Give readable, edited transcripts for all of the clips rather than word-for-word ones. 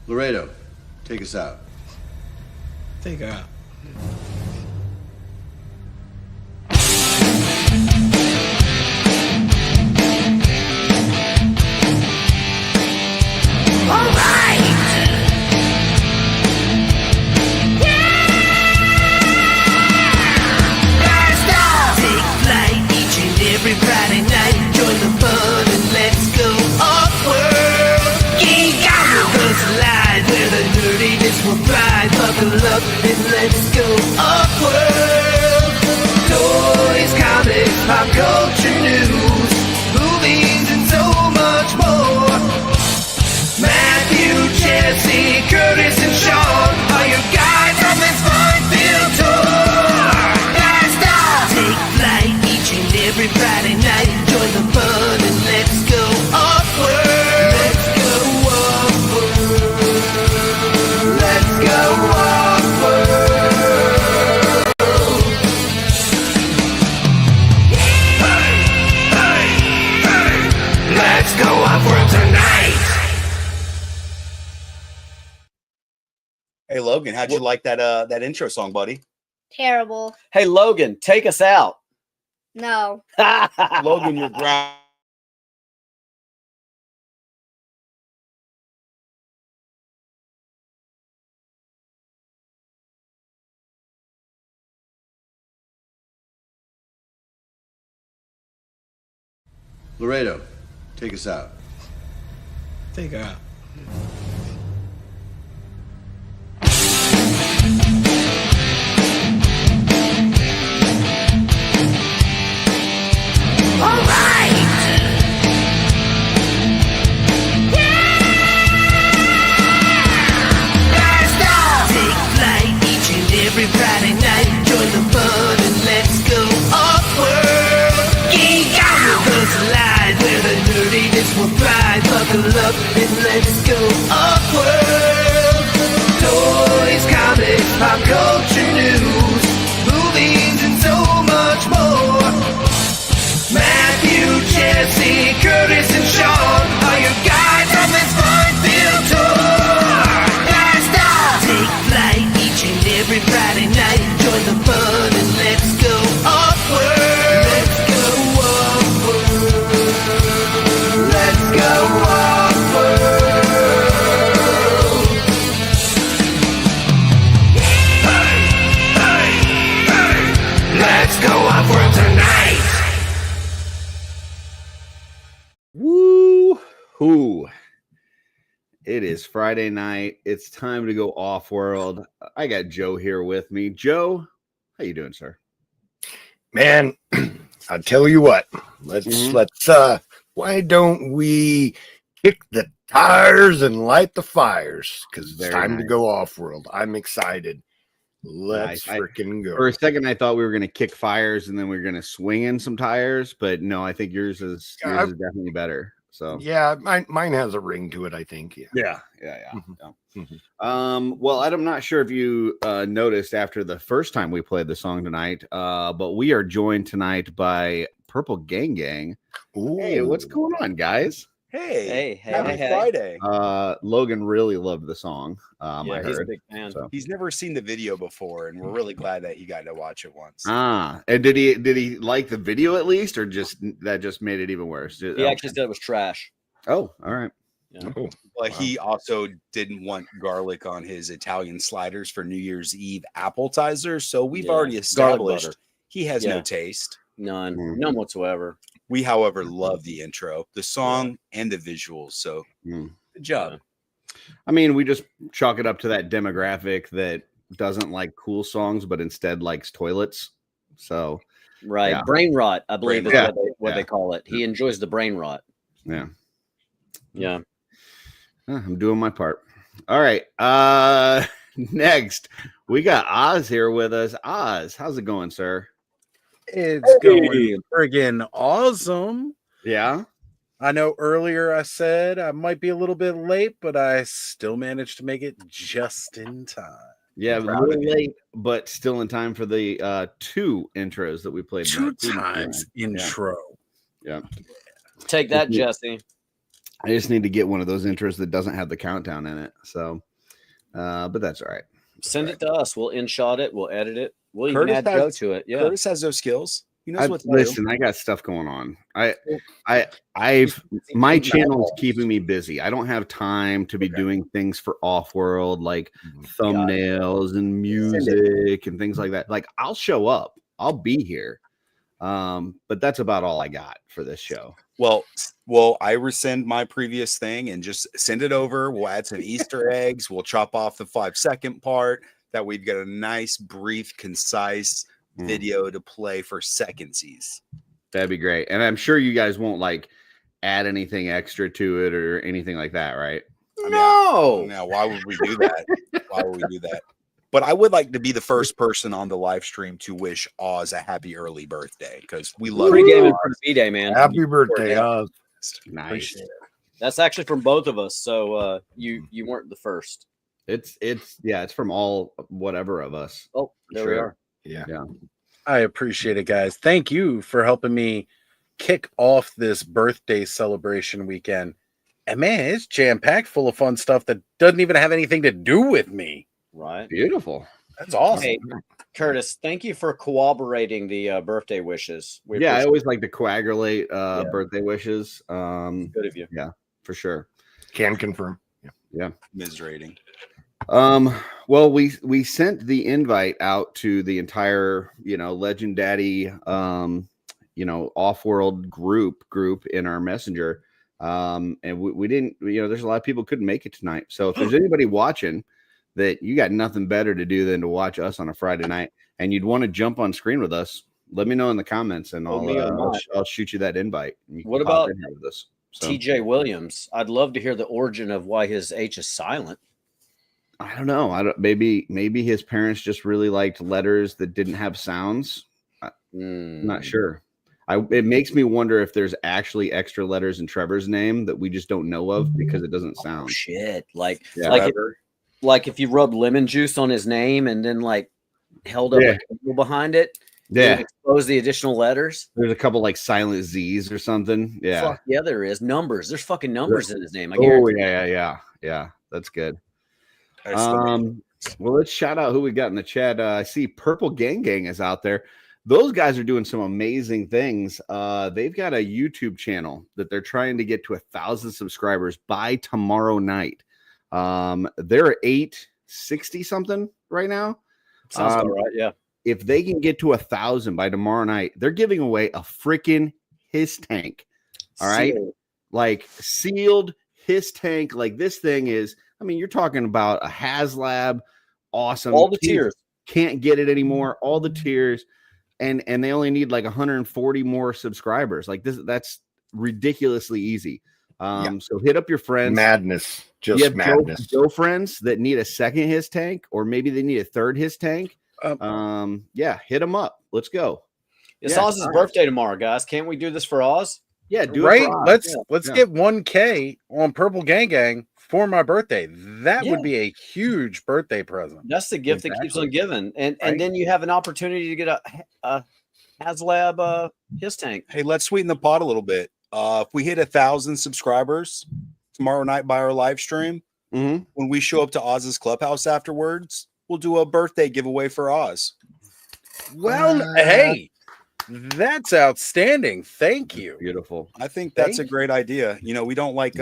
Laredo, take us out. Take her out. All right. Blast off. Take flight each and every Friday night. Join the fun and let's go off-world. Geek out with us live where the nerdiness will thrive. Buckle up and let's go off-world. Toys, comics, pop culture news, movies and so much more. Matthew, Jesse, Curtis, and Sean are your guides on this fun-filled tour. Blast off! Take flight each and every Friday night. Join the fun and let's go off-world. Let's go off-world. Let's go off-world. Hey, hey, hey. Let's go off-world tonight. Hey Logan, how'd you like that intro song, buddy? Terrible. Hey, Logan, take us out. No. Logan, your ground. Laredo, take us out. Take her out. All right. Blast off. Take flight each and every Friday night. Join the fun and let's go off-world. Geek out with us live where the nerdiness will thrive. Buckle up and let's go off-world. Toys, comics, pop culture news, movies and so much more. Matthew, Jesse, Curtis, and Sean are your guides on this fun-filled tour. Blast off! Take flight each and every Friday night. Join the fun and let's go off-world. Let's go off-world. Let's go off-world. Hey, hey, hey. Let's go off-world tonight. Woo-hoo. It is Friday night. It's time to go off-world. I got Joe here with me. Joe, how you doing, sir? Man, I'll tell you what. Let's why don't we kick the tires and light the fires? Because it's Very time to nice. go off-world. I'm excited. Let's Nice. freaking go. For a second, I thought we were going to kick fires and then we were going to swing in some tires, but no, I think yours is definitely better. So Yeah, mine has a ring to it, I think. Yeah. yeah. Mhm. Well, I'm not sure if you noticed after the first time we played the song tonight, but we are joined tonight by Purple Gang Gang. Hey, what's Ooh. going on, guys? Hey, Hey, happy hey. Friday. Logan really loved the song. I Yeah, he's a heard. big fan. So. He's never seen the video before, and we're really glad that he got to watch it once. And did he like the video at least, or just made it even worse? He actually said it was trash. Oh, all right. Yeah. Oh, But he also didn't want garlic on his Italian sliders for New Year's Eve appetizer, so we've Yeah. already Garlic established butter. he has Yeah. no taste. None. Mm. None whatsoever. We, however, love the intro, the song, and the visuals. So Mm. good job. I mean, we just chalk it up to that demographic that doesn't like cool songs, but instead likes toilets. So, Right. Yeah. Brain rot, I believe is Yeah. what Yeah. they call it. He enjoys the brain rot. yeah, Yeah. I'm doing my part. All right. Next, we got Oz here with us. Oz, how's it going, sir? It's going friggin' awesome. Yeah. I know earlier I said I might be a little bit late, but I still managed to make it just in time. Yeah, a Proud of little you. late, but still in time for the two intros that we played. Two tonight. times Yeah. intro. Yeah. Take that, Yeah. Jesse. I just need to get one of those intros that doesn't have the countdown in it. So, but that's all right. Send it to us. We'll in-shot it. We'll edit it. We'll even Curtis add Joe has- to it. Yeah. Curtis has those skills. He knows what to Listen, I got stuff going on. My channel is keeping me busy. I don't have time to be doing things for OffWorld like thumbnails and music and things like that. Like I'll show up, I'll be here, but that's about all I got for this show. Well, I rescind my previous thing and just send it over. We'll add some Easter eggs. We'll chop off the 5-second part. That we've got a nice, brief, concise video to play for secondsies. That'd be great. And I'm sure you guys won't like add anything extra to it or anything like that, right? No. Now, why would we do that? Why would we do that? But I would like to be the first person on the live stream to wish Oz a happy early birthday because we love Pre-gaming Oz. for the B-Day, man. Happy birthday, Oz. Nice. That's actually from both of us. So you weren't the first. It's from all whatever of us. Oh, there we are. Yeah. I appreciate it, guys. Thank you for helping me kick off this birthday celebration weekend. And man, it's jam-packed full of fun stuff that doesn't even have anything to do with me. Right. Beautiful. That's awesome. Hey, Curtis, thank you for corroborating the birthday wishes. I appreciate always like to coagulate birthday wishes. it. Good of you. For sure. Can confirm. Ms. Rating. Well, we sent the invite out to the entire, Legend Daddy, OffWorld group in our messenger. And we didn't, there's a lot of people couldn't make it tonight. So if there's anybody watching that you got nothing better to do than to watch us on a Friday night and you'd want to jump on screen with us, let me know in the comments and I'll shoot you that invite. And you can What pop about in here with us. So, TJ Williams? I'd love to hear the origin of why his H is silent. I don't know. Maybe his parents just really liked letters that didn't have sounds. I'm not sure. It makes me wonder if there's actually extra letters in Trevor's name that we just don't know of because it doesn't sound. Oh, shit. Like if you rub lemon juice on his name and then like held up a candle behind it, expose the additional letters. There's a couple like silent Z's or something. Yeah. Fuck yeah, there is numbers. There's fucking numbers in his name. Yeah. That's good. Well, let's shout out who we got in the chat. I see Purple Gang Gang is out there. Those guys are doing some amazing things. They've got a YouTube channel that they're trying to get to 1,000 subscribers by tomorrow night. They're at 860 something right now. Sounds all right. Yeah. If they can get to 1,000 by tomorrow night, they're giving away a freaking his tank. All right. Like sealed his tank. Like this thing is, you're talking about a HasLab. Awesome. All the tiers. Can't get it anymore. All the tiers. And they only need like 140 more subscribers. Like that's ridiculously easy. So hit up your friends. Madness. Just madness. Joe friends that need a second his tank, or maybe they need a third his tank. Hit them up. Let's go. It's Oz's birthday tomorrow, guys. Can't we do this for Oz? Yeah, do right. it for Oz. Let's get 1K on Purple Gang Gang for my birthday. That would be a huge birthday present. That's the gift that keeps on giving, and then you have an opportunity to get a HasLab his tank. Hey, let's sweeten the pot a little bit. If we hit 1,000 subscribers tomorrow night by our live stream, when we show up to Oz's clubhouse afterwards, we'll do a birthday giveaway for Oz. Well, hey, that's outstanding. Thank you. Beautiful. I think that's a great idea. We don't like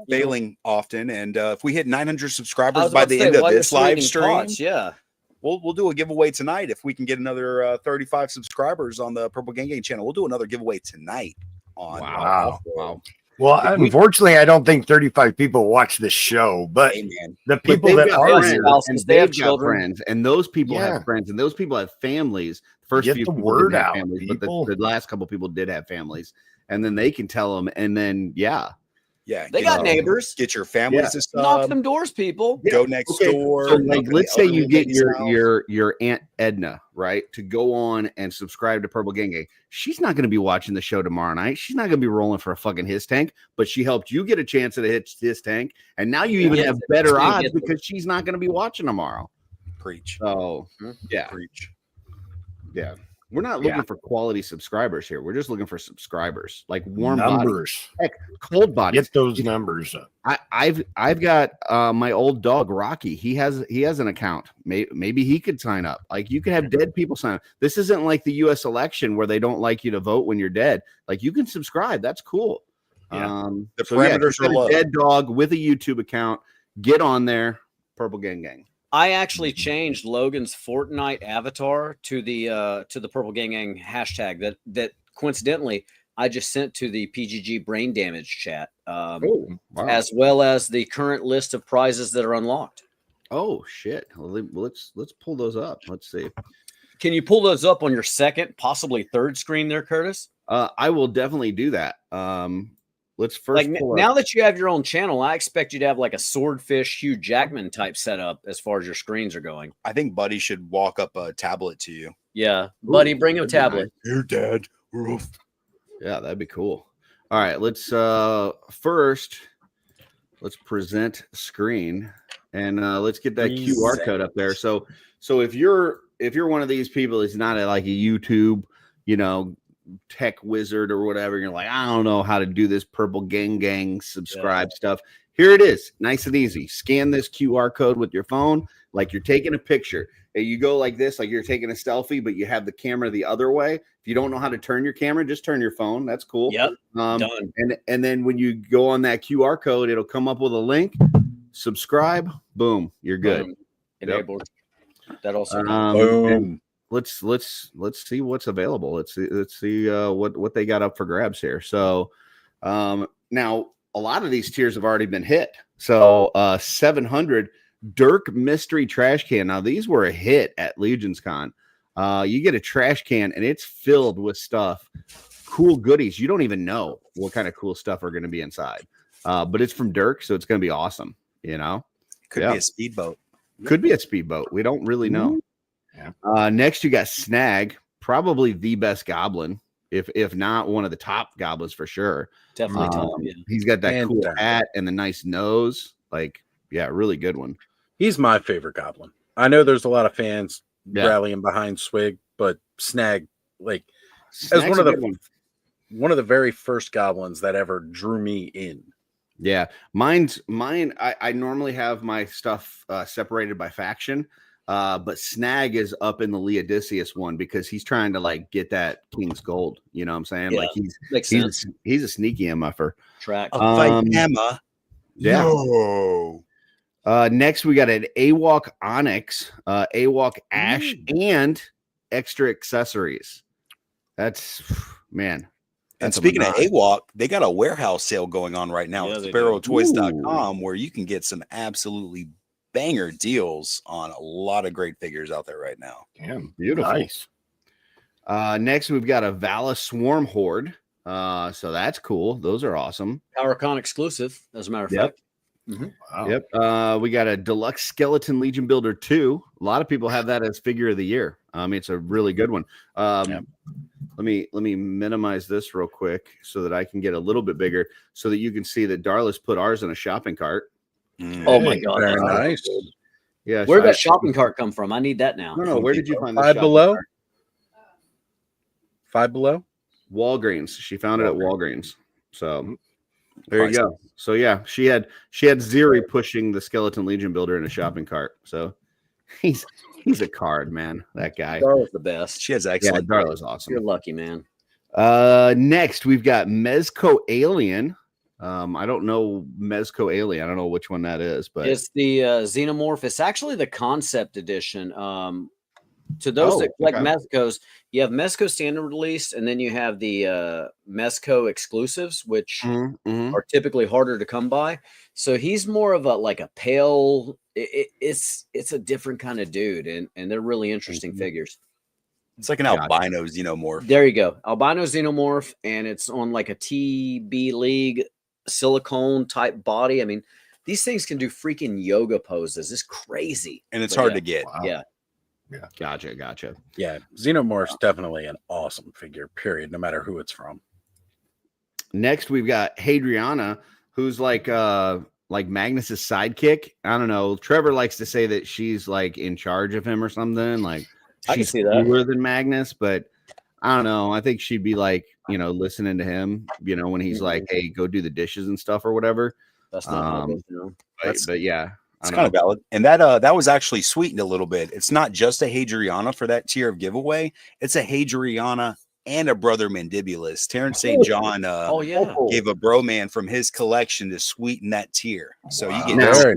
failing often, and if we hit 900 subscribers by the end of this live stream, we'll do a giveaway tonight. If we can get another 35 subscribers on the Purple Gang Gang channel, we'll do another giveaway tonight. Wow. Well, unfortunately, I don't think 35 people watch this show, but the people that are here, and they've got friends, and those people have friends, and those people have families. First Get few the people word didn't have out, families, but people. the last couple people did have families, and then they can tell them, and then They got neighbors. Get your families to Knock them doors, people. Go next door. So, like, let's say you get your Aunt Edna, right, to go on and subscribe to Purple Gang Gang. She's not going to be watching the show tomorrow night. She's not going to be rolling for a fucking his tank, but she helped you get a chance at a his tank, and now you even have better odds because she's not going to be watching tomorrow. Preach. So, Preach. Yeah. We're not looking for quality subscribers here. We're just looking for subscribers, like warm numbers. Heck, cold bodies. Get those numbers up. I've got my old dog Rocky. He has an account. Maybe he could sign up. Like you could have dead people sign up. This isn't like the U.S. election where they don't like you to vote when you're dead. Like you can subscribe. That's cool. Yeah. The parameters are low. Dead dog with a YouTube account. Get on there. Purple Gang Gang. I actually changed Logan's Fortnite avatar to the Purple Gang Gang hashtag that coincidentally I just sent to the PGG brain damage chat, as well as the current list of prizes that are unlocked. Oh shit! Well, let's pull those up. Let's see. Can you pull those up on your second, possibly third screen there, Curtis? I will definitely do that. Let's first now that you have your own channel, I expect you to have like a Swordfish Hugh Jackman type setup as far as your screens are going. I think Buddy should walk up a tablet to you. Yeah, Buddy, bring him a tablet. Here, Dad. Yeah, that'd be cool. All right, let's first let's present screen and let's get that QR code up there. So if you're one of these people that's not like a YouTube, tech wizard or whatever, you're like, I don't know how to do this Purple Gang Gang subscribe stuff. Here it is, nice and easy. Scan this QR code with your phone like you're taking a picture. And you go like this, like you're taking a selfie, but you have the camera the other way. If you don't know how to turn your camera, just turn your phone. That's cool. Yep. Done. And then when you go on that QR code, it'll come up with a link. Subscribe. Boom. You're good. Enabled. That also. Boom. Let's see what's available. Let's see what they got up for grabs here. So now a lot of these tiers have already been hit. So 700 Dirk mystery trash can. Now these were a hit at Legion's Con. You get a trash can and it's filled with stuff, cool goodies. You don't even know what kind of cool stuff are going to be inside. But it's from Dirk, so it's going to be awesome. Could be a speedboat. Could be a speedboat. We don't really know. Yeah. Next, you got Snag, probably the best goblin, if not one of the top goblins for sure. Definitely top. Yeah. He's got that cool hat and the nice nose. Really good one. He's my favorite goblin. I know there's a lot of fans rallying behind Swig, but Snag, as one of the very first goblins that ever drew me in. Yeah, mine. I normally have my stuff separated by faction. But Snag is up in the Leodicius one because he's trying to get that King's Gold. You know what I'm saying? Yeah, he's a sneaky MFer. Track. Emma. Yeah. No. Next we got an AWOC Onyx, AWOC Ash, and extra accessories. That's man. And speaking of AWOC, they got a warehouse sale going on right now at SparrowToys.com where you can get some absolutely banger deals on a lot of great figures out there right now. Damn, beautiful. Nice. Next, we've got a Vala Swarm Horde. So that's cool. Those are awesome. PowerCon exclusive, as a matter of fact. Mm-hmm. Wow. Yep. We got a Deluxe Skeleton Legion Builder 2. A lot of people have that as figure of the year. It's a really good one. Let me minimize this real quick so that I can get a little bit bigger so that you can see that Darlis put ours in a shopping cart. Oh my god, very nice. Yeah, where'd that shopping cart come from? I need that now. No, where did you find Five Below? Five Below? Walgreens. She found it at Walgreens. So there you go. So yeah, she had Ziri pushing the Skeleton Legion Builder in a shopping cart. So he's a card, man. That guy. Darla's the best. She has excellent. Yeah, Darla's awesome. You're lucky, man. Next we've got Mezco Alien. I don't know Mezco Alien. I don't know which one that is, but it's the Xenomorph. It's actually the concept edition. To those that collect Mezcos, you have Mezco standard release, and then you have the Mezco exclusives, which are typically harder to come by. So he's more of a pale. It's a different kind of dude, and they're really interesting figures. It's like an albino Xenomorph. There you go, albino Xenomorph, and it's on like a TB League silicone type body. I mean, these things can do freaking yoga poses. It's crazy, and it's hard to get. Wow. Yeah. Gotcha. Yeah, Xenomorph's definitely an awesome figure, period, no matter who it's from. Next, we've got Hadriana, who's like Magnus's sidekick. I don't know. Trevor likes to say that she's in charge of him or something. I she's can see that. cooler than Magnus, but I don't know. I think she'd be like, listening to him, when he's like, hey, go do the dishes and stuff or whatever. That's not how it is, but yeah. It's kind of valid. And that was actually sweetened a little bit. It's not just a Hadriana for that tier of giveaway. It's a Hadriana and a Brother Mandibulus. Terrence St. John gave a bro man from his collection to sweeten that tier. So you get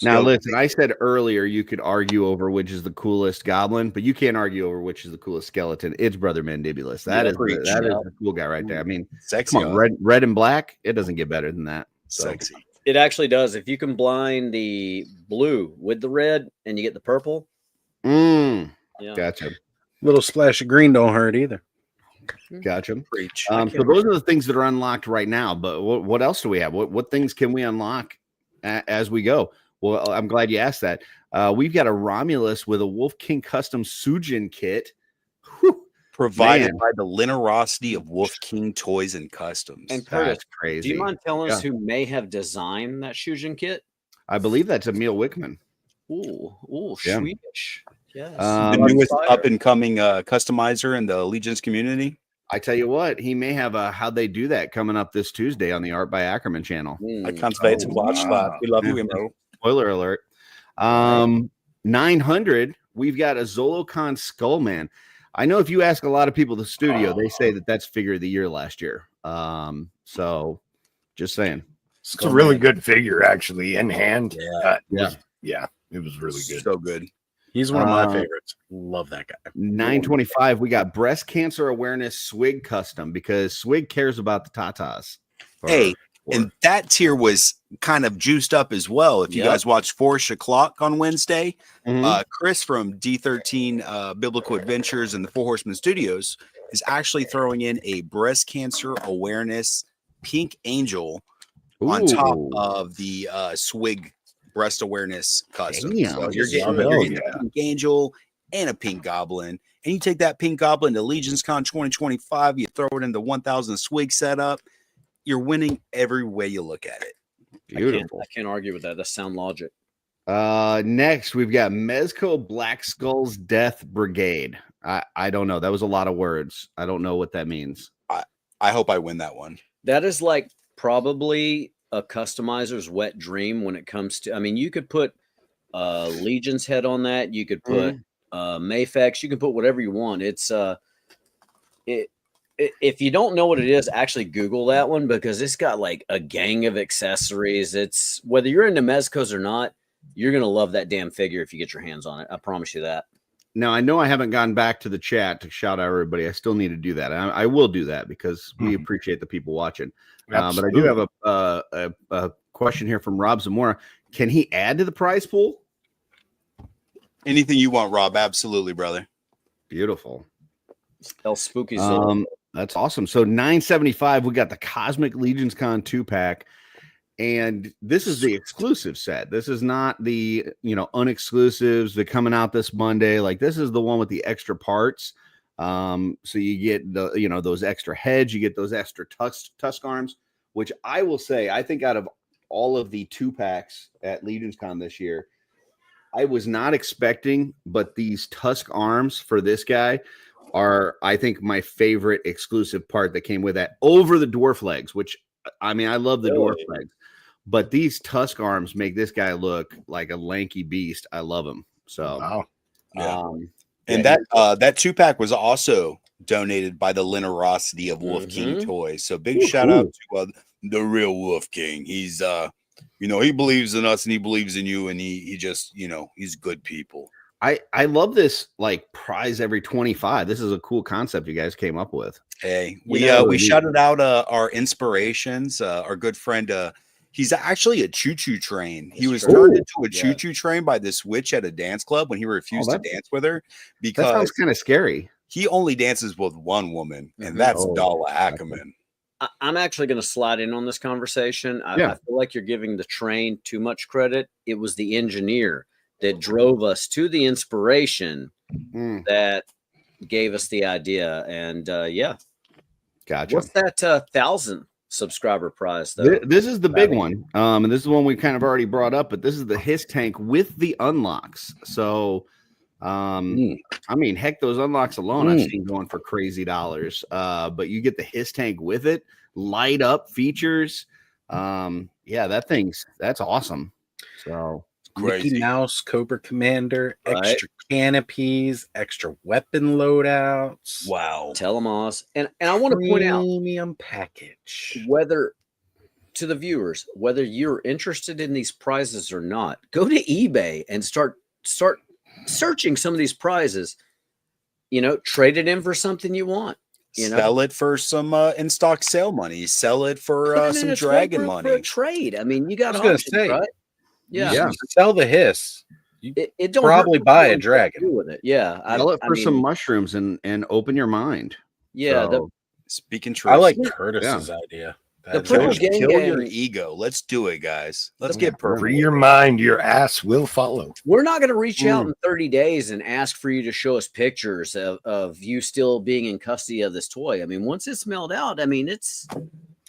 now listen, I said earlier you could argue over which is the coolest goblin, but you can't argue over which is the coolest skeleton. It's Brother Mandibulus. That is the cool guy right there. I mean, sexy. Come on, red and black. It doesn't get better than that. So. Sexy. It actually does. If you combine the blue with the red and you get the purple. Gotcha. Little splash of green don't hurt either. Gotcha. So those are the things that are unlocked right now. But what else do we have? What things can we unlock as we go? Well, I'm glad you asked that. We've got a Romulus with a Wolf King custom Sujin kit. Provided by the linerosity of Wolf King Toys and Customs. And Curtis, that's crazy. Do you mind telling us who may have designed that Shujin kit? I believe that's Emil Wickman. Swedish. Yes. The newest up and coming customizer in the Legions community. I tell you what, he may have a How They Do That coming up this Tuesday on the Art by Ackerman channel. I can't wait to watch that. We love you, Emil. Spoiler alert. 900, we've got a Zolokon Skullman. I know if you ask a lot of people at the studio, they say that that's figure of the year last year. So just saying. It's a really good figure, actually, in hand. Yeah. It was really good. So good. He's one of my favorites. Love that guy. 925, we got Breast Cancer Awareness Swig Custom because Swig cares about the tatas. And that tier was kind of juiced up as well. If you guys watched 4 o'clock on Wednesday, Chris from D13 Biblical Adventures and the Four Horsemen Studios is actually throwing in a breast cancer awareness pink angel on top of the Swig breast awareness custom. So you're getting a pink angel and a pink goblin. And you take that pink goblin to Legions Con 2025, you throw it in the 1000 Swig setup. You're winning every way you look at it. Beautiful. I can't argue with that. That's sound logic. Next, we've got Mezco Black Skull's Death Brigade. I don't know. That was a lot of words. I don't know what that means. I hope I win that one. That is like probably a customizer's wet dream when it comes to, I mean, you could put Legion's head on that. You could put Mayfex. You can put whatever you want. It's if you don't know what it is, actually Google that one because it's got like a gang of accessories. It's whether you're into Mezcos or not, you're going to love that damn figure if you get your hands on it. I promise you that. Now, I know I haven't gone back to the chat to shout out everybody. I still need to do that. I will do that because we appreciate the people watching. But I do have a question here from Rob Zamora. Can he add to the prize pool? Anything you want, Rob. Absolutely, brother. Beautiful. El Spooky. That's awesome. So 975, we got the Cosmic Legions Con 2-pack. And this is the exclusive set. This is not the, unexclusives that coming out this Monday. Like this is the one with the extra parts. So you get the, those extra heads, you get those extra tusk arms, which I will say, I think out of all of the 2-packs at Legions Con this year, I was not expecting, but these tusk arms for this guy are, I think, my favorite exclusive part that came with that over the dwarf legs, which I mean, I love the dwarf legs, but these tusk arms make this guy look like a lanky beast. I love him. So, and that 2-pack was also donated by the linerosity of Wolf King Toys. So big shout out to the real Wolf King. He's, he believes in us and he believes in you. And he just, he's good people. I love this like prize every 25. This is a cool concept you guys came up with. Hey, we shouted out our inspirations. Our good friend, he's actually a choo-choo train. He was turned into a choo-choo train by this witch at a dance club when he refused to dance with her because that sounds kind of scary. He only dances with one woman, and that's Dala Ackerman. I'm actually going to slide in on this conversation. I feel like you're giving the train too much credit. It was the engineer that drove us to the inspiration that gave us the idea. And gotcha. What's that 1,000 subscriber prize though? This is the big one. And this is the one we kind of already brought up, but this is the Hiss tank with the unlocks. So I mean, heck, those unlocks alone I've seen going for crazy dollars. But you get the his tank with it, light up features. Yeah, that's awesome. So Mickey Mouse, Cobra Commander, extra canopies, extra weapon loadouts. Wow. Telemos. And I want to point out premium package. Whether to the viewers, whether you're interested in these prizes or not, go to eBay and start searching some of these prizes. Trade it in for something you want. Sell it for some in stock sale money. Sell it for some dragon money. For a trade. I mean, you got to say, right? Yeah. Sell the hiss. It don't probably buy a dragon with it. Yeah. Sell it for some mushrooms and open your mind. Yeah. So, speaking truth. I like Curtis's idea. Kill your ego. Let's do it, guys. Let's get perfect. Free your mind, your ass will follow. We're not going to reach out in 30 days and ask for you to show us pictures of you still being in custody of this toy. I mean, once it's mailed out, I mean, it's.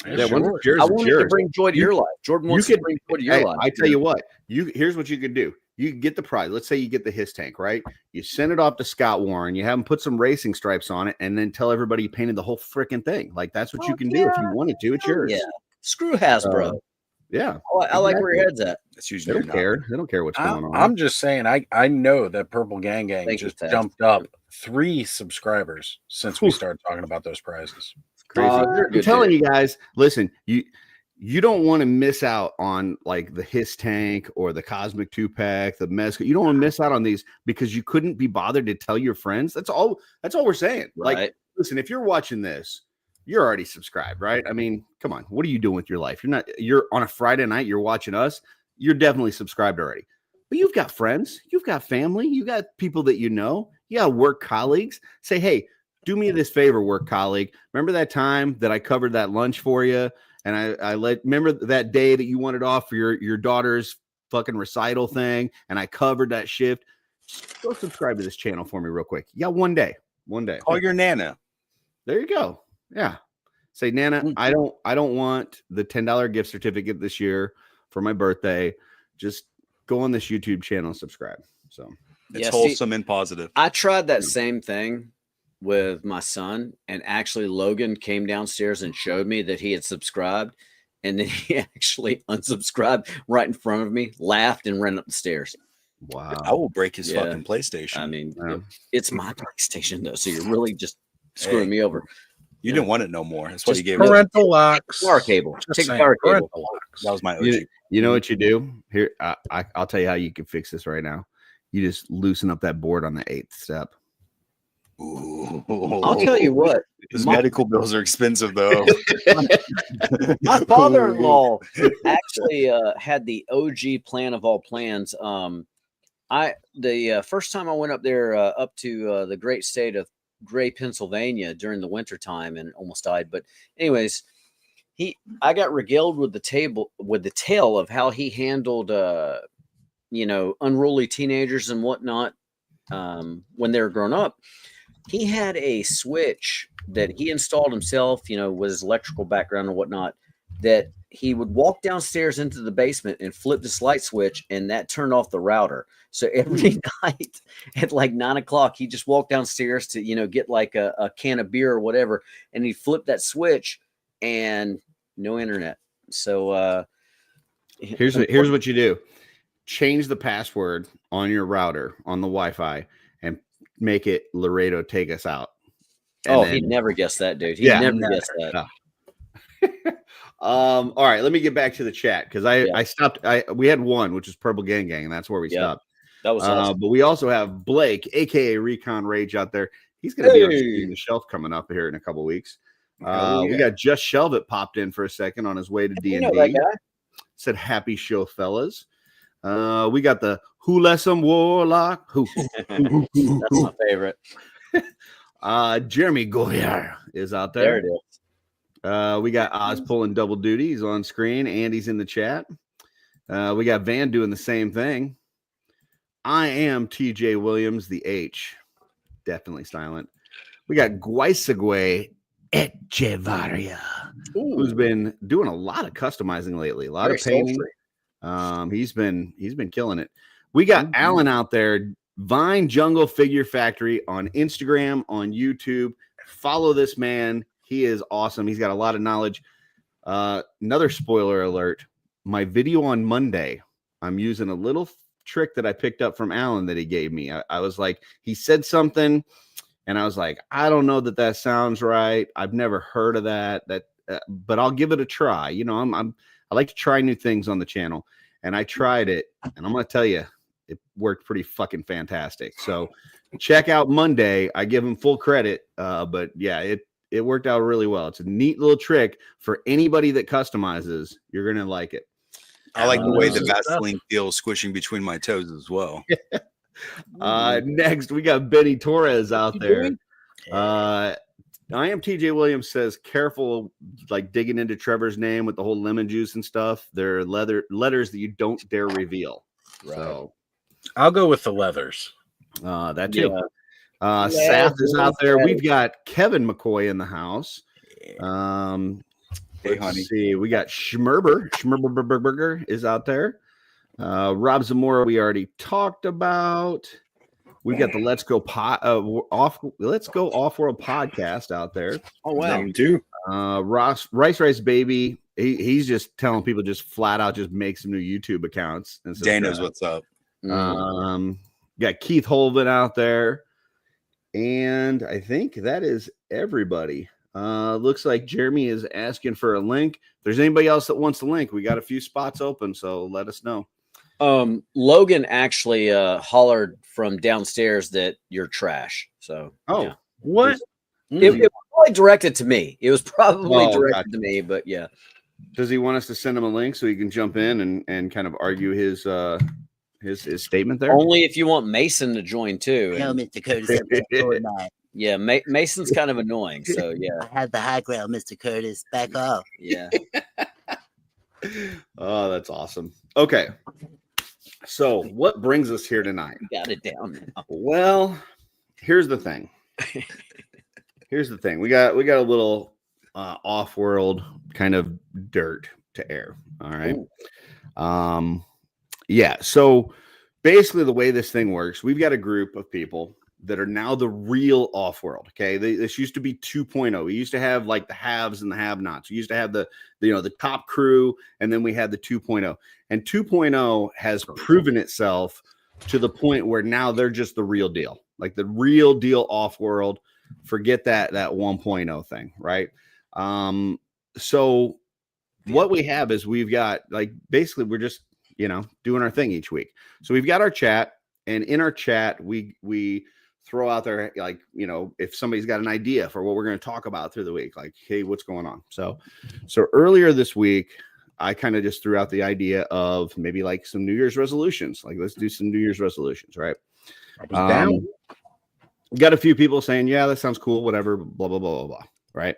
Yeah, once it's yours, I want it to bring joy to your life. Jordan wants to bring joy to your life. I tell you what, here's what you could do. You get the prize. Let's say you get the his tank, right? You send it off to Scott Warren. You have him put some racing stripes on it, and then tell everybody you painted the whole freaking thing. Like that's what you can do if you wanted to. It's yours. Yeah. Screw Hasbro. Yeah. I like where your head's at. They don't care. They don't care what's going on. I'm just saying. I know that Purple Gang just jumped up 3 subscribers since we started talking about those prizes. Crazy. I'm telling you guys, listen, you don't want to miss out on like the his tank or the Cosmic 2-pack, the Mezco. You don't want to miss out on these because you couldn't be bothered to tell your friends. That's all we're saying. Right. Like, listen, if you're watching this, you're already subscribed, right? I mean, come on, what are you doing with your life? You're on a Friday night, you're watching us, you're definitely subscribed already. But you've got friends, you've got family, you got people that you got work colleagues. Say, hey, do me this favor, work colleague. Remember that time that I covered that lunch for you? And remember that day that you wanted off for your daughter's fucking recital thing, and I covered that shift. Go subscribe to this channel for me real quick. You got one day. Call your Nana. There you go. Yeah. Say, Nana, I don't want the $10 gift certificate this year for my birthday. Just go on this YouTube channel and subscribe. So it's wholesome and positive. I tried that same thing with my son, and actually Logan came downstairs and showed me that he had subscribed, and then he actually unsubscribed right in front of me, laughed, and ran up the stairs. Wow. I will break his fucking PlayStation. I mean, it's my PlayStation though, so you're really just screwing me over. You didn't want it no more. That's what you gave parental locks. Power cable. Take the power cable. That was my OG. You know what you do? Here, I'll tell you how you can fix this right now. You just loosen up that board on the 8th step. Ooh. I'll tell you what. His medical bills are expensive, though. My father-in-law actually had the OG plan of all plans. The first time I went up there, up to the great state of Gray, Pennsylvania during the wintertime and almost died. But anyways, I got regaled with the tale of how he handled, unruly teenagers and whatnot when they were growing up. He had a switch that he installed himself, with his electrical background and whatnot, that he would walk downstairs into the basement and flip this light switch, and that turned off the router. So every night at like 9 o'clock, he just walked downstairs to, get like a can of beer or whatever. And he'd flip that switch and no internet. So here's what you do. Change the password on your router on the Wi-Fi and make it Laredo take us out. And he'd never guess that, dude. He'd never guess that. All right, let me get back to the chat because I stopped. We had one, which is Purple Gang Gang, and that's where we stopped. That was awesome. But we also have Blake, aka Recon Rage, out there. He's going to be on the shelf coming up here in a couple weeks. We got Just Shelv It popped in for a second on his way to D&D. Said happy show, fellas. We got the Who Lesson Warlock. Who? That's my favorite. Jeremy Goyer is out there. There it is. We got Oz pulling double duty. He's on screen. Andy's in the chat. We got Van doing the same thing. I am TJ Williams, the H. Definitely silent. We got Guaisagwe Echevarria, who's been doing a lot of customizing lately. A lot of painting. He's been killing it. We got Alan out there Vine Jungle Figure Factory on Instagram, on YouTube. Follow this man. He is awesome. He's got a lot of knowledge. Another spoiler alert. My video on Monday, I'm using a little trick that I picked up from Alan that he gave me. I was like, he said something, and I was like, I don't know that sounds right. I've never heard of that. But I'll give it a try. You know, I like to try new things on the channel, and I tried it, and I'm going to tell you, it worked pretty fucking fantastic. So check out Monday. I give him full credit. But yeah, it worked out really well. It's a neat little trick for anybody that customizes. You're going to like it. I like the way the Vaseline feels squishing between my toes as well. Next, we got Benny Torres out there. I am TJ Williams says, careful, like digging into Trevor's name with the whole lemon juice and stuff. They're letters that you don't dare reveal. Right. So I'll go with the leathers. That too. Saf is out there. We've got Kevin McCoy in the house. Hey, let's see. We got Schmerberger is out there. Rob Zamora, we already talked about. We got the Let's Go Offworld podcast out there. Oh wow, Them too. Rice Baby. He's just telling people just flat out just make some new YouTube accounts. And so Dan knows what's up. Got Keith Holden out there, and I think that is everybody. Looks like Jeremy is asking for a link. If there's anybody else that wants a link, we got a few spots open, so let us know. Logan actually hollered from downstairs that you're trash. So yeah. What? It was probably directed to me. It was probably directed to me, but yeah. Does he want us to send him a link so he can jump in and kind of argue his statement there? Only if you want Mason to join too. No, Mr. Curtis. Yeah, Mason's kind of annoying. So yeah, I have the high ground, Mr. Curtis. Back off. Yeah. Oh, that's awesome. Okay. So what brings us here tonight? Got it down now. Well, here's the thing. We got a little off-world kind of dirt to air. All right. Yeah. So basically the way this thing works, we've got a group of people that are now the real off-world. Okay. This used to be 2.0. We used to have like the haves and the have-nots. We used to have the top crew, and then we had the 2.0. And 2.0 has proven itself to the point where now they're just the real deal. Like the real deal off-world. Forget that 1.0 thing, right? So what we have is we've got like basically we're just doing our thing each week. So we've got our chat, and in our chat we throw out there like if somebody's got an idea for what we're going to talk about through the week, like hey, what's going on? So earlier this week I kind of just threw out the idea of maybe like some New Year's resolutions. Like let's do some New Year's resolutions, right? Got a few people saying, yeah, that sounds cool, whatever, blah, blah, blah, blah, blah, right?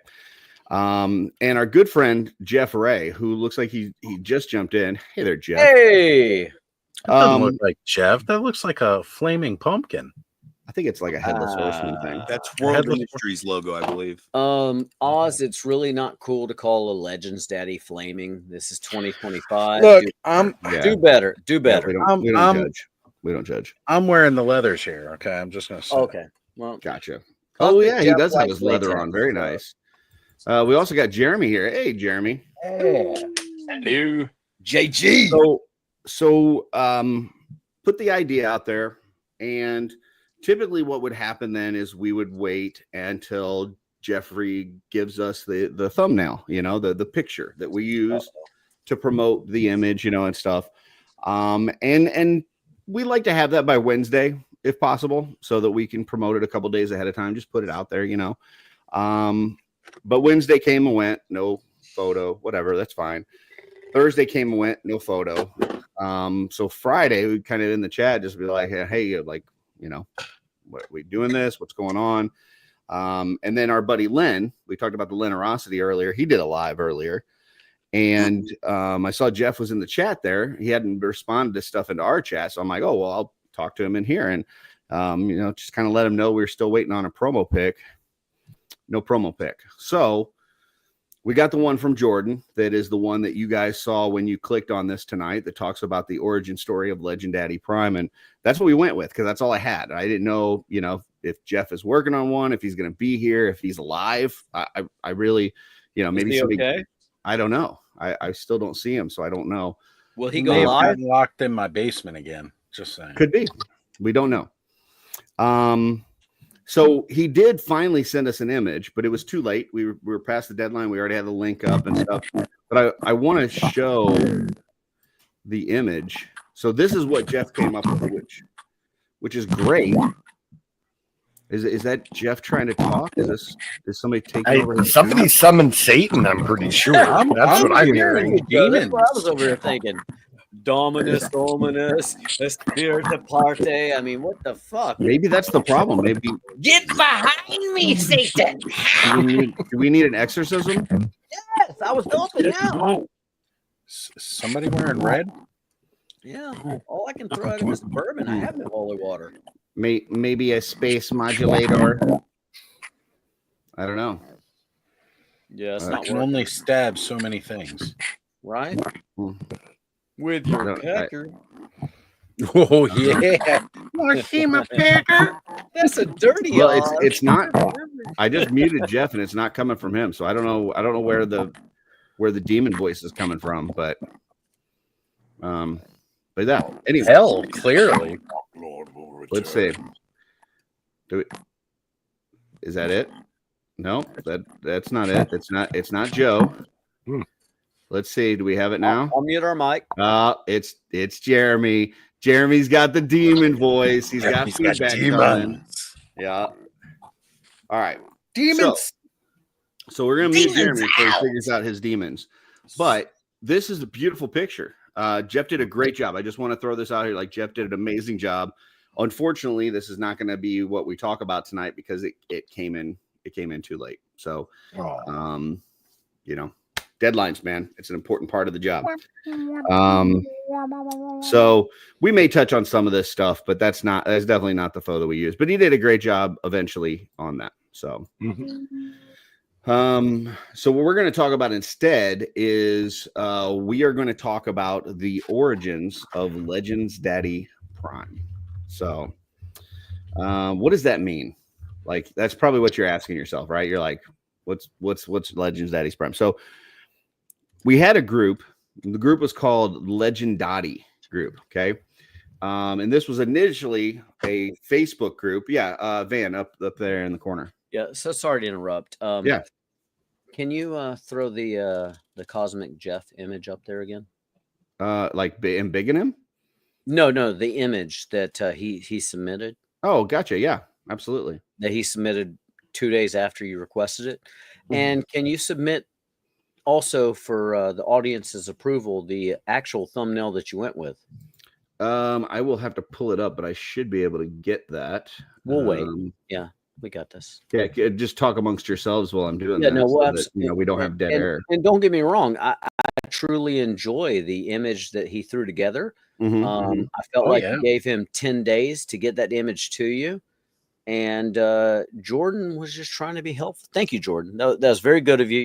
And our good friend, Jeff Ray, who looks like he just jumped in. Hey there, Jeff. Hey. That doesn't look like Jeff. That looks like a flaming pumpkin. I think it's like a headless horseman thing. That's World Industries logo, I believe. Oz, it's really not cool to call a Legends Daddy flaming. This is 2025. Look, do better. Do better. Yeah, we don't judge. We don't judge. I'm wearing the leathers here. Okay, I'm just gonna say. Okay. Well, gotcha. Oh yeah, he does have his leather on. Very nice. We also got Jeremy here. Hey, Jeremy. Hey. Hello. JG. So put the idea out there, and typically what would happen then is we would wait until Jeffrey gives us the thumbnail, the picture that we use to promote the image, and stuff. And we like to have that by Wednesday, if possible, so that we can promote it a couple days ahead of time. Just put it out there, But Wednesday came and went, no photo, whatever, that's fine. Thursday came and went, no photo. So Friday, we kind of in the chat just be like, hey, like, what are we doing this? What's going on? And then our buddy Len, we talked about the Lenerosity earlier. He did a live earlier. And I saw Jeff was in the chat there. He hadn't responded to stuff into our chat. So I'm like, oh, well, I'll talk to him in here. And, just kind of let him know we're still waiting on a promo pic. No promo pic. So We got the one from Jordan that is the one that you guys saw when you clicked on this tonight that talks about the origin story of Legend Daddy Prime. And that's what we went with because that's all I had. I didn't know, if Jeff is working on one, if he's going to be here, if he's alive. I really, maybe somebody, okay? I don't know. I still don't see him, so I don't know. Will he go live? Gotten locked in my basement again. Just saying. Could be. We don't know. So he did finally send us an image, but it was too late. We were past the deadline. We already had the link up and stuff. But I want to show the image. So this is what Jeff came up with, which is great. Is that Jeff trying to talk? Is somebody taking over? Somebody summoned Satan, I'm pretty sure. That's what I'm hearing. That's what I was over here thinking. Dominus, the spirit of parte. I mean, what the fuck? Maybe that's the problem. Maybe Get behind me, Satan! do we need an exorcism? Yes, I was hoping. Yeah, Somebody wearing red? yeah. All I can throw at him is bourbon. I have no holy water. Maybe a space modulator. I don't know. Yeah, it's I not can working. only stab so many things. Right? Hmm. With your No, pecker. Oh yeah. Want to see my pecker? That's a dirty. Well, it's not. I just muted Jeff, and it's not coming from him. So I don't know. I don't know where the demon voice is coming from, but yeah. Anyway, Hell, clearly. let's see. Is that it? No, that's not it. It's not Joe. Let's see. Do we have it now? I'll mute our mic. It's Jeremy. Jeremy's got the demon voice. He's got feedback coming. Yeah. All right. Demons. So we're gonna mute Jeremy before he figures out his demons. But this is a beautiful picture. Jeff did a great job. I just want to throw this out here. Like Jeff did an amazing job. Unfortunately, this is not going to be what we talk about tonight because it came in too late. So, deadlines, man. It's an important part of the job. So we may touch on some of this stuff, but that's definitely not the photo we use. But he did a great job eventually on that. So, so what we're going to talk about instead is we are going to talk about the origins of Legends Daddy Prime. So, what does that mean? Like, that's probably what you're asking yourself, right? You're like, what's Legends Daddy's Prime? So we had a group. The group was called Legendati Group. Okay. And this was initially a Facebook group. Yeah. Van up there in the corner. Yeah. So sorry to interrupt. Yeah. Can you throw the Cosmic Jeff image up there again? Like and big in him? No, the image that he submitted. Oh, gotcha. Yeah, absolutely. That he submitted 2 days after you requested it. And can you submit also for the audience's approval the actual thumbnail that you went with? I will have to pull it up, but I should be able to get that. We'll wait. Yeah, we got this. Yeah, just talk amongst yourselves while I'm doing Yeah, that. no, well, so that, we don't have dead air. And don't get me wrong, I truly enjoy the image that he threw together. I felt like you gave him 10 days to get that image to you. And Jordan was just trying to be helpful. Thank you, Jordan. That was very good of you.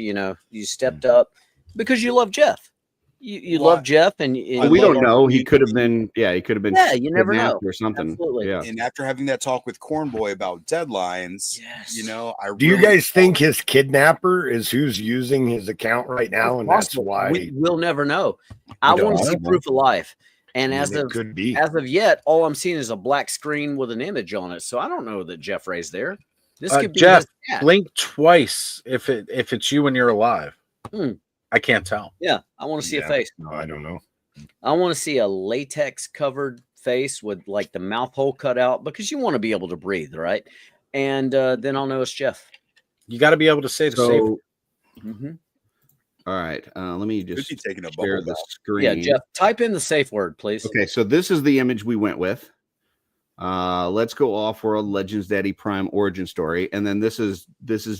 You stepped up because you love Jeff. You love Jeff, and we don't know. He could have been. Yeah, he could have been. Yeah, you never know or something. Absolutely. Yeah. And after having that talk with Cornboy about deadlines, Do you guys think his kidnapper is who's using his account right now, and that's why we'll never know? I want to see proof of life. And as of yet, all I'm seeing is a black screen with an image on it. So I don't know that Jeff Ray's there. This could be Jeff. Blink twice if it's you and you're alive. I can't tell. Yeah, I want to see a face. No, I don't know. I want to see a latex covered face with like the mouth hole cut out because you want to be able to breathe, right? And then I'll know it's Jeff. You got to be able to say the safe. All right, let me just share the screen. Yeah, Jeff, type in the safe word, please. Okay, so this is the image we went with. Let's go off-world Legends Daddy Prime origin story, and then this is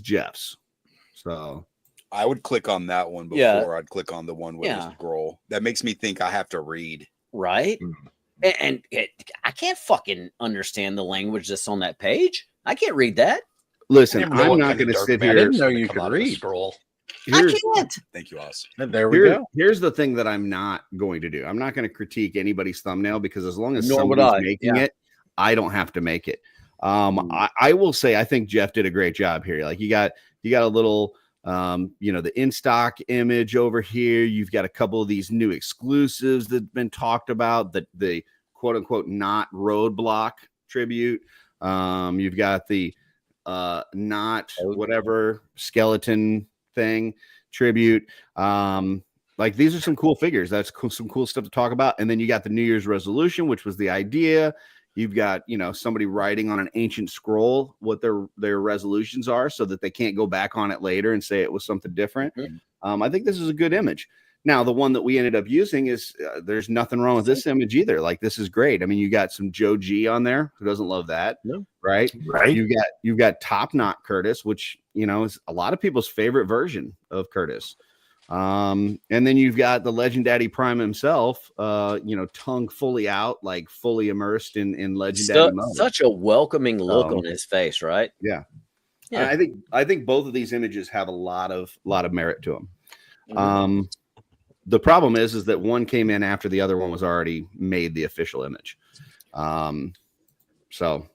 Jeff's. So I would click on that one before I'd click on the one with the scroll. That makes me think I have to read. Right? And I can't fucking understand the language that's on that page. I can't read that. Listen, I'm not going to sit here. I didn't know you could read. Scroll. here's can't. Thank you, Oz. There we go. Here's the thing that I'm not going to do. I'm not going to critique anybody's thumbnail because as long as Nor would somebody's I. making it, I don't have to make it. I will say I think Jeff did a great job here. Like you got a little the in stock image over here. You've got a couple of these new exclusives that have been talked about, the quote unquote not roadblock tribute. You've got the not whatever skeleton thing tribute. Like these are some cool figures. That's some cool stuff to talk about. And then you got the New Year's resolution, which was the idea. You've got, somebody writing on an ancient scroll what their resolutions are so that they can't go back on it later and say it was something different. I think this is a good image. Now, the one that we ended up using is there's nothing wrong with this image either. Like, this is great. I mean, you got some Joe G on there. Who doesn't love that? No. Right. You've got Top Knot Curtis, which, is a lot of people's favorite version of Curtis. And then you've got the Legend Daddy Prime himself, tongue fully out, like fully immersed in Legend Daddy mode. Such a welcoming look on his face, right? Yeah. I think both of these images have a lot of merit to them. The problem is that one came in after the other one was already made the official image. So,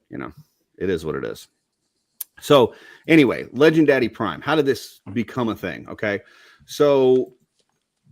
it is what it is. So anyway, Legend Daddy Prime, how did this become a thing? Okay. So,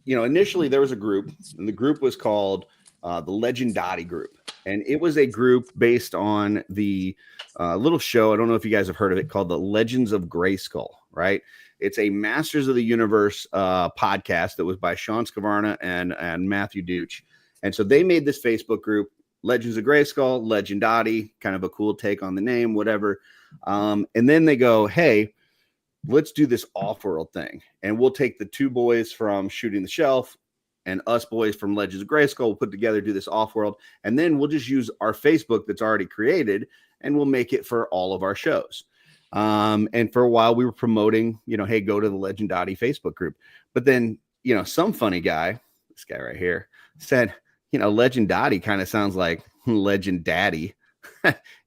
initially there was a group and the group was called the Legend Daddy group. And it was a group based on the little show. I don't know if you guys have heard of it, called the Legends of Grayskull, right? It's a Masters of the Universe podcast that was by Sean Scavarna and Matthew Duch. And so they made this Facebook group, Legends of Grayskull, Legend Daddy, kind of a cool take on the name, whatever. And then they go, hey, let's do this off-world thing. And we'll take the two boys from Shooting the Shelf and us boys from Legends of Grayskull. We'll put together, do this off-world. And then we'll just use our Facebook that's already created and we'll make it for all of our shows. And for a while we were promoting, hey, go to the Legend Daddy Facebook group. But then, some funny guy, this guy right here, said, Legend Daddy kind of sounds like Legend Daddy,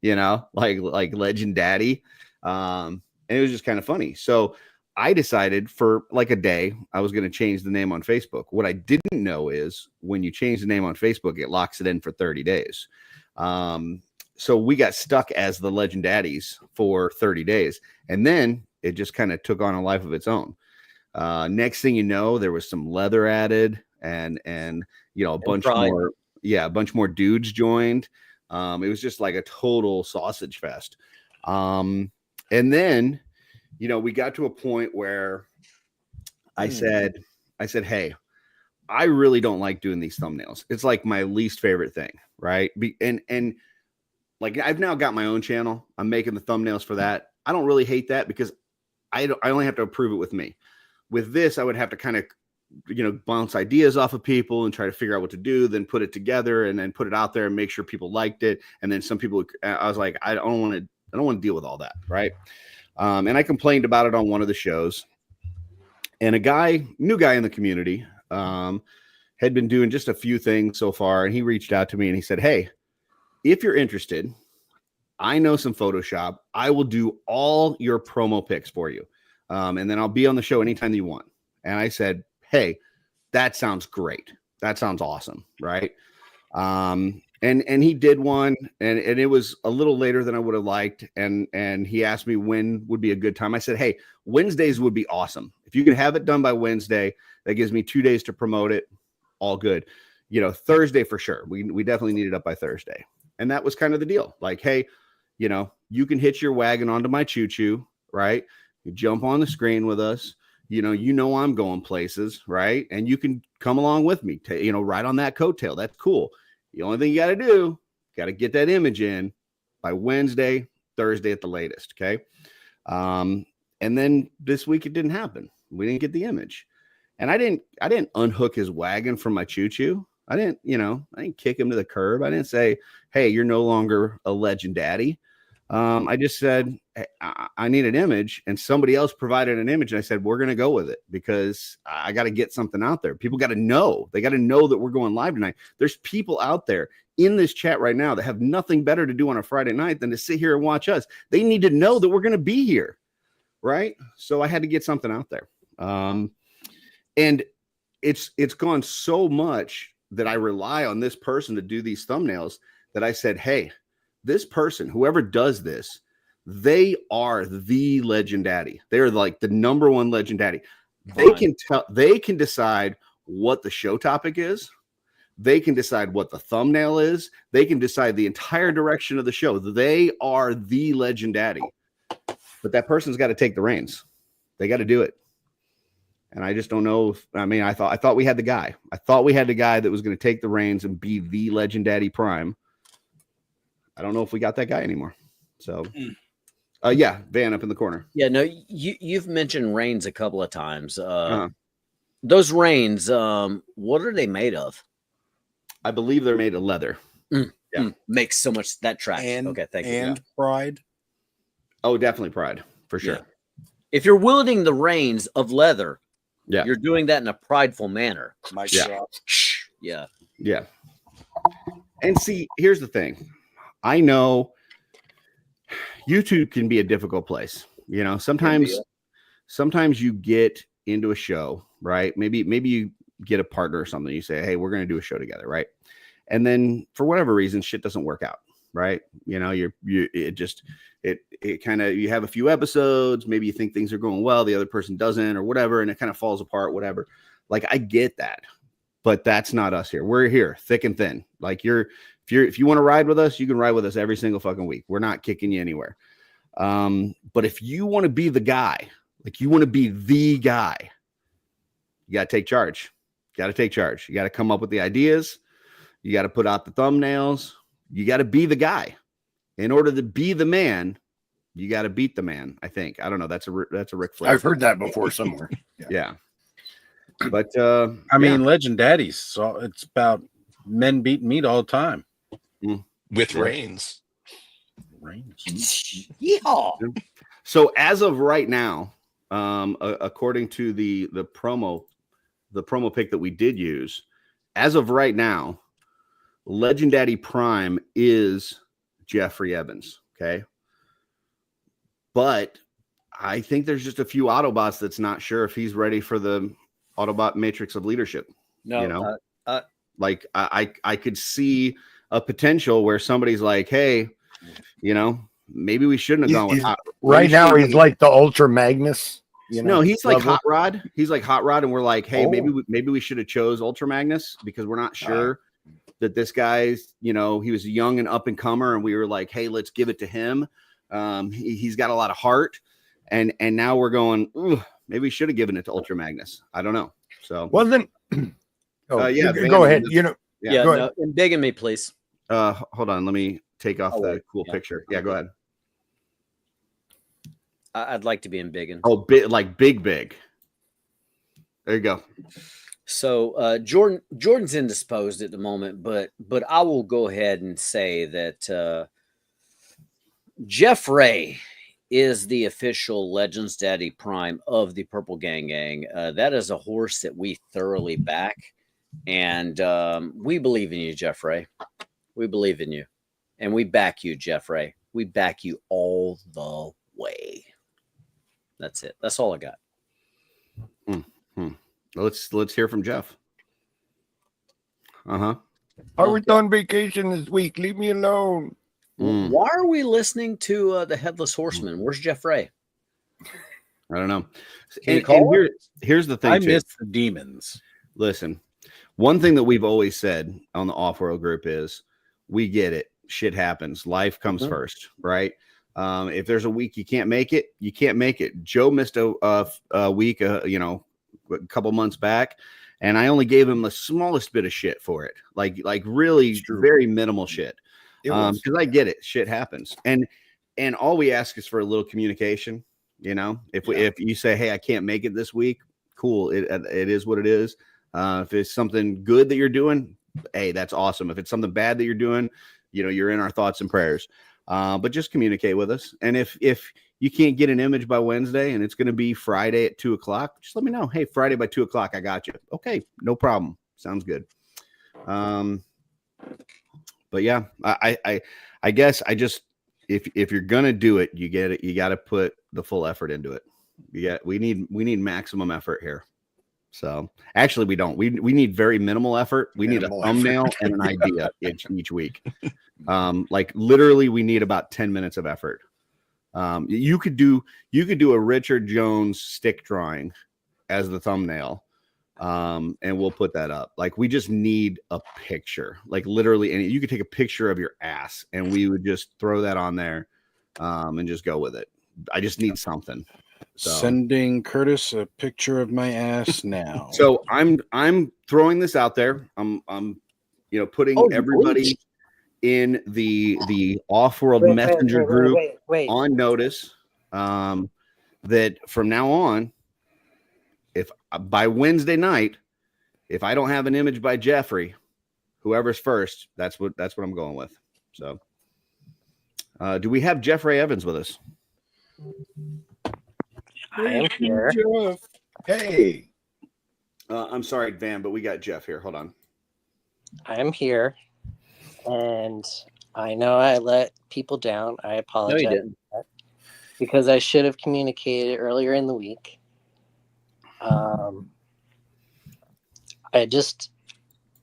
like Legend Daddy. And it was just kind of funny. So I decided for like a day, I was going to change the name on Facebook. What I didn't know is when you change the name on Facebook, it locks it in for 30 days. So we got stuck as the Legend Daddies for 30 days. And then it just kind of took on a life of its own. Next thing you know, there was some leather added and a bunch more dudes joined. It was just like a total sausage fest. And then, we got to a point where I said, hey, I really don't like doing these thumbnails. It's like my least favorite thing. Right. And like, I've now got my own channel. I'm making the thumbnails for that. I don't really hate that because I only have to approve it with me. With this, I would have to kind of, bounce ideas off of people and try to figure out what to do, then put it together and then put it out there and make sure people liked it. And then some people, I was like, I don't want to deal with all that. Right. And I complained about it on one of the shows, and new guy in the community, had been doing just a few things so far. And he reached out to me and he said, hey, if you're interested, I know some Photoshop. I will do all your promo pics for you. And then I'll be on the show anytime you want. And I said, hey, that sounds great. That sounds awesome. Right. And he did one and it was a little later than I would have liked. And he asked me when would be a good time. I said, hey, Wednesdays would be awesome. If you can have it done by Wednesday, that gives me 2 days to promote it. All good. Thursday for sure. We definitely need it up by Thursday. And that was kind of the deal. Like, hey, you can hitch your wagon onto my choo-choo, right? You jump on the screen with us. I'm going places, right? And you can come along with me, ride on that coattail. That's cool. The only thing you got to get that image in by Wednesday, Thursday at the latest. Okay. And then this week it didn't happen. We didn't get the image. And I didn't unhook his wagon from my choo-choo. I didn't kick him to the curb. I didn't say, hey, you're no longer a Legend Daddy. I just said, hey, I need an image, and somebody else provided an image. And I said, we're going to go with it because I got to get something out there. People got to know. They got to know that we're going live tonight. There's people out there in this chat right now that have nothing better to do on a Friday night than to sit here and watch us. They need to know that we're going to be here. Right. So I had to get something out there. And it's gone so much that I rely on this person to do these thumbnails that I said, hey, this person, whoever does this, they are the legend daddy. They're like the number one legend daddy. They can decide what the show topic is. They can decide what the thumbnail is. They can decide the entire direction of the show. They are the legend daddy. But that person's got to take the reins. They got to do it. And I just don't know. I thought we had the guy. I thought we had the guy that was going to take the reins and be the legend daddy prime. I don't know if we got that guy anymore. So, yeah, Van up in the corner. Yeah, no, you've mentioned reins a couple of times. Those reins, what are they made of? I believe they're made of leather. Makes so much that track. Okay, thank you. And Pride. Oh, definitely Pride for sure. Yeah. If you're wielding the reins of leather, yeah, you're doing that in a prideful manner. Yeah. And see, here's the thing. I know YouTube can be a difficult place. You know, sometimes you get into a show, right? Maybe you get a partner or something. You say, hey, we're going to do a show together, right? And then for whatever reason, shit doesn't work out, right? You know, you kind of, you have a few episodes, maybe you think things are going well, the other person doesn't or whatever, and it kind of falls apart, whatever. Like, I get that, but that's not us here. We're here thick and thin. Like, if you want to ride with us, you can ride with us every single fucking week. We're not kicking you anywhere. But if you want to be the guy, like you want to be the guy, you got to take charge. You got to come up with the ideas. You got to put out the thumbnails. You got to be the guy. In order to be the man, you got to beat the man. I think. I don't know. That's a Ric Flair. I've heard that before somewhere. Yeah. But I mean, Legend Daddies. So it's about men beating meat all the time with reins. Yeah. So as of right now, according to the promo pic that we did use, as of right now, Legend Daddy Prime is Jeffrey Evans. Okay. But I think there's just a few Autobots that's not sure if he's ready for the Autobot matrix of leadership. No, you know, like I could see a potential where somebody's like, hey, you know, maybe we shouldn't have gone with right now. He's like the Ultra Magnus. You know, he's like Hot Rod. He's like Hot Rod, and we're like, hey, maybe we should have chose Ultra Magnus because we're not sure that this guy's, you know, he was young and up and comer, and we were like, hey, let's give it to him. He's got a lot of heart, and now we're going, maybe we should have given it to Ultra Magnus. I don't know. So wasn't. Yeah, go ahead. You know, no, embiggen me, please. Hold on, let me take off the cool picture. Yeah, go ahead. I'd like to be embiggen. Oh, big. There you go. So Jordan's indisposed at the moment, but I will go ahead and say that Jeff Ray is the official Legends Daddy Prime of the Purple Gang Gang. That is a horse that we thoroughly back, and we believe in you, Jeff Ray. We believe in you, and we back you, Jeff Ray. We back you all the way. That's it. That's all I got. Let's hear from Jeff. I was on vacation this week. Leave me alone. Why are we listening to the Headless Horseman? Where's Jeff Ray? I don't know. Here's the thing. I miss the demons. Listen, one thing that we've always said on the Offworld group is we get it. Shit happens. Life comes first, right? If there's a week you can't make it, you can't make it. Joe missed a week, you know, a couple months back, and I only gave him the smallest bit of shit for it, like really very minimal shit. Because I get it, shit happens, and all we ask is for a little communication. You know, if you say, hey, I can't make it this week, cool. It is what it is. If it's something good that you're doing, hey, that's awesome. If it's something bad that you're doing, you know, you're in our thoughts and prayers. But just communicate with us. And if you can't get an image by Wednesday and it's going to be Friday at 2:00, just let me know. Hey, Friday by 2:00, I got you. Okay, no problem. Sounds good. But yeah, I guess I just, if you're going to do it, you get it. You got to put the full effort into it. we need maximum effort here. So actually, we don't. We need very minimal effort. We need a thumbnail and an idea each week. Like literally, we need about 10 minutes of effort. You could do a Richard Jones stick drawing as the thumbnail, and we'll put that up. Like we just need a picture, like literally, and you could take a picture of your ass, and we would just throw that on there, and just go with it. I just need something. So. Sending Curtis a picture of my ass now. So I'm throwing this out there. I'm putting everybody in the OffWorld Messenger group on notice that from now on, if by Wednesday night, if I don't have an image by Jeffrey, whoever's first, that's what I'm going with. So do we have Jeffrey Evans with us? I am here. Jeff. Hey. I'm sorry, Van, but we got Jeff here. Hold on. I am here. And I know I let people down. I apologize. No, you didn't. Because I should have communicated earlier in the week.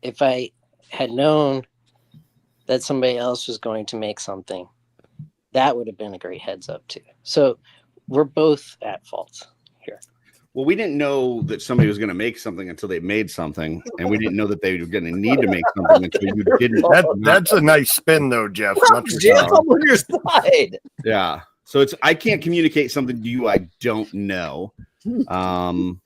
If I had known that somebody else was going to make something, that would have been a great heads up too. So we're both at fault here. Well, we didn't know that somebody was going to make something until they made something, and we didn't know that they were going to need to make something until you didn't. That's a nice spin, though, Jeff. Jeff, I'm on your side. Yeah. So I can't communicate something to you I don't know, and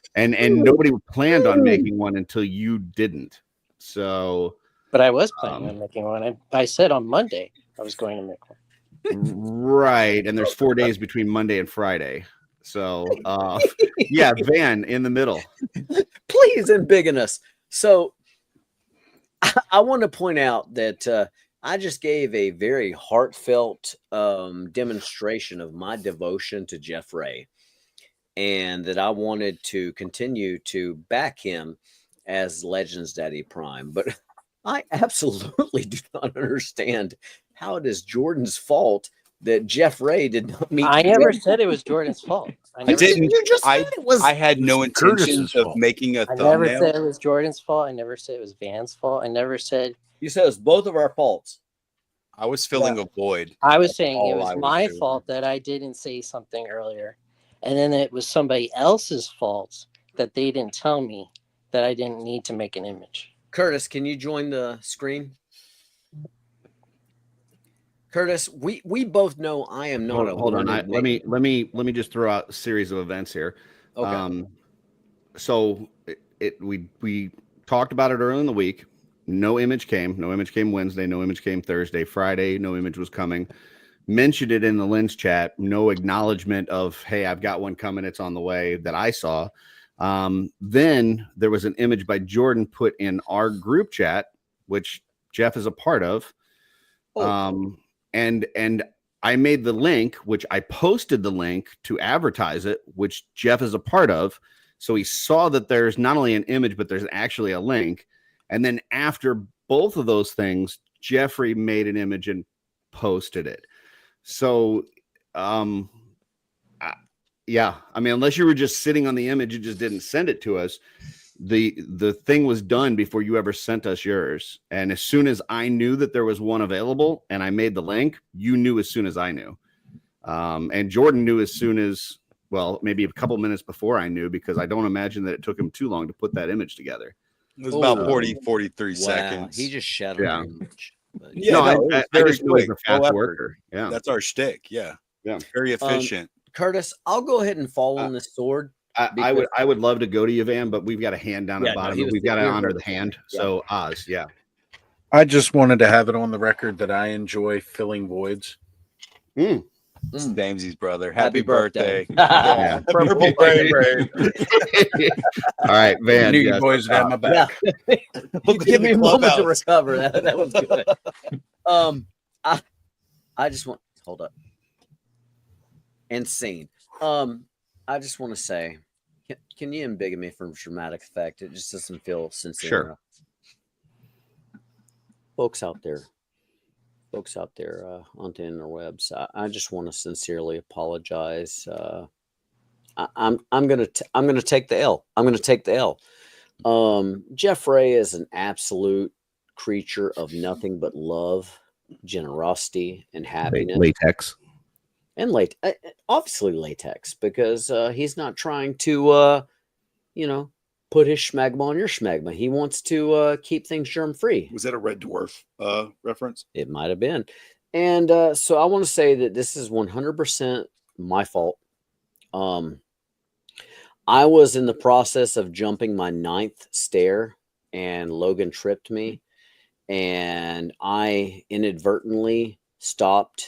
nobody planned on making one until you didn't. So, but I was planning on making one. I said on Monday I was going to make one. Right, and there's 4 days between Monday and Friday. So, yeah, Van in the middle. Please embiggen us. So, I want to point out that I just gave a very heartfelt demonstration of my devotion to Jeff Ray, and that I wanted to continue to back him as Legends Daddy Prime. But I absolutely do not understand how it is Jordan's fault that Jeff Ray did not meet. I never said it was Jordan's fault. I didn't. You just said it was. I had no intention of making a thumbnail. I never said it was Jordan's fault. I never said it was Van's fault. I never said. You said it was both of our faults. I was filling a void. I was saying it was my fault that I didn't say something earlier. And then it was somebody else's fault that they didn't tell me that I didn't need to make an image. Curtis, can you join the screen? Curtis, we both know I am not hold on. Let me just throw out a series of events here. Okay. So we talked about it early in the week. No image came. No image came Wednesday. No image came Thursday. Friday, no image was coming. Mentioned it in the Lens chat. No acknowledgement of, hey, I've got one coming. It's on the way that I saw. Then there was an image by Jordan put in our group chat, which Jeff is a part of. And I made the link, which I posted the link to advertise it, which Jeff is a part of. So he saw that there's not only an image, but there's actually a link. And then after both of those things, Jeffrey made an image and posted it. So, yeah, I mean, unless you were just sitting on the image, you just didn't send it to us. The thing was done before you ever sent us yours. And as soon as I knew that there was one available and I made the link, you knew as soon as I knew. And Jordan knew as soon as, well, maybe a couple minutes before I knew, because I don't imagine that it took him too long to put that image together. It was about 43 seconds. He just shattered the image. Yeah, I just knew he was a fast worker. Yeah, that's our shtick. Yeah, yeah, very efficient. Curtis, I'll go ahead and fall on this sword. I would love to go to you, Van, but we've got a hand down at the bottom. We've got to honor the hand. So Oz, yeah. I just wanted to have it on the record that I enjoy filling voids. Damesy's brother. Happy birthday. Yeah. Purple brain. All right, Van. I knew you boys would have my back. Yeah. Give me a moment to recover. That was good. I just want hold up. And scene. I just want to say, can you embiggen me for dramatic effect? It just doesn't feel sincere. Sure. Enough. Folks out there on the interwebs, I just want to sincerely apologize I'm gonna take the L. I'm gonna take the L. Jeff Ray is an absolute creature of nothing but love, generosity, and happiness. Latex. And obviously latex, because he's not trying to put his schmagma on your schmagma. He wants to keep things germ free. Was that a Red Dwarf reference? It might have been. And so I want to say that this is 100% my fault. I was in the process of jumping my 9th stair, and Logan tripped me, and I inadvertently stopped.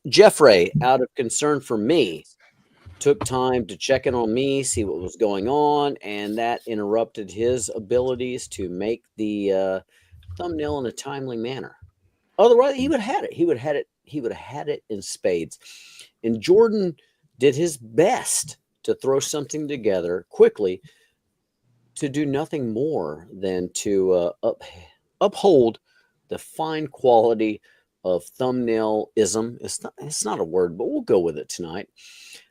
Jeff Ray, out of concern for me, took time to check in on me, see what was going on, and that interrupted his abilities to make the thumbnail in a timely manner. Otherwise, he would have had it. He would have had it in spades. And Jordan did his best to throw something together quickly to do nothing more than to uphold the fine quality of thumbnailism. It's not a word, but we'll go with it tonight.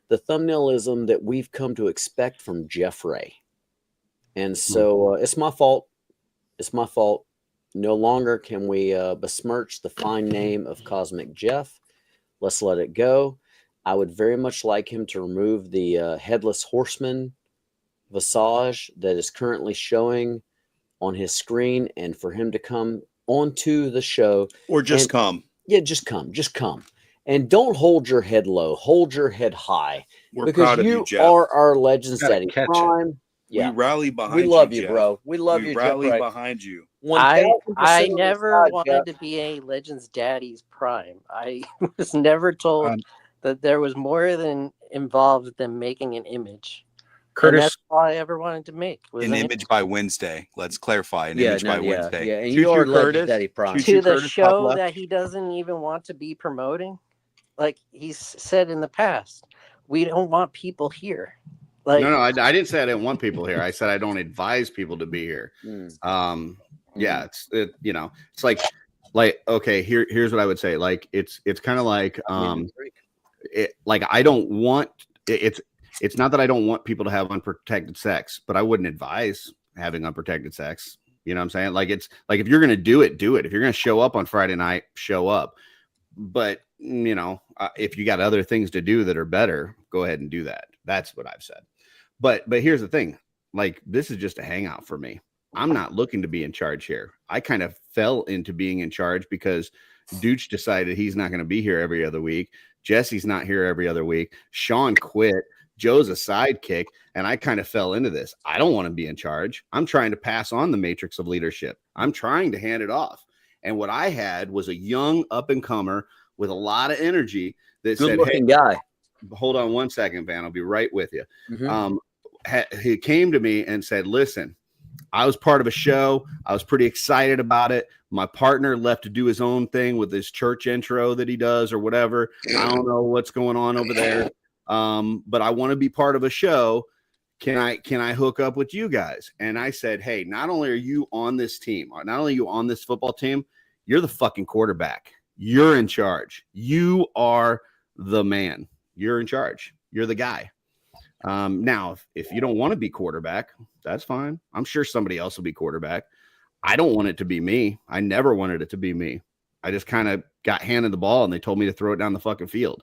The thumbnailism that we've come to expect from Jeff Ray. And so it's my fault. It's my fault. No longer can we besmirch the fine name of Cosmic Jeff. Let's let it go. I would very much like him to remove the Headless Horseman visage that is currently showing on his screen, and for him to come onto the show. Or just come. Yeah, just come. Just come. And don't hold your head low. Hold your head high. We're because proud of you you, Jeff. are our Legends Daddy Prime. Yeah. We rally behind you. We love you, Jeff. bro. We love you, Jeff. We rally Jeff. behind you. I never wanted to be a Legends Daddy's Prime. I was never told that there was more than involved than making an image. Curtis, and that's all I ever wanted to make. Was an image by Wednesday. Let's clarify. An image by Wednesday. Yeah, and you are Legends Daddy Prime. To the show that he doesn't even want to be promoting. Like he's said in the past, we don't want people here. Like, no, I didn't say I didn't want people here. I said I don't advise people to be here. Yeah, it's like okay, here's what I would say. Like it's kind of like I don't want it's not that I don't want people to have unprotected sex, but I wouldn't advise having unprotected sex. You know what I'm saying? Like it's like if you're gonna do it, do it. If you're gonna show up on Friday night, show up. But if you got other things to do that are better, go ahead and do that. That's what I've said. But here's the thing, like this is just a hangout for me. I'm not looking to be in charge here. I kind of fell into being in charge because Dooch decided he's not going to be here every other week. Jesse's not here every other week. Sean quit. Joe's a sidekick. And I kind of fell into this. I don't want to be in charge. I'm trying to pass on the matrix of leadership. I'm trying to hand it off. And what I had was a young up and comer with a lot of energy that said, "Hey, guy, hold on one second, Van. I'll be right with you." Mm-hmm. He came to me and said, "Listen, I was part of a show. I was pretty excited about it. My partner left to do his own thing with his church intro that he does or whatever. I don't know what's going on over there. But I want to be part of a show. Can I hook up with you guys?" And I said, "Hey, not only are you on this team, or not only are you on this football team, you're the fucking quarterback. You're in charge. You are the man. You're in charge. You're the guy. Now, if you don't want to be quarterback, that's fine. I'm sure somebody else will be quarterback. I don't want it to be me. I never wanted it to be me. I just kind of got handed the ball and they told me to throw it down the fucking field.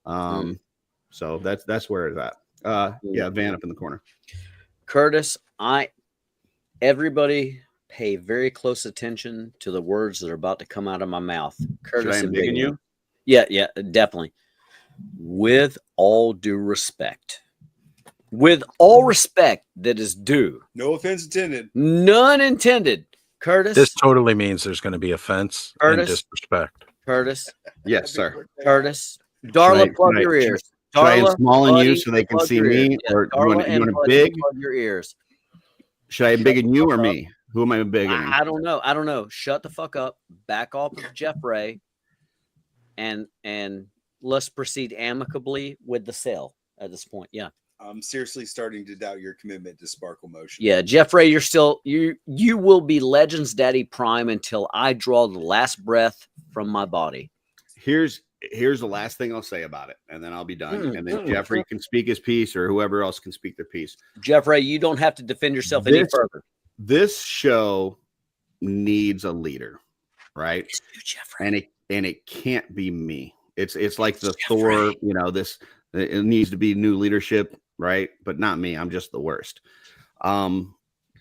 So that's where it's at. Yeah, Van up in the corner. Curtis, everybody pay very close attention to the words that are about to come out of my mouth. Curtis, should I embiggen you? Yeah, definitely. With all due respect. With all respect that is due. No offense intended. None intended. Curtis. This totally means there's going to be offense and disrespect. Curtis. Yes, sir. Curtis. Darla, plug your ears. Should I small you so they can see me? Or you want to big? Plug your ears. Should I embiggen you or me? Who am I embiggening? I don't know. Shut the fuck up. Back off of Jeff Ray. And let's proceed amicably with the sale at this point. Yeah. I'm seriously starting to doubt your commitment to Sparkle Motion. Yeah, Jeff Ray, you're still you will be Legends Daddy Prime until I draw the last breath from my body. Here's here's the last thing I'll say about it, and then I'll be done. And then Jeffrey can speak his piece, or whoever else can speak their piece. Jeffrey, you don't have to defend yourself any further. This show needs a leader, right? And it can't be me. It's like the Thor, you know, it needs to be new leadership, right? But not me. I'm just the worst.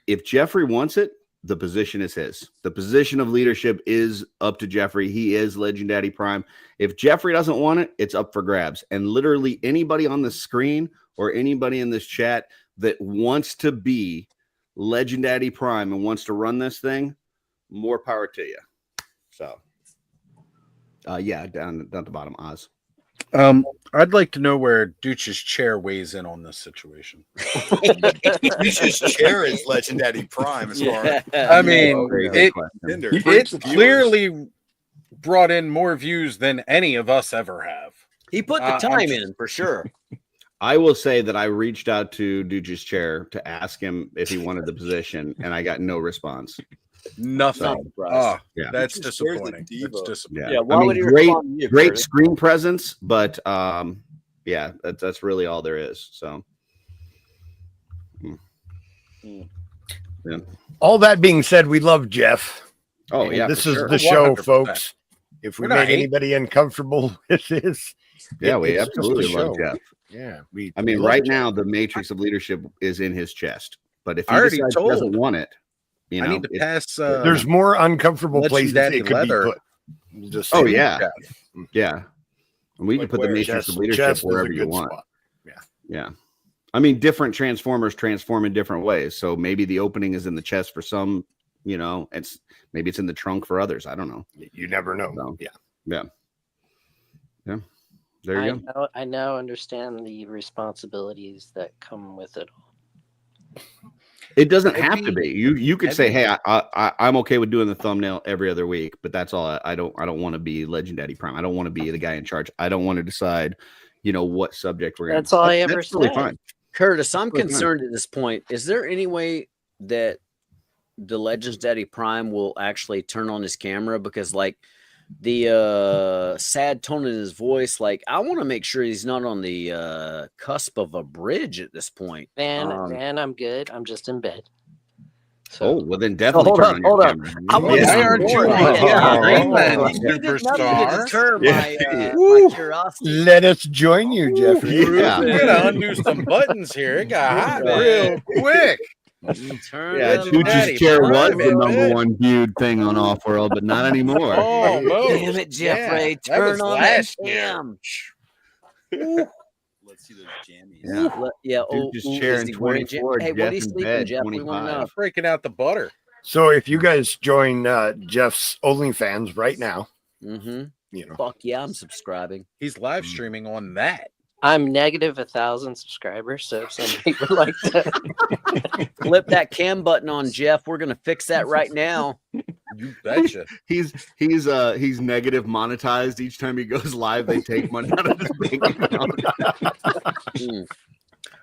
If Jeffrey wants it, the position is his. The position of leadership is up to Jeffrey. He is Legend Daddy Prime. If Jeffrey doesn't want it, it's up for grabs. And literally anybody on the screen or anybody in this chat that wants to be Legend Daddy Prime and wants to run this thing, more power to you. So, yeah, down at the bottom, Oz. I'd like to know where Dooch's chair weighs in on this situation. Dooch's chair is Legend Daddy Prime, as far as I mean, it's clearly brought in more views than any of us ever have. He put the time in for sure. I will say that I reached out to Dooch's chair to ask him if he wanted the position, and I got no response. Nothing. So, yeah, that's disappointing. That's disappointing. Yeah, I mean, great screen presence, but yeah, that's really all there is. So, yeah. All that being said, we love Jeff. Oh yeah, this is the show, folks. If we made anybody uncomfortable with this, yeah, we absolutely love Jeff. Yeah, I mean, right now the matrix of leadership is in his chest, but if he decides he doesn't want it, you know, I need to pass. There's more uncomfortable places it could leather. be put. Oh yeah, yeah. And we can put the matrix of leadership wherever you want. Spot. Yeah. I mean, different Transformers transform in different ways. So maybe the opening is in the chest for some. You know, maybe it's in the trunk for others. I don't know. You never know. So, yeah. There you go. I now understand the responsibilities that come with it all. It doesn't have to be. You could say, "Hey, I'm okay with doing the thumbnail every other week," but that's all. I don't want to be Legend Daddy Prime. I don't want to be the guy in charge. I don't want to decide, you know, what subject we're going to. That's all I ever That's really said. fine. Curtis, I'm concerned at this point. Is there any way that the Legends Daddy Prime will actually turn on his camera? Because like the sad tone in his voice, like I want to make sure he's not on the cusp of a bridge at this point. Man, I'm good. I'm just in bed. So, oh, well then definitely turn on your camera. Why aren't you on superstar? My curiosity. Let us join you, Jeffrey. Yeah. We're gonna undo some buttons here. It got hot real quick. Dooch's chair was the number one viewed thing on OffWorld, but not anymore. Oh, damn it, Jeffrey! Turn on that cam. Let's see those jammies. Yeah. Dooch's chair in 24. Hey, what are you sleeping, Jeff? We want to know. Breaking out the butter. So if you guys join Jeff's OnlyFans right now, you know, fuck yeah, I'm subscribing. He's live streaming on that. I'm negative 1,000 subscribers, so if somebody would like to flip that cam button on Jeff, we're gonna fix that right now. You betcha. He's negative monetized each time he goes live. They take money out of his bank account.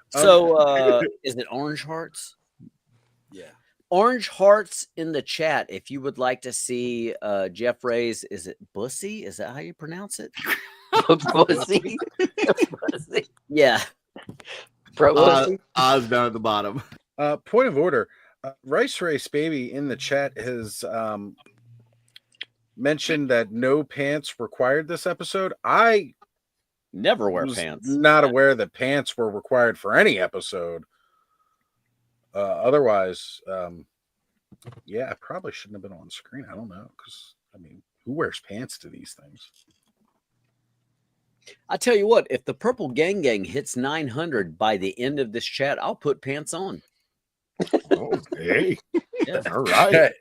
So is it Orange Hearts? Yeah. Orange Hearts in the chat. If you would like to see Jeff Ray's, is it Bussy? Is that how you pronounce it? Pussy. Pussy. Yeah. Oz down at the bottom. Point of order. Rice Race Baby in the chat has mentioned that no pants required this episode. I never wear was pants. Not aware that pants were required for any episode. Otherwise, yeah, I probably shouldn't have been on screen. I don't know, because I mean, who wears pants to these things? I tell you what, if the Purple Gang Gang hits 900 by the end of this chat, I'll put pants on. Oh, hey. Yeah. All right.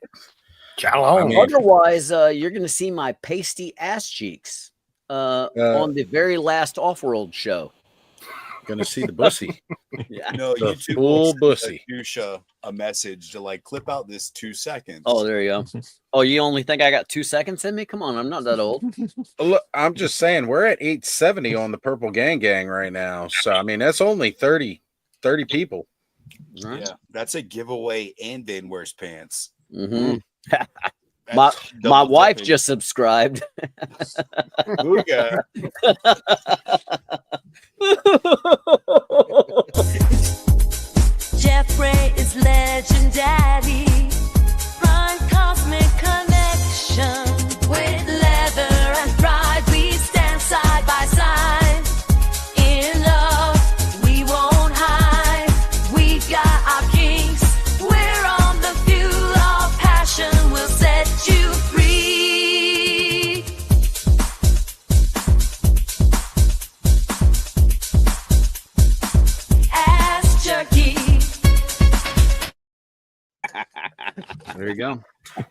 Otherwise, you're going to see my pasty ass cheeks on the very last OffWorld show. Going to see the bussy. Yeah. No, the YouTube full bussy. Dusha a message to like clip out this 2 seconds. Oh, there you go. Oh, you only think I got 2 seconds in me? Come on, I'm not that old. Look, I'm just saying we're at 870 on the Purple Gang Gang right now. So I mean that's only 30 people. Right. Yeah, that's a giveaway and then wears pants. Mm-hmm. My double wife dipping. just subscribed. Booga. Jeffrey is legendary. Prime cosmic connection. With leather and pride, we stand side by side. In love, we won't hide. We got our kinks. We're on the fuel of passion. We'll set you free. Ass jerky. There you go.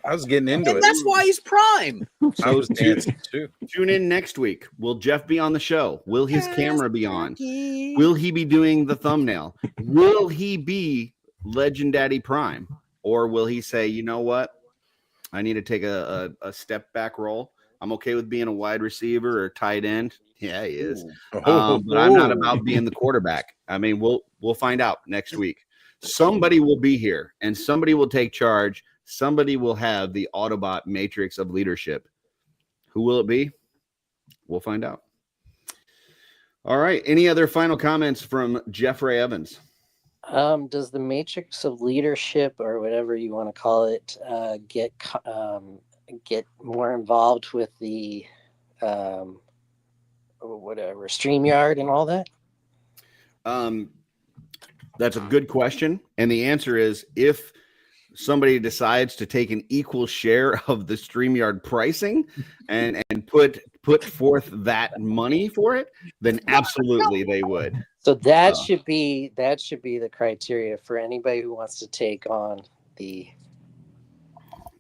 I was getting into And it. that's why he's prime. I was dancing too. Tune in next week. Will Jeff be on the show? Will his camera be on? Will he be doing the thumbnail? Will he be Legend Daddy Prime? Or will he say, you know what? I need to take a step back role. I'm okay with being a wide receiver or tight end. Yeah, he is. But I'm not about being the quarterback. I mean, we'll find out next week. Somebody will be here and somebody will take charge. Somebody will have the Autobot matrix of leadership. Who will it be? We'll find out. All right. Any other final comments from Jeffrey Evans? Does the matrix of leadership, or whatever you want to call it, get more involved with the whatever StreamYard and all that? That's a good question. And the answer is, if somebody decides to take an equal share of the StreamYard pricing and put forth that money for it, then absolutely they would. So that should be the criteria for anybody who wants to take on the.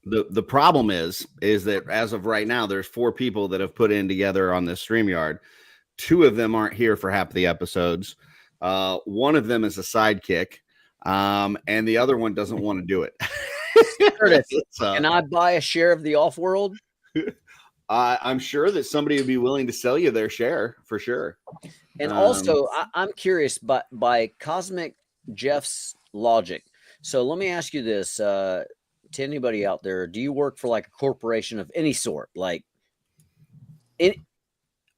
The problem is that as of right now, there's 4 people that have put in together on this StreamYard. 2 of them aren't here for half the episodes. One of them is a sidekick, and the other one doesn't want to do it. Curtis, can I buy a share of the OffWorld? I'm sure that somebody would be willing to sell you their share for sure. And also, I'm curious, but by Cosmic Jeff's logic. So let me ask you this, to anybody out there: do you work for like a corporation of any sort? Like,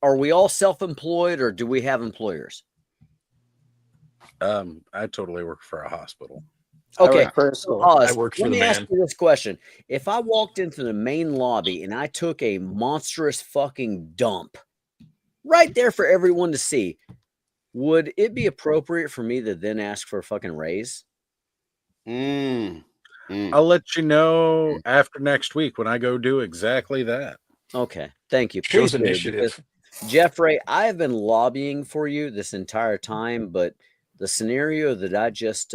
are we all self-employed, or do we have employers? I totally work for a hospital. Okay, I work for let the me ask man. you this question: if I walked into the main lobby and I took a monstrous fucking dump right there for everyone to see, would it be appropriate for me to then ask for a fucking raise? I'll let you know after next week when I go do exactly that. Okay, thank you. Shows Please do, initiative. because, Jeffrey, I have been lobbying for you this entire time, but the scenario that I just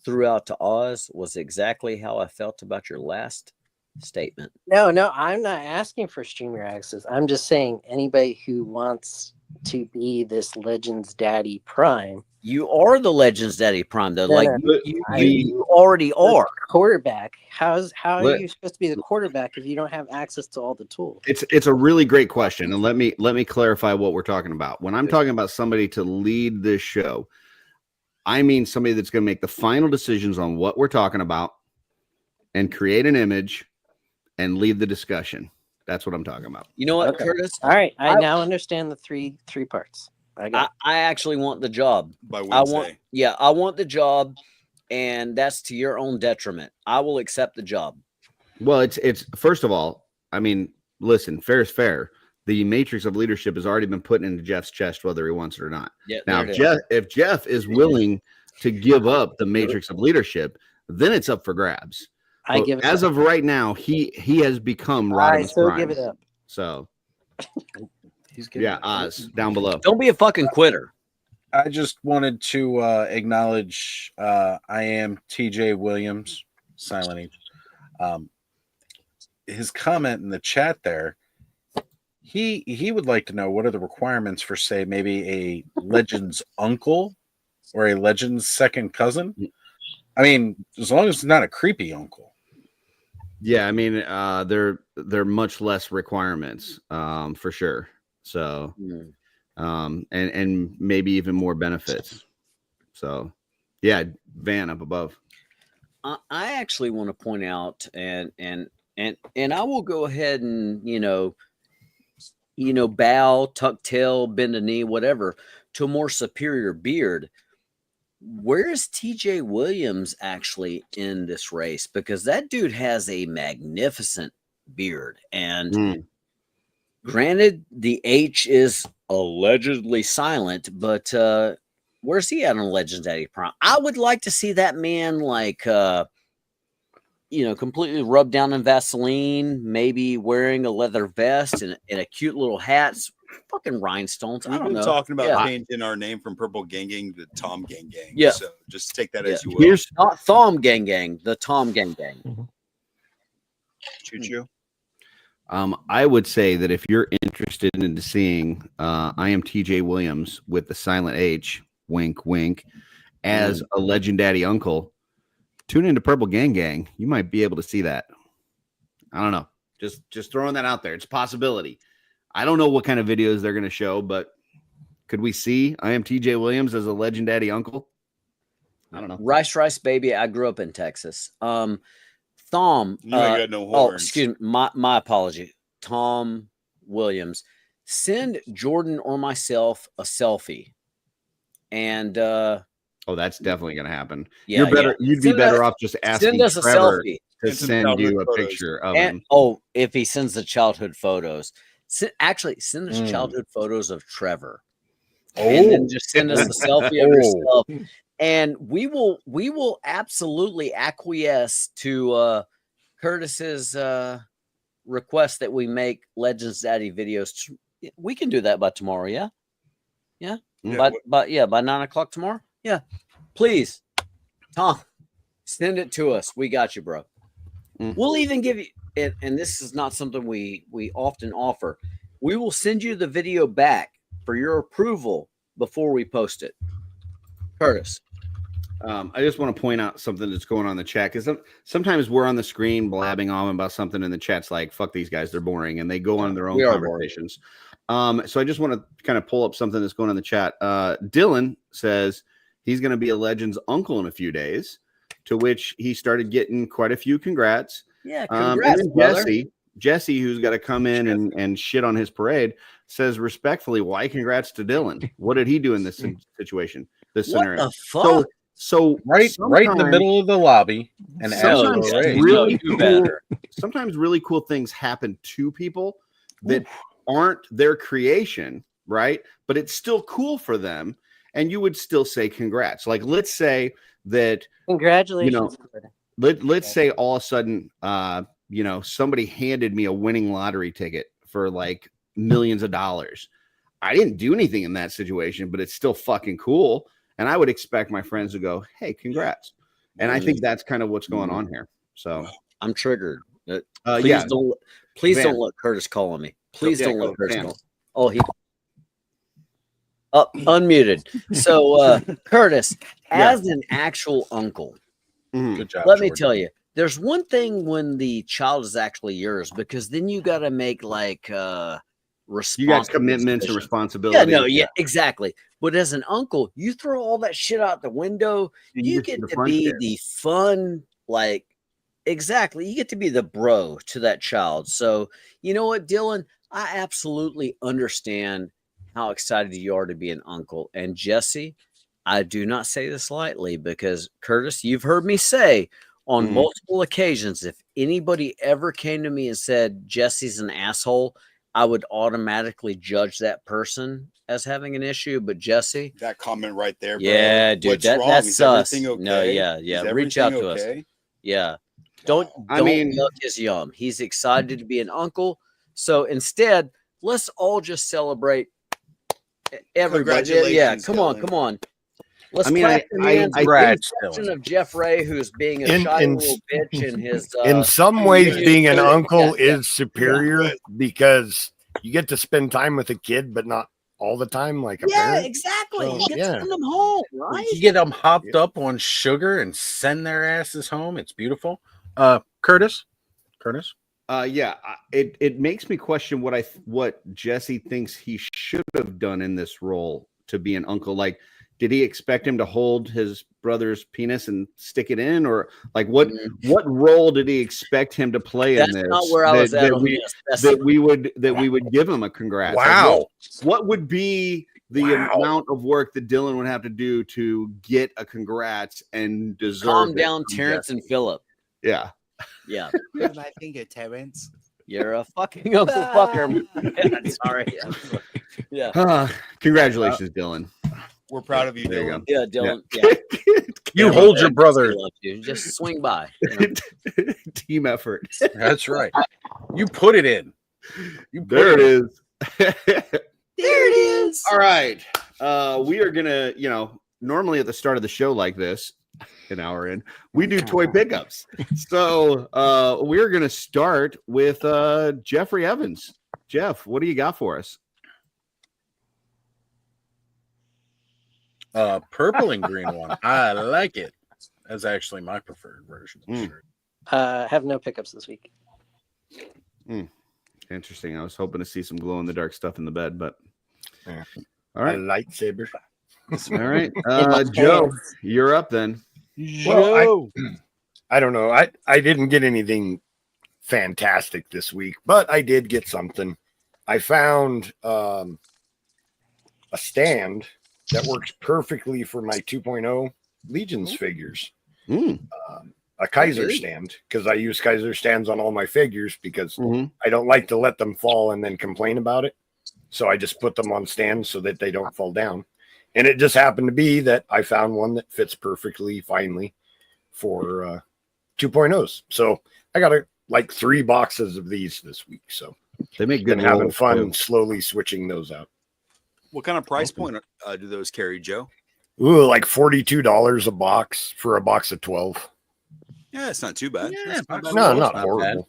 threw out to Oz was exactly how I felt about your last statement. No, I'm not asking for StreamYard access. I'm just saying anybody who wants to be this Legends Daddy Prime. You are the Legends Daddy Prime, though. No, like no. you already are. Quarterback. How are you supposed to be the quarterback if you don't have access to all the tools? It's a really great question, and let me clarify what we're talking about. When I'm talking about somebody to lead this show, I mean somebody that's going to make the final decisions on what we're talking about and create an image and lead the discussion. That's what I'm talking about. You know what, Curtis? All right, I now understand the three parts. I actually want the job. By Wednesday. I want the job, and that's to your own detriment. I will accept the job. Well, it's first of all, I mean, listen, fair is fair. The matrix of leadership has already been put into Jeff's chest, whether he wants it or not. Yeah, now, if Jeff is willing to give up the matrix of leadership, then it's up for grabs. I give it as up. of right now, he has become Rodimus still Prime. give it up. So He's Oz down below. Don't be a fucking quitter. I just wanted to acknowledge I am TJ Williams, silent H. His comment in the chat there, he would like to know what are the requirements for, say, maybe a Legend's uncle or a Legend's second cousin. I mean, as long as it's not a creepy uncle. Yeah, I mean, they're much less requirements, for sure. So, and maybe even more benefits. So, yeah, Van up above. I actually want to point out, and And I will go ahead and bow, tuck tail, bend a knee, whatever, to a more superior beard. Where is TJ Williams actually in this race? Because that dude has a magnificent beard. And granted, the H is allegedly silent, but where's he at on Legends Daddy Prime? I would like to see that man completely rubbed down in Vaseline, maybe wearing a leather vest and a cute little hat. Fucking rhinestones. We've been talking about changing our name from Purple Gang Gang to Tom Gang Gang. Yeah. So just take that as you will. Here's not Thom Gang Gang, the Tom Gang Gang. Choo choo. I would say that if you're interested in seeing I am TJ Williams with the silent H, wink, wink, as a Legend Daddy uncle, tune into Purple Gang Gang. You might be able to see that. I don't know. Just throwing that out there. It's a possibility. I don't know what kind of videos they're going to show, but could we see I am TJ Williams as a Legend Daddy uncle? I don't know. Rice, baby. I grew up in Texas. Thom. You ain't got no horns. Oh, excuse me. My apology. Tom Williams. Send Jordan or myself a selfie. And that's definitely going to happen. Yeah, you're better. You'd be better off just asking us a Trevor selfie to send you a picture of him. If he sends the childhood photos. Send us childhood photos of Trevor. And then just send us a selfie of yourself. And we will absolutely acquiesce to Curtis's request that we make Legends Daddy videos. We can do that by tomorrow, yeah? Yeah? By 9:00 tomorrow? Yeah. Please, Tom, send it to us. We got you, bro. We'll even give you and this is not something we often offer. We will send you the video back for your approval before we post it. Curtis. I just want to point out something that's going on in the chat, because sometimes we're on the screen blabbing on about something and the chat's like, fuck these guys, they're boring, and they go on their own conversations. So I just want to kind of pull up something that's going on in the chat. Dylan says he's going to be a Legends uncle in a few days, to which he started getting quite a few congrats. Yeah, congrats, and then Jesse, who's got to come in and shit on his parade, says respectfully, why congrats to Dylan? What did he do in this situation, this scenario? What the fuck? So right in the middle of the lobby, and sometimes really cool things happen to people that aren't their creation, right? But it's still cool for them, and you would still say congrats. Like, let's say that congratulations. Let's say all of a sudden, somebody handed me a winning lottery ticket for like millions of dollars. I didn't do anything in that situation, but it's still fucking cool. And I would expect my friends to go, hey, congrats. And I think that's kind of what's going on here. So I'm triggered. Please don't let Curtis call on me. Please don't let Curtis call. Oh, he unmuted. So Curtis, as an actual uncle, good job. Let me tell you, there's one thing when the child is actually yours, because then you got to make like you got commitments and responsibilities. Yeah, exactly. But as an uncle, you throw all that shit out the window. You get to be the fun, like, exactly. You get to be the bro to that child. So you know what, Dylan? I absolutely understand how excited you are to be an uncle. And Jesse, I do not say this lightly, because Curtis, you've heard me say on multiple occasions, if anybody ever came to me and said Jesse's an asshole, I would automatically judge that person as having an issue. But Jesse, that comment right there, bro. Yeah, dude, that's us. Okay? No, yeah. Reach out to us. Yeah. Don't yuck his yum. He's excited to be an uncle. So instead, let's all just celebrate everybody. Yeah, come on. Let's clap the man's reaction of Jeff Ray, who's being a shy little bitch in his. In some ways, being an uncle is superior because you get to spend time with a kid, but not all the time, like a parent. Exactly. So, you get to send them home, right? You get them hopped up on sugar and send their asses home. It's beautiful. Curtis. It makes me question what Jesse thinks he should have done in this role to be an uncle. Like, did he expect him to hold his brother's penis and stick it in, or like what role did he expect him to play in this? That's not where I was at on this. That we would give him a congrats. Wow. Like, what would be the amount of work that Dylan would have to do to get a congrats and deserve? Calm down, Terrence and Philip. Yeah. Yeah. My finger, Terrence. You're a fucking uncle fucker. Sorry. Yeah. Congratulations, Dylan. We're proud of you, There you Dylan. Yeah, Dylan. Yeah. You hold your brother. Love you. Just swing by. You know? Team effort. That's right. You put it in. There it is. There it is. All right. We are gonna, normally at the start of the show like this, an hour in, we do toy pickups. So we're gonna start with Jeffrey Evans. Jeff, what do you got for us? Purple and green one. I like it. That's actually my preferred version. Have no pickups this week. Interesting. I was hoping to see some glow in the dark stuff in the bed, but Yeah. all right. A lightsaber. All right. Joe, you're up then. Well, I don't know. I didn't get anything fantastic this week, but I did get something. I found a stand that works perfectly for my 2.0 Legions figures. A Kaiser stand, because I use Kaiser stands on all my figures because I don't like to let them fall and then complain about it. So I just put them on stands so that they don't fall down. And it just happened to be that I found one that fits perfectly finally for 2.0s. So I got like 3 boxes of these this week. So they make good. Having fun slowly switching those out. What kind of price point do those carry, Joe? Ooh, like $42 a box for a box of 12. Yeah, it's not too bad. Yeah, not horrible.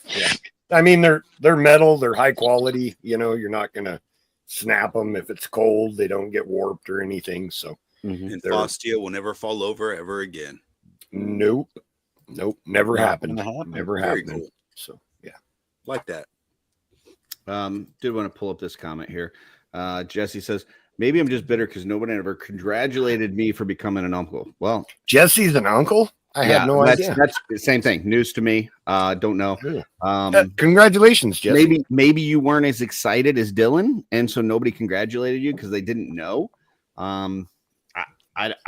Yeah, I mean they're metal, they're high quality. You're not gonna snap them if it's cold. They don't get warped or anything. So, and Fostia will never fall over ever again. Nope, never happened. Never happened. Cool. So yeah, like that. Did want to pull up this comment here. Jesse says, maybe I'm just bitter because nobody ever congratulated me for becoming an uncle. Well, Jesse's an uncle? I had no idea. That's the same thing. News to me. Don't know. Congratulations, Jesse. Maybe you weren't as excited as Dylan, and so nobody congratulated you because they didn't know. I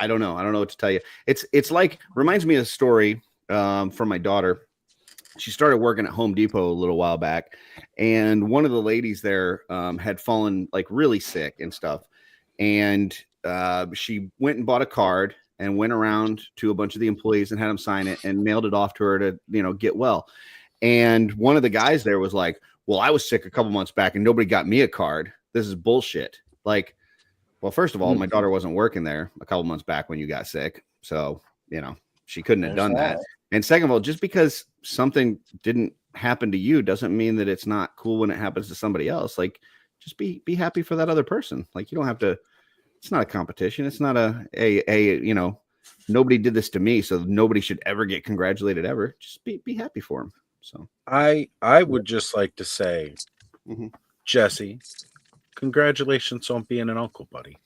don't know. I don't know what to tell you. It's like, reminds me of a story from my daughter. She started working at Home Depot a little while back, and one of the ladies there had fallen like really sick and stuff. And she went and bought a card and went around to a bunch of the employees and had them sign it and mailed it off to her to, get well. And one of the guys there was like, well, I was sick a couple months back and nobody got me a card. This is bullshit. Like, well, first of all, my daughter wasn't working there a couple months back when you got sick. So, she couldn't have done that. And second of all, just because something didn't happen to you doesn't mean that it's not cool when it happens to somebody else. Like, just be happy for that other person. Like, you don't have to, it's not a competition. It's not nobody did this to me, so nobody should ever get congratulated ever. Just be happy for them. So I would just like to say, Jesse, congratulations on being an uncle, buddy.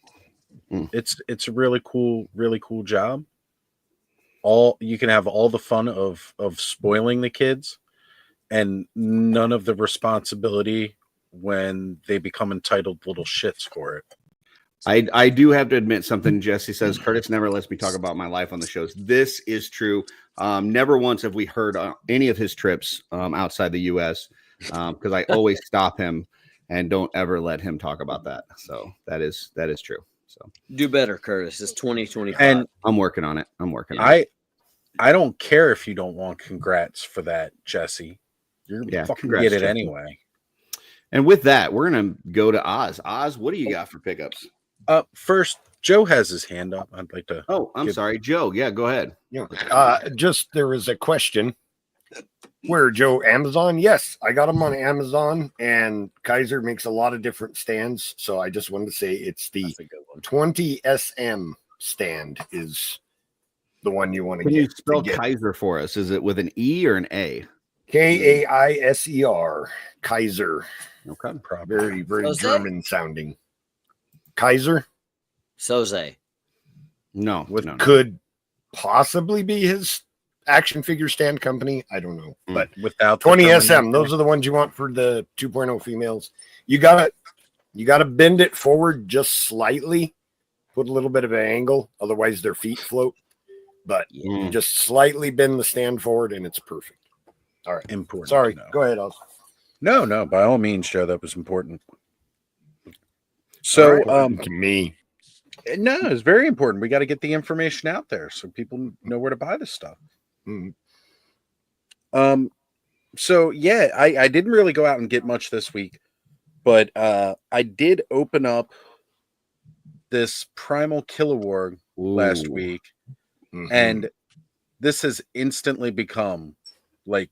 It's a really cool job. You can have all the fun of spoiling the kids and none of the responsibility when they become entitled little shits for it. I do have to admit something. Jesse says Curtis never lets me talk about my life on the shows. This is true. Never once have we heard any of his trips outside the U.S. Because I always stop him and don't ever let him talk about that. So that is true. So do better, Curtis. It's 2025, and I'm working on it. I don't care if you don't want congrats for that, Jesse. You're fucking get it anyway. And with that, we're gonna go to Oz. Oz, what do you got for pickups? First, Joe has his hand up. I'd like to. Oh, I'm sorry, Joe. Yeah, go ahead. Just there was a question. Where, Joe? Amazon? Yes, I got them on Amazon, and Kaiser makes a lot of different stands. So I just wanted to say it's the 20 SM stand is the one you want to get. Can you spell Kaiser for us? Is it with an E or an A? Kaiser. Kaiser. Okay. Very, very German sounding. Kaiser? Soze. No, could possibly be his action figure stand company. I don't know, but without 20 SM, those are the ones you want for the 2.0 females. You gotta bend it forward just slightly, put a little bit of an angle, otherwise their feet float. But you just slightly bend the stand forward, and it's perfect. All right, important. Sorry, go ahead, Oz. No, by all means, Joe. That was important. So, to me. No, it's very important. We got to get the information out there so people know where to buy this stuff. So yeah, I didn't really go out and get much this week, but I did open up this Primal Kilowog last week, and this has instantly become like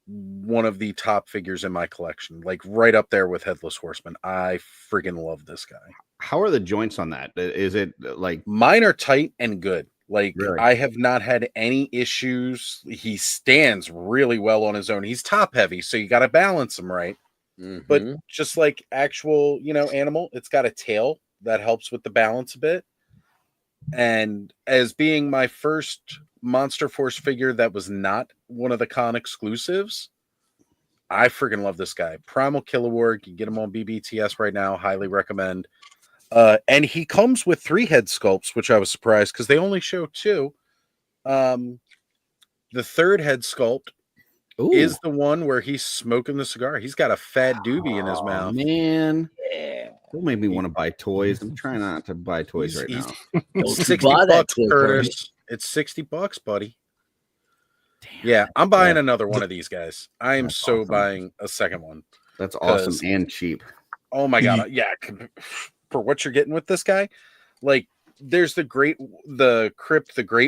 one of the top figures in my collection, like right up there with Headless Horseman. I freaking love this guy. How are the joints on that? Is it like mine are tight and good? Like really? I have not had any issues. He stands really well on his own. He's top heavy, so you got to balance him right. But just like actual, animal, it's got a tail that helps with the balance a bit. And as being my first Monster Force figure that was not one of the con exclusives, I freaking love this guy. Primal Kilowog. You can get him on BBTS right now. Highly recommend. And he comes with 3 head sculpts, which I was surprised because they only show 2. The 3rd head sculpt is the one where he's smoking the cigar. He's got a fat doobie in his mouth. Man, don't make me want to buy toys. I'm trying not to buy toys right now. $60, Curtis. It's $60, buddy. Damn, yeah, I'm buying another one of these guys. I am awesome. Buying a second one. That's awesome and cheap. Oh my god, yeah. For what you're getting with this guy, like there's the Great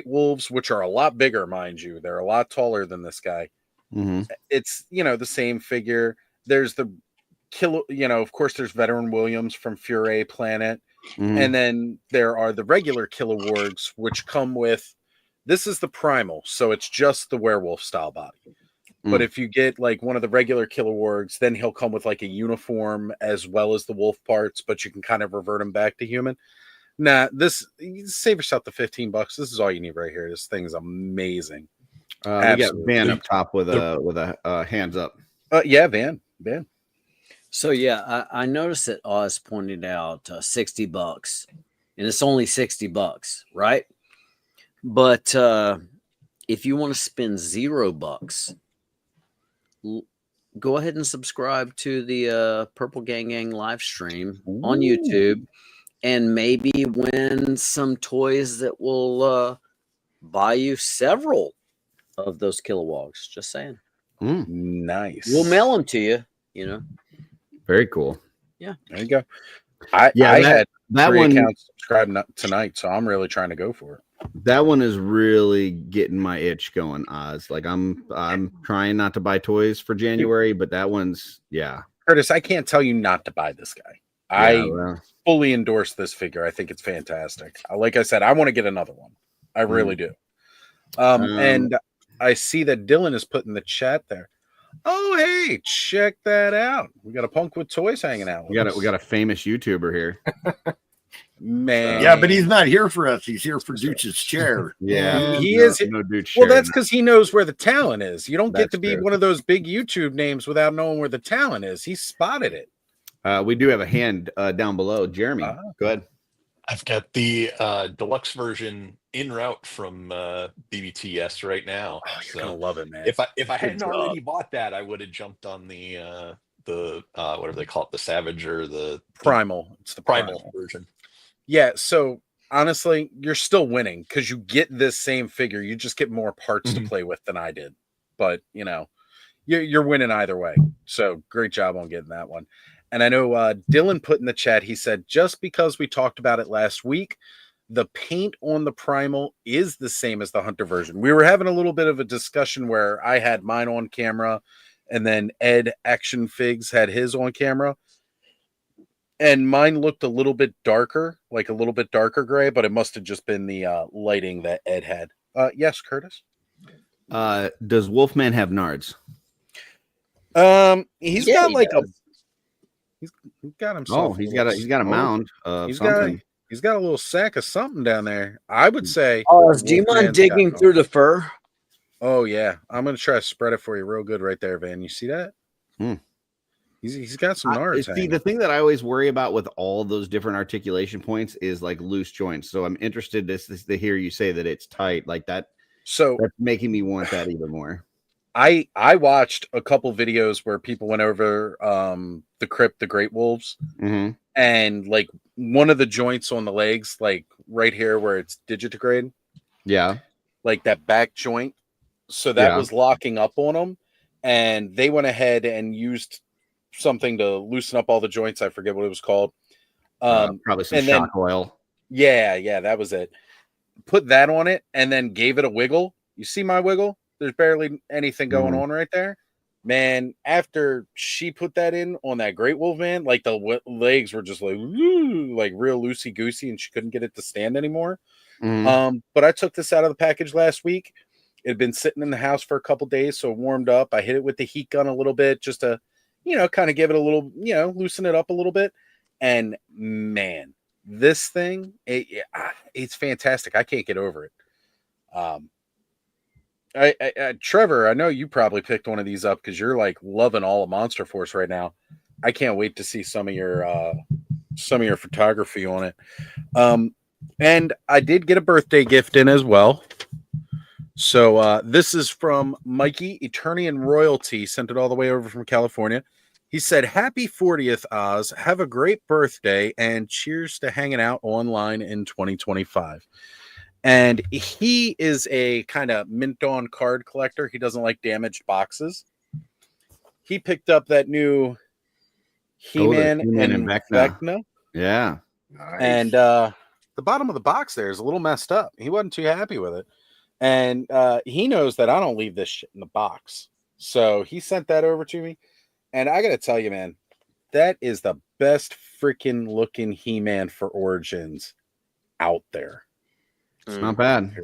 Wolves, which are a lot bigger, mind you. They're a lot taller than this guy. It's the same figure. There's the of course there's Veteran Williams from Fury Planet. And then there are the regular Kilowogs, which come with, this is the Primal, so it's just the werewolf style body. But if you get like one of the regular Kilowogs, then he'll come with like a uniform as well as the wolf parts, but you can kind of revert him back to human. Nah, you save yourself the $15. This is all you need right here. This thing is amazing. We got Van up top with a hands up. Yeah, Van. So yeah, I noticed that Oz pointed out $60, and it's only $60, right? But if you want to spend $0, go ahead and subscribe to the Purple Gang live stream on YouTube, and maybe win some toys that will buy you several of those Kilowogs. Just saying. Nice. We'll mail them to you. Very cool. Yeah, there you go. I had that 3 accounts subscribed tonight, so I'm really trying to go for it. That one is really getting my itch going, Oz. Like I'm trying not to buy toys for January, but that one's Curtis, I can't tell you not to buy this guy. I fully endorse this figure. I think it's fantastic. Like I said, I want to get another one. I really do. And I see that Dylan is put in the chat there. Oh, hey, check that out. We got a punk with toys hanging out. We got a famous YouTuber here. Man. Yeah, but he's not here for us. He's here for Dooch's chair. Yeah. He is. No Dooch well, that's because he knows where the talent is. You don't get to be one of those big YouTube names without knowing where the talent is. He spotted it. We do have a hand down below. Jeremy, go ahead. I've got the deluxe version en route from BBTS right now. Oh, you're gonna love it, man. If I hadn't already bought that, I would have jumped on the whatever they call it, the Savage or the Primal. It's the Primal version. Yeah. So honestly, you're still winning because you get this same figure. You just get more parts to play with than I did. But you're winning either way. So great job on getting that one. And I know Dylan put in the chat, he said, just because we talked about it last week, the paint on the Primal is the same as the Hunter version. We were having a little bit of a discussion where I had mine on camera and then Ed Action Figs had his on camera. And mine looked a little bit darker, like a little bit darker gray, but it must have just been the lighting that Ed had. Yes, Curtis? Does Wolfman have nards? He's got like a... He's got himself. Oh, he's got a mound of something. He's got a little sack of something down there. I would say. Oh, do you mind digging through the fur? Oh yeah, I'm gonna try to spread it for you real good right there, Van. You see that? He's got some nards. See, the thing that I always worry about with all those different articulation points is like loose joints. So I'm interested to hear you say that it's tight like that. So that's making me want that even more. I watched a couple videos where people went over the crypt, the Great Wolves, and like one of the joints on the legs, like right here where it's digitigrade, like that back joint. So that was locking up on them, and they went ahead and used something to loosen up all the joints. I forget what it was called. Probably some shock oil. Yeah, that was it. Put that on it and then gave it a wiggle. You see my wiggle? There's barely anything going on right there. Man, after she put that in on that Great Wolf, man, like the legs were just like real loosey-goosey, and she couldn't get it to stand anymore. But I took this out of the package last week. It had been sitting in the house for a couple days, so it warmed up. I hit it with the heat gun a little bit just to, kind of give it a little, loosen it up a little bit. And man, this thing, it's fantastic. I can't get over it. Trevor, I know you probably picked one of these up because you're like loving all of Monster Force right now. I can't wait to see some of your photography on it. And I did get a birthday gift in as well. So this is from Mikey, Eternian Royalty, sent it all the way over from California. He said, "Happy 40th, Oz. Have a great birthday and cheers to hanging out online in 2025. And he is a kind of mint-on card collector. He doesn't like damaged boxes. He picked up that new He-Man and Vecna. Yeah. Nice. And the bottom of the box there is a little messed up. He wasn't too happy with it. And he knows that I don't leave this shit in the box. So he sent that over to me. And I got to tell you, man, that is the best freaking looking He-Man for Origins out there. It's not bad.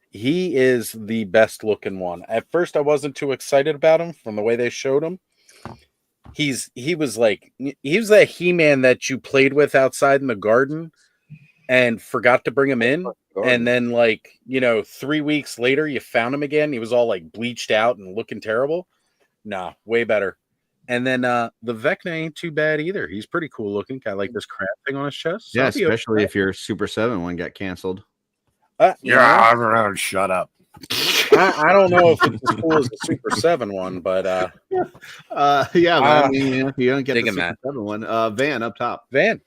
He is the best looking one. At first, I wasn't too excited about him from the way they showed him. He was that He-Man that you played with outside in the garden and forgot to bring him in. And then 3 weeks later, you found him again. He was all like bleached out and looking terrible. Nah, way better. And then the Vecna ain't too bad either. He's pretty cool looking. Got like this crab thing on his chest. Yeah, especially if your Super 7 one got canceled. Shut up. I don't know if it's as cool as the Super 7 one, but I mean, if you don't get the Super 7 one, Van up top. Van,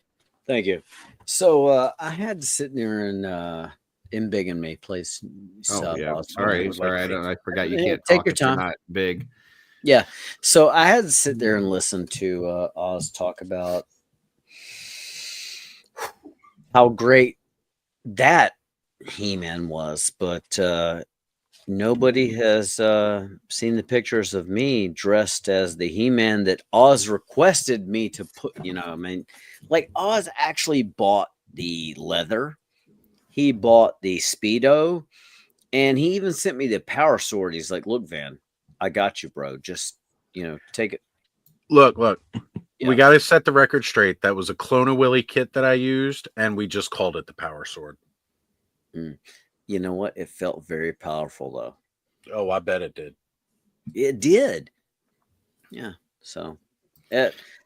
thank you. So I had to sit there and Embiggen me, please. Sorry, I forgot you can't take talk your time. You're not big. Yeah, so I had to sit there and listen to Oz talk about how great that He-Man was, but nobody has seen the pictures of me dressed as the He-Man that Oz requested me to put. Oz actually bought the leather, he bought the Speedo, and he even sent me the power sword. He's like, "Look, Van, I got you, bro. Just, take it." Look. Yeah. We got to set the record straight. That was a Clone of Willy kit that I used, and we just called it the Power Sword. You know what? It felt very powerful, though. Oh, I bet it did. It did. Yeah. So,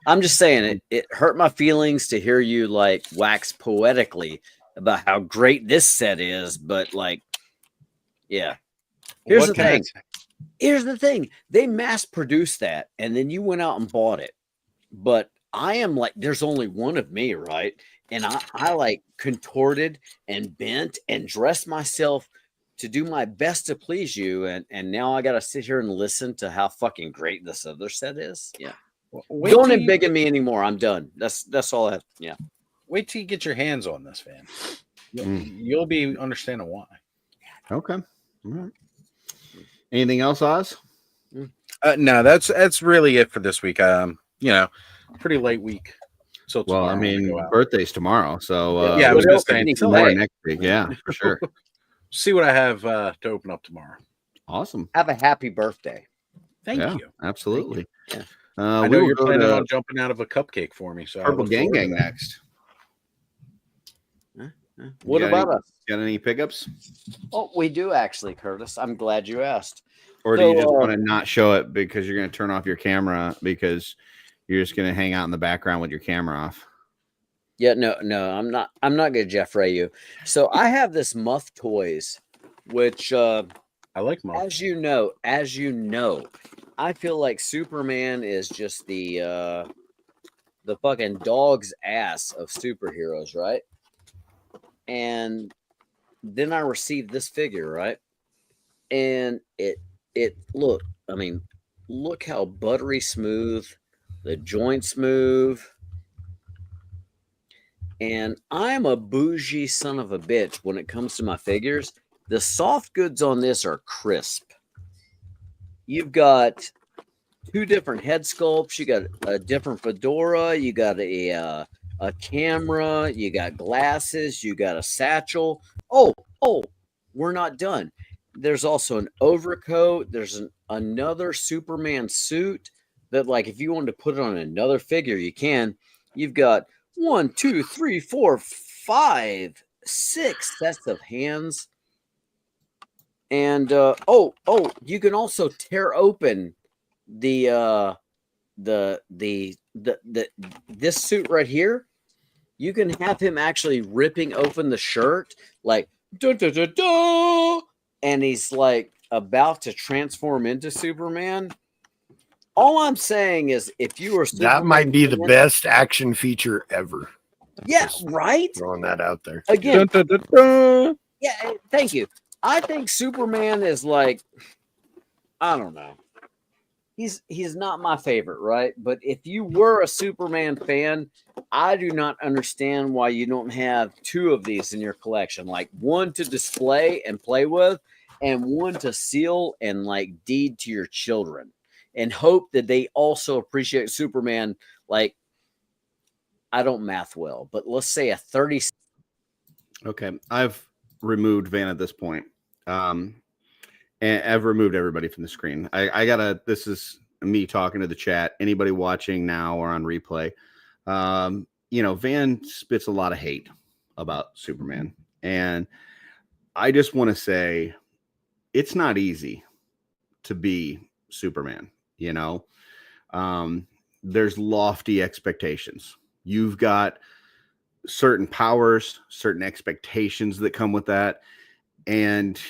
I'm just saying it hurt my feelings to hear you wax poetically about how great this set is, but yeah. Here's the thing. They mass produced that, and then you went out and bought it. But I am there's only one of me, right? And I contorted and bent and dressed myself to do my best to please you. And now I got to sit here and listen to how fucking great this other set is. Yeah. Don't embiggen me anymore. I'm done. That's all I have. Yeah. Wait till you get your hands on this, Van. You'll be understanding why. Okay. All right. Anything else, Oz? No, that's really it for this week. Pretty late week. So I mean, birthday's tomorrow, so I was just saying tomorrow next week. Yeah, for sure. See what I have to open up tomorrow. Awesome. Have a happy birthday. Thank you. Absolutely. Yeah. I know you're planning on jumping out of a cupcake for me. So Purple Gang next. Huh? What about us? Got any pickups? Oh, we do actually, Curtis. I'm glad you asked. Or do you just want to not show it because you're going to turn off your camera because you're just going to hang out in the background with your camera off? Yeah, no, I'm not going to Jeff Ray you. So I have this Muff Toys, which I like Muff. As you know, I feel like Superman is just the fucking dog's ass of superheroes, right? And then I received this figure, right? And it look how buttery smooth, the joints move. And I'm a bougie son of a bitch when it comes to my figures. The soft goods on this are crisp. You've got 2 different head sculpts. You got a different fedora. You got a camera. You got glasses. You got a satchel. Oh, we're not done. There's also an overcoat. There's another Superman suit that, like, if you wanted to put it on another figure, you can. You've got 1, 2, 3, 4, 5, 6 sets of hands. And you can also tear open this suit right here. You can have him actually ripping open the shirt, like da, da, da, da, and he's like about to transform into Superman. All I'm saying is, if you were Superman, that might be the best action feature ever. Yeah, Just right. Throwing that out there again. Dun, dun, dun, dun. Yeah, thank you. I think Superman is like, I don't know. He's not my favorite, right? But if you were a Superman fan, I do not understand why you don't have 2 of these in your collection. Like, one to display and play with, and one to seal and like deed to your children, and hope that they also appreciate Superman. Like, I don't math well, but let's say a 30. Okay, I've removed Van at this point. And I've removed everybody from the screen. This is me talking to the chat. Anybody watching now or on replay, Van spits a lot of hate about Superman. And I just want to say it's not easy to be Superman. There's lofty expectations. You've got certain powers, certain expectations that come with that. And,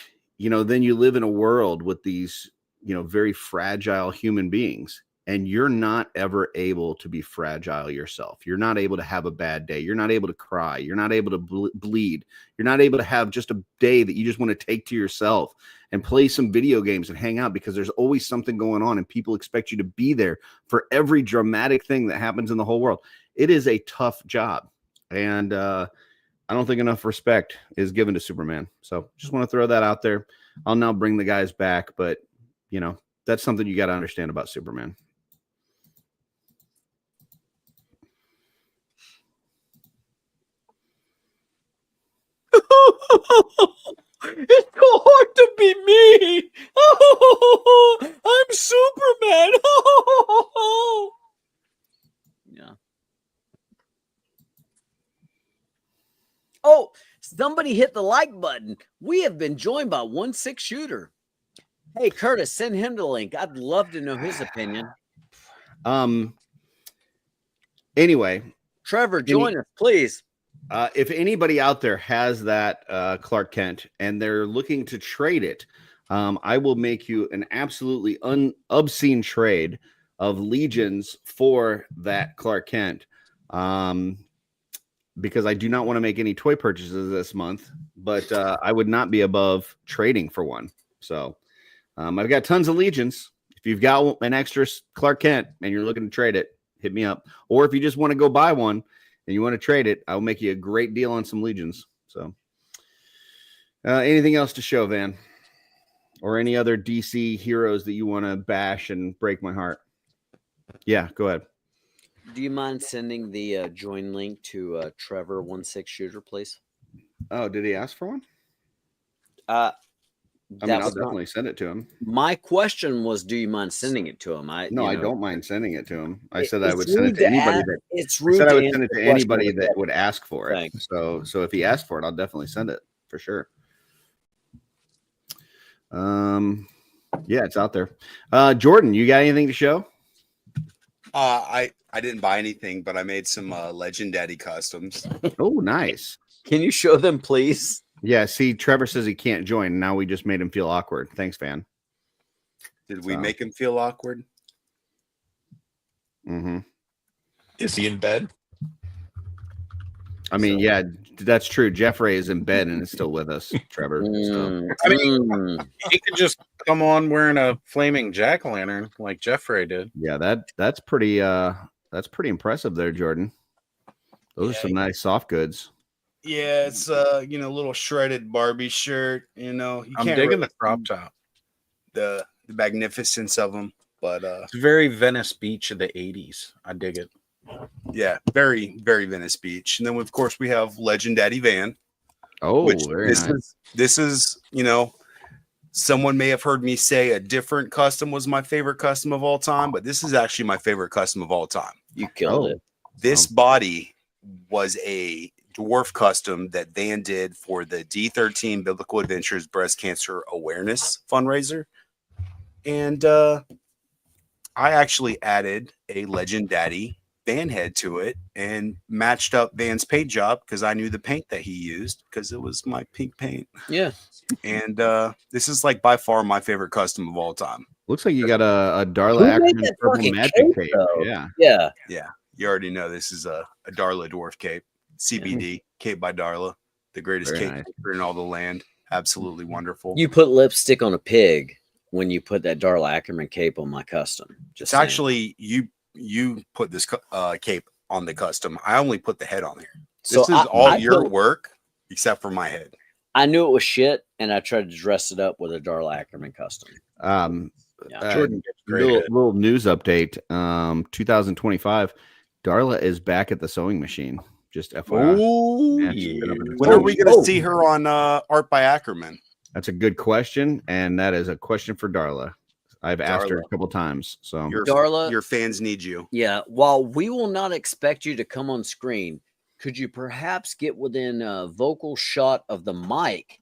then you live in a world with these, very fragile human beings, and you're not ever able to be fragile yourself. You're not able to have a bad day. You're not able to cry. You're not able to bleed. You're not able to have just a day that you just want to take to yourself and play some video games and hang out, because there's always something going on and people expect you to be there for every dramatic thing that happens in the whole world. It is a tough job. And, I don't think enough respect is given to Superman. So just want to throw that out there. I'll now bring the guys back, but that's something you got to understand about Superman. It's so hard to be me. I'm Superman. Yeah. Oh, somebody hit the like button. We have been joined by 1-6 Shooter. Hey, Curtis, send him the link. I'd love to know his opinion. Anyway, Trevor, join us, please. If anybody out there has that Clark Kent and they're looking to trade it, I will make you an absolutely obscene trade of Legions for that Clark Kent. Because I do not want to make any toy purchases this month, but I would not be above trading for one. So I've got tons of Legions. If you've got an extra Clark Kent and you're looking to trade it, hit me up. Or if you just want to go buy one and you want to trade it, I'll make you a great deal on some Legions. So anything else to show, Van? Or any other DC heroes that you want to bash and break my heart? Yeah, go ahead. Do you mind sending the join link to Trevor 1-6 Shooter, please? Oh, did he ask for one? I mean, I'll definitely send it to him. My question was, do you mind sending it to him? I don't mind sending it to him. I said I would it's send it rude to to anybody ask- that it's I rude said I to would answer send it the to question anybody with that that. would ask for it. Thanks. So if he asks for it, I'll definitely send it for sure. Yeah, it's out there. Jordan, you got anything to show? I didn't buy anything, but I made some Legend Daddy customs. Oh, nice. Can you show them, please? Yeah, see, Trevor says he can't join. Now we just made him feel awkward. Thanks, fan. Did we make him feel awkward? Mm-hmm. Is he in bed? I mean, yeah, that's true. Jeffrey is in bed and is still with us, Trevor. So. I mean, he could just come on wearing a flaming jack-o'-lantern like Jeffrey did. Yeah, that's pretty impressive there, Jordan. Those are some nice soft goods. Yeah, it's a little shredded Barbie shirt. I'm digging the crop top. The magnificence of them, but it's very Venice Beach of the 80s. I dig it. Yeah, very, very Venice Beach. And then of course we have Legend Daddy Van. Oh, very nice. This is, someone may have heard me say a different custom was my favorite custom of all time, but this is actually my favorite custom of all time. You killed it. This body was a dwarf custom that Van did for the D13 Biblical Adventures Breast Cancer Awareness fundraiser. And I actually added a Legend Daddy Van head to it and matched up Van's paint job because I knew the paint that he used because it was my pink paint. Yeah. And this is like by far my favorite custom of all time. Looks like you got a Darla Ackerman purple magic cape. Yeah. Yeah. Yeah. You already know this is a Darla dwarf cape. CBD, cape by Darla. The greatest Very cape nice. in all the land. Absolutely wonderful. You put lipstick on a pig when you put that Darla Ackerman cape on my custom. It's actually you put this cape on the custom. I only put the head on here. This is all your work except for my head. I knew it was shit, and I tried to dress it up with a Darla Ackerman custom. Jordan, little news update. 2025, Darla is back at the sewing machine. Just FYI. When are we going to see her on Art by Ackerman? That's a good question, and that is a question for Darla. I've asked her a couple times. So Darla, your fans need you. Yeah. While we will not expect you to come on screen, could you perhaps get within a vocal shot of the mic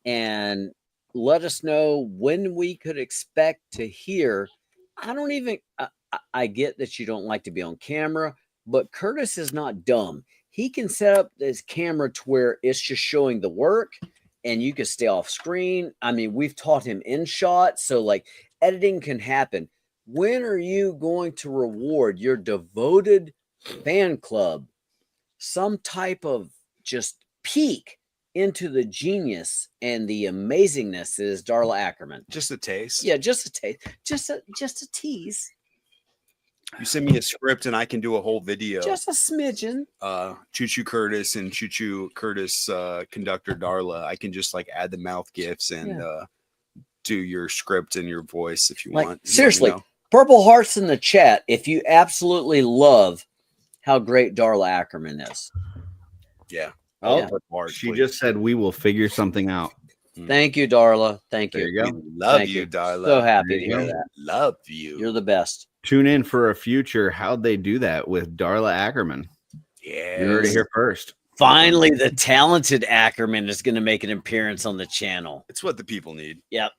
and let us know when we could expect to hear? I get that you don't like to be on camera, but Curtis is not dumb. He can set up this camera to where it's just showing the work and you can stay off screen. I mean, we've taught him in shot, so like editing can happen. When are you going to reward your devoted fan club some type of just peek into the genius and the amazingness that is Darla Ackerman? Just a taste. Yeah, just a taste. Just a tease. You send me a script and I can do a whole video. Just a smidgen. Choo Choo Curtis and Choo Choo Curtis conductor Darla. I can just like add the mouth gifs and do your script and your voice if you want. Seriously, Purple Hearts in the chat if you absolutely love how great Darla Ackerman is. Yeah. Oh, she just said we will figure something out. Thank you, Darla. Thank you. There you go. We love you, Darla. So happy to hear that. Love you. You're the best. Tune in for a future How'd They Do That with Darla Ackerman. Yeah. You heard it here first. Finally, the talented Ackerman is going to make an appearance on the channel. It's what the people need. Yep.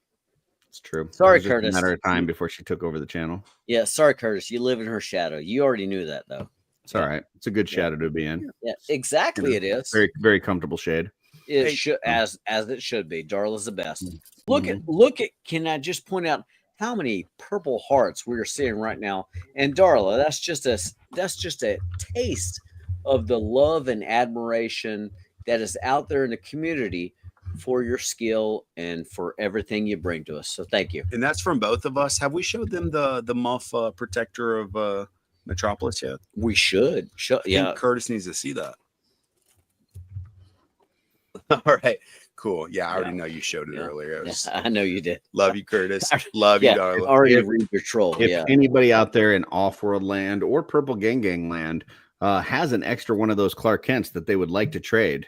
It's true. Sorry, It was just Curtis. a matter of time before she took over the channel. Yeah, sorry, Curtis. You live in her shadow. You already knew that, though. It's all right. It's a good shadow to be in. Yeah, exactly. It is. Very, very comfortable shade. It should, as it should be. Darla's the best. Look at. Can I just point out how many purple hearts we're seeing right now? And Darla, that's just a taste of the love and admiration that is out there in the community for your skill and for everything you bring to us. So thank you. And that's from both of us. Have we showed them the muff protector of Metropolis yet? We should. I think Curtis needs to see that. All right. Cool. Yeah, I already know you showed it earlier. I know you did. Love you, Curtis. Love you, Darla. Already read your troll. If anybody out there in Offworld land or Purple Gang land has an extra one of those Clark Kents that they would like to trade,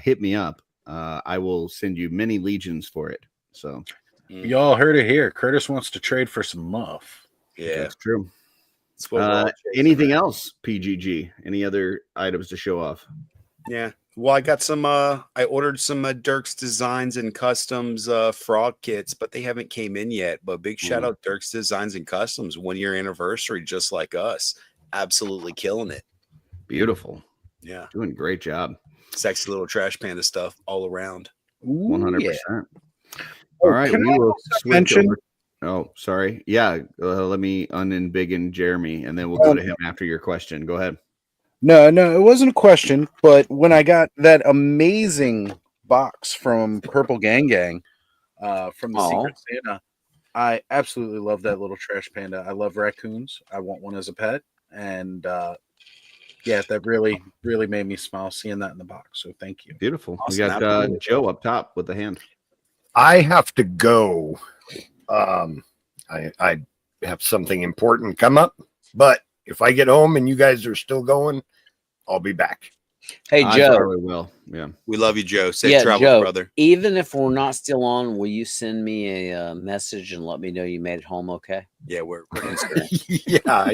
hit me up. I will send you many legions for it. So y'all heard it here. Curtis wants to trade for some muff. Yeah, that's true. That's what we're all chasing, anything right? else, PGG? Any other items to show off? Yeah. Well, I got some. I ordered some Dirk's Designs and Customs frog kits, but they haven't came in yet. But big shout out Dirk's Designs and Customs, 1 year anniversary, just like us. Absolutely killing it. Beautiful. Yeah, doing a great job. Sexy little trash panda stuff all around. 100%. All right, we will switch over. Oh, sorry. Yeah, let me unembiggen Jeremy, and then we'll go to him after your question. Go ahead. No, it wasn't a question, but when I got that amazing box from Purple Gang Gang from the Secret Santa, I absolutely love that little trash panda. I love raccoons. I want one as a pet, and yeah, that really made me smile seeing that in the box. So thank you. Beautiful. Awesome. We got Joe up top with the hand. I have to go. I have something important come up, but if I get home and you guys are still going, I'll be back. Hey, I Joe. probably will. Yeah. We love you, Joe. Safe travels, brother. Even if we're not still on, will you send me a message and let me know you made it home okay? Yeah, we're yeah,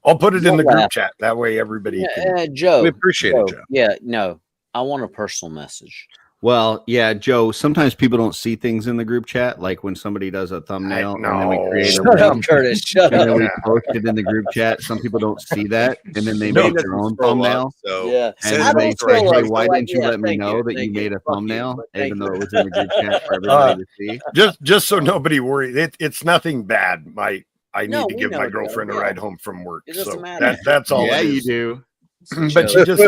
I'll put it in the group chat. That way everybody can. Joe. We appreciate it, Joe. Yeah, no. I want a personal message. Well, yeah, Joe, sometimes people don't see things in the group chat, like when somebody does a thumbnail and then we create Shut a up, Curtis. Shut and up. then we post it in the group chat. Some people don't see that, and then they make their own thumbnail. Yeah. And then they say, hey, why didn't you let me know that you made a thumbnail, even though it was in the group chat for everybody to see? Just so nobody worries, it's nothing bad. I need to give my girlfriend a ride home from work. So that's all. Yeah, it you is. do. But you just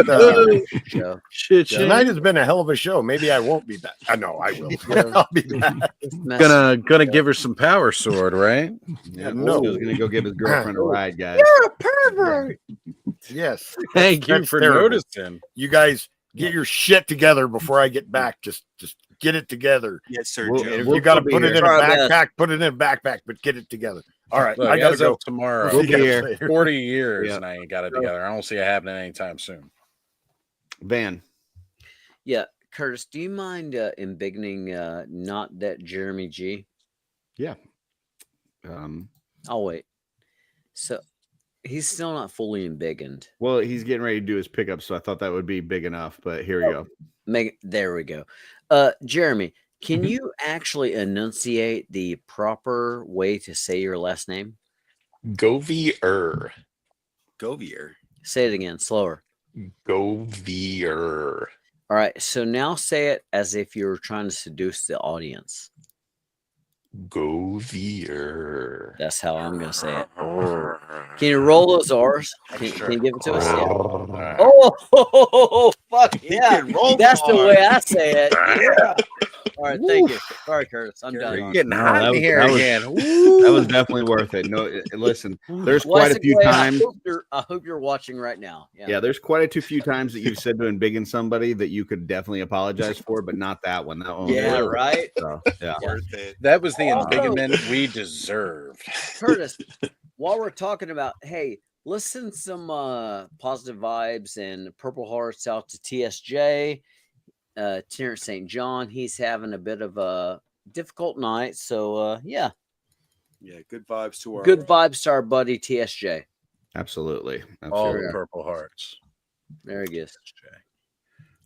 Shit. Tonight has been a hell of a show. Maybe I won't be back. I know I will. I'll be back. Gonna give her some power sword, right? Yeah, no, he's gonna go give his girlfriend a ride, guys. You're a pervert. Yes. Thank you That's for terrible. noticing. You guys get your shit together before I get back. Just get it together. Yes, sir. If Joe. you got to put it in a Try our best. backpack, put it in a backpack, but get it together. All right, Look, I gotta as go of tomorrow. We'll see you guys later. 40 years, and I ain't got it together. I don't see it happening anytime soon. Van. Yeah, Curtis, do you mind embiggening not that Jeremy G? Yeah. I'll wait. So he's still not fully embiggened. Well, he's getting ready to do his pickup, so I thought that would be big enough, but here we go. There we go. Jeremy, can you actually enunciate the proper way to say your last name? Govier. Govier. Say it again, slower. Govier. All right, so now say it as if you were trying to seduce the audience. Govier. That's how I'm going to say it. Can you roll those R's? Can you give it to us? Yeah. Oh, fuck yeah. That's the way I say it. Yeah. All right, thank you. Sorry, Curtis. I'm done. Getting hot in here again. That was definitely worth it. No, listen, there's quite a few times. I hope you're watching right now. Yeah, there's quite a few times that you've said to embiggen somebody that you could definitely apologize for, but not that one. That one. Yeah, right. So, yeah. That was the embiggenment we deserved. Curtis, while we're talking about, hey, let's send some positive vibes and purple hearts out to TSJ. Terrence St. John, he's having a bit of a difficult night. So, yeah. Yeah, good vibes to our buddy TSJ. Absolutely. All the purple hearts. There he is.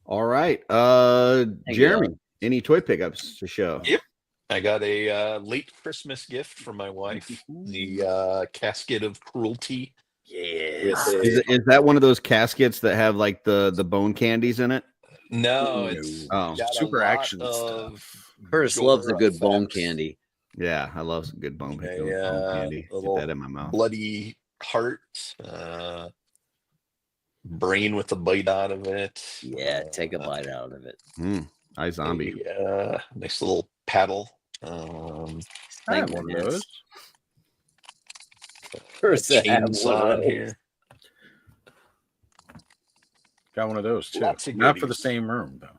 All right. Jeremy, any toy pickups to show? Yep. I got a late Christmas gift from my wife. The casket of cruelty. Yeah. Is that one of those caskets that have like the bone candies in it? No, it's super action stuff. Curtis loves a good bone candy. Yeah, I love some good bone candy. Get that in my mouth. Bloody heart, brain with a bite out of it. Yeah, take a bite out of it. iZombie. Yeah, nice little paddle. I have one of those. Chainsaw here. Got one of those too. Lots of Not for the goodies. same room though.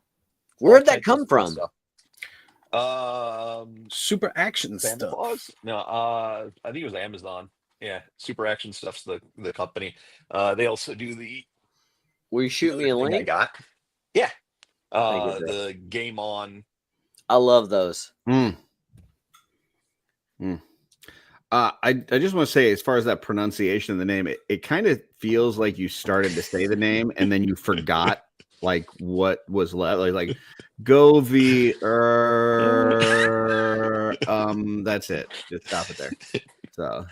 Where'd that come from? Super action Santa stuff. Claus? No, I think it was Amazon. Yeah, Super Action Stuff's the company. They also do the. Will you shoot me a link? I got. Yeah. Thank you, bro. The Game On. I love those. I just want to say, as far as that pronunciation of the name, it kind of feels like you started to say the name and then you forgot like what was left. Like go the that's it. Just stop it there. So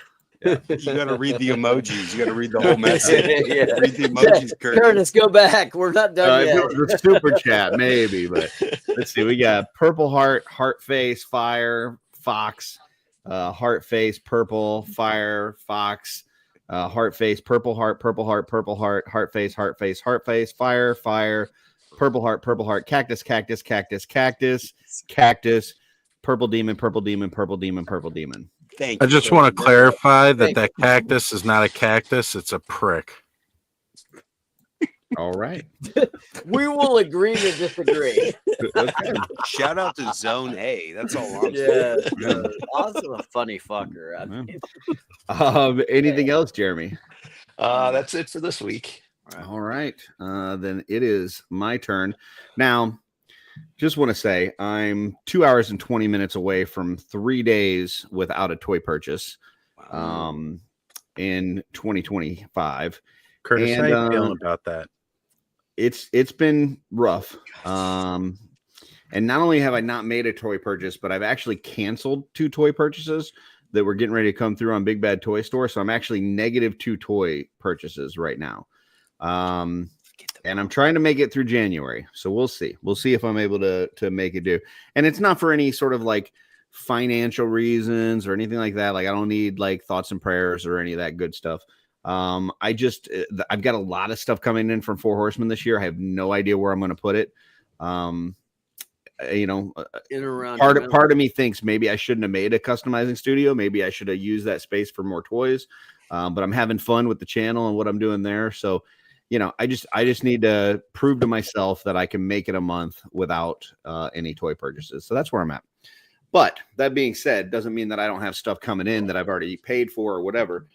yeah. You got to read the emojis. You got to read the whole message. Yeah. Read the emojis, Curtis, go back. We're not done If yet. it was a super chat, maybe, but let's see. We got purple heart, heart face, fire, fox, heart face, purple, fire, fox, heart face, purple heart, purple heart, purple heart, heart face, heart face, heart face, fire, fire, purple heart, cactus, cactus, cactus, cactus, cactus, purple demon, purple demon, purple demon, purple demon. Thank I you. just want to clarify that cactus is not a cactus; it's a prick. All right. We will agree to disagree. Okay. Shout out to Zone A. That's all I'm saying. Yeah. Also a funny fucker. I mean, Anything else, Jeremy? That's it for this week. All right. Then it is my turn. Now, just want to say I'm 2 hours and 20 minutes away from 3 days without a toy purchase in 2025. Curtis, how you feeling about that? It's been rough. And not only have I not made a toy purchase, but I've actually canceled 2 toy purchases that were getting ready to come through on Big Bad Toy Store. So I'm actually -2 toy purchases right now. And I'm trying to make it through January. So we'll see. We'll see if I'm able to make it do. And it's not for any sort of like financial reasons or anything like that. Like I don't need like thoughts and prayers or any of that good stuff. I've got a lot of stuff coming in from Four Horsemen this year. I have no idea where I'm going to put it. Part of me thinks maybe I shouldn't have made a customizing studio. Maybe I should have used that space for more toys. But I'm having fun with the channel and what I'm doing there. So, I just need to prove to myself that I can make it a month without any toy purchases. So that's where I'm at. But that being said, doesn't mean that I don't have stuff coming in that I've already paid for or whatever,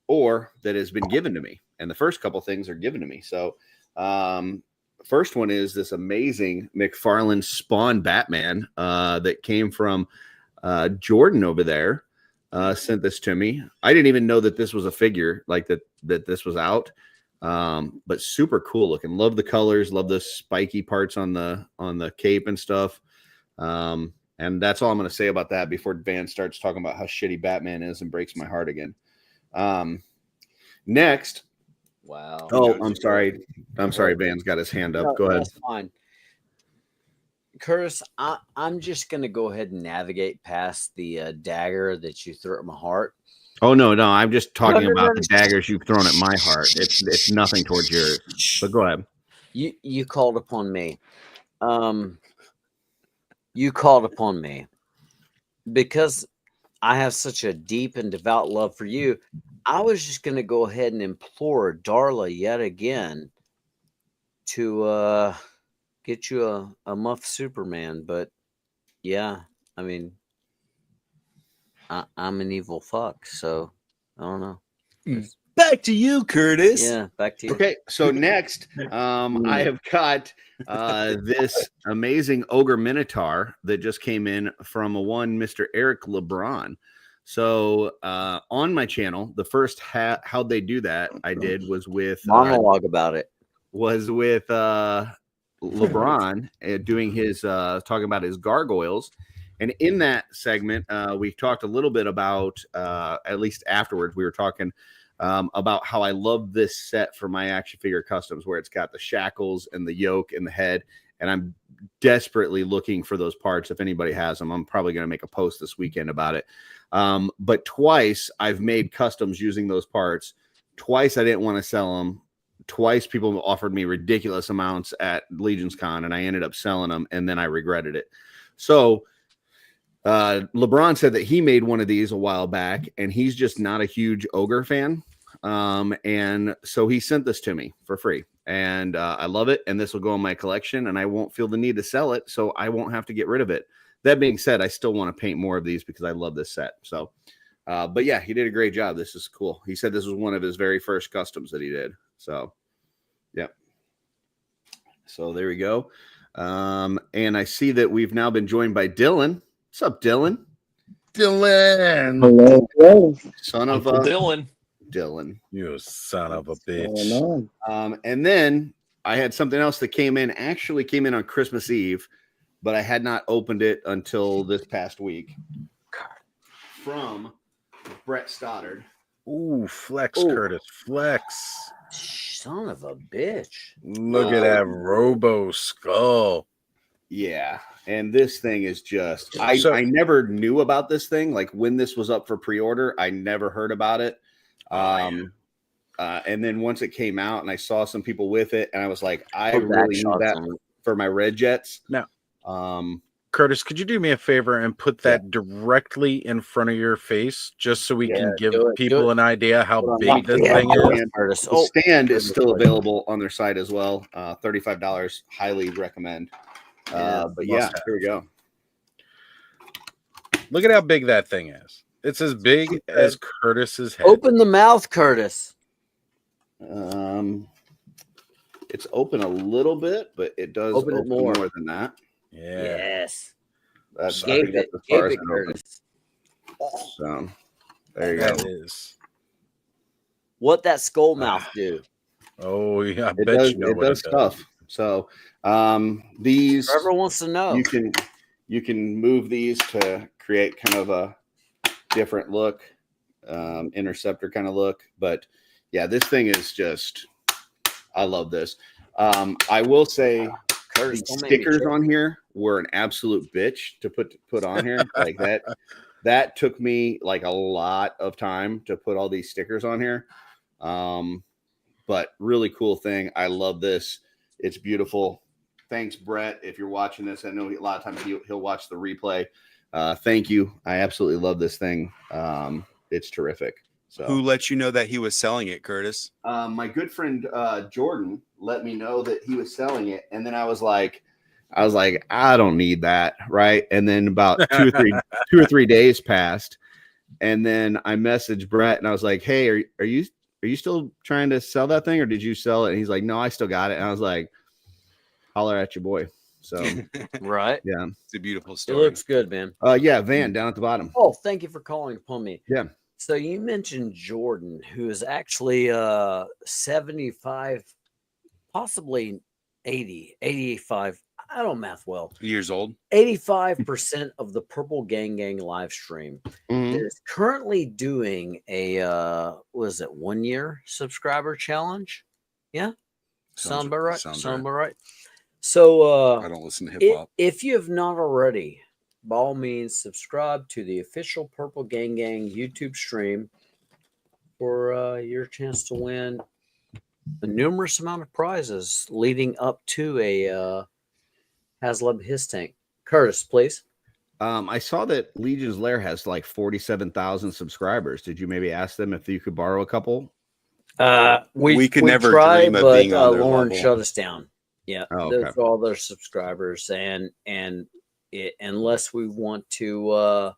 or that has been given to me. And the first couple things are given to me. So first one is this amazing McFarlane Spawn Batman that came from Jordan over there. Sent this to me. I didn't even know that this was a figure, like that this was out. But super cool looking. Love the colors, love the spiky parts on the cape and stuff. And that's all I'm going to say about that before Van starts talking about how shitty Batman is and breaks my heart again. Next. Wow. Oh, I'm sorry. Van's got his hand up. No, go ahead. That's fine. Curtis, I'm just going to go ahead and navigate past the dagger that you threw at my heart. Oh, no. I'm just talking about the daggers you've thrown at my heart. It's nothing towards yours. But go ahead. You called upon me. You called upon me because I have such a deep and devout love for you. I was just going to go ahead and implore Darla yet again to get you a Muff Superman. But yeah, I mean, I'm an evil fuck, so I don't know. Back to you, Curtis. Yeah, back to you. Okay, so next, I have got this amazing Ogre Minotaur that just came in from Mr. Eric LeBron. So on my channel, the first how they do that I did was with monologue about it. Was with LeBron doing his talking about his gargoyles. And in that segment, we talked a little bit about, at least afterwards, we were talking about how I love this set for my action figure customs, where it's got the shackles and the yoke and the head. And I'm desperately looking for those parts. If anybody has them, I'm probably going to make a post this weekend about it. But twice I've made customs using those parts. Twice I didn't want to sell them. Twice people offered me ridiculous amounts at Legion's Con, and I ended up selling them, and then I regretted it. So LeBron said that he made one of these a while back, and he's just not a huge ogre fan. And so he sent this to me for free, and I love it. And this will go in my collection, and I won't feel the need to sell it, so I won't have to get rid of it. That being said, I still want to paint more of these because I love this set. So, but yeah, he did a great job. This is cool. He said this was one of his very first customs that he did. So, yeah. So there we go. And I see that we've now been joined by Dylan. What's up, Dylan? Dylan. Hello. Son of Uncle a Dylan. Dylan. You son of a bitch. And then I had something else that actually came in on Christmas Eve, but I had not opened it until this past week. From Brett Stoddard. Ooh, flex, Curtis, flex. Son of a bitch. Look at that Robo Skull. Yeah. And this thing is just, I never knew about this thing. Like when this was up for pre-order, I never heard about it. And then once it came out and I saw some people with it and I was like, I really need that for my Red Jets. Now, Curtis, could you do me a favor and put that directly in front of your face just so we can give people an idea how big this thing is? The stand is still available on their site as well. $35. Highly recommend. But yeah, here we go. Look at how big that thing is. It's as big as Curtis's head. Open the mouth, Curtis. It's open a little bit, but it does open more than that. Yeah. Yes. That's Gape it, as far as it Curtis. So there you That go. is. What that skull mouth do? Oh yeah, I It bet does, you know it what does stuff. So these Trevor wants to know. You can move these to create kind of a different look, interceptor kind of look. But yeah, this thing is just, I love this. I will say Curtis, the stickers on here were an absolute bitch to put on here. Like that took me like a lot of time to put all these stickers on here. But really cool thing. I love this. It's beautiful. Thanks, Brett. If you're watching this, I know a lot of times he'll watch the replay. Thank you. I absolutely love this thing. It's terrific. So who let you know that he was selling it, Curtis? My good friend Jordan let me know that he was selling it, and then I was like, I don't need that, right? And then about 2 or 3 days passed, and then I messaged Brett and I was like, hey, are you still trying to sell that thing, or did you sell it? And he's like, no, I still got it. And I was like, holler at your boy. So right. Yeah. It's a beautiful It story. looks good, man. Yeah, Van down at the bottom. Oh, thank you for calling upon me. Yeah. So you mentioned Jordan, who is actually 75, possibly 80, 85. I don't math well. Years old. 85% of the Purple Gang live stream is currently doing a 1 year subscriber challenge. Yeah. Sound about right. Sound about right. So I don't listen to hip hop. If you have not already, by all means, subscribe to the official Purple Gang YouTube stream for your chance to win a numerous amount of prizes leading up to a Haslab His Tank. Curtis, please. I saw that Legion's Lair has like 47,000 subscribers. Did you maybe ask them if you could borrow a couple? We could never tried, dream of but being on their Lauren level. shut us down. Yeah, Oh, those okay. are all their subscribers, and unless we want to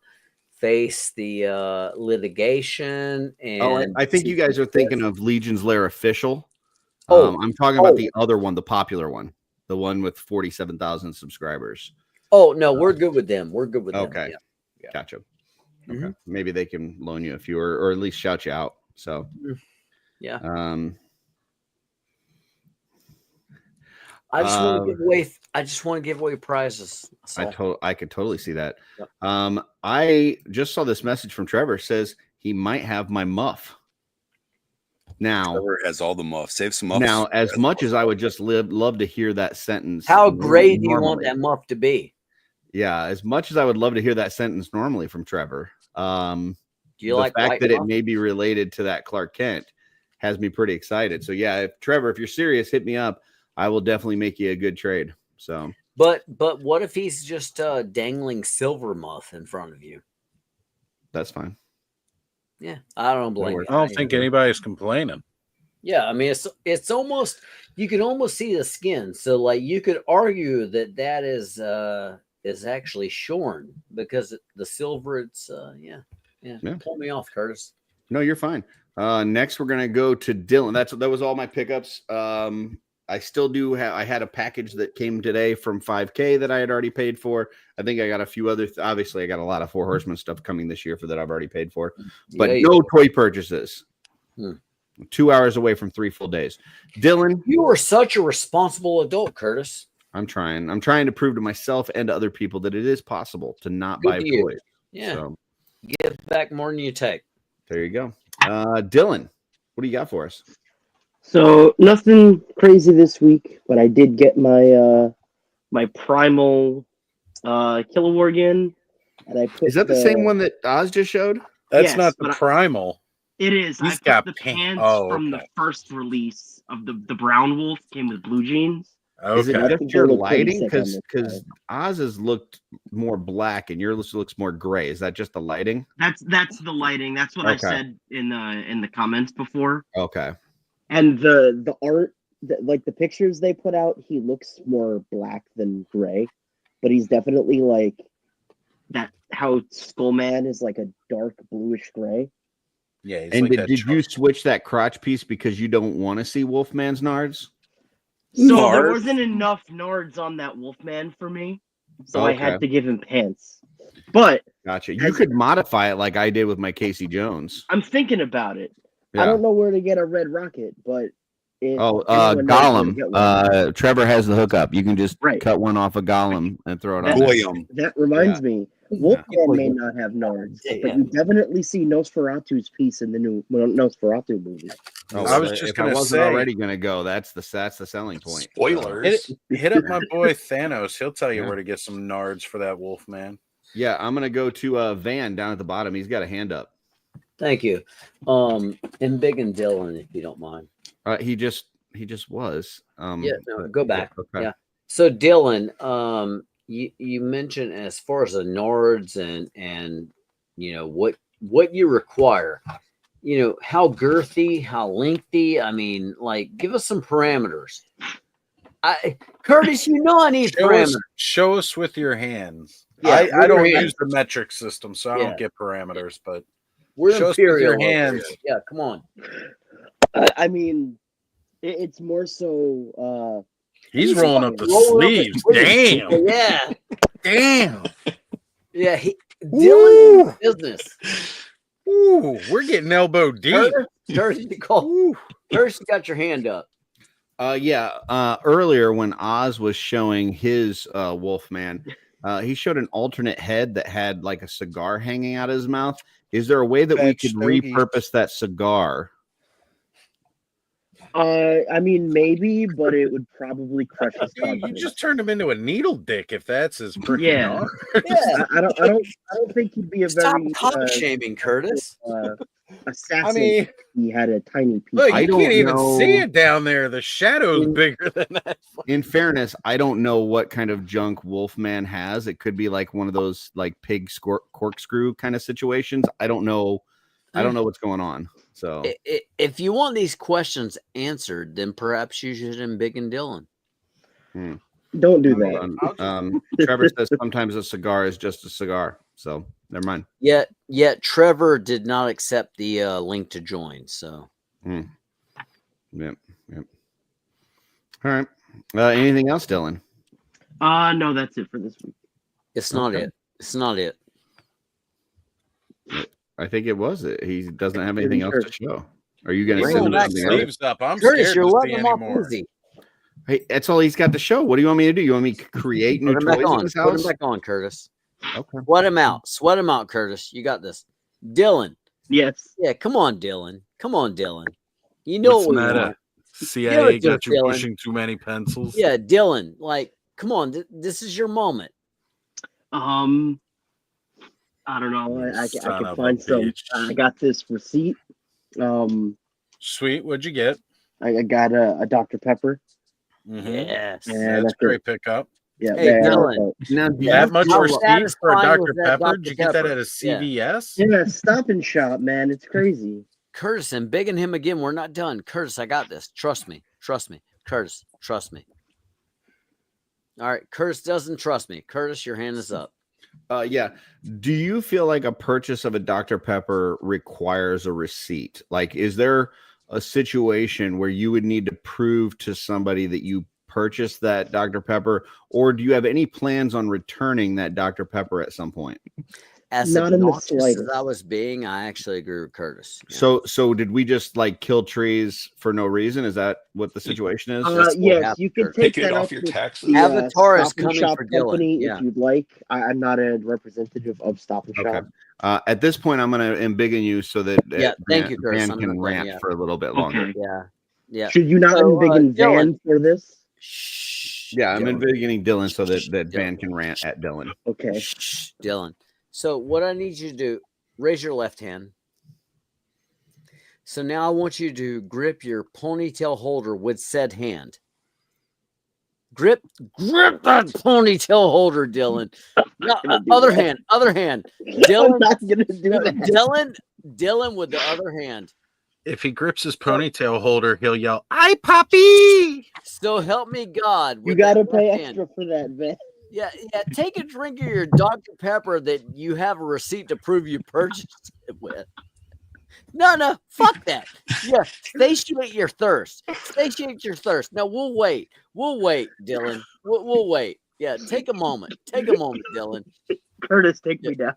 face the litigation, and I think you guys are thinking of Legion's Lair official. Oh, I'm talking about the other one, the popular one, the one with 47,000 subscribers. Oh no, we're good with them. We're good with them. Okay, Yeah. gotcha. Mhm. Okay, maybe they can loan you a few, or at least shout you out. So, Yeah. I just want to give away. I just want to give away prizes. I could totally see that. Yep. I just saw this message from Trevor. Says he might have my muff. Now Trevor has all the muffs. Save some muffs. Now, as much as I would just love to hear that sentence. How great do you want normally. that muff to be? Yeah, as much as I would love to hear that sentence normally from Trevor. Do you the like fact white that muff? it may be related to that Clark Kent has me pretty excited. So yeah, Trevor, if you're serious, hit me up. I will definitely make you a good trade. So, But what if he's just dangling silver muff in front of you? that's fine. Yeah, I don't blame you. I don't think anybody's complaining. Yeah, I mean it's almost, you can almost see the skin. So like you could argue that is actually shorn because the silver. It's yeah. Pull me off, Curtis. No, you're fine. Next, we're gonna go to Dylan. That was all my pickups. I still do have. I had a package that came today from 5K that I had already paid for. I think I got a few other. Obviously, I got a lot of Four Horsemen stuff coming this year for that I've already paid for, but no toy purchases. 2 hours away from 3 full days. Dylan, you are such a responsible adult, Curtis. I'm trying. I'm trying to prove to myself and to other people that it is possible to not buy toys. Yeah. So, give back more than you take. There you go. Dylan, what do you got for us? So nothing crazy this week, but I did get my my primal Kilowar again, and I put. Is that the same one that Oz just showed? That's not the primal. It is. He's I got put the pink. pants Oh, from the first release of the brown wolf came with blue jeans. Okay. Is it just your lighting? Because Oz's looked more black and yours looks more gray. Is that just the lighting? That's the lighting. That's what I said in the comments before. Okay. And the art, like the pictures they put out, he looks more black than gray, but he's definitely like that. How Skullman is like a dark bluish gray. Yeah. And did you switch that crotch piece because you don't want to see Wolfman's nards? So there wasn't enough nards on that Wolfman for me, so I had to give him pants. But gotcha. You could modify it like I did with my Casey Jones. I'm thinking about it. I don't know where to get a red rocket, but Gollum. Trevor has the hookup. You can just cut one off a Gollum and throw it on. That reminds me, Wolfman may not have nards, but you definitely see Nosferatu's piece in the new Nosferatu movie. Oh, I was just going to say, already going to go. That's the selling point. Spoilers. Hit up my boy Thanos. He'll tell you where to get some nards for that Wolfman. Yeah, I'm going to go to Van down at the bottom. He's got a hand up. Thank you. And Big and Dylan, if you don't mind. He just was. Go back. Okay. Yeah. So Dylan, you mentioned as far as the nards and you know what you require. You know, how girthy, how lengthy. I mean, like, give us some parameters. Curtis, you know I need parameters. Show us with your hands. Yeah, I don't use the metric system, so I don't get parameters, but we're show us with your imperial hands. Yeah, come on. I mean, it's more so. He's rolling up the sleeves. Damn. Yeah. Damn. Yeah. Dylan business. Ooh, we're getting elbow deep. Curtis, you got your hand up. Earlier when Oz was showing his Wolfman, he showed an alternate head that had like a cigar hanging out of his mouth. Is there a way that we could repurpose that cigar? I mean, maybe, but it would probably crush his confidence. You just turned him into a needle dick if that's his freaking arm. Yeah. I don't think he'd be a very cock shaming, Curtis. Assassin. I mean, he had a tiny piece. Look, you can't even see it down there. The shadow's bigger than that. In fairness, I don't know what kind of junk Wolfman has. It could be like one of those like pig corkscrew kind of situations. I don't know. I don't know what's going on. So if you want these questions answered, then perhaps you should in Big and Dylan. Don't do that. Trevor says sometimes a cigar is just a cigar. So never mind. Yet Trevor did not accept the link to join. So Yep. All right. Anything else, Dylan? No, that's it for this week. It's not it. It's not it. I think it was it. He doesn't have anything else to show. Are you going to send him something else? Up. I'm Curtis, you're letting him off easy. Hey, that's all he's got to show. What do you want me to do? You want me to create new toys in his house? Put him back on, Curtis. Okay. Sweat him out. Sweat him out, Curtis. You got this. Dylan. Yes. Yeah, come on, Dylan. Come on, Dylan. You know what we want. CIA got you pushing too many pencils. Yeah, Dylan. Like, come on. This is your moment. I don't know. I can find some. I got this receipt. Sweet. What'd you get? I got a Dr. Pepper. Mm-hmm. Yes. And that's a great pickup. Yeah. Hey, Dylan. Now, that much receipt for a Dr. Pepper? Did you get that at a CVS? Yeah, Stop and Shop, man. It's crazy. Curtis, and begging him again. We're not done. Curtis, I got this. Trust me. Trust me. Curtis, trust me. All right. Curtis doesn't trust me. Curtis, your hand is up. Yeah. Do you feel like a purchase of a Dr. Pepper requires a receipt? Like, is there a situation where you would need to prove to somebody that you purchased that Dr. Pepper, or do you have any plans on returning that Dr. Pepper at some point? As Not in the obnoxious as slightest. I was being, I actually agree with Curtis. Yeah. So did we just like kill trees for no reason? Is that what the situation is? Yes, you can take that off up your with taxes. the Avatar is Stop and coming Shop for Dylan. company Yeah. if you'd like. I'm not a representative of Stop and Shop. At this point, I'm going to embiggen you so that thank you, Curtis. Van can rant for a little bit longer. Yeah. Should you not embiggen Van for this? Yeah, I'm embiggening Dylan so that Van can rant at Dylan. Okay. Dylan. So what I need you to do, raise your left hand. So now I want you to grip your ponytail holder with said hand. Grip that ponytail holder, Dylan. No, other hand. Dylan, I'm not gonna do that. Dylan with the other hand. If he grips his ponytail holder, he'll yell, "Ay, papi!" So help me God. You got to pay extra for that, Van. Yeah. Take a drink of your Dr. Pepper that you have a receipt to prove you purchased it with. No, fuck that. Yeah, satiate your thirst. No, we'll wait, Dylan. We'll wait. Yeah, take a moment, Dylan. Curtis, take me down.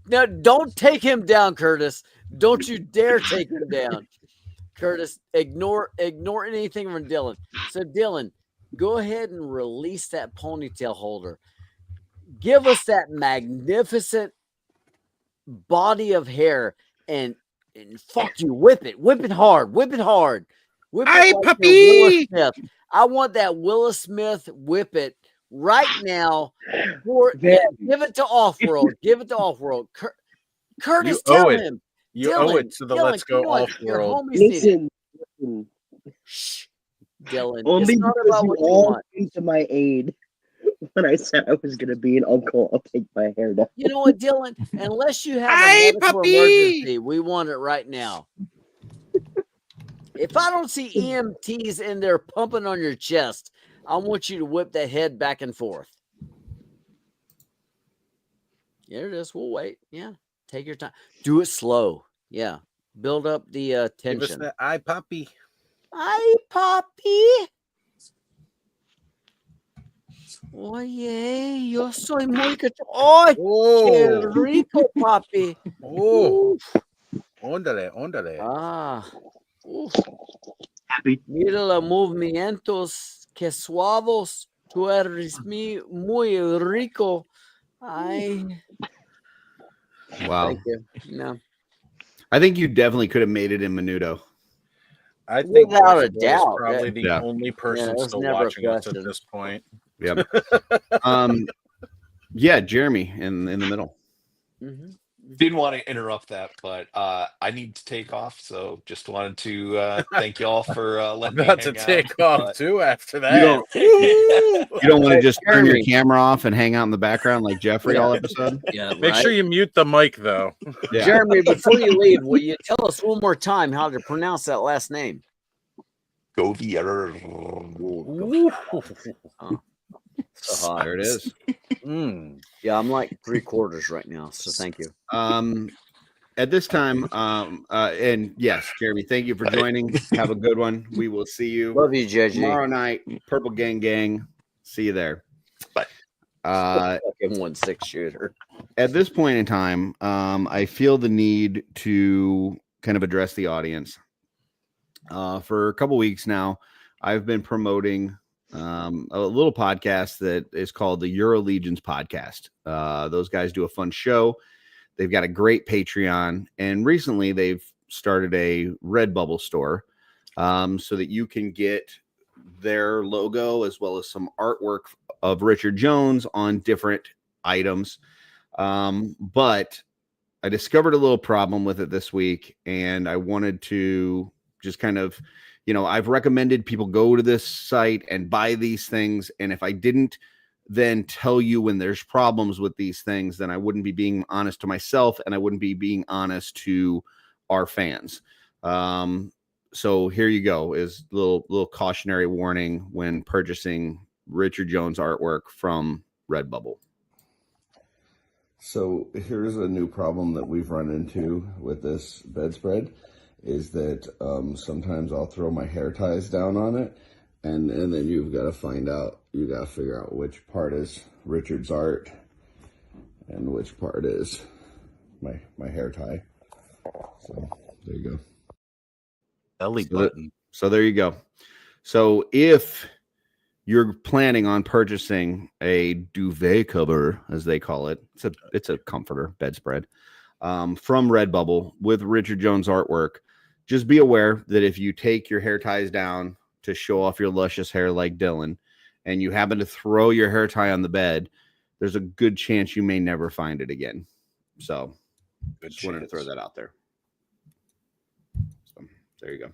No, don't take him down, Curtis. Don't you dare take him down, Curtis. Ignore anything from Dylan. So, Dylan, go ahead and release that ponytail holder. Give us that magnificent body of hair and fuck you, whip it hard. Whip it Hey, like puppy! you're Willis Smith. I want that Willis Smith whip it right now. Give it to OffWorld. Curtis, tell him. You Dylan, owe it to the Dylan, Let's Go come on, Off your World. homies need it. Listen. Shh, Dylan. Only it's not because about you what you all want. came to my aid when I said I was going to be an uncle. I'll take my hair down. You know what, Dylan? Unless you have Hey, a medical puppy! emergency, we want it right now. If I don't see EMTs in there pumping on your chest, I want you to whip that head back and forth. There it is. We'll wait. Yeah. Take your time. Do it slow. Yeah. Build up the Give us tension. that "Ay, papi." Ay, papi. Oye, yo soy muy ¡ay! ¡Qué rico, papi! Oh, óndale. Ah. Mira los movimientos, que suavos. Tú eres muy rico. Ay. Wow. Thank you. No. I think you definitely could have made it in Menudo. I think Without a Russell is doubt. probably the Yeah. only person there's still never a watching us at question. this point. Yep. Yeah, Jeremy in the middle. Mm-hmm. Didn't want to interrupt that, but I need to take off. So just wanted to thank you all for letting me About to hang take out, off but- too after that. You don't want to just turn your Jeremy. camera off and hang out in the background like Jeffrey all episode? Yeah, Make sure you mute the mic though. Yeah. Jeremy, before you leave, will you tell us one more time how to pronounce that last name? Govier. So hot. There it is. Yeah, I'm like 3/4 right now. So thank you. At this time, and yes, Jeremy, thank you for joining. Have a good one. We will see you. Love you, JG. Tomorrow night, Purple Gang. See you there. Bye. Fucking 1/6 shooter. At this point in time, I feel the need to kind of address the audience. For a couple weeks now, I've been promoting a little podcast that is called the Euro Legions podcast. Those guys do a fun show. They've got a great Patreon, and recently they've started a Redbubble store so that you can get their logo as well as some artwork of Richard Jones on different items. But I discovered a little problem with it this week, and I wanted to just kind of, I've recommended people go to this site and buy these things. And if I didn't then tell you when there's problems with these things, then I wouldn't be being honest to myself, and I wouldn't be being honest to our fans. So here you go, is little cautionary warning when purchasing Richard Jones artwork from Redbubble. So here's a new problem that we've run into with this bedspread. is that sometimes I'll throw my hair ties down on it, and then you've got to figure out which part is Richard's art and which part is my hair tie. So there you go. Belly button. So there you go. So if you're planning on purchasing a duvet cover, as they call it, it's a comforter bedspread from Redbubble with Richard Jones artwork, just be aware that if you take your hair ties down to show off your luscious hair like Dylan, and you happen to throw your hair tie on the bed, there's a good chance you may never find it again. So just wanted to throw that out there. So there you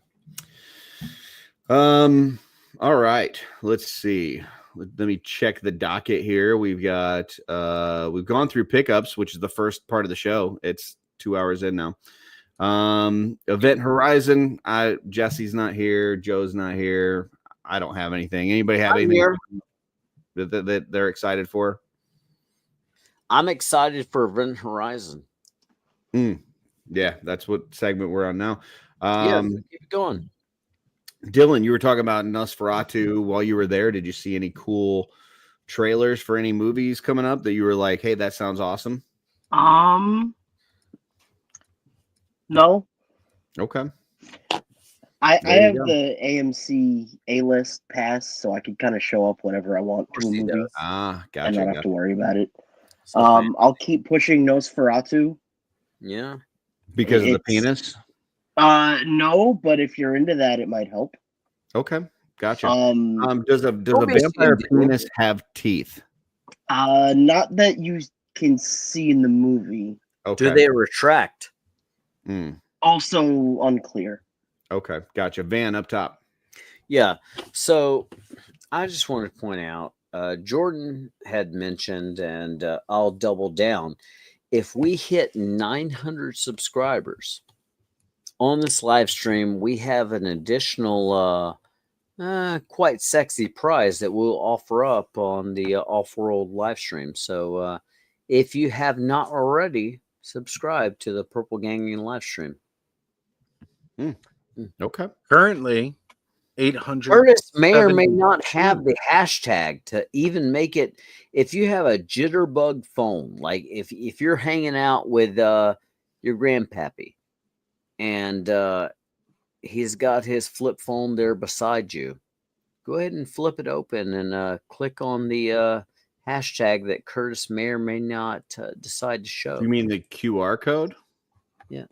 go. All right, let's see. Let me check the docket here. We've gone through pickups, which is the first part of the show. It's 2 hours in now. Event Horizon. Jesse's not here. Joe's not here. I don't have anything. Anybody have anything that they're excited for? I'm excited for Event Horizon. Yeah, that's what segment we're on now. Keep it going. Dylan, you were talking about Nosferatu while you were there. Did you see any cool trailers for any movies coming up that you were like, hey, that sounds awesome? No. Okay. I have the AMC A-list pass, so I can kind of show up whenever I want to a movie. Gotcha. And not have to worry about it. I'll keep pushing Nosferatu. Yeah. Because of the penis? No, but if you're into that, it might help. Okay. Gotcha. Does a vampire penis have teeth? Not that you can see in the movie. Okay. Do they retract? Also unclear. Okay. Gotcha. Van up top. Yeah. So I just wanted to point out, Jordan had mentioned, and I'll double down. If we hit 900 subscribers on this live stream, we have an additional quite sexy prize that we'll offer up on the OffWorld live stream. So if you have not already, subscribe to the Purple Gang live stream. Okay. Currently, 800. Curtis may or may not have the hashtag to even make it. If you have a jitterbug phone, like if you're hanging out with your grandpappy and he's got his flip phone there beside you, go ahead and flip it open and click on the hashtag that Curtis may or may not decide to show. You mean the QR code? Yeah.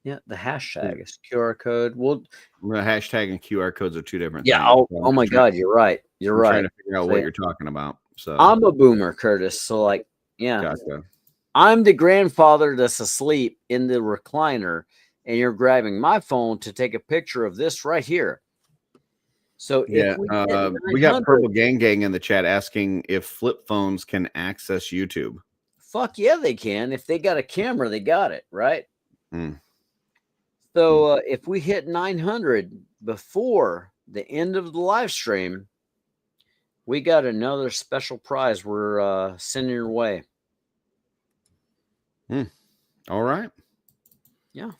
Yeah, the hashtag is QR code. Well, hashtag and QR codes are two different things. Oh my God, you're right. You're right. Trying to figure out what you're talking about. So I'm a boomer, Curtis. So gotcha. I'm the grandfather that's asleep in the recliner, and you're grabbing my phone to take a picture of this right here. So yeah, we got Purple Gang in the chat asking if flip phones can access YouTube. Fuck yeah, they can. If they got a camera, they got it, right? So if we hit 900 before the end of the live stream, we got another special prize we're sending your way. All right. Yeah.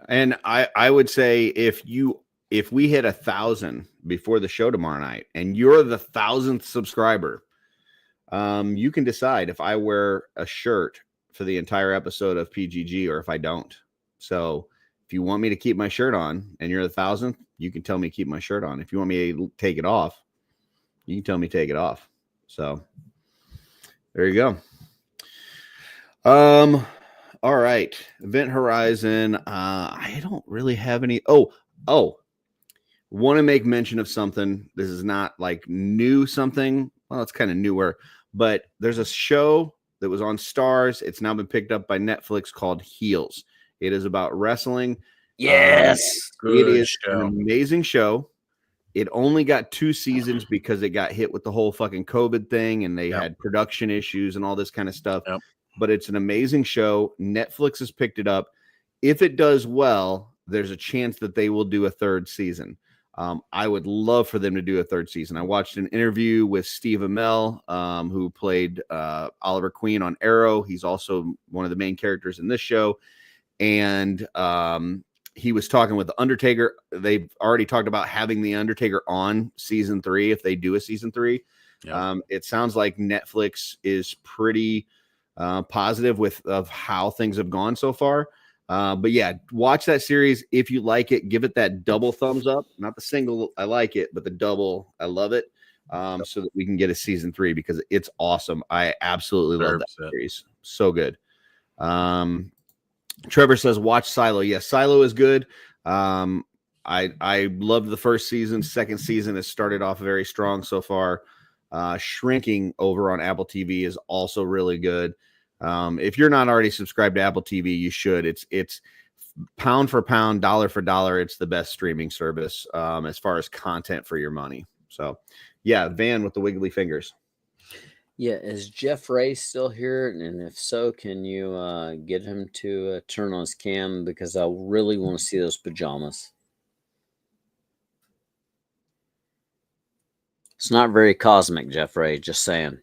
And I would say if we hit 1,000 before the show tomorrow night and you're the 1,000th subscriber, you can decide if I wear a shirt for the entire episode of PGG or if I don't. So if you want me to keep my shirt on and you're the 1,000th, you can tell me to keep my shirt on. If you want me to take it off, you can tell me to take it off. So there you go. All right. Event Horizon. I don't really have any. Oh, want to make mention of something. This is not like new something. Well, it's kind of newer, but there's a show that was on Stars. It's now been picked up by Netflix called Heels. It is about wrestling. Yes. It is an amazing show. It only got 2 seasons because it got hit with the whole fucking COVID thing and they had production issues and all this kind of stuff. But it's an amazing show. Netflix has picked it up. If it does well, there's a chance that they will do a 3rd season. I would love for them to do a 3rd season. I watched an interview with Steve Amell, who played Oliver Queen on Arrow. He's also one of the main characters in this show. And he was talking with the Undertaker. They've already talked about having the Undertaker on season 3 if they do a season 3. Yeah. It sounds like Netflix is pretty positive of how things have gone so far. But yeah, watch that series. If you like it, give it that double thumbs up. Not the single, I like it, but the double, I love it. So that we can get a season 3 because it's awesome. I absolutely love that series. So good. Trevor says, watch Silo. Yes, Silo is good. I loved the first season. Second season has started off very strong so far. Shrinking over on Apple TV is also really good. If you're not already subscribed to Apple TV, you should. It's pound for pound, dollar for dollar. It's the best streaming service as far as content for your money. So, yeah, Van with the wiggly fingers. Yeah, is Jeff Ray still here? And if so, can you get him to turn on his cam? Because I really want to see those pajamas. It's not very cosmic, Jeff Ray, just saying.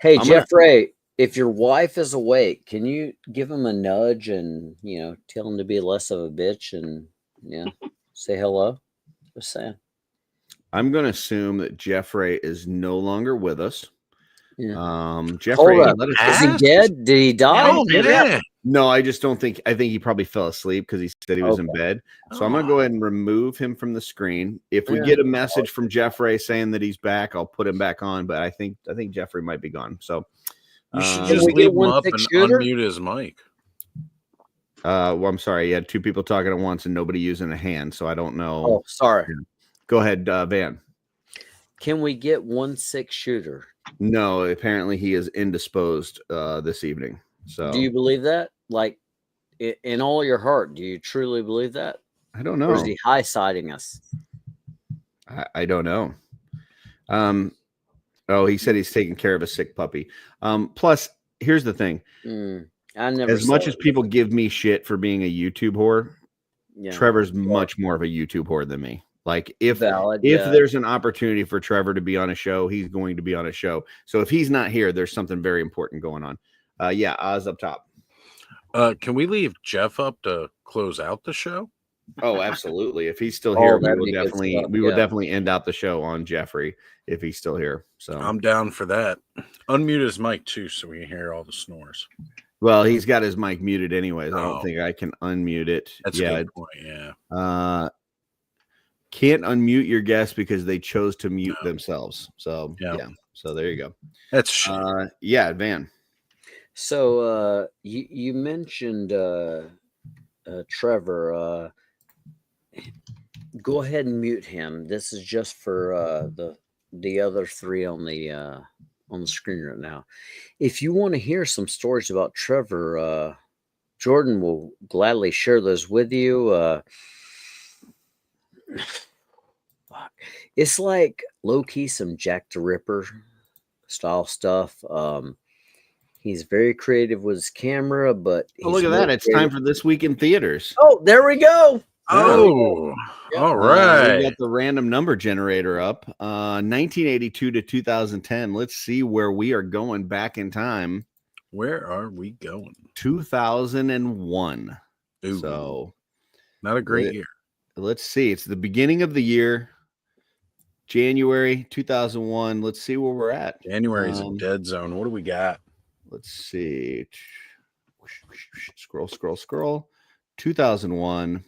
Hey, Jeff Ray, if your wife is awake, can you give him a nudge and, tell him to be less of a bitch and, say hello? Just saying. I'm going to assume that Jeffrey is no longer with us. Yeah. Jeffrey, is he dead? Did he die? No, I just don't think. I think he probably fell asleep because he said he was in bed. So I'm going to go ahead and remove him from the screen. If we get a message from Jeffrey saying that he's back, I'll put him back on. But I think Jeffrey might be gone. So you should just leave him up and unmute his mic. Well, I'm sorry. You had 2 people talking at once and nobody using a hand, so I don't know. Oh, sorry. Go ahead, Van. Can we get 1 6-shooter? No, apparently he is indisposed this evening. So do you believe that? Like, in all your heart, do you truly believe that? I don't know. Or is he high-siding us? I don't know. He said he's taking care of a sick puppy. Plus, here's the thing. As much as people give me shit for being a YouTube whore, Trevor's much more of a YouTube whore than me. Like if there's an opportunity for Trevor to be on a show, he's going to be on a show. So if he's not here, there's something very important going on. Oz up top. Can we leave Jeff up to close out the show? Oh, absolutely. If he's still here, we will definitely end out the show on Jeffrey if he's still here. So I'm down for that. Unmute his mic too, so we can hear all the snores. Well, he's got his mic muted anyways. I don't think I can unmute it. That's a good point. Yeah. Can't unmute your guests because they chose to mute themselves. So yeah. So there you go. That's Van. So you mentioned Trevor. Go ahead and mute him. This is just for the other 3 on the screen right now. If you want to hear some stories about Trevor, Jordan will gladly share those with you. It's like low-key some Jack the Ripper style stuff. He's very creative with his camera, but look at that. It's time for This Week in Theaters. Oh, there we go. Oh, all right. We got the random number generator up. 1982 to 2010. Let's see where we are going back in time. Where are we going? 2001. Ooh. So not a great year. Let's see. It's the beginning of the year. January 2001. Let's see where we're at. January is a dead zone. What do we got? Let's see. Scroll. 2001.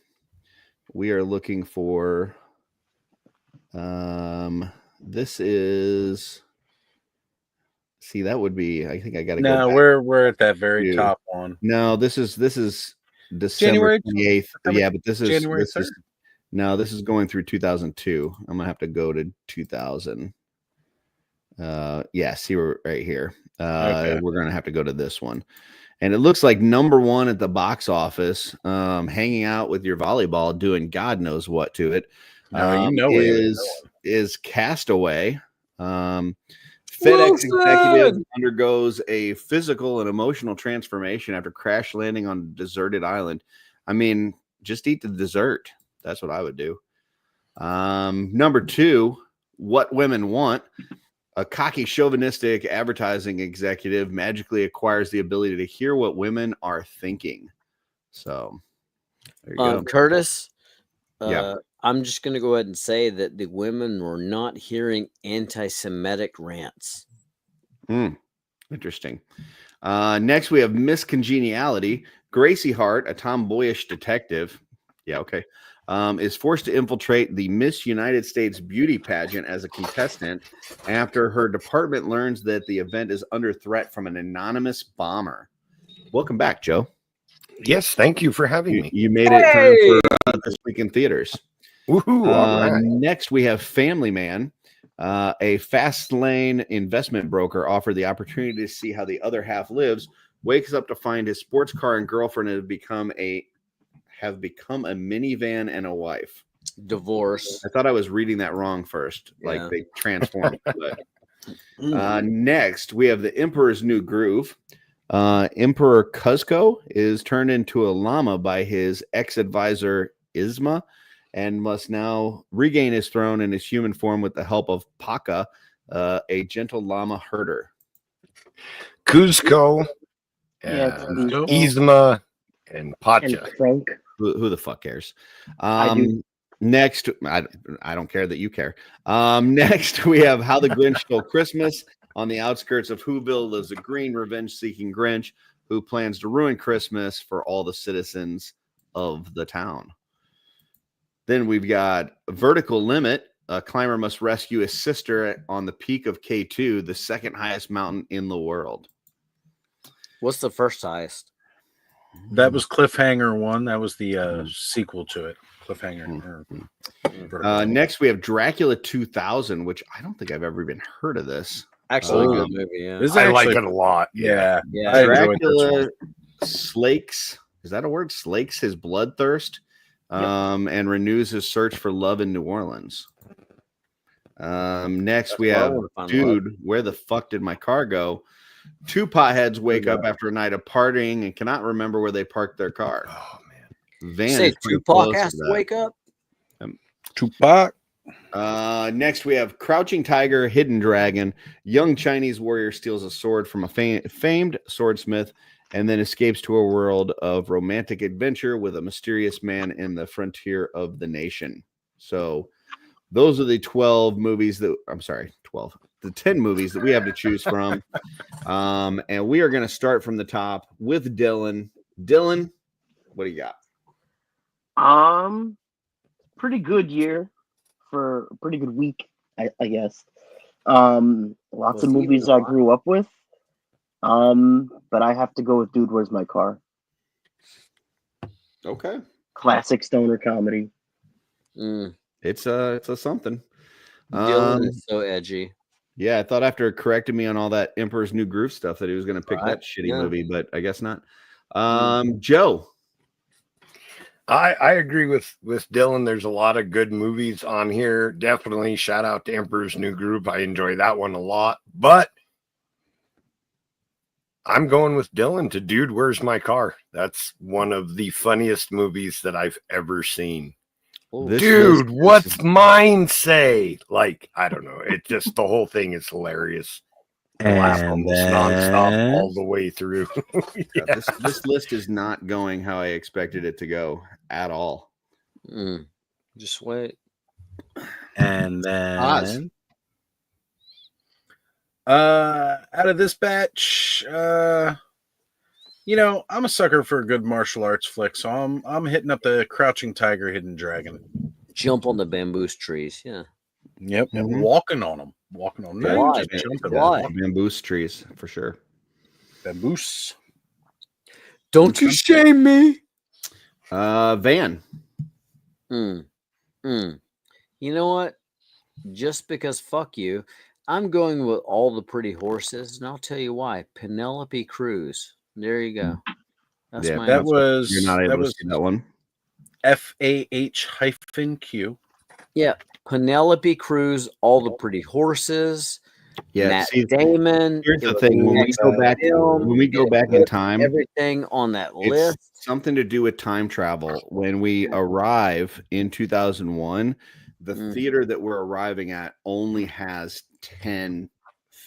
We are looking for. This is. See, that would be. I think I got to go. No, we're at that very top one. No, this is December January 28th. Yeah, but this is January 3rd. No, this is going through 2002. I'm gonna have to go to 2000. See, we're right here. Okay. We're gonna have to go to this one, and it looks like number 1 at the box office. Hanging out with your volleyball, doing God knows what to it. Is Castaway. FedEx executive undergoes a physical and emotional transformation after crash landing on a deserted island. I mean, just eat the dessert. That's what I would do. Number 2, What Women Want. A cocky, chauvinistic advertising executive magically acquires the ability to hear what women are thinking. So There you go. Curtis, Yeah. I'm just going to go ahead and say that the women were not hearing anti-Semitic rants. Interesting. Next, we have Miss Congeniality. Gracie Hart, a tomboyish detective. Yeah, okay. Is forced to infiltrate the Miss United States beauty pageant as a contestant after her department learns that the event is under threat from an anonymous bomber. Welcome back, Joe. Yes, thank you for having me. You made it time for this week in theaters. Woohoo! All right. Next, we have Family Man. A fast lane investment broker offered the opportunity to see how the other half lives. Wakes up to find his sports car and girlfriend have become a minivan and a wife. Divorce. I thought I was reading that wrong first. Like they transformed. But, next, we have the Emperor's New Groove. Emperor Cuzco is turned into a llama by his ex-advisor Isma and must now regain his throne in his human form with the help of Paka, a gentle llama herder. Cuzco, Isma, and Pacha. And Frank. Who the fuck cares? I do. Next, I don't care that you care. Next, we have How the Grinch Stole Christmas. On the outskirts of Whoville lives a green, revenge-seeking Grinch who plans to ruin Christmas for all the citizens of the town. Then we've got Vertical Limit. A climber must rescue his sister on the peak of K2, the second highest mountain in the world. What's the first highest? That was Cliffhanger 1. That was the sequel to it. Cliffhanger. Next, we have Dracula 2000, which I don't think I've ever even heard of this. Actually, good movie. Yeah, I like it a lot. Yeah. Dracula slakes. Is that a word? Slakes his bloodthirst, and renews his search for love in New Orleans. Next, we have Dude, Where the Fuck Did My Car Go? Two potheads wake up after a night of partying and cannot remember where they parked their car. Oh man, Van say Tupac has to wake up. Tupac. Next, we have Crouching Tiger, Hidden Dragon. Young Chinese warrior steals a sword from a famed swordsmith and then escapes to a world of romantic adventure with a mysterious man in the frontier of the nation. So those are the 12 movies that the 10 movies that we have to choose from. And we are going to start from the top with Dylan. Dylan, what do you got? Pretty good year for a pretty good week, I guess. Lots of movies I grew up with. But I have to go with Dude, Where's My Car? Okay. Classic stoner comedy. It's a something. Dylan is so edgy. Yeah, I thought after correcting me on all that Emperor's New Groove stuff that he was going to pick that shitty movie, but I guess not. Joe. I agree with Dylan. There's a lot of good movies on here. Definitely shout out to Emperor's New Groove. I enjoy that one a lot. But I'm going with Dylan to Dude, Where's My Car? That's one of the funniest movies that I've ever seen. Dude, what's mine say? Like, I don't know. It just, the whole thing is hilarious. Laugh almost nonstop all the way through. Yeah. This list is not going how I expected it to go at all. Just wait. And then Oz. Out of this batch, I'm a sucker for a good martial arts flick, so I'm hitting up the Crouching Tiger, Hidden Dragon. Jump on the bamboo trees, yeah. Yep, and walking on them. Why? Just jumping. Why? Bamboos trees, for sure. Bamboos. Don't you shame me. Van. You know what? Just because fuck you, I'm going with All the Pretty Horses, and I'll tell you why. Penelope Cruz. There you go. That's my that was you're not able to see that one. FAH-Q. Yeah, Penelope Cruz, All the Pretty Horses. Yeah, Matt Damon. Here's the thing: when we go back in time, everything on that list. It's something to do with time travel. When we arrive in 2001, the theater that we're arriving at only has 10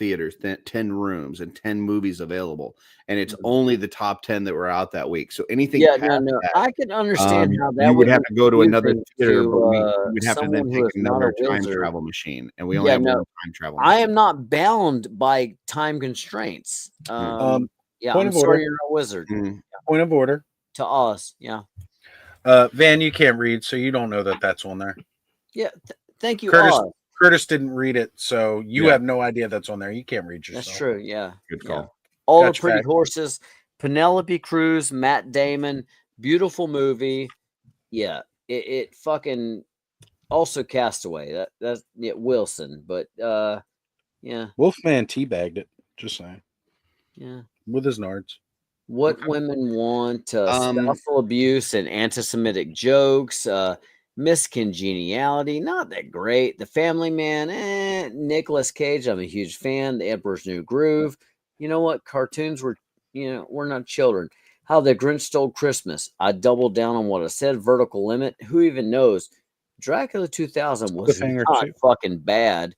theaters, 10 rooms, and 10 movies available, and it's only the top 10 that were out that week. So anything Yeah, past that, I can understand how that you would have be to go to another confusing theater, but we to would have to then someone who take is not a another time wizard. travel machine, and we only have one time travel I machine. am not bound by time constraints. Yeah, Point I'm of sorry order. you're a wizard. Point of order. To us, yeah. Van, you can't read, so you don't know that that's on there. Yeah, thank you, Curtis. Oz. Curtis didn't read it, so you have no idea that's on there. You can't read yourself. That's true. Yeah, good call. All Gotcha the Pretty back. Horses, Penelope Cruz, Matt Damon, beautiful movie. Yeah, it fucking also Castaway. That's Wilson, but yeah. Wolfman teabagged it. Just saying. Yeah. With his nards. What women want, spousal abuse and anti-Semitic jokes, miscongeniality, not that great. The Family Man, Nicolas Cage, I'm a huge fan. The Emperor's New Groove. You know what? Cartoons were, we're not children. How the Grinch Stole Christmas. I doubled down on what I said. Vertical Limit. Who even knows? Dracula 2000 was not fucking bad.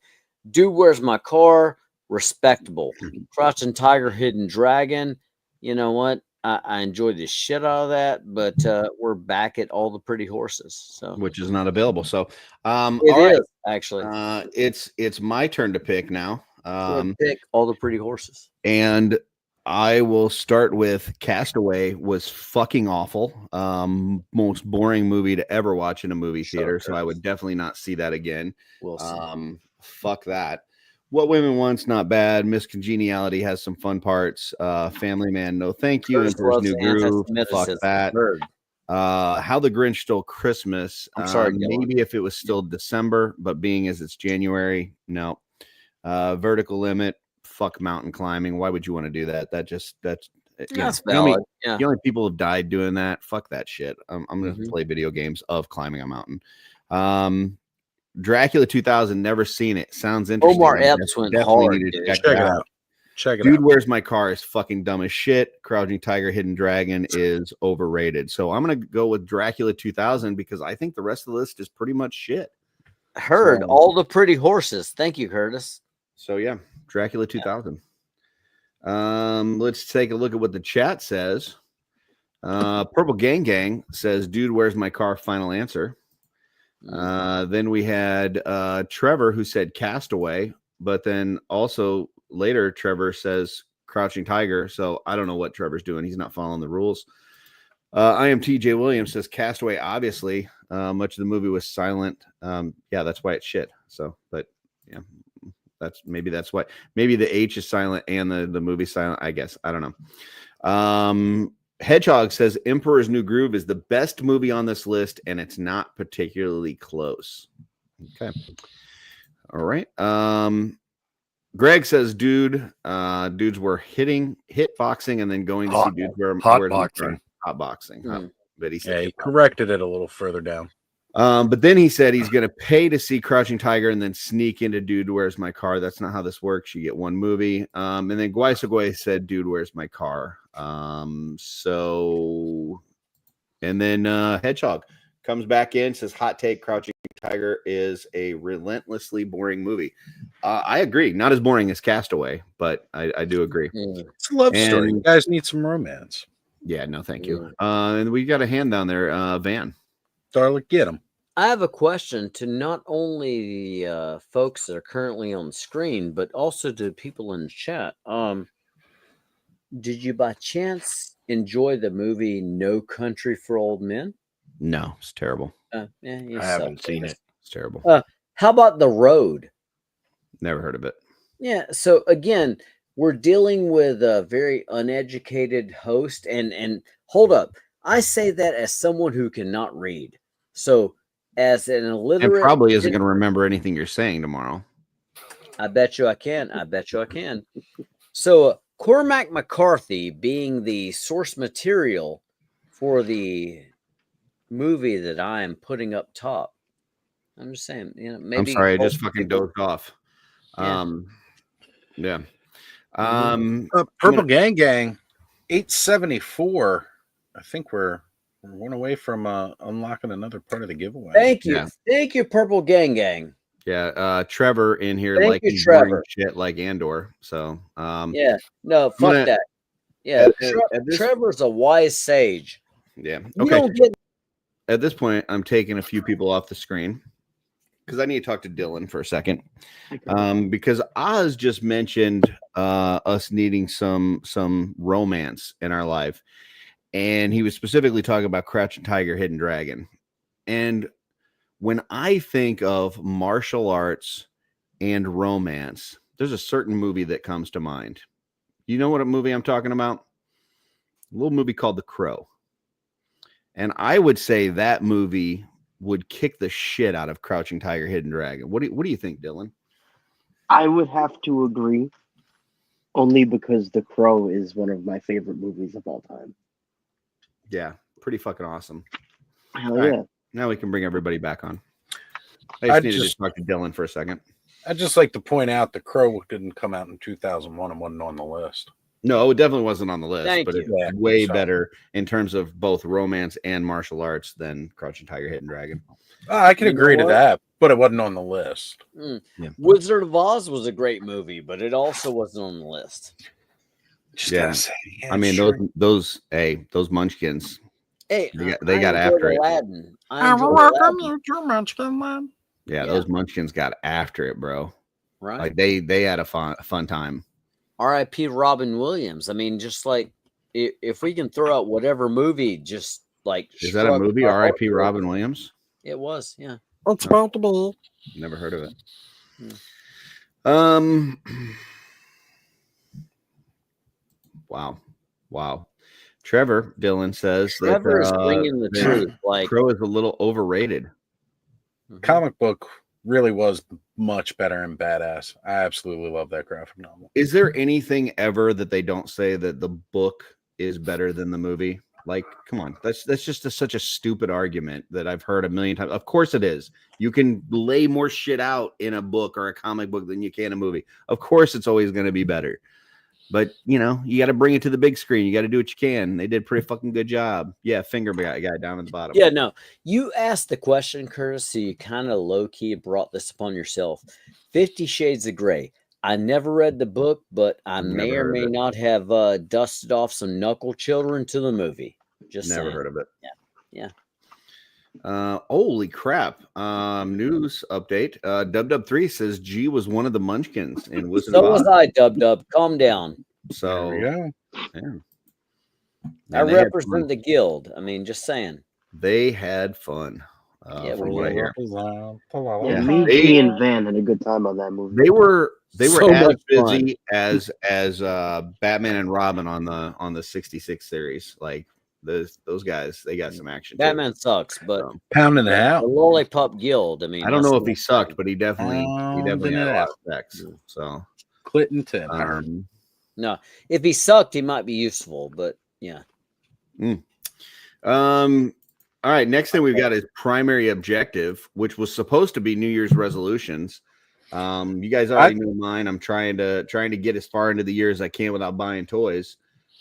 Dude, Where's My Car? Respectable. Crouching Tiger, Hidden Dragon. You know what? I enjoyed the shit out of that, but we're back at All the Pretty Horses, so which is not available. So it is actually. It's my turn to pick now. Pick All the Pretty Horses, and I will start with Castaway. Was fucking awful. Most boring movie to ever watch in a movie theater. So I would definitely not see that again. Fuck that. What Women Want's not bad. Miscongeniality has some fun parts. Family Man, no thank you. Emperor's New Groove, fuck that. How the Grinch Stole Christmas. I'm sorry, maybe if it was still December, but being as it's January, no. Vertical Limit, fuck mountain climbing. Why would you want to do that? That's valid. The only people have died doing that. Fuck that shit. I'm going to play video games of climbing a mountain. Dracula 2000, never seen it. Sounds interesting. Omar Epps went hard. Check it out. Check it Dude, out. Where's My Car is fucking dumb as shit. Crouching Tiger, Hidden Dragon is overrated. So I'm going to go with Dracula 2000 because I think the rest of the list is pretty much shit. Heard All the Pretty Horses. Thank you, Curtis. So yeah, Dracula 2000. Let's take a look at what the chat says. Purple Gang Gang says, Dude, Where's My Car? Final answer. Then we had Trevor who said Castaway, but then also later Trevor says Crouching Tiger. So I don't know what Trevor's doing. He's not following the rules. I am TJ Williams says Castaway. Obviously, much of the movie was silent. Yeah, that's why it's shit. So, but yeah, that's why. Maybe the H is silent and the movie silent. I guess I don't know. Hedgehog says Emperor's New Groove is the best movie on this list, and it's not particularly close. Okay. All right. Greg says, dudes were hit boxing and then going to see dudes where hot boxing. But he said he corrected it a little further down. But then he said he's going to pay to see Crouching Tiger and then sneak into Dude, Where's My Car? That's not how this works. You get one movie. And then Guaisagway said, Dude, Where's My Car? And then Hedgehog comes back in, says hot take, Crouching Tiger is a relentlessly boring movie. I agree. Not as boring as Castaway, but I do agree. It's a love story. You guys need some romance. Yeah, no, thank you. And we got a hand down there, Van. Darla, get him. I have a question to not only the folks that are currently on the screen, but also to people in the chat. Did you by chance enjoy the movie No Country for Old Men? No, it's terrible. I haven't seen it. It's terrible. How about The Road? Never heard of it. Yeah. So again, we're dealing with a very uneducated host, and hold up. I say that as someone who cannot read. So as an illiterate, and probably isn't going to remember anything you're saying tomorrow. I bet you I can. So Cormac McCarthy being the source material for the movie that I am putting up top. I'm just saying, maybe. I'm sorry, I just fucking dozed off. Yeah. Purple Gang Gang, 874. I think we're one away from unlocking another part of the giveaway. Thank you. Thank you, Purple Gang Gang. Yeah, Trevor in here Thank like you, he's boring Trevor. shit like Andor. So yeah, no, fuck gonna- that. Yeah, at this- Trevor's a wise sage. Yeah. You Okay. don't get At this point, I'm taking a few people off the screen because I need to talk to Dylan for a second. Because Oz just mentioned us needing some romance in our life, and he was specifically talking about Crouching Tiger, Hidden Dragon. And when I think of martial arts and romance, there's a certain movie that comes to mind. You know what a movie I'm talking about? A little movie called The Crow. And I would say that movie would kick the shit out of Crouching Tiger, Hidden Dragon. What do you think, Dylan? I would have to agree, only because The Crow is one of my favorite movies of all time. Yeah, pretty fucking awesome. Hell All yeah. right, now we can bring everybody back on. I just needed to talk to Dylan for a second. I'd just like to point out The Crow didn't come out in 2001 and wasn't on the list. No, it definitely wasn't on the list, Thank but you. it's way better in terms of both romance and martial arts than Crouching Tiger, Hidden Dragon. I can You know agree to what? that, but it wasn't on the list. Yeah. Wizard of Oz was a great movie, but it also wasn't on the list. Just Yeah. gotta say, I mean, those munchkins. Hey, They got I after enjoyed it. Aladdin. I enjoyed Aladdin. you, Munchkin Man. Yeah, those munchkins got after it, bro. Right. Like they had a fun time. R.I.P. Robin Williams. I mean, just like if we can throw out whatever movie, just like Is that a movie? R.I.P. Robin Williams? It was, yeah. It's about to be. Never heard of it. Yeah. Wow. Trevor Dylan says Trevor is bringing the truth. Like Crow is a little overrated. Comic book really was much better and badass. I absolutely love that graphic novel. Is there anything ever that they don't say that the book is better than the movie? Like, come on, that's just such a stupid argument that I've heard a million times. Of course it is. You can lay more shit out in a book or a comic book than you can a movie. Of course it's always going to be better. But, you got to bring it to the big screen. You got to do what you can. They did a pretty fucking good job. Yeah, finger guy down at the bottom. Yeah, no. You asked the question, Curtis, so you kind of low-key brought this upon yourself. 50 Shades of Grey. I never read the book, but I may or may not have dusted off some knuckle children to the movie. Just never saying. heard of it. Yeah. Holy crap. News update. Dub3 says G was one of the munchkins in Wizard of So Oz. was I, Dub. Calm down. So There we go. yeah. I And they had represent fun. the guild. I mean, just saying. They had fun. Yeah, from we what I did. hear. Yeah, me, G, and Van had a good time on that movie. They were So as much busy as Batman and Robin on the 66 series. Like those guys, they got some action. too. Batman sucks, but Pound in the the house. Lollipop Guild. I mean, I don't know that's if he sucked, but he definitely Pounding had it a lot out. of specs. So Clinton, I heard. no. If he sucked, he might be useful, but yeah. All right, next thing we've got is primary objective, which was supposed to be New Year's resolutions. You guys already know mine. I'm trying to get as far into the year as I can without buying toys.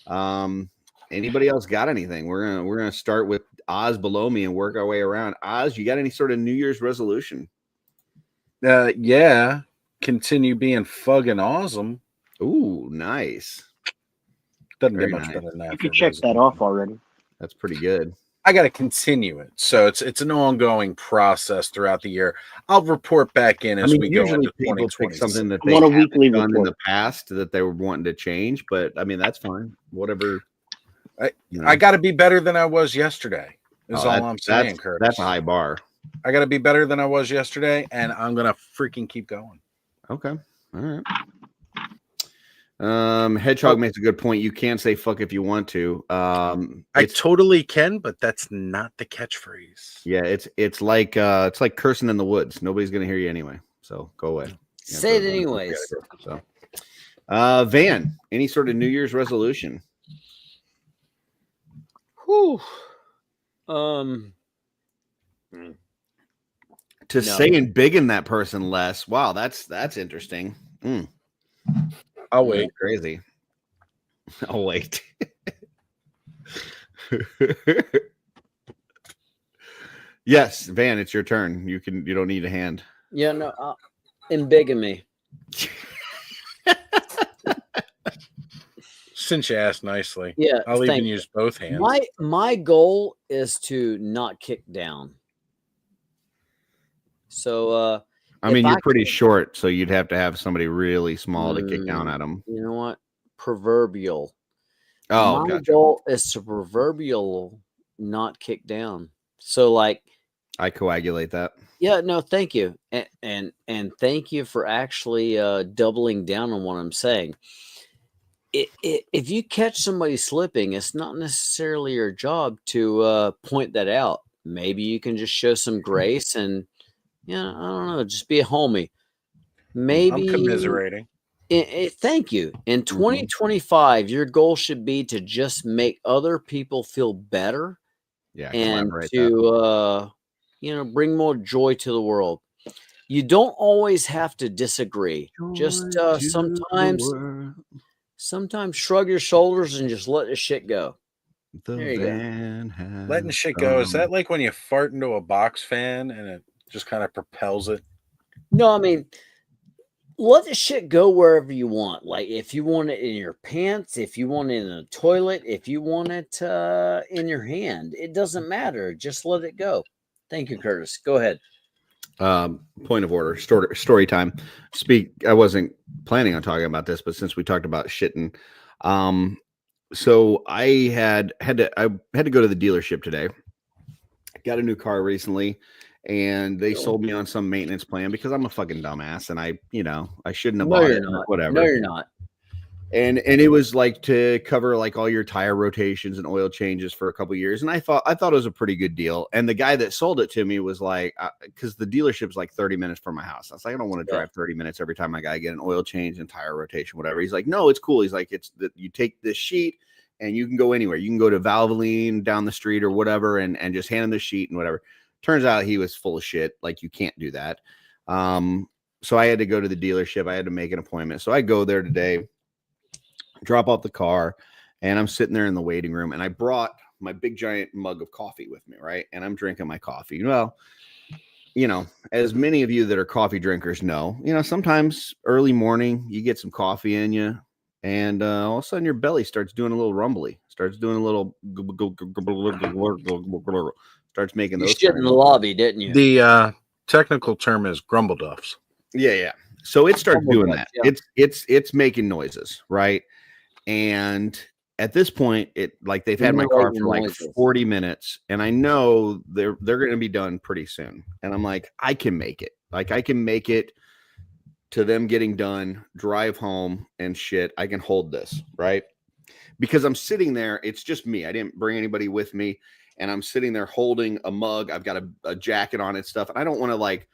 Anybody else got anything? We're gonna start with Oz below me and work our way around. Oz, you got any sort of New Year's resolution? Yeah. Continue being fucking awesome. Ooh, nice. Doesn't Very get much nice. better than that. You for can check resolution. that off already. That's pretty good. I got to continue it. So it's an ongoing process throughout the year. I'll report back in as we go usually into people pick 2026. something that I they want a haven't weekly done in report. the past that they were wanting to change, but I mean that's fine. Whatever. I got to be better than I was yesterday. Is all I'm saying, Curtis. That's a high bar. I got to be better than I was yesterday, and I'm gonna freaking keep going. Okay. All right. Hedgehog makes a good point. You can say fuck if you want to. I totally can, but that's not the catchphrase. Yeah, it's like cursing in the woods. Nobody's gonna hear you anyway. So go away. Say it anyways. So Van, any sort of New Year's resolution? Whew. To saying big in that person less. Wow, that's interesting. I'll wait. Crazy. I'll wait. Yes, Van, it's your turn. You don't need a hand. Yeah, no, embigamy. Since you asked nicely, Yeah, I'll even use both hands. My goal is to not kick down. So, I mean, you're pretty short, so you'd have to have somebody really small to kick down at them. You know what? Proverbial. Oh, my gotcha. goal is to proverbial not kick down. So, like, I coagulate that. Yeah, no, thank you, and thank you for actually doubling down on what I'm saying. If you catch somebody slipping, it's not necessarily your job to point that out. Maybe you can just show some grace and, I don't know, just be a homie. Maybe I'm commiserating. Thank you. In 2025, your goal should be to just make other people feel better. Yeah, and to bring more joy to the world. You don't always have to disagree. Just sometimes shrug your shoulders and just let the shit go. There you go. Letting shit go. Is that like when you fart into a box fan and it just kind of propels it? No, I mean, let the shit go wherever you want. Like, if you want it in your pants, if you want it in a toilet, if you want it in your hand, it doesn't matter. Just let it go. Thank you, Curtis. Go ahead. Point of order. Story time. I wasn't planning on talking about this, but since we talked about shitting, so I had to go to the dealership today. I got a new car recently. And they sold me on some maintenance plan because I'm a fucking dumbass and I shouldn't have bought it or whatever. No, you're not. And it was like to cover like all your tire rotations and oil changes for a couple of years. And I thought it was a pretty good deal. And the guy that sold it to me was like, because the dealership's like 30 minutes from my house. I was like, I don't want to drive 30 minutes every time I gotta get an oil change and tire rotation, whatever. He's like, no, it's cool. He's like, it's that you take this sheet and you can go anywhere. You can go to Valvoline down the street or whatever and just hand him the sheet and whatever. Turns out he was full of shit. Like, you can't do that. So I had to go to the dealership. I had to make an appointment. So I go there today, drop off the car, and I'm sitting there in the waiting room. And I brought my big giant mug of coffee with me, right? And I'm drinking my coffee. Well, as many of you that are coffee drinkers know, sometimes early morning you get some coffee in you, and all of a sudden your belly starts doing a little rumbly, starts doing a little. Starts making those. You shit in the lobby, didn't you? The technical term is grumble duffs. Yeah. So it starts doing that. Yeah. It's making noises, right? And at this point, they've had my car for like 40 minutes, and I know they're going to be done pretty soon. And I'm like, I can make it. Like, I can make it to them getting done, drive home and shit. I can hold this, right? Because I'm sitting there. It's just me. I didn't bring anybody with me. And I'm sitting there holding a mug. I've got a jacket on and stuff. And I don't want to like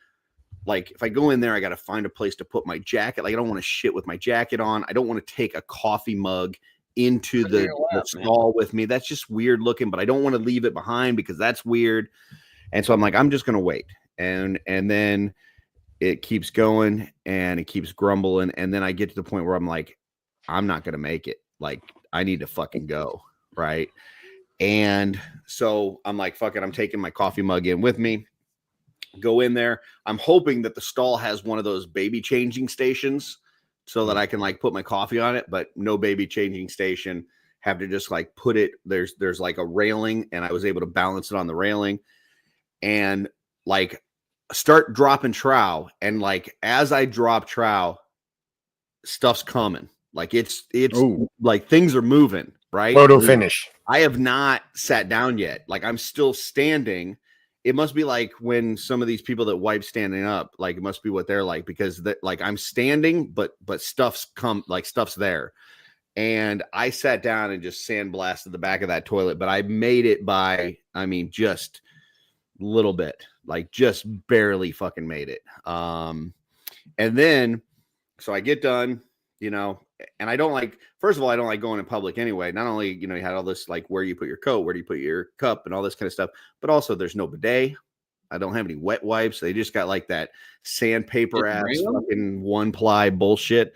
if I go in there, I got to find a place to put my jacket. Like, I don't want to shit with my jacket on. I don't want to take a coffee mug into the stall with me. That's just weird looking, but I don't want to leave it behind because that's weird. And so I'm like, I'm just going to wait. And then it keeps going and it keeps grumbling. And then I get to the point where I'm like, I'm not going to make it. Like, I need to fucking go. Right. And so I'm like, fuck it. I'm taking my coffee mug in with me. Go in there. I'm hoping that the stall has one of those baby changing stations so that I can like put my coffee on it, but no baby changing station. Have to just like put it, there's like a railing, and I was able to balance it on the railing and like start dropping trow. And like, as I drop trow, stuff's coming. Like it's like things are moving, right? Photo finish. I have not sat down yet. Like, I'm still standing. It must be like when some of these people that wipe standing up, like it must be what they're like, because like I'm standing, but stuff's there. And I sat down and just sandblasted the back of that toilet, but I made it by, just a little bit, like just barely fucking made it. And then, so I get done, and I don't like, first of all, I don't like going in public anyway. Not only, you had all this, like where you put your coat, where do you put your cup and all this kind of stuff, but also there's no bidet. I don't have any wet wipes. They just got like that sandpaper ass fucking 1-ply bullshit,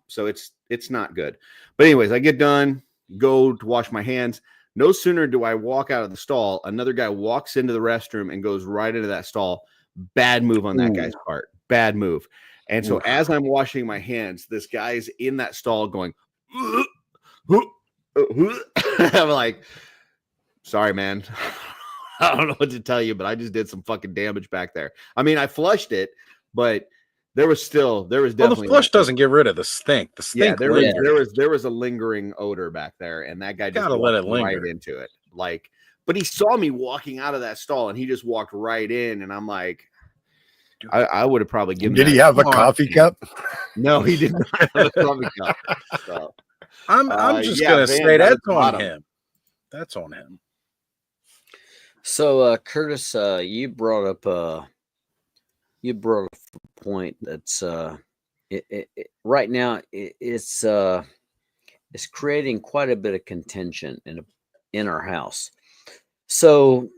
so it's not good. But anyways, I get done, go to wash my hands. No sooner do I walk out of the stall, another guy walks into the restroom and goes right into that stall. Bad move on that guy's part. Bad move. And so as I'm washing my hands, this guy's in that stall going, I'm like, sorry, man. I don't know what to tell you, but I just did some fucking damage back there. I mean, I flushed it, but there was definitely the flush doesn't get rid of the stink. The stink there was a lingering odor back there, and that guy just let it walked right linger into it. Like, but he saw me walking out of that stall, and he just walked right in, and I'm like, I would have probably given. Did he have a coffee cup? No, he did not have a coffee cup. So, I'm just gonna say that's on him. That's on him. So, Curtis, you brought up a point that's right now it's creating quite a bit of contention in our house. So,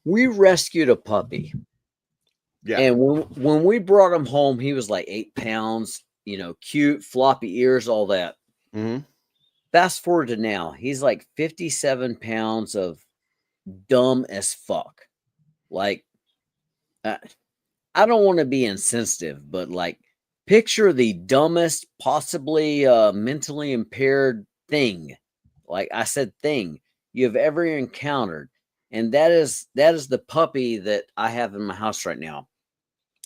we rescued a puppy. Yeah. And when we brought him home, he was like 8 pounds, cute, floppy ears, all that. Mm-hmm. Fast forward to now, he's like 57 pounds of dumb as fuck. Like, I don't want to be insensitive, but like, picture the dumbest, possibly mentally impaired thing. Like I said, thing you have ever encountered. And that is the puppy that I have in my house right now.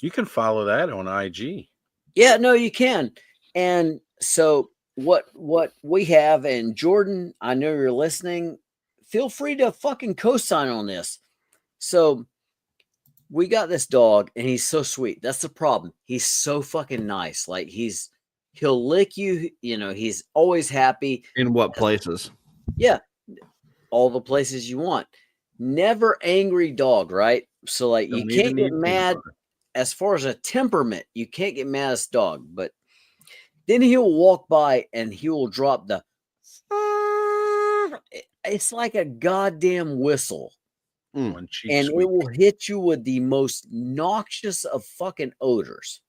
You can follow that on IG. Yeah, no, you can. And so what we have, and Jordan, I know you're listening, feel free to fucking co-sign on this. So we got this dog and he's so sweet. That's the problem. He's so fucking nice. Like he'll lick you, he's always happy. In what places? Yeah. All the places you want. Never angry dog, right? So like you can't get mad as far as a temperament. You can't get mad as dog, but then he'll walk by and he will drop the it's like a goddamn whistle. And it will hit you with the most noxious of fucking odors.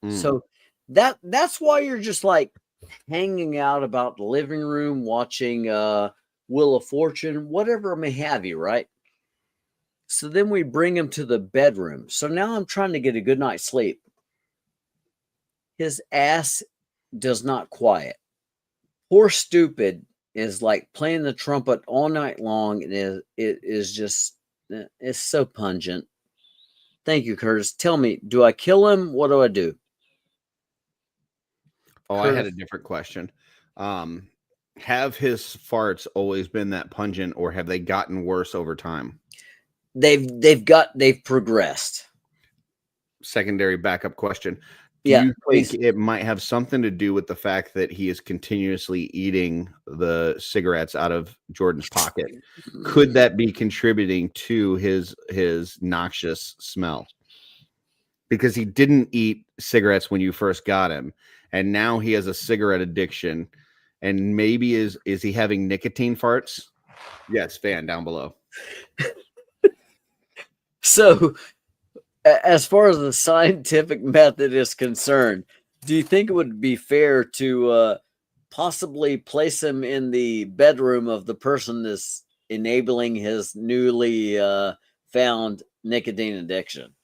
So that's why you're just like hanging out about the living room, watching Wheel of Fortune, whatever may have you, right? So then we bring him to the bedroom. So now I'm trying to get a good night's sleep. His ass does not quiet. Poor stupid is like playing the trumpet all night long. It is just, it's so pungent. Thank you, Curtis. Tell me, do I kill him? What do I do? Oh, Curtis. I had a different question. Have his farts always been that pungent, or have they gotten worse over time? They've progressed. Secondary backup question. Do you think it might have something to do with the fact that he is continuously eating the cigarettes out of Jordan's pocket? Could that be contributing to his noxious smell? Because he didn't eat cigarettes when you first got him, and now he has a cigarette addiction. And maybe is he having nicotine farts? Yes, fan down below. So, as far as the scientific method is concerned, do you think it would be fair to possibly place him in the bedroom of the person that's enabling his newly found nicotine addiction?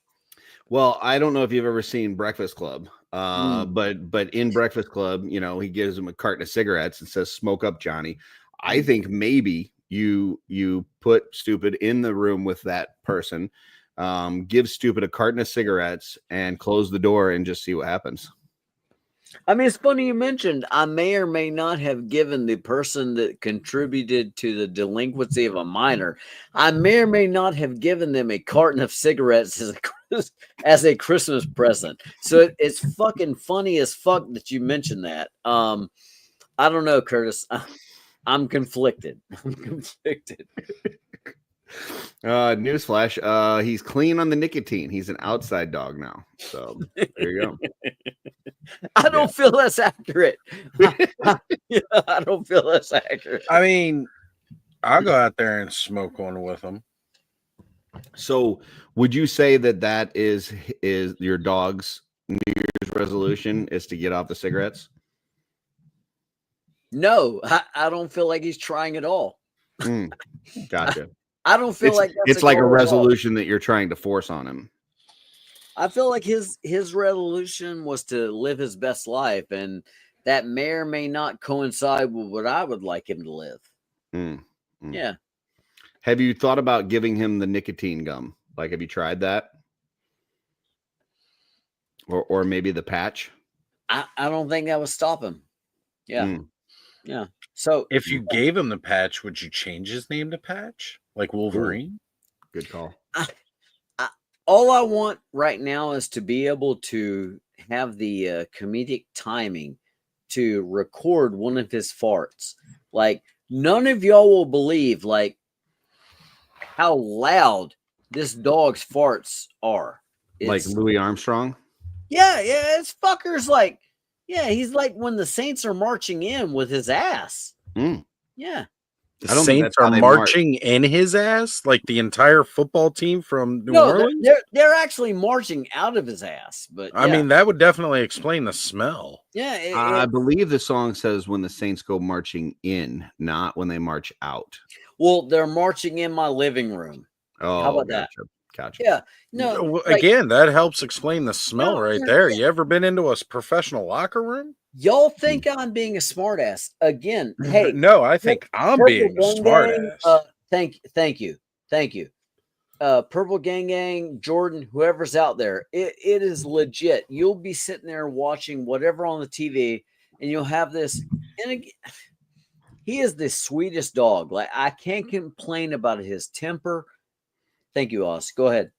Well, I don't know if you've ever seen Breakfast Club, but in Breakfast Club, he gives him a carton of cigarettes and says, "Smoke up, Johnny." I think maybe you put Stupid in the room with that person, give Stupid a carton of cigarettes and close the door and just see what happens. I mean, it's funny you mentioned I may or may not have given the person that contributed to the delinquency of a minor, I may or may not have given them a carton of cigarettes as a Christmas present. So it's fucking funny as fuck that you mentioned that. I don't know, Curtis. I'm conflicted. Newsflash, he's clean on the nicotine. He's an outside dog now. So there you go. I don't feel that's accurate. I don't feel that's accurate. I mean, I'll go out there and smoke one with him. So would you say that is your dog's New Year's resolution is to get off the cigarettes? No, I don't feel like he's trying at all. Gotcha. I don't feel like it's like a resolution that you're trying to force on him. I feel like his resolution was to live his best life, and that may or may not coincide with what I would like him to live. Yeah. Have you thought about giving him the nicotine gum? Like, have you tried that? Or maybe the patch? I don't think that would stop him. Yeah. Yeah. So if you gave him the patch, would you change his name to Patch? Like Wolverine? Ooh, good call. All I want right now is to be able to have the comedic timing to record one of his farts. Like, none of y'all will believe, like, how loud this dog's farts are. Like Louis Armstrong? Yeah, this fucker's like, he's like when the Saints are marching in with his ass. Yeah. The Saints are marching in his ass, like the entire football team from New Orleans. They're actually marching out of his ass. But I mean, that would definitely explain the smell. Yeah, I believe the song says when the Saints go marching in, not when they march out. Well, they're marching in my living room. Oh, how about that? Gotcha. Yeah. No. Well, again, that helps explain the smell right there. You ever been into a professional locker room? Y'all think I'm being a smartass again? Hey, no, I think I'm being a smartass. Thank you. Purple Gang, Jordan, whoever's out there, it is legit. You'll be sitting there watching whatever on the TV, and you'll have this. And again, he is the sweetest dog. Like, I can't complain about his temper. Thank you, Oz. Go ahead.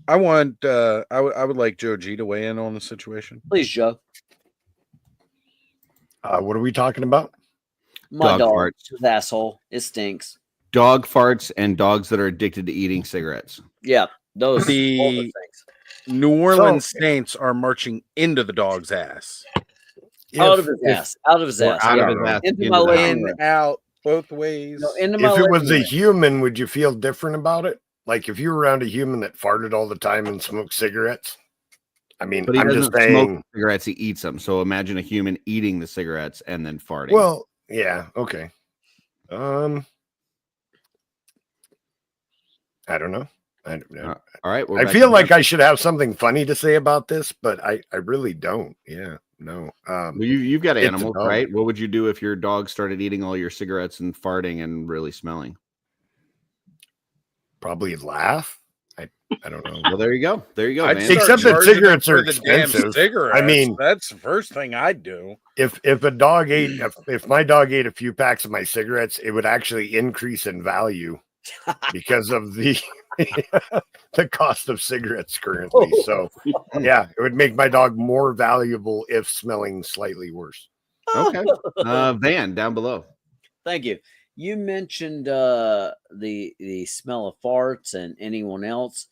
I want. I would like Joe G to weigh in on the situation. Please, Joe. What are we talking about? My dog farts. His asshole. It stinks. Dog farts and dogs that are addicted to eating cigarettes. Yeah, those all the The things. New Orleans Saints are marching into the dog's ass. Out of his ass. Out of his ass. Into my living room. Out both ways. No, into my if it was living a room. human, would you feel different about it? Like if you were around a human that farted all the time and smoked cigarettes? I mean, But he I'm doesn't just saying. smoke cigarettes, he eats them. So imagine a human eating the cigarettes and then farting. Well, yeah, okay. I don't know. I don't know. All right. I feel like I should have something funny to say about this, but I really don't. Yeah, no. Well, you've got it's a animals, dog. right? What would you do if your dog started eating all your cigarettes and farting and really smelling? Probably laugh. I don't know. Well, there you go. There you go, I'd man. start Except that charging cigarettes them are for the damn expensive. cigarettes. I mean, that's the first thing I'd do. If a dog ate, if my dog ate a few packs of my cigarettes, it would actually increase in value because of the the cost of cigarettes currently. So, yeah, it would make my dog more valuable if smelling slightly worse. Okay. Van down below. Thank you. You mentioned the smell of farts and anyone else.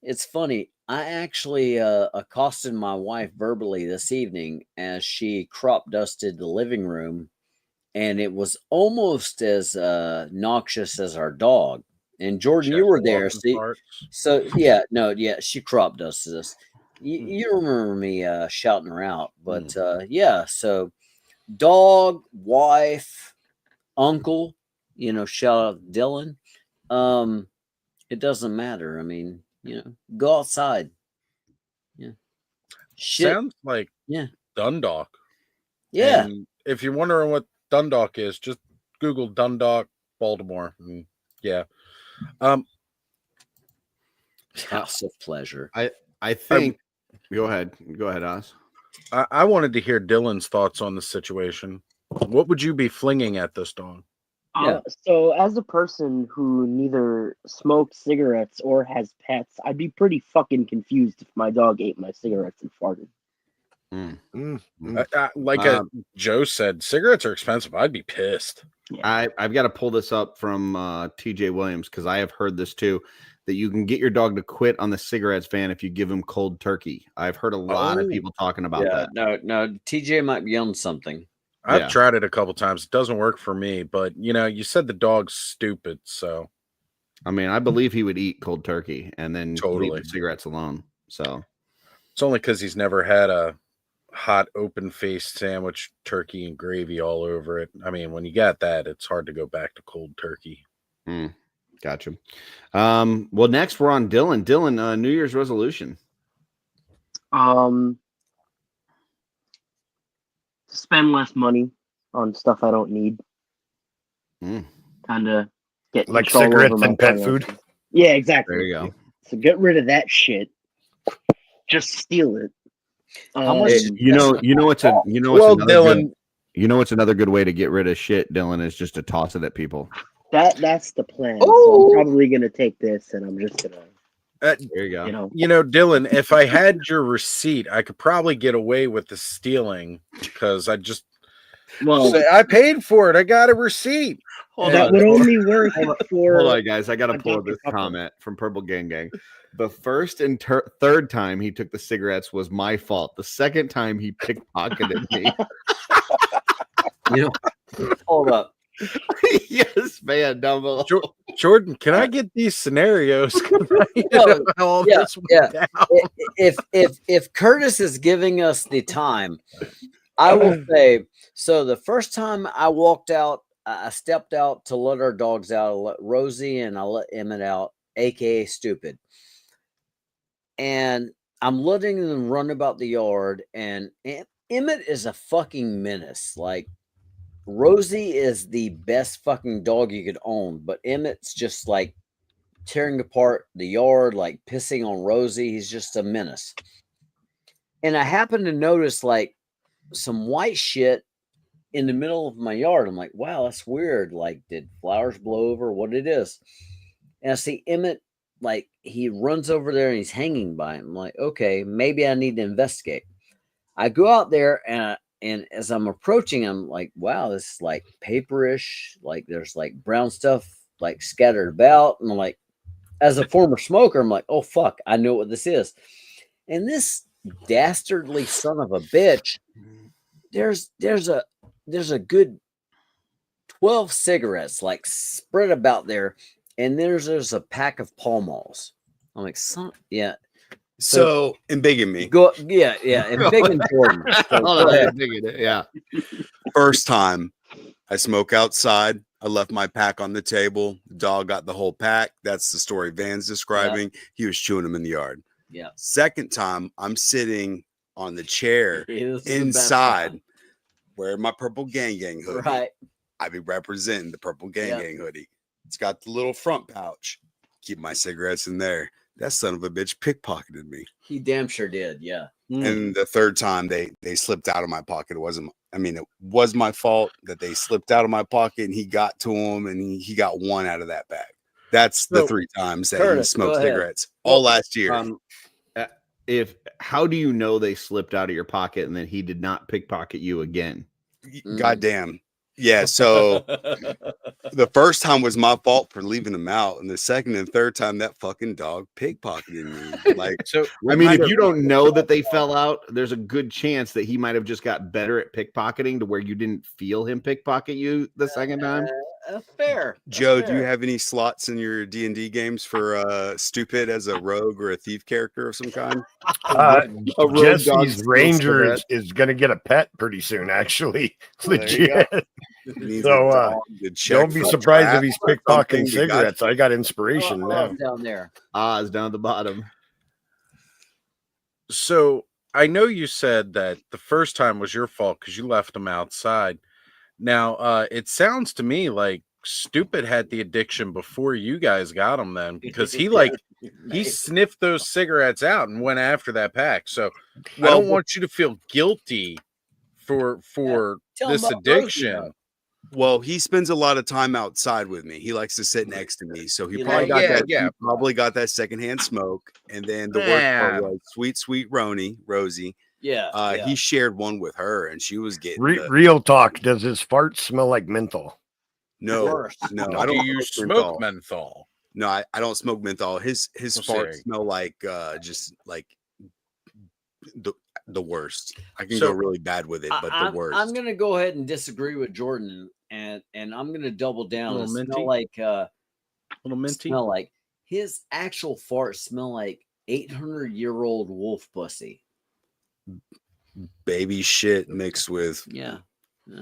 It's funny. I actually accosted my wife verbally this evening as she crop dusted the living room, and it was almost as noxious as our dog. And Jordan, you were there. See, so she crop dusted us. You remember me shouting her out, but yeah. So, dog, wife, uncle, shout out Dylan. It doesn't matter. I mean, go outside. Yeah. Shit. Sounds like Dundalk. Yeah. And if you're wondering what Dundalk is, just Google Dundalk, Baltimore. And yeah. House of pleasure. I think. Go ahead, Oz. I wanted to hear Dylan's thoughts on the situation. What would you be flinging at this dog? So, as a person who neither smokes cigarettes or has pets, I'd be pretty fucking confused if my dog ate my cigarettes and farted. Like Joe said, cigarettes are expensive. I'd be pissed. I've got to pull this up from TJ Williams because I have heard this too, that you can get your dog to quit on the cigarettes ban if you give him cold turkey. I've heard a lot of people talking about that. No, TJ might be on something. I've tried it a couple times. It doesn't work for me, but you said the dog's stupid, so I mean, I believe he would eat cold turkey and then Totally. leave the cigarettes alone. So it's only because he's never had a hot open-faced sandwich, turkey and gravy all over it. I mean, when you got that, it's hard to go back to cold turkey. Gotcha. Well, next we're on Dylan. Dylan, New Year's resolution. Spend less money on stuff I don't need. Kind of get like control cigarettes over my and pet finances. food. Yeah, exactly. There you go. So get rid of that shit. Just steal it. How much? You know what's another good way to get rid of shit, Dylan, is just to toss it at people. That's the plan. So I'm probably gonna take this, and I'm just gonna. There you go. You know, Dylan, if I had your receipt, I could probably get away with the stealing because I just say I paid for it. I got a receipt. That would only work for. Hold on, guys. I got to pull up this comment from Purple Gang Gang. The first and third time he took the cigarettes was my fault. The second time he pickpocketed me. Hold up. Yes, man. Down below. Jordan, can I get these scenarios? If Curtis is giving us the time, I will say. So the first time I walked out, I stepped out to let our dogs out. I let Rosie and I let Emmett out, aka Stupid. And I'm letting them run about the yard. And Emmett is a fucking menace. Like, Rosie is the best fucking dog you could own, but Emmett's just like tearing apart the yard, like pissing on Rosie. He's just a menace. And I happened to notice like some white shit in the middle of my yard. I'm like, wow, that's weird. Like, did flowers blow over? What it is? And I see Emmett, like, he runs over there and he's hanging by him. I'm like, okay, maybe I need to investigate. I go out there and as I'm approaching, I'm like, wow, this is like paperish. Like, there's like brown stuff like scattered about. And I'm like, as a former smoker, I'm like, oh, fuck, I know what this is. And this dastardly son of a bitch, there's a good 12 cigarettes like spread about there. And there's a pack of Pall Malls. I'm like, yeah. So embiggen me. Embiggen Jordan. Yeah. First time I smoke outside. I left my pack on the table. The dog got the whole pack. That's the story Van's describing. Yeah. He was chewing them in the yard. Yeah. Second time I'm sitting on the chair inside wearing my Purple Gang Gang hoodie. Right. I be representing the Purple Gang Gang hoodie. It's got the little front pouch. Keep my cigarettes in there. That son of a bitch pickpocketed me. He damn sure did, yeah. And the third time they slipped out of my pocket. It was my fault that they slipped out of my pocket and he got to him and he got one out of that bag. That's the 3 times that he smoked cigarettes all last year. How do you know they slipped out of your pocket and then he did not pickpocket you again? Goddamn. Yeah, so the first time was my fault for leaving them out, and the second and third time that fucking dog pickpocketed me. Like, so I mean, if you don't know that they fell out, there's a good chance that he might have just got better at pickpocketing to where you didn't feel him pickpocket you the second time. Fair. Joe, do you have any slots in your D&D games for Stupid as a rogue or a thief character of some kind? Jesse's Ranger is going to get a pet pretty soon, actually. Legit. So don't be surprised if he's pickpocketing cigarettes. I got inspiration now. Down there. It's down at the bottom. So I know you said that the first time was your fault because you left them outside. Now, it sounds to me like Stupid had the addiction before you guys got him then, because he sniffed those cigarettes out and went after that pack. So I don't want you to feel guilty for this addiction. Well, he spends a lot of time outside with me. He likes to sit next to me. So he probably got that secondhand smoke. And then the worst part was sweet Rosie. He shared one with her, and she was getting real talk. Does his fart smell like menthol? No. I don't. Do you smoke menthol? No, I don't smoke menthol. His farts smell like just like the worst. I can go really bad with it, but the worst. I'm gonna go ahead and disagree with Jordan, and I'm gonna double down. A little smell like little minty. Smell like his actual farts smell like 800-year-old wolf pussy. Baby shit mixed with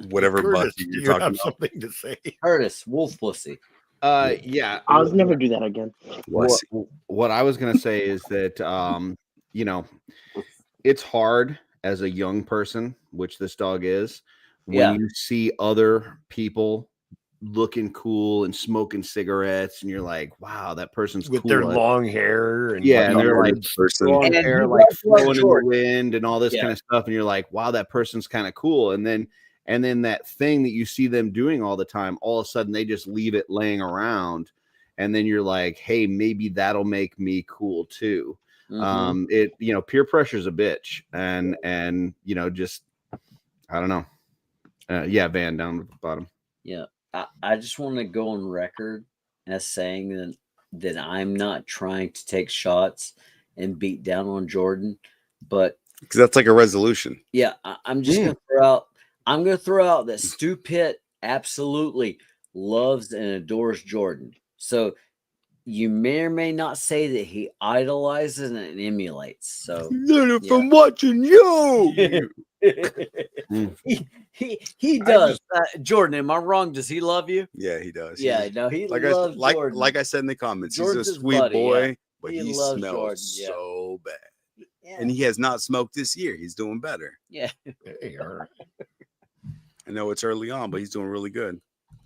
whatever Curtis, bucky you're you talking have about. something to say. Curtis, wolf pussy. Yeah. I'll never do that again. What I was gonna say is that you know, it's hard as a young person, which this dog is, when you see other people looking cool and smoking cigarettes, and you're like, wow, that person's with cool. their long hair and and they're like long And hair he like does love flowing in the Jordan. wind and all this Yeah. kind of stuff, and you're like, wow, that person's kind of cool. And then that thing that you see them doing all the time, all of a sudden they just leave it laying around, and then you're like, hey, maybe that'll make me cool too. It peer pressure is a bitch, and just I don't know. Van down at the bottom. Yeah, I just want to go on record as saying that I'm not trying to take shots and beat down on Jordan, but because that's like a resolution. Yeah, I'm just gonna throw out that Stu Pitt absolutely loves and adores Jordan. So you may or may not say that he idolizes and emulates. So learn it from watching you. he does. Jordan, am I wrong? Does he love you? Yeah, he does. Yeah, no, he like loves Jordan. Like I said in the comments, Jordan's he's his a sweet buddy, boy, but he he loves smells Jordan, so bad. And he has not smoked this year. He's doing better. Yeah. Hey, all right. I know it's early on, but he's doing really good.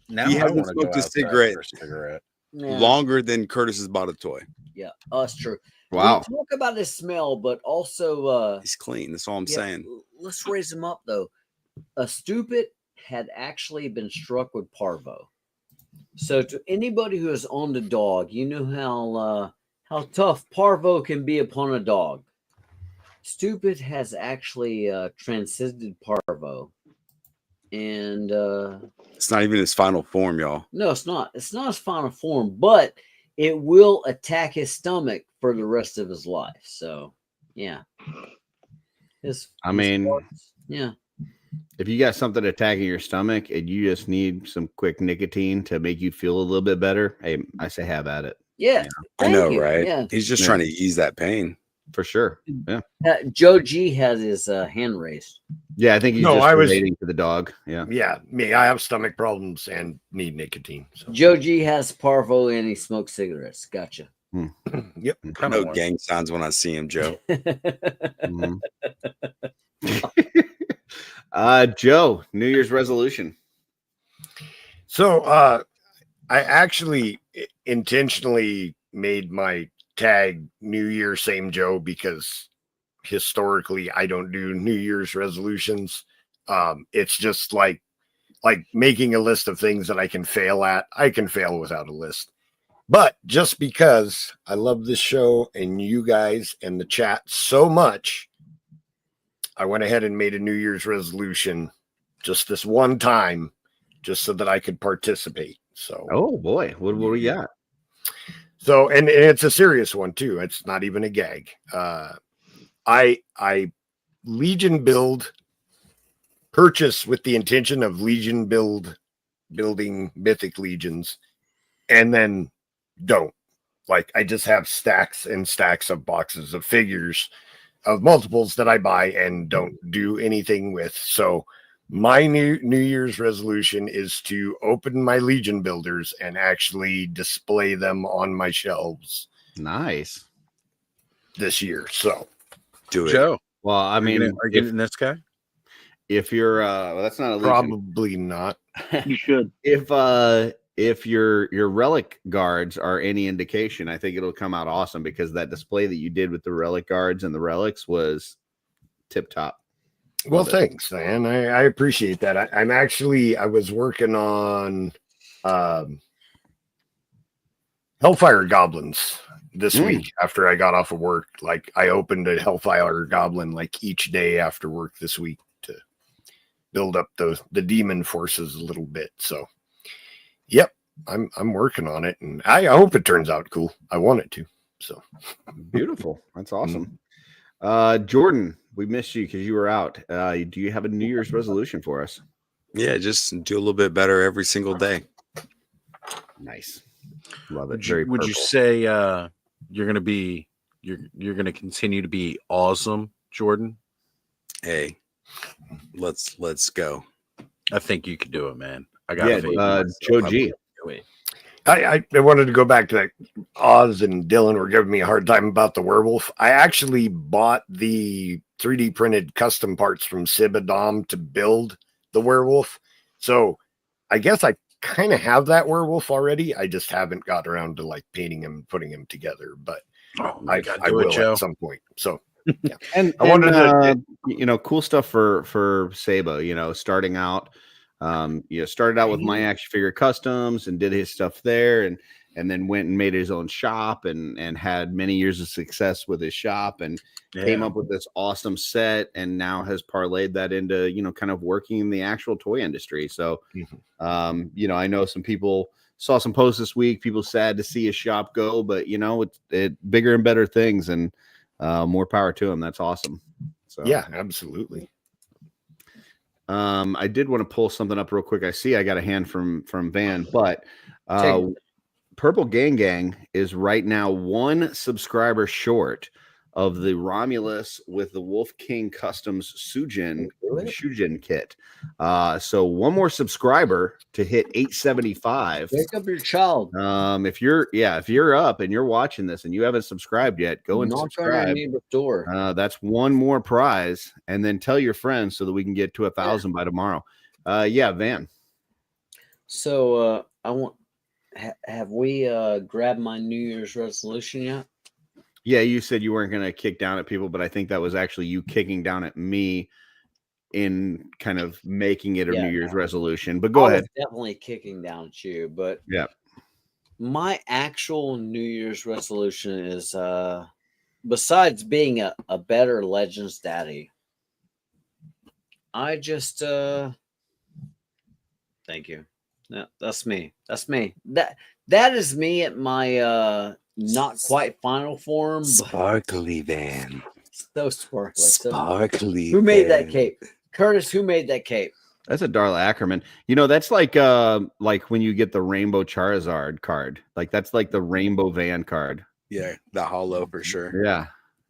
Now he I hasn't want to go smoked a outside cigarette for a cigarette. longer than Curtis has bought a toy. Yeah, that's true. Wow. We talk about his smell, but also he's clean. That's all I'm saying. Let's raise him up though. Stupid had actually been struck with parvo. So to anybody who is on the dog, you know how tough parvo can be upon a dog. Stupid has actually transcended parvo, and it's not even his final form, y'all. no, it's not. It's not his final form, but it will attack his stomach for the rest of his life. So, yeah. Yeah. If you got something attacking your stomach and you just need some quick nicotine to make you feel a little bit better, hey, I say have at it. Yeah. I know, you. right? Yeah. He's just trying to ease that pain. For sure. Yeah. Joe G has his hand raised. Yeah, I think he's just relating to the dog. Yeah. Yeah, me. I have stomach problems and need nicotine. So. Joe G has parvo and he smokes cigarettes. Gotcha. Yep. I know gang signs when I see him, Joe. Joe, New Year's resolution. So I actually intentionally made my tag New Year Same Joe because historically I don't do New Year's resolutions. It's just like making a list of things that I can fail at. I can fail without a list. But just because I love this show and you guys and the chat so much, I went ahead and made a New Year's resolution just this one time, just so that I could participate. So, oh boy, what do we got? So, and it's a serious one too. It's not even a gag. I Legion build purchase with the intention of Legion building mythic legions, and then don't. Like, I just have stacks and stacks of boxes of figures of multiples that I buy and don't do anything with. So my New Year's resolution is to open my Legion builders and actually display them on my shelves. Nice. This year. So do it. Joe. Well, I mean, are you getting this guy? If you're well, that's not a Legion. Probably not. You should. If your relic guards are any indication, I think it'll come out awesome, because that display that you did with the relic guards and the relics was tip top. Well, thanks, man. I appreciate that. I was working on Hellfire Goblins this week after I got off of work. Like, I opened a Hellfire Goblin like each day after work this week to build up the demon forces a little bit. So yep, I'm working on it, and I hope it turns out cool. I want it to. So beautiful. That's awesome. Jordan, we missed you because you were out. Do you have a New Year's resolution for us? Yeah, just do a little bit better every single day. Nice. Love it. Would you say you're gonna continue to be awesome, Jordan? Hey, let's go. I think you can do it, man. I got faith. Joe G. I wanted to go back to that. Oz and Dylan were giving me a hard time about the werewolf. I actually bought the 3D printed custom parts from Sibadom to build the werewolf. So I guess I kind of have that werewolf already. I just haven't got around to like painting him and putting him together, but I will at some point. So yeah. And I wanted to, cool stuff for Sabo, starting out. Started out with My Action Figure Customs and did his stuff there, and then went and made his own shop and had many years of success with his shop and came up with this awesome set, and now has parlayed that into kind of working in the actual toy industry. So I know some people saw some posts this week, people sad to see his shop go, but it's bigger and better things, and more power to him. That's awesome. So yeah, absolutely. I did want to pull something up real quick. I see I got a hand from Van, but Purple Gang Gang is right now 1 subscriber short of the Romulus with the Wolf King Customs Shujin kit. So 1 more subscriber to hit 875. Wake up your child. If you're up and you're watching this and you haven't subscribed yet, go and subscribe. On your neighbor's door. That's 1 more prize, and then tell your friends so that we can get to 1,000 by tomorrow. Van. So have we grabbed my New Year's resolution yet? Yeah, you said you weren't going to kick down at people, but I think that was actually you kicking down at me in kind of making it a New Year's resolution. But go ahead. Definitely kicking down at you, but yeah, my actual New Year's resolution is besides being a better Legends daddy, I just thank you. No, that's me. That's me. That is me at my not quite final form. Sparkly Van. So sparkly. Sparkly. Who made that cape? Curtis, who made that cape? That's a Darla Ackerman. That's like when you get the Rainbow Charizard card. Like that's like the Rainbow Van card. Yeah, the hollow for sure. Yeah.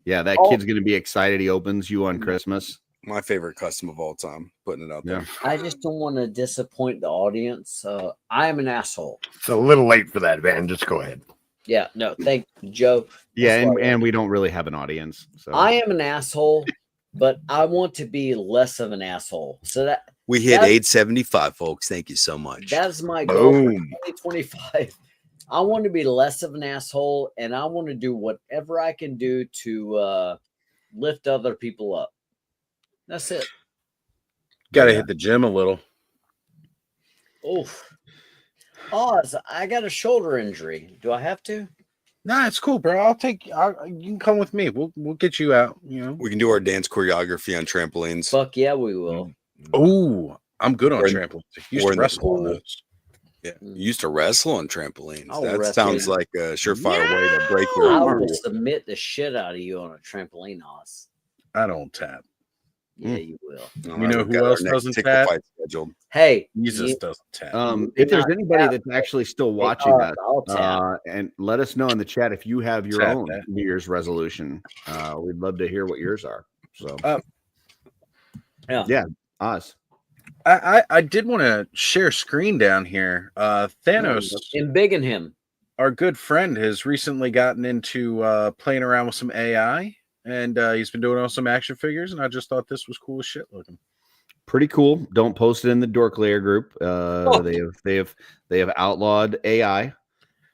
Yeah, that kid's gonna be excited. He opens you on Christmas. My favorite custom of all time. Putting it out there. I just don't want to disappoint the audience. I am an asshole. It's a little late for that, Van. Just go ahead. Yeah, no, thank you, Joe. Yeah, and we don't really have an audience. So I am an asshole, but I want to be less of an asshole. So that we hit 875, folks. Thank you so much. That's my goal for 2025. I want to be less of an asshole, and I want to do whatever I can do to lift other people up. That's it. Got to hit the gym a little. Oof. Oz, I got a shoulder injury. Do I have to? Nah, it's cool, bro. You can come with me. We'll get you out. We can do our dance choreography on trampolines. Fuck yeah, we will. Oh, I'm good on trampolines. I used to wrestle on those. Yeah, you used to wrestle on trampolines. I'll That wrestle. sounds like a surefire way to break your I arm. will submit the shit out of you on a trampoline, Oz. I don't tap. Yeah, you will. You know who else doesn't tap? Hey, Jesus doesn't tap. If there's anybody that's actually still watching us, I'll tap. and let us know in the chat if you have your Tap own that. New Year's resolution. We'd love to hear what yours are. So, yeah, Oz. I did want to share screen down here. Thanos, embiggen him. Our good friend has recently gotten into playing around with some AI, and he's been doing some action figures. And I just thought this was cool as shit looking. Pretty cool. Don't post it in the Dork Layer group. They have outlawed AI.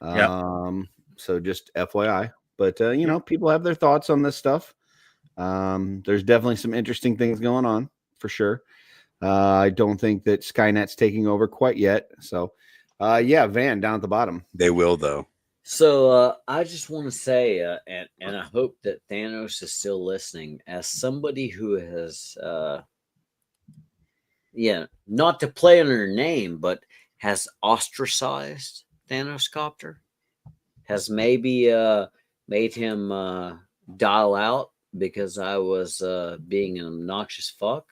So just FYI. But people have their thoughts on this stuff. There's definitely some interesting things going on for sure. I don't think that Skynet's taking over quite yet. So, Van down at the bottom. They will, though. So I just want to say, and I hope that Thanos is still listening, as somebody who has, not to play on her name, but has ostracized Thanos Copter, has maybe made him dial out because I was being an obnoxious fuck.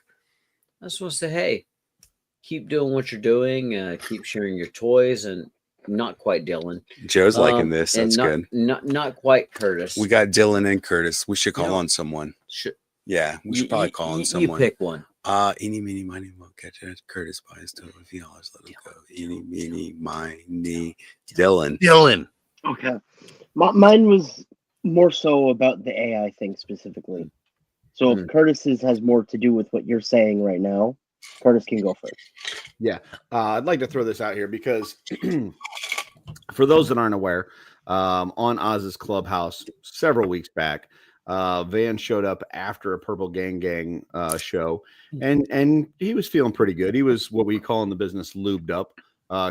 I just want to say, hey, keep doing what you're doing. Keep sharing your toys, and not quite Dylan. Joe's liking this. That's good. Not quite Curtis. We got Dylan and Curtis. We should call on someone. We should probably call on someone. You pick one. Eeny, meeny, miny, mo, catch it. Curtis buys $2 let him go. Eeny, meeny, miny, Dylan. Dylan. Okay. Mine was more so about the AI thing specifically. So if Curtis's has more to do with what you're saying right now, Curtis can go first. Yeah. I'd like to throw this out here because for those that aren't aware, on Oz's Clubhouse several weeks back, Van showed up after a Purple Gang show, and he was feeling pretty good. He was what we call in the business lubed up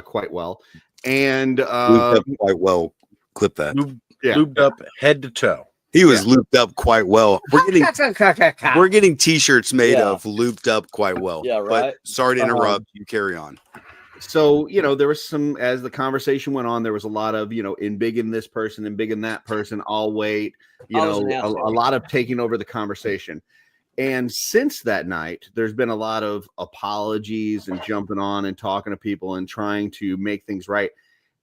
quite well. And lubed up quite well. Clip that. Lubed up head to toe. He was looped up quite well. We're getting t-shirts made of looped up quite well. Yeah, right. But sorry to interrupt. You carry on. So, there was some, as the conversation went on, there was a lot of, in big in this person and big in that person, I'll wait, a lot of taking over the conversation. And since that night, there's been a lot of apologies and jumping on and talking to people and trying to make things right.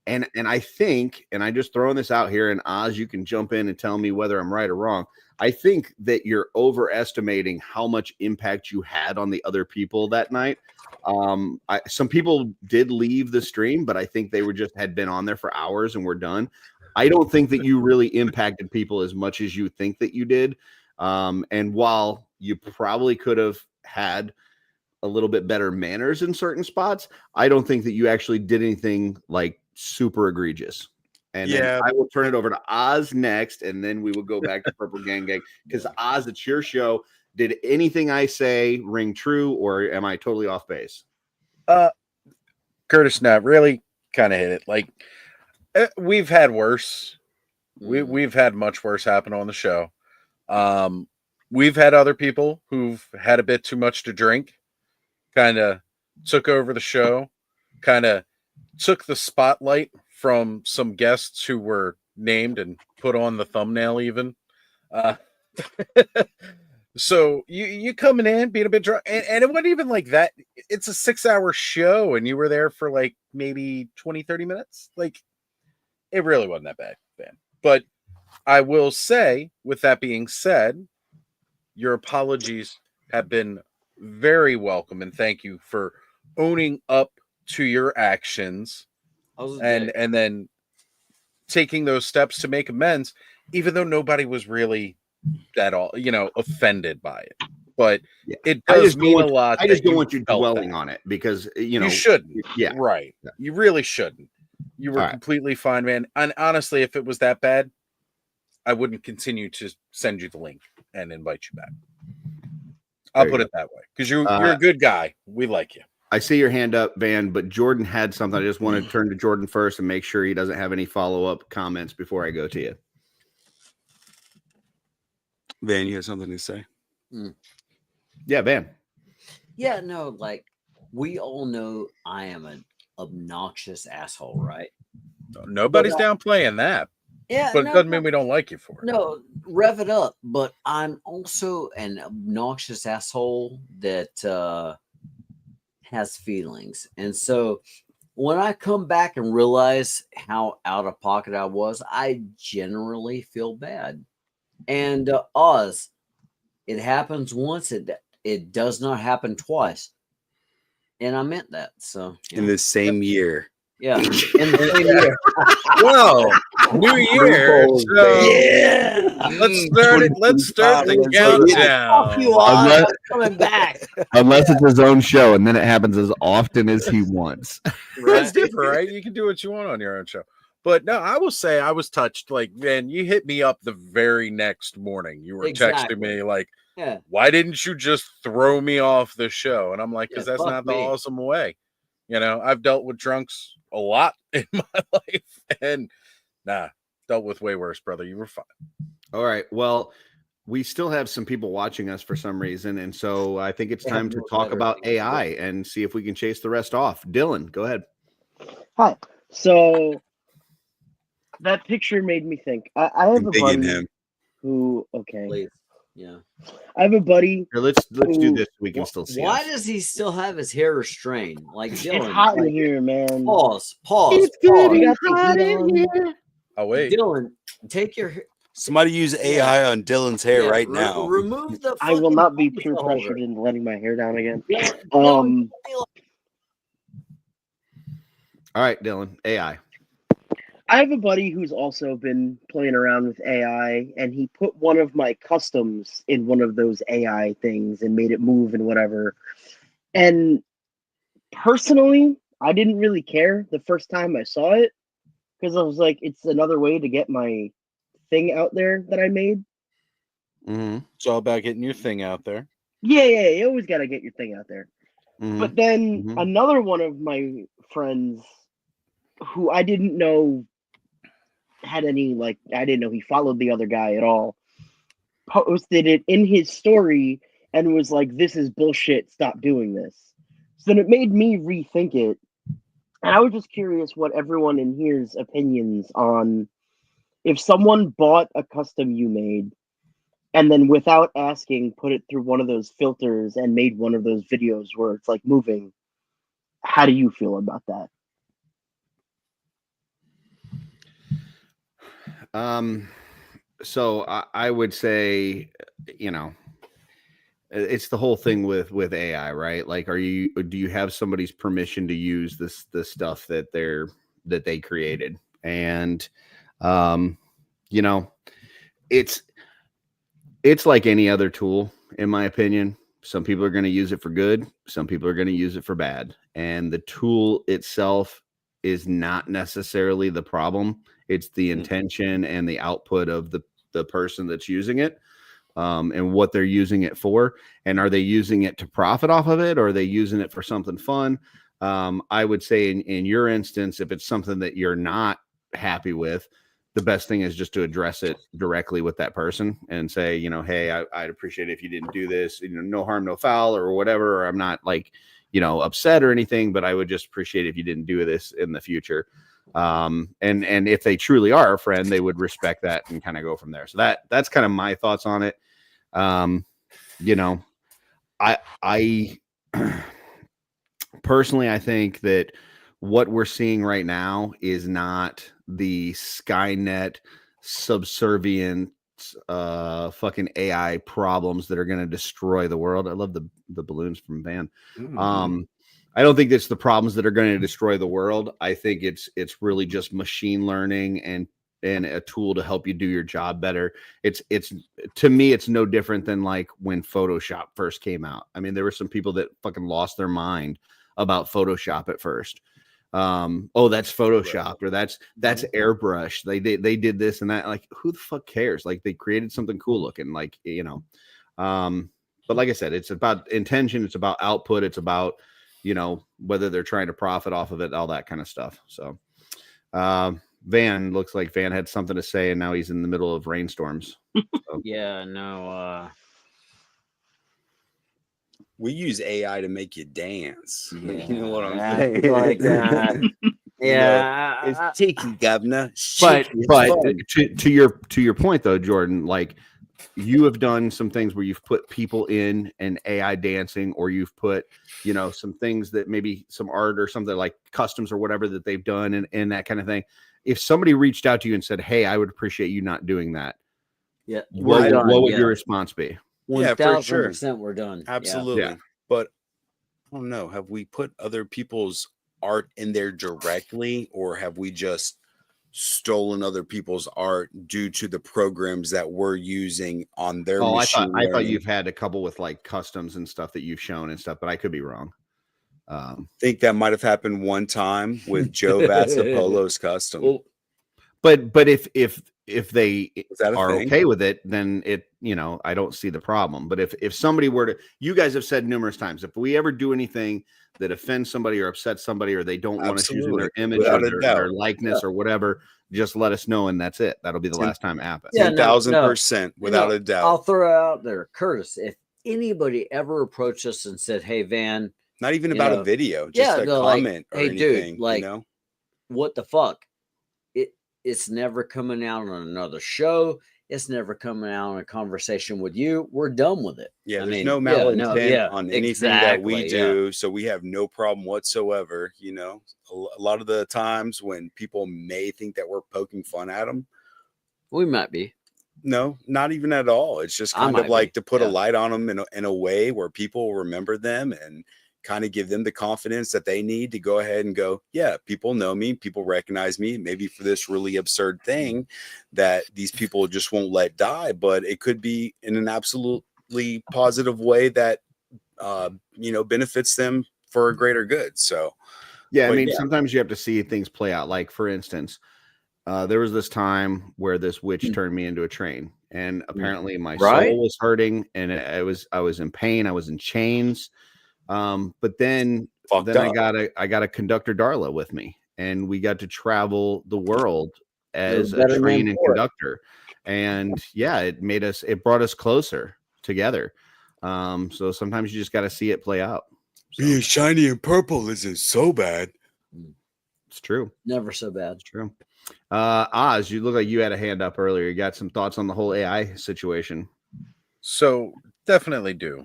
And I think, and I'm just throwing this out here, and Oz, you can jump in and tell me whether I'm right or wrong. I think that you're overestimating how much impact you had on the other people that night. Some people did leave the stream, but I think they had been on there for hours and were done. I don't think that you really impacted people as much as you think that you did. And while you probably could have had a little bit better manners in certain spots, I don't think that you actually did anything like super egregious. And then I will turn it over to Oz next, and then we will go back to Purple Gang because Oz, it's your show. Did anything I say ring true, or am I totally off base? Curtis, not really. Kind of hit it. Like we've had worse. We've had much worse happen on the show. We've had other people who've had a bit too much to drink, kind of took over the show, kind of took the spotlight from some guests who were named and put on the thumbnail even. So you coming in, being a bit drunk, and it wasn't even like that. It's a 6-hour show, and you were there for like maybe 20, 30 minutes. Like, it really wasn't that bad, man. But I will say, with that being said, your apologies have been very welcome, and thank you for owning up to your actions and then taking those steps to make amends, even though nobody was really at all, offended by it. But it does mean a lot. I just don't want you dwelling on it because, you shouldn't. Yeah. Right. Yeah. You really shouldn't. You were completely fine, man. And honestly, if it was that bad, I wouldn't continue to send you the link and invite you back. I'll put it that way because you're a good guy. We like you. I see your hand up, Van, but Jordan had something. I just want to turn to Jordan first and make sure he doesn't have any follow-up comments before I go to you. Van, you have something to say? Yeah, Van. Yeah, no, like we all know I am an obnoxious asshole, right? Nobody's downplaying that. Yeah, but it doesn't mean we don't like you for it. No, rev it up. But I'm also an obnoxious asshole that has feelings. And so when I come back and realize how out of pocket I was, I generally feel bad. And Oz, it happens once, it does not happen twice. And I meant that. So in the same year. Yeah. In the same year. Whoa. New year. So yeah. Let's start the countdown. Coming back. Unless it's his own show, and then it happens as often as he wants. That's different, right? You can do what you want on your own show. But no, I will say I was touched. Like, man, you hit me up the very next morning. You were texting me like, why didn't you just throw me off the show? And I'm like, because that's not the awesome way. I've dealt with drunks a lot in my life, and dealt with way worse, brother. You were fine. All right. Well, we still have some people watching us for some reason, and so I think it's time to talk about AI and see if we can chase the rest off. Dylan, go ahead. Hi. So that picture made me think. I have a buddy who. Okay. Please. Yeah. I have a buddy. Here, let's do this. We can still see. Why does he still have his hair restrained? Like Dylan, it's hot in here, man. Pause. It's getting hot in here. Oh wait, Dylan, take your Somebody use AI on Dylan's hair right now. Remove the. I will not be peer holder. pressured into letting my hair down again. All right, Dylan, AI. I have a buddy who's also been playing around with AI, and he put one of my customs in one of those AI things and made it move and whatever. And personally, I didn't really care the first time I saw it because I was like, it's another way to get my thing out there that I made. It's all about getting your thing out there. Yeah, you always got to get your thing out there. But then another one of my friends who I didn't know had any, like, I didn't know he followed the other guy at all, posted it in his story and was like, this is bullshit, stop doing this. So then it made me rethink it. And I was just curious what everyone in here's opinions on if someone bought a custom you made and then without asking put it through one of those filters and made one of those videos where it's like moving. How do you feel about that? So I would say, it's the whole thing with AI, right? Like, do you have somebody's permission to use the stuff that they created? And, it's like any other tool, in my opinion. Some people are going to use it for good. Some people are going to use it for bad. And the tool itself is not necessarily the problem. It's the intention and the output of the person that's using it, and what they're using it for. And are they using it to profit off of it, or are they using it for something fun? I would say in your instance, if it's something that you're not happy with, the best thing is just to address it directly with that person and say, hey, I'd appreciate it if you didn't do this, no harm, no foul, or whatever. Or I'm not like, upset or anything, but I would just appreciate it if you didn't do this in the future. And if they truly are a friend, they would respect that and kind of go from there. So that's kind of my thoughts on it. I personally, I think that what we're seeing right now is not the Skynet subservient fucking AI problems that are going to destroy the world. I love the balloons from Van. I don't think it's the problems that are going to destroy the world. I think it's really just machine learning and a tool to help you do your job better. It's to me, it's no different than like when Photoshop first came out. I mean, there were some people that fucking lost their mind about Photoshop at first. That's Photoshopped, or that's airbrush. They did this and that. Like, who the fuck cares? Like, they created something cool looking, like, but like I said, it's about intention. It's about output. It's about, whether they're trying to profit off of it, all that kind of stuff. So, Van, looks like Van had something to say, and now he's in the middle of rainstorms. So. Yeah, no. We use AI to make you dance. Yeah. You know what I'm saying? Like that. Yeah, it's cheeky, governor. But to your point though, Jordan, like, you have done some things where you've put people in an AI dancing, or you've put, some things that maybe some art or something like customs or whatever that they've done and that kind of thing. If somebody reached out to you and said, hey, I would appreciate you not doing that. Yeah. What would your response be? 1,000% we're done. Absolutely. Yeah. But I don't know. Have we put other people's art in there directly, or have we just stolen other people's art due to the programs that we're using on their machine? I thought you've had a couple with like customs and stuff that you've shown and stuff, but I could be wrong. Think that might have happened one time with Joe Vassapolo's custom. Well, but if they are thing? okay with it, then it, I don't see the problem. But if somebody were to, you guys have said numerous times, if we ever do anything that offends somebody or upsets somebody, or they don't want us using their image or their likeness or whatever, just let us know, and that's it. That'll be the last time it happens. 10,000%, without a doubt. I'll throw it out there, Curtis. If anybody ever approached us and said, "Hey, Van," not even about a video, just a comment, like, or "Hey, anything, dude, like, what the fuck?" It's never coming out on another show. It's never coming out in a conversation with you. We're done with it. Yeah, there's no malintent on anything that we do. So we have no problem whatsoever. A lot of the times when people may think that we're poking fun at them, we might be. No, not even at all. It's just kind of like to put a light on them in a way where people remember them and kind of give them the confidence that they need to go ahead and go, yeah, people know me, people recognize me, maybe for this really absurd thing that these people just won't let die, but it could be in an absolutely positive way that benefits them for a greater good. So yeah, I mean, sometimes you have to see things play out. Like, for instance, there was this time where this witch turned me into a train, and apparently my soul was hurting, and I was in pain. I was in chains. But then I got a conductor Darla with me, and we got to travel the world as a train and conductor. And yeah, it brought us closer together. So sometimes you just got to see it play out. So. Being shiny and purple isn't so bad. It's true. Never so bad. It's true. Oz, you look like you had a hand up earlier. You got some thoughts on the whole AI situation? So definitely do.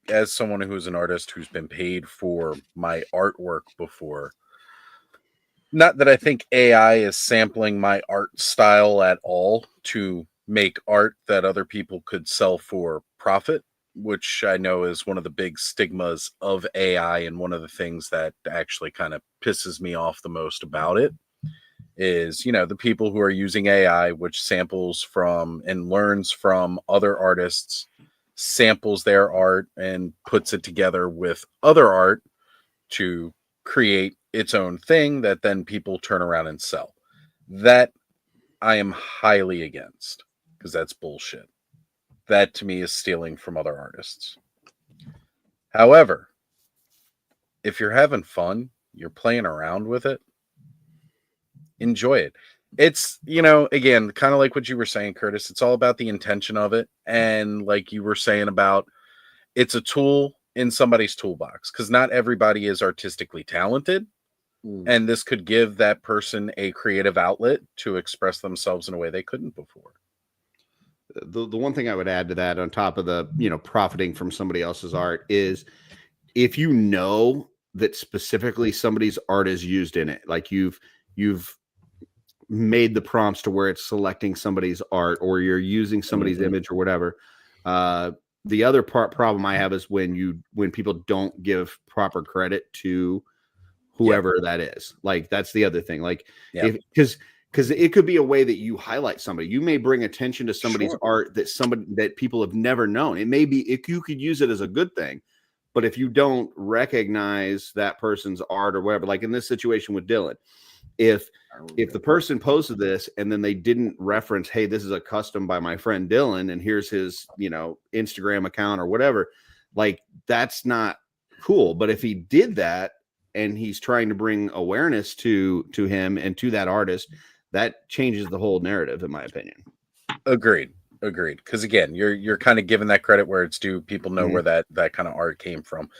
As someone who's an artist who's been paid for my artwork before, not that I think AI is sampling my art style at all to make art that other people could sell for profit, which I know is one of the big stigmas of AI, and one of the things that actually kind of pisses me off the most about it is, the people who are using AI, which samples from and learns from other artists, samples their art and puts it together with other art to create its own thing that then people turn around and sell. That I am highly against, because that's bullshit. That to me is stealing from other artists. However, if you're having fun, you're playing around with it, enjoy it. It's, again, kind of like what you were saying, Curtis, it's all about the intention of it. And like you were saying about, it's a tool in somebody's toolbox, because not everybody is artistically talented. And this could give that person a creative outlet to express themselves in a way they couldn't before. The one thing I would add to that, on top of the, profiting from somebody else's art, is if you know that specifically somebody's art is used in it, like you've made the prompts to where it's selecting somebody's art, or you're using somebody's image or whatever. The other problem I have is when people don't give proper credit to whoever that is. Like, that's the other thing. Like, because it could be a way that you highlight somebody. You may bring attention to somebody's art that people have never known. It may be, if you could use it as a good thing, but if you don't recognize that person's art or whatever, like in this situation with Dylan, if the person posted this and then they didn't reference, hey, this is a custom by my friend Dylan, and here's his, Instagram account or whatever, like, that's not cool. But if he did that and he's trying to bring awareness to him and to that artist, that changes the whole narrative, in my opinion. Agreed. Because again, you're kind of giving that credit where it's due. People know where that kind of art came from.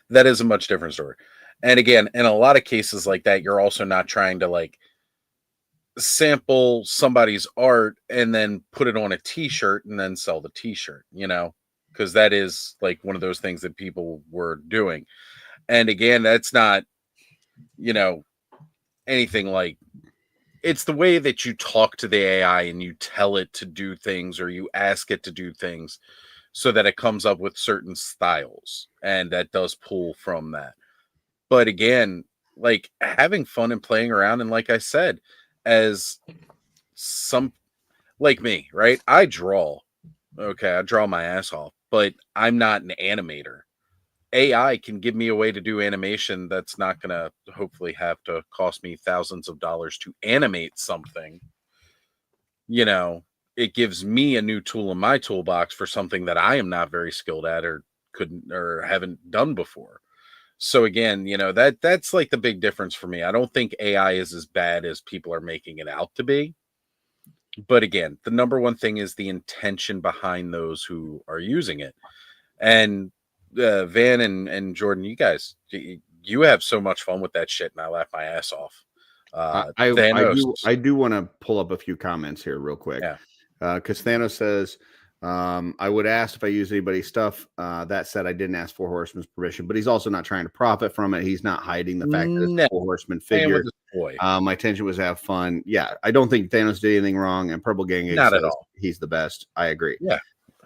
That is a much different story. And again, in a lot of cases like that, you're also not trying to like sample somebody's art and then put it on a t-shirt and then sell the t-shirt, because that is like one of those things that people were doing. And again, that's not, anything like, it's the way that you talk to the AI and you tell it to do things, or you ask it to do things, so that it comes up with certain styles, and that does pull from that. But again, like, having fun and playing around, and like I said, as some, like me, right? I draw my ass off, but I'm not an animator. AI can give me a way to do animation that's not going to hopefully have to cost me thousands of dollars to animate something. It gives me a new tool in my toolbox for something that I am not very skilled at, or couldn't, or haven't done before. So again, that's like the big difference for me. I don't think AI is as bad as people are making it out to be. But again, the number one thing is the intention behind those who are using it. And Van and Jordan, you guys, you have so much fun with that shit, and I laugh my ass off. I do want to pull up a few comments here real quick. Because Thanos says, I would ask if I use anybody's stuff. That said, I didn't ask Four Horsemen's permission, but he's also not trying to profit from it. He's not hiding the fact that it's a Four Horseman figure. boy. My intention was to have fun. Yeah, I don't think Thanos did anything wrong, and Purple Gang Not at says all. he's the best. I agree. Yeah.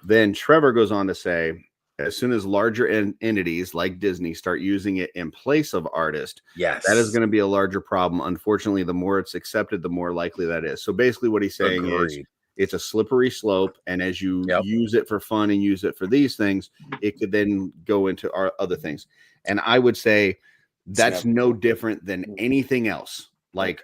Then Trevor goes on to say, as soon as larger entities like Disney start using it in place of artists, yes, that is going to be a larger problem. Unfortunately, the more it's accepted, the more likely that is. So basically what he's saying is it's a slippery slope. And as you use it for fun and use it for these things, it could then go into our other things. And I would say that's no different than anything else. Like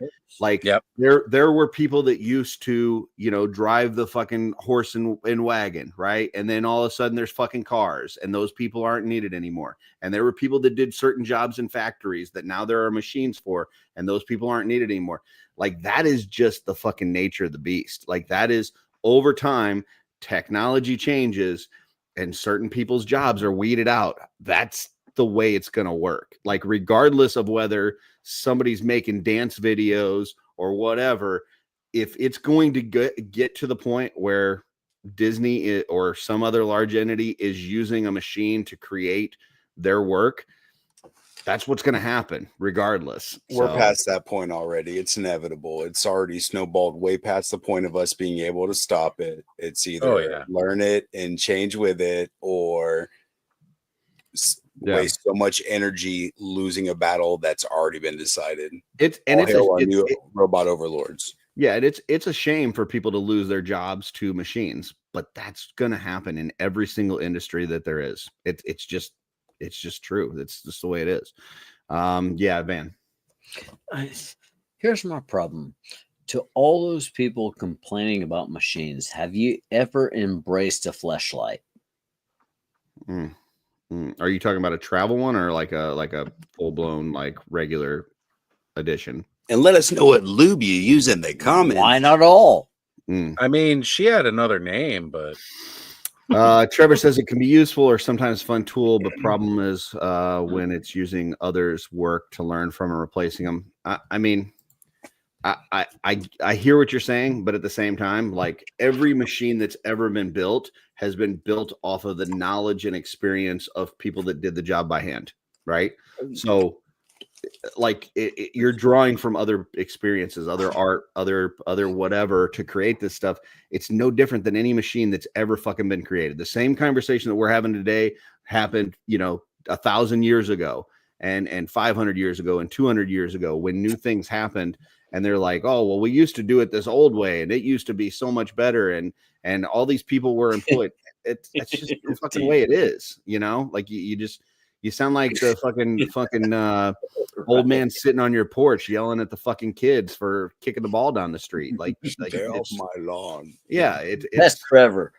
there were people that used to, drive the fucking horse and wagon, right? And then all of a sudden there's fucking cars, and those people aren't needed anymore. And there were people that did certain jobs in factories that now there are machines for, and those people aren't needed anymore. Like, that is just the fucking nature of the beast. Like, that is, over time, technology changes and certain people's jobs are weeded out. That's the way it's going to work. Like, regardless of whether somebody's making dance videos or whatever, if it's going to get to the point where Disney or some other large entity is using a machine to create their work, that's what's going to happen regardless. We're past that point already. It's inevitable. It's already snowballed way past the point of us being able to stop it. It's either learn it and change with it, or waste so much energy losing a battle that's already been decided. It's robot overlords. Yeah, and it's a shame for people to lose their jobs to machines, but that's going to happen in every single industry that there is. It's just true. It's just the way it is. Yeah, Van. Here's my problem. To all those people complaining about machines, have you ever embraced a fleshlight? Are you talking about a travel one or like a full blown like regular edition? And let us know what lube you use in the comments. Why not all? I mean, she had another name, but Trevor says it can be useful or sometimes fun tool, but problem is when it's using others' work to learn from and replacing them. I mean, I hear what you're saying, but at the same time, like, every machine that's ever been built has been built off of the knowledge and experience of people that did the job by hand, right? So, like, you're drawing from other experiences, other art, other whatever to create this stuff. It's no different than any machine that's ever fucking been created. The same conversation that we're having today happened, 1,000 years ago, and 500 years ago, and 200 years ago, when new things happened. And they're like, oh, well, we used to do it this old way, and it used to be so much better, and all these people were employed. It's just the fucking way it is, Like, you sound like the fucking old man sitting on your porch yelling at the fucking kids for kicking the ball down the street. Like Get off my lawn. Yeah, that's Trevor.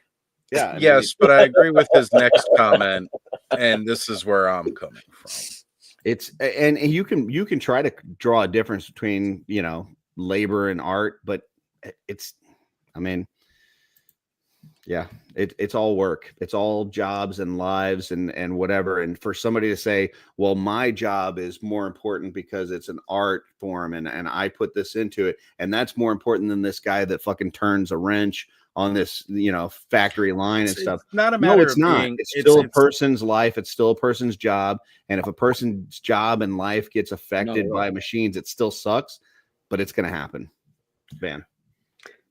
Yeah. Yes, but I agree with his next comment, and this is where I'm coming from. It's and you can try to draw a difference between labor and art, but it's all work. It's all jobs and lives and whatever. And for somebody to say, well, my job is more important because it's an art form and I put this into it, and that's more important than this guy that fucking turns a wrench on this, factory line and stuff. It's not a matter it's of not. being, it's still a person's life. It's still a person's job. And if a person's job and life gets affected by machines, it still sucks, but it's going to happen. Man.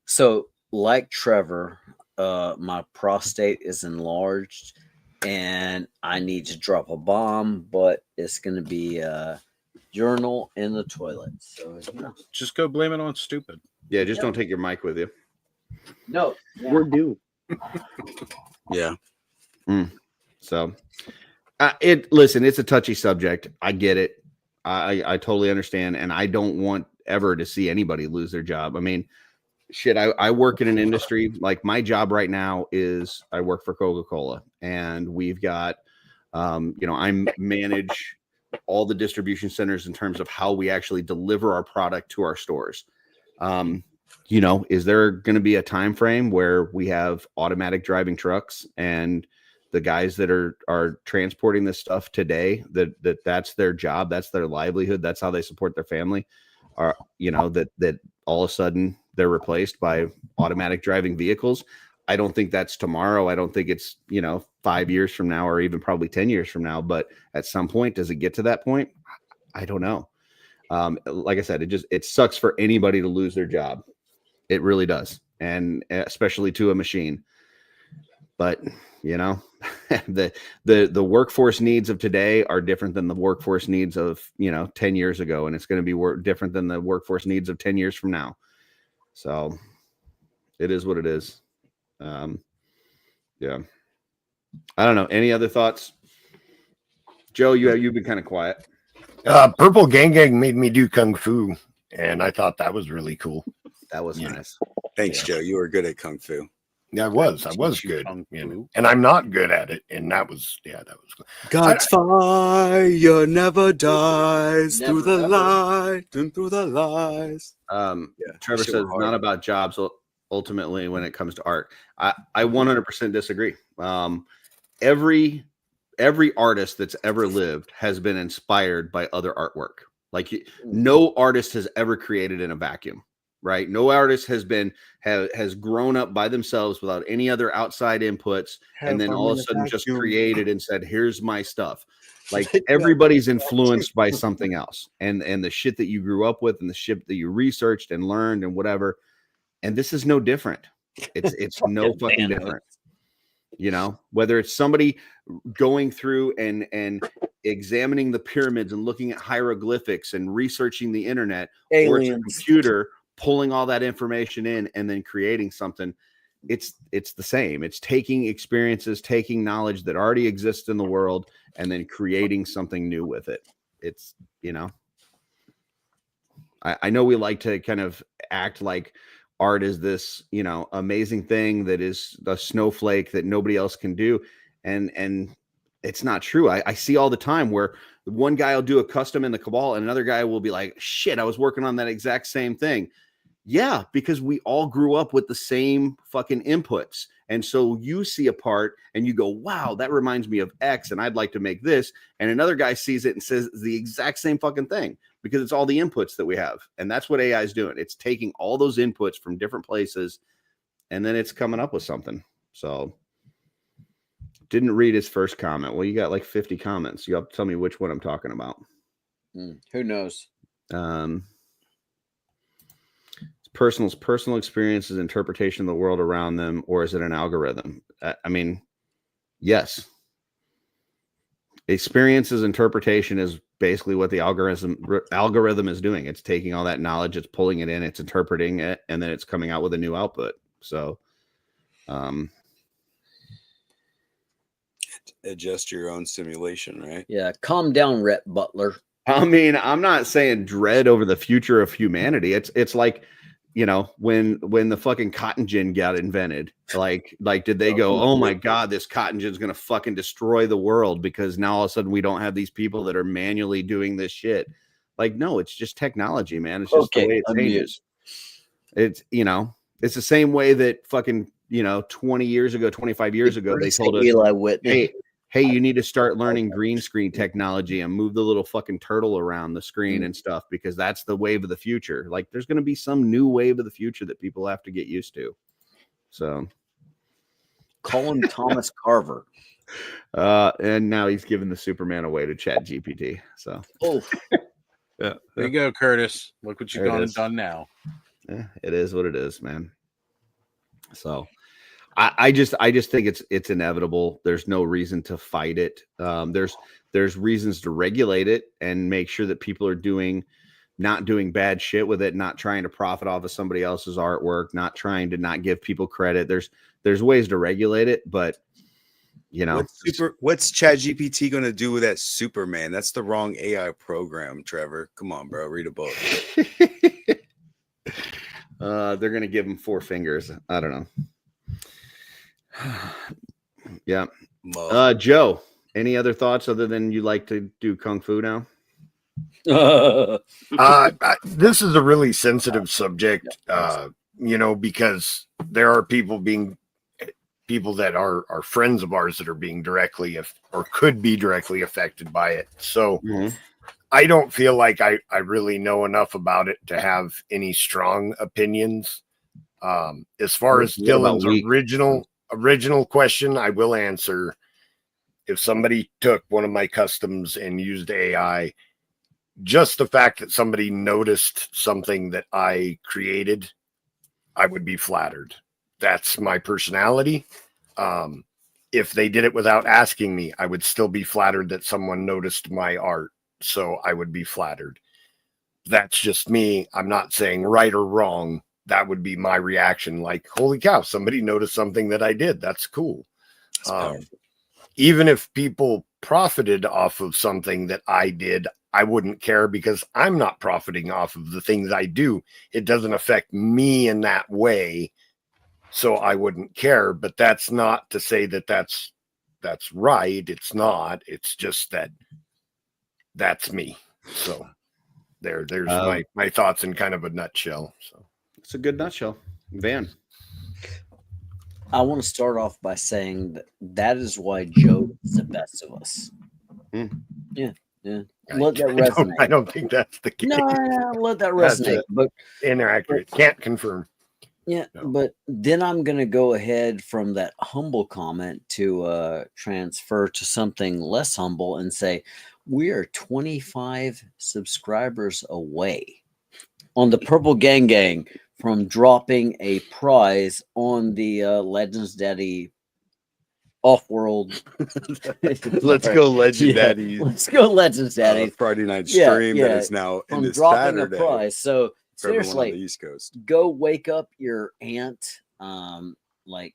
So, like Trevor, my prostate is enlarged and I need to drop a bomb, but it's going to be a urinal in the toilet. So, just go blame it on stupid. Yeah, just don't take your mic with you. No, we're due. Yeah. So, listen, it's a touchy subject. I get it. I totally understand, and I don't want ever to see anybody lose their job. I mean, shit. I work in an industry, like, my job right now is I work for Coca-Cola, and we've got, I manage all the distribution centers in terms of how we actually deliver our product to our stores. Is there going to be a time frame where we have automatic driving trucks and the guys that are transporting this stuff today, that's their job, that's their livelihood, that's how they support their family, are that all of a sudden they're replaced by automatic driving vehicles? I don't think that's tomorrow. I don't think it's 5 years from now, or even probably 10 years from now. But at some point, does it get to that point? I don't know. Like I said, it sucks for anybody to lose their job. It really does, and especially to a machine. But the workforce needs of today are different than the workforce needs of 10 years ago, and it's going to be different than the workforce needs of 10 years from now. So it is what it is. Yeah, I don't know. Any other thoughts, Joe? You've been kind of quiet. Purple Gang Gang made me do kung fu, and I thought that was really cool. That was nice. Thanks, Joe. You were good at kung fu. Yeah, I was good, and I'm not good at it. And that was good. God's fire never dies through the light and through the lies. Trevor says it's not about jobs ultimately when it comes to art. I 100% disagree. Every artist that's ever lived has been inspired by other artwork. Like no artist has ever created in a vacuum. Right. No artist has grown up by themselves without any other outside inputs. And then all of a sudden just created and said, here's my stuff. Like everybody's influenced by something else and the shit that you grew up with and the shit that you researched and learned and whatever. And this is no different. It's no fucking different. Whether it's somebody going through and examining the pyramids and looking at hieroglyphics and researching the internet, or it's a computer pulling all that information in and then creating something, it's the same. It's taking experiences, taking knowledge that already exists in the world and then creating something new with it. It's, I know we like to kind of act like art is this, amazing thing that is a snowflake that nobody else can do. And it's not true. I see all the time where one guy will do a custom in the Cabal and another guy will be like, shit, I was working on that exact same thing. Yeah, because we all grew up with the same fucking inputs. And so you see a part and you go, wow, that reminds me of X and I'd like to make this. And another guy sees it and says the exact same fucking thing because it's all the inputs that we have. And that's what AI is doing. It's taking all those inputs from different places and then it's coming up with something. So didn't read his first comment. Well, you got like 50 comments. You have to tell me which one I'm talking about. Who knows? Personal experiences, interpretation of the world around them, or is it an algorithm? I mean, yes. Experiences interpretation is basically what the algorithm is doing. It's taking all that knowledge, it's pulling it in, it's interpreting it, and then it's coming out with a new output. So, adjust your own simulation, right? Yeah, calm down, Rhett Butler. I mean, I'm not saying dread over the future of humanity. It's like, when the fucking cotton gin got invented, like did they go, oh my God, this cotton gin is going to fucking destroy the world because now all of a sudden we don't have these people that are manually doing this shit. Like, no, it's just technology, man. It's just the way it changes. It's, it's the same way that fucking, 20 years ago, 25 years ago, they told us, Eli Whitney. Hey, you need to start learning green screen technology and move the little fucking turtle around the screen and stuff because that's the wave of the future. Like there's going to be some new wave of the future that people have to get used to. So call him Thomas Carver. And now he's giving the Superman away to Chat GPT. So yeah, there you go, Curtis. Look what you've gone and done now. Yeah, it is what it is, man. So I just think it's inevitable. There's no reason to fight it. There's reasons to regulate it and make sure that people are not doing bad shit with it, not trying to profit off of somebody else's artwork, not trying to not give people credit. There's ways to regulate it, but what's ChatGPT going to do with that Superman? That's the wrong AI program, Trevor. Come on, bro, read a book. They're going to give him 4 fingers. I don't know. Yeah. Joe, any other thoughts other than you like to do kung fu now? This is a really sensitive subject, because there are people that are friends of ours that are being directly or could be directly affected by it. So I don't feel like I really know enough about it to have any strong opinions. As far as Dylan's original question, I will answer. If somebody took one of my customs and used AI, just the fact that somebody noticed something that I created, I would be flattered. That's my personality. If they did it without asking me, I would still be flattered that someone noticed my art. So I would be flattered. That's just me. I'm not saying right or wrong. That would be my reaction. Like, holy cow, somebody noticed something that I did. That's cool. Even if people profited off of something that I did, I wouldn't care because I'm not profiting off of the things I do. It doesn't affect me in that way. So I wouldn't care. But that's not to say that that's right. It's not. It's just that that's me. So there's my thoughts in kind of a nutshell. So it's a good nutshell. Van. I want to start off by saying that is why Joe is the best of us. Yeah. Let that resonate. I don't think that's the case. No, let that resonate. But inaccurate. Can't confirm. Yeah, but then I'm going to go ahead from that humble comment to transfer to something less humble and say we are 25 subscribers away on the Purple Gang Gang from dropping a prize on the Legends Daddy OffWorld. Let's go Legend Daddy. Let's go Legends Daddy. Friday night stream that is now in this dropping Saturday. A prize. So seriously, on the East Coast, go wake up your aunt. Like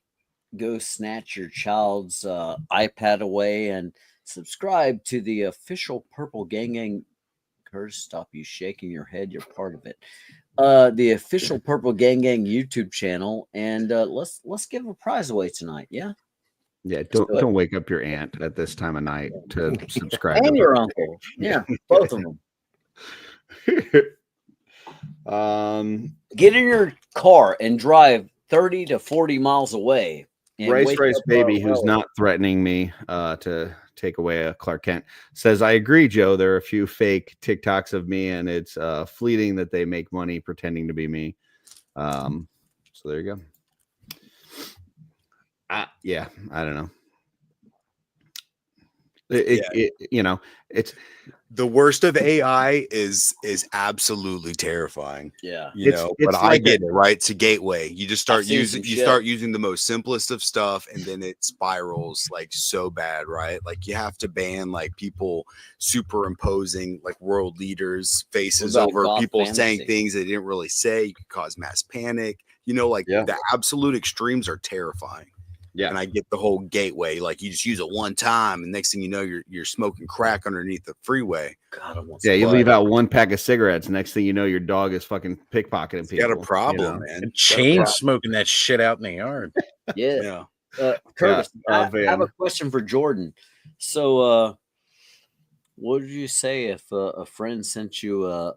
go snatch your child's iPad away and subscribe to the official Purple Gang Gang. Curtis, stop you shaking your head. You're part of it. The official Purple Gang Gang YouTube channel, and let's give a prize away tonight. Yeah. Yeah, don't wake up your aunt at this time of night to subscribe. And your uncle. Yeah, both of them. Get in your car and drive 30 to 40 miles away. Rice Baby, who's not threatening me to take away a Clark Kent, says, I agree, Joe. There are a few fake TikToks of me, and it's fleeting that they make money pretending to be me. So there you go. Yeah, I don't know. It's the worst of AI is absolutely terrifying. Yeah, but I get it, right? It's a gateway. You just start using the most simplest of stuff, and then it spirals like so bad, right? Like you have to ban like people superimposing like world leaders' faces over people saying things they didn't really say. You could cause mass panic. The absolute extremes are terrifying. Yeah, and I get the whole gateway. Like you just use it one time, and next thing you know, you're smoking crack underneath the freeway. God, you leave out one pack of cigarettes. Next thing you know, your dog is fucking pickpocketing people. Got a problem, man. Chain smoking that shit out in the yard. Yeah. Curtis, I have a question for Jordan. So, what did you say if a friend sent you a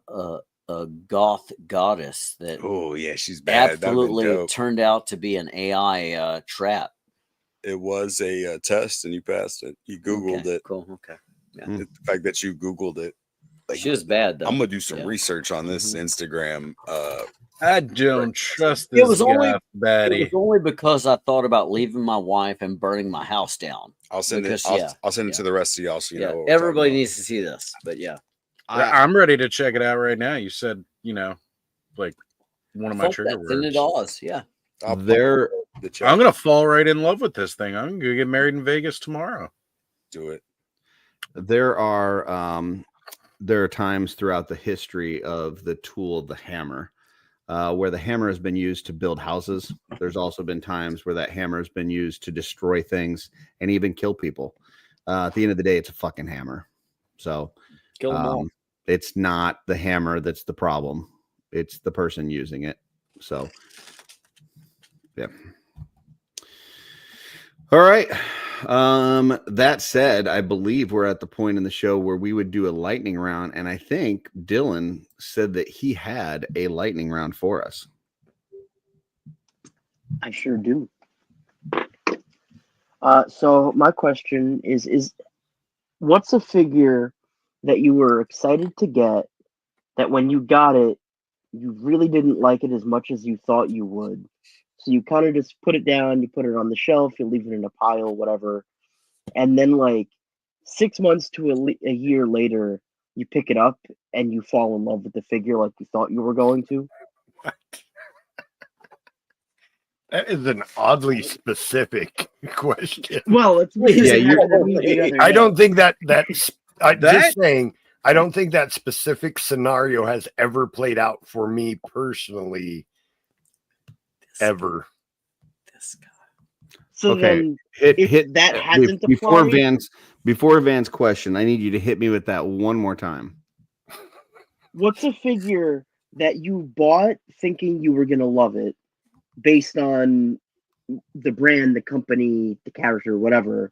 goth goddess that? Oh yeah, she's bad. Absolutely turned out to be an AI trap. It was a test, and you passed it. You Googled it. Cool. Okay. Yeah. The fact that you Googled it. Like, she was bad, though. I'm gonna do some research on this Instagram. I don't trust this. It was only because I thought about leaving my wife and burning my house down. I'll send it. I'll send it to the rest of y'all. So you know. Everybody needs to see this. But I'm ready to check it out right now. You said like one of my trigger words. Send it to us. Yeah. I'm gonna fall right in love with this thing. I'm gonna get married in Vegas tomorrow. Do it. There are times throughout the history of the tool of the hammer where the hammer has been used to build houses. There's also been times where that hammer has been used to destroy things and even kill people. At the end of the day, it's a fucking hammer. So kill them all. It's not the hammer that's the problem. It's the person using it. So, yeah. All right. That said, I believe we're at the point in the show where we would do a lightning round. And I think Dylan said that he had a lightning round for us. I sure do. So my question is what's a figure that you were excited to get that when you got it, you really didn't like it as much as you thought you would? So you kind of just put it down, you put it on the shelf, you leave it in a pile, whatever. And then like 6 months to a year later, you pick it up and you fall in love with the figure like you thought you were going to? That is an oddly specific question. Well, it's because it happened to me the other I day. don't think just saying, I don't think that specific scenario has ever played out for me personally. Ever. So then, if that hasn't applied, before Van's question, I need you to hit me with that one more time. what's a figure that you bought thinking you were gonna love it, based on the brand, the company, the character, whatever,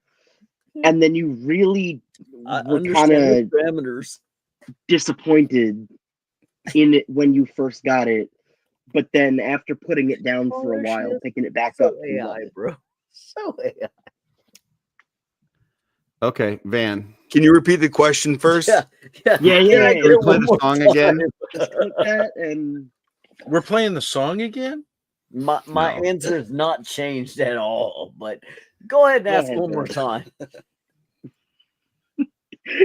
and then you really were kind of parameters disappointed in it when you first got it, but then after putting it down for a while, picking it back up, you love it. bro. So AI. Okay, Van. Can you repeat the question first? Yeah. Can we play the song again? Just click that and we're playing the song again. My answer has not changed at all. But go ahead and ask one more time.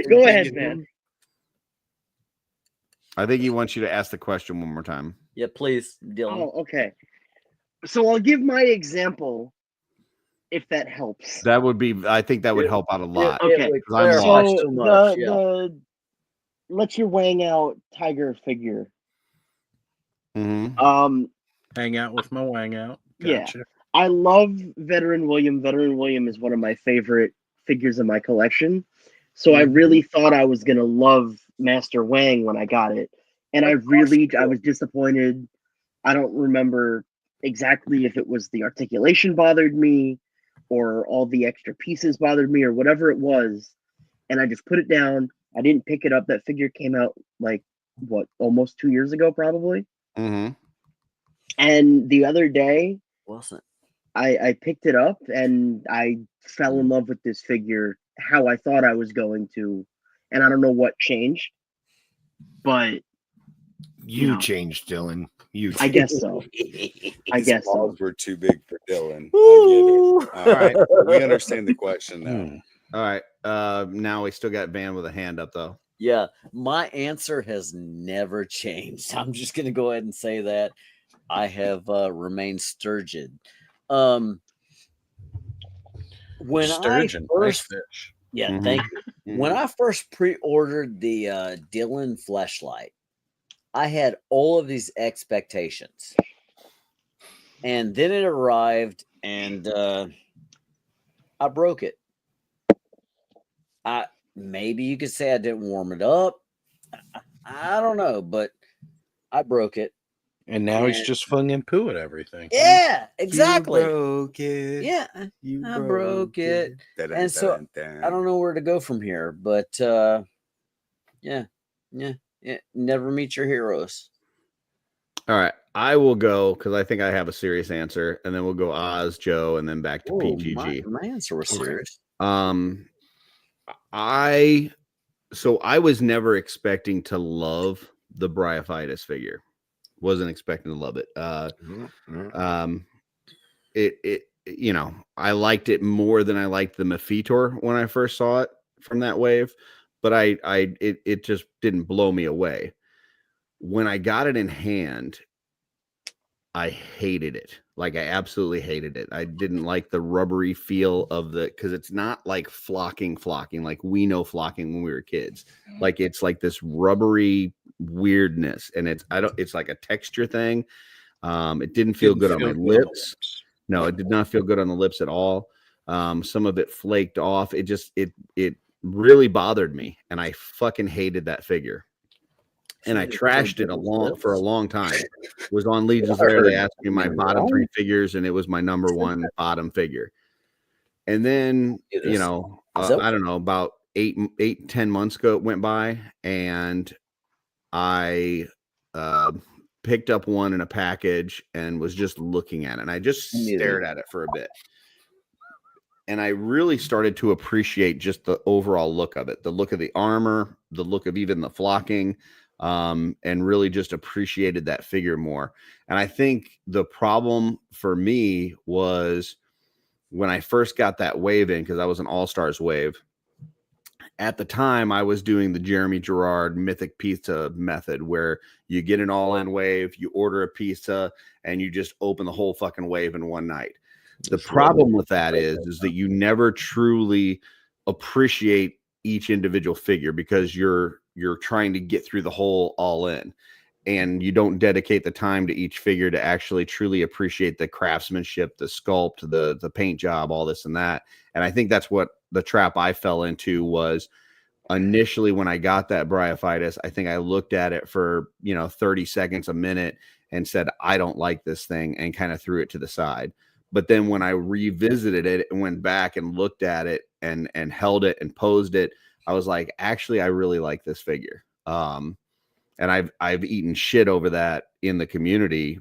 Go ahead, man. I think he wants you to ask the question one more time. Yeah, please, Dylan. Oh, okay. So I'll give my example, if that helps. That would be. I think that would help out a lot. Okay. I'm lost. So the let your wang out tiger figure. Mm-hmm. Hang out with my wang out. Gotcha. Yeah. I love Veteran William. Veteran William is one of my favorite figures in my collection. So I really thought I was gonna love Master Wang when I got it. And I was disappointed. I don't remember exactly if it was the articulation bothered me or all the extra pieces bothered me or whatever it was. And I just put it down. I didn't pick it up. That figure came out like almost 2 years ago, probably. Mm-hmm. And the other day, wasn't I picked it up and I fell in love with this figure how I thought I was going to, and I don't know what changed, but you changed, Dylan. I guess so. I guess so. We're too big for Dylan. I get it. All right, we understand the question now. All right. Now we still got Van with a hand up though. Yeah, my answer has never changed. I'm just gonna go ahead and say that I have remained sturgeon. When Sturgeon, I nice first, fish. yeah, thank you. When I first pre-ordered the Dylan fleshlight, I had all of these expectations, and then it arrived, and I broke it. Maybe you could say I didn't warm it up. I don't know, but I broke it. And now he's just flinging poo at everything. Yeah, exactly. You broke it. Yeah, I broke it. And so I don't know where to go from here, but yeah, never meet your heroes. All right, I will go because I think I have a serious answer, and then we'll go Oz, Joe, and then back to PGG. My answer was serious. I was never expecting to love the Bryophytus figure. Wasn't expecting to love it. I liked it more than I liked the Mephitor when I first saw it from that wave, but it just didn't blow me away. When I got it in hand, I hated it. Like, I absolutely hated it. I didn't like the rubbery feel of because it's not like flocking like we know flocking when we were kids. Like, it's like this rubbery weirdness, and it's like a texture thing. It didn't feel good on my lips. No, it did not feel good on the lips at all. Some of it flaked off. It really bothered me, and I fucking hated that figure. And I trashed it for a long time. Was on Legion's Rare. They asked me my bottom 3 figures, and it was my number 1 bottom figure. And then, I don't know, about 8-10 months ago, it went by, and I picked up one in a package and was just looking at it. And I just stared at it for a bit. And I really started to appreciate just the overall look of it, the look of the armor, the look of even the flocking. And really just appreciated that figure more. And I think the problem for me was when I first got that wave in, because I was an All-Stars wave, At the time, I was doing the Jeremy Gerard Mythic Pizza method, where you get an all-in wave, you order a pizza, and you just open the whole fucking wave in one night. The problem with that is that you never truly appreciate each individual figure because you're trying to get through the whole all-in, and you don't dedicate the time to each figure to actually truly appreciate the craftsmanship, the sculpt, the paint job, all this and that. And I think that's what the trap I fell into was initially when I got that Bryophytus. I think I looked at it for 30 seconds, a minute, and said, I don't like this thing, and kind of threw it to the side. But then when I revisited it and went back and looked at it and held it and posed it, I was like, actually, I really like this figure. And I've eaten shit over that in the community,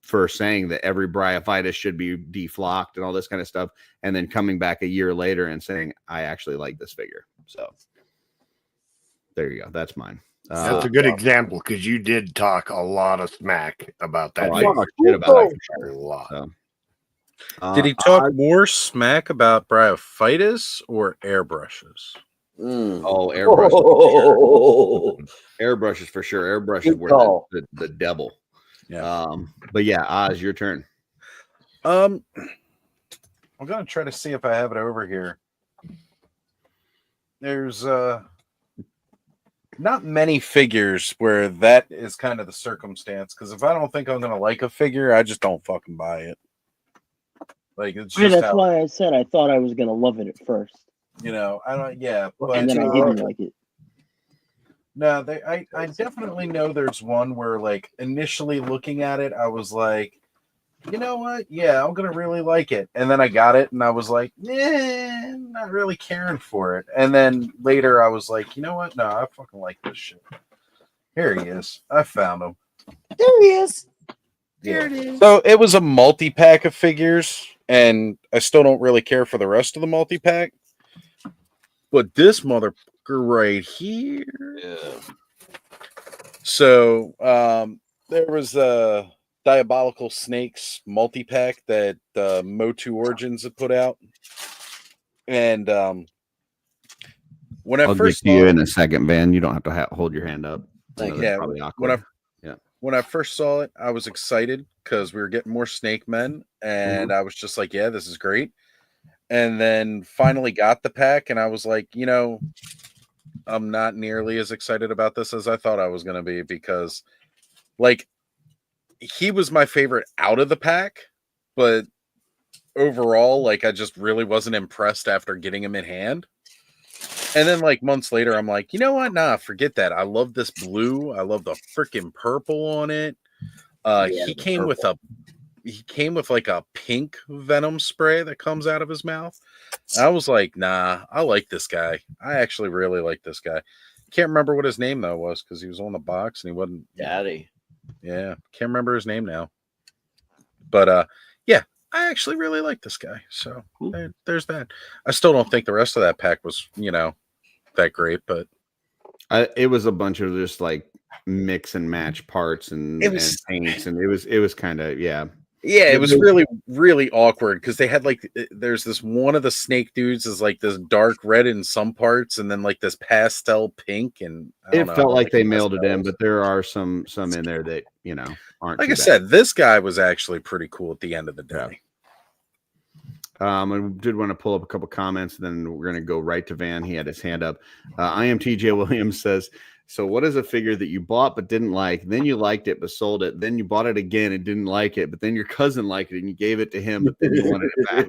for saying that every Bryophytus should be deflocked and all this kind of stuff. And then coming back a year later and saying, I actually like this figure. So there you go. That's mine. That's a good example because you did talk a lot of smack about that. I talked shit about it for sure. A lot. So. Did he talk more smack about Bryophytus or airbrushes? Oh, airbrushes for sure. Airbrushes for sure. Airbrushes were the devil. Yeah. But yeah, Oz, your turn. I'm gonna try to see if I have it over here. There's not many figures where that is kind of the circumstance, because if I don't think I'm gonna like a figure, I just don't fucking buy it. Like it's just that's why I said I thought I was gonna love it at first. I don't. Yeah, but and then I didn't like it. No, I definitely know there's one where, like, initially looking at it, I was like, you know what? Yeah, I'm gonna really like it. And then I got it, and I was like, not really caring for it. And then later, I was like, you know what? No, I fucking like this shit. Here he is. I found him. There he is. There it is. So it was a multi-pack of figures, and I still don't really care for the rest of the multi-pack. But this motherfucker right here. Yeah. So there was a Diabolical Snakes multi-pack that Motu Origins had put out. And when I'll get to you in a second, Van. You don't have to hold your hand up. Thank you. Probably awkward. When I first saw it, I was excited because we were getting more Snake Men, and I was just like, yeah, this is great. And then finally got the pack, and I was like, I'm not nearly as excited about this as I thought I was going to be, because, like, he was my favorite out of the pack, but overall, like, I just really wasn't impressed after getting him in hand. And then, like, months later, I'm like, you know what? Nah, forget that. I love this blue. I love the freaking purple on it. He came with like a pink venom spray that comes out of his mouth. I was like, nah, I like this guy. I actually really like this guy. Can't remember what his name though was, because he was on the box and he wasn't. Daddy. Yeah, can't remember his name now. But yeah, I actually really like this guy. So there's that. I still don't think the rest of that pack was, that great, but it was a bunch of just like mix and match parts and paints, and it was kind of Yeah, it was really, really awkward because they had like, there's this one of the snake dudes is like this dark red in some parts, and then like this pastel pink, and it felt like they mailed it in, but there are some in there that aren't. Like I said, this guy was actually pretty cool at the end of the day. I did want to pull up a couple comments, and then we're going to go right to Van. He had his hand up. I am TJ Williams says, so what is a figure that you bought but didn't like, then you liked it but sold it, then you bought it again and didn't like it, but then your cousin liked it and you gave it to him, but then you wanted it back?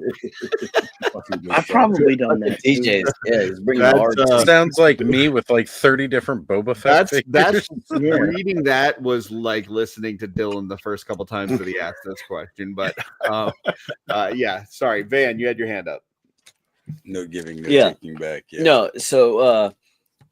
I've probably done that. He's bringing hard. Sounds like me with like 30 different Boba Fett that's reading that was like listening to Dylan the first couple times that he asked this question. But yeah, sorry, Van, you had your hand up. No giving, no taking back. Yeah. No, so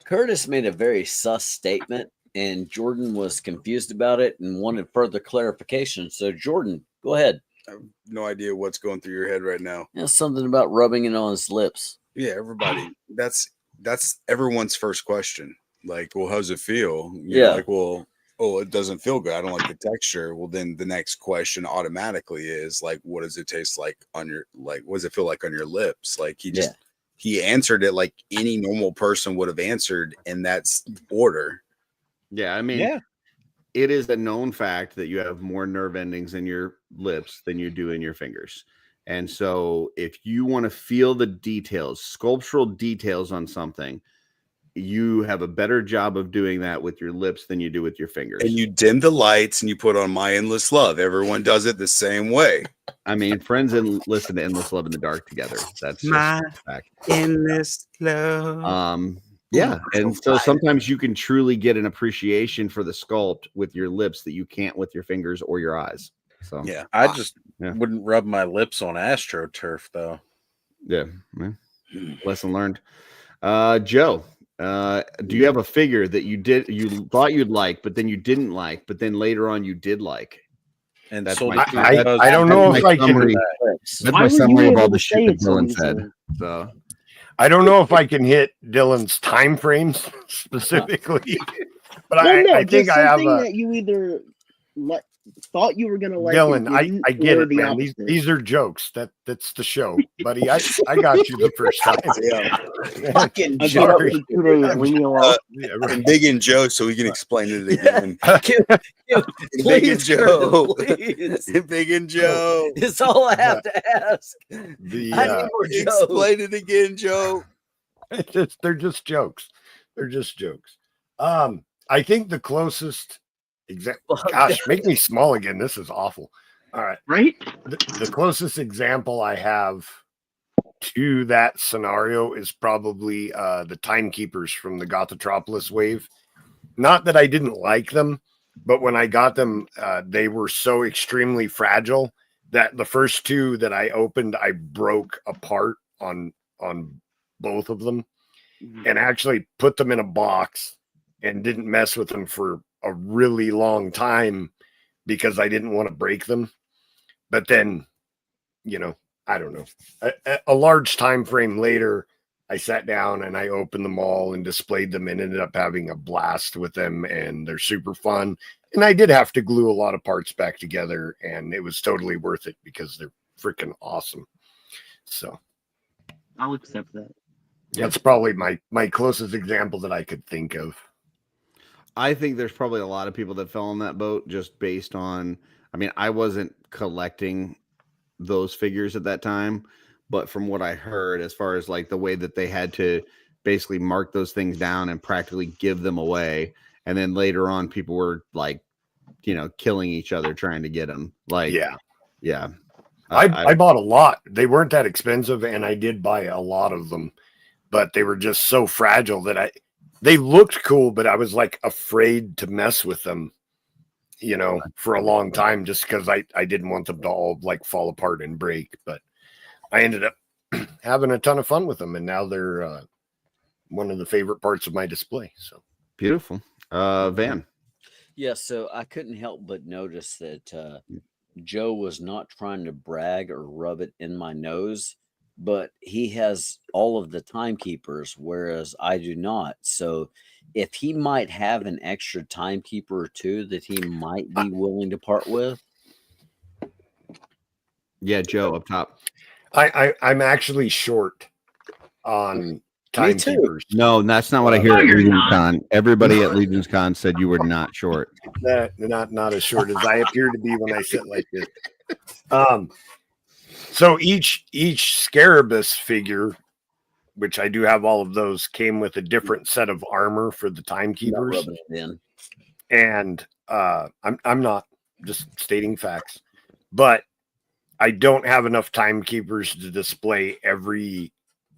Curtis made a very sus statement, and Jordan was confused about it and wanted further clarification. So, Jordan, go ahead. I have no idea what's going through your head right now. Yeah, something about rubbing it on his lips. Yeah, everybody. That's everyone's first question. Like, well, how's it feel? Like, well, it doesn't feel good. I don't like the texture. Well, then the next question automatically is like, what does it taste like on your, like, what does it feel like on your lips? Like he he answered it like any normal person would have answered in that order. Yeah, I mean, it is a known fact that you have more nerve endings in your lips than you do in your fingers. And so if you want to feel the details, sculptural details on something, you have a better job of doing that with your lips than you do with your fingers. And you dim the lights and you put on My Endless Love. Everyone does it the same way. I mean, friends and listen to Endless Love in the Dark together. That's just My fact. Endless Love. Yeah. And so sometimes you can truly get an appreciation for the sculpt with your lips that you can't with your fingers or your eyes. So yeah, I just wouldn't rub my lips on AstroTurf though. Yeah. Lesson learned. Joe, do you have a figure that you thought you'd like, but then you didn't like, but then later on you did like? And that's so I don't know if I can. That's my summary of all the shit that Dylan said. So I don't know if I can hit Dylan's time frames specifically, but I think I have that you either thought you were gonna like. Dylan, I get it, man. These are jokes. That's the show, buddy. I got you the first time. Fucking sorry. Big and Joe, so we can explain it again. Big and Joe, Big and Joe. It's all I have to ask. I need more Joe. Explain it again, Joe. They're just jokes. They're just jokes. I think the closest. Gosh, make me small again. This is awful. All right. Right? The closest example I have to that scenario is probably the Timekeepers from the Gothatropolis wave. Not that I didn't like them, but when I got them, they were so extremely fragile that the first two that I opened, I broke apart on both of them and actually put them in a box and didn't mess with them for a really long time because I didn't want to break them. But then, I don't know, a large time frame later, I sat down and I opened them all and displayed them and ended up having a blast with them, and they're super fun. And I did have to glue a lot of parts back together, and it was totally worth it because they're freaking awesome. So I'll accept that. That's probably my closest example that I could think of. I think there's probably a lot of people that fell in that boat just based on, I mean, I wasn't collecting those figures at that time, but from what I heard, as far as like the way that they had to basically mark those things down and practically give them away. And then later on, people were like, killing each other trying to get them. Like, yeah. I bought a lot. They weren't that expensive, and I did buy a lot of them, but they were just so fragile that they looked cool, but I was like afraid to mess with them, for a long time, just because I didn't want them to all like fall apart and break. But I ended up having a ton of fun with them, and now they're one of the favorite parts of my display. So beautiful. Van. Yeah, so I couldn't help but notice that Joe was not trying to brag or rub it in my nose, but he has all of the Timekeepers, whereas I do not. So if he might have an extra Timekeeper or two that he might be willing to part with. Yeah, Joe up top. I'm actually short on Timekeepers. No, that's not what I hear at Legion's Con. Everybody at Legion's Con said you were not short. Not as short as I appear to be when I sit like this. So each Scarabus figure, which I do have all of those, came with a different set of armor for the Timekeepers. And I'm not just stating facts, but I don't have enough Timekeepers to display every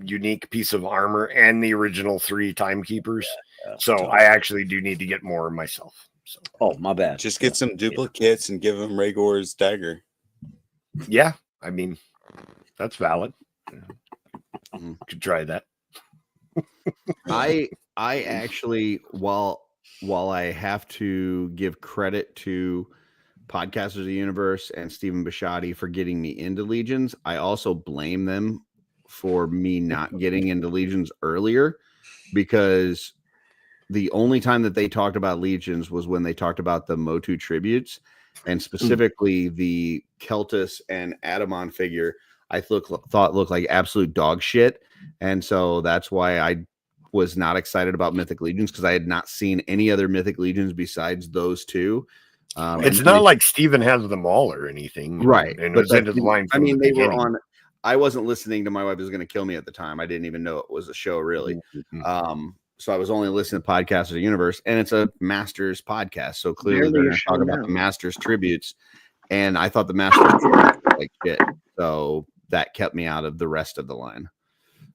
unique piece of armor and the original 3 Timekeepers. So I actually do need to get more myself. So. Oh, my bad. Just get some duplicates and give him Rhaegor's dagger. Yeah, I mean, that's valid. Could try that. I actually, while I have to give credit to Podcasters of the Universe and Stephen Bisciotti for getting me into Legions, I also blame them for me not getting into Legions earlier, because the only time that they talked about Legions was when they talked about the Motu tributes, and specifically the Keltus and Adamon figure. thought looked like absolute dog shit. And so that's why I was not excited about Mythic Legions, because I had not seen any other Mythic Legions besides those two. It's not like Steven has them all or anything. Right. And it was in his line from the they were beginning. on. I wasn't listening to My Wife Is Going to Kill Me at the time. I didn't even know it was a show, really. So I was only listening to Podcasts of the Universe, and it's a Masters podcast. So clearly they're going to talk about the Masters tributes. And I thought the Masters were like shit. So that kept me out of the rest of the line.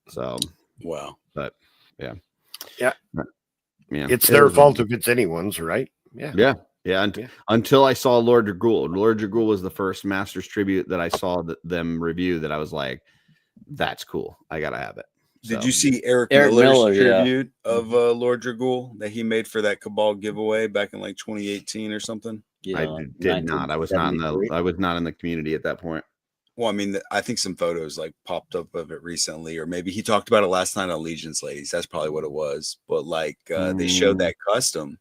So, wow. But yeah. It's their fault if it's anyone's, right? Yeah. Until I saw Lord Dragul. Lord Dragul was the first Masters tribute that I saw them review that I was like, that's cool. I got to have it. Did you see Eric Miller's tribute of Lord Dragul that he made for that Cabal giveaway back in like 2018 or something? Yeah, I did not. I was not in the community at that point. Well, I mean, I think some photos like popped up of it recently, or maybe he talked about it last night on Legion's Ladies. That's probably what it was. But like they showed that custom.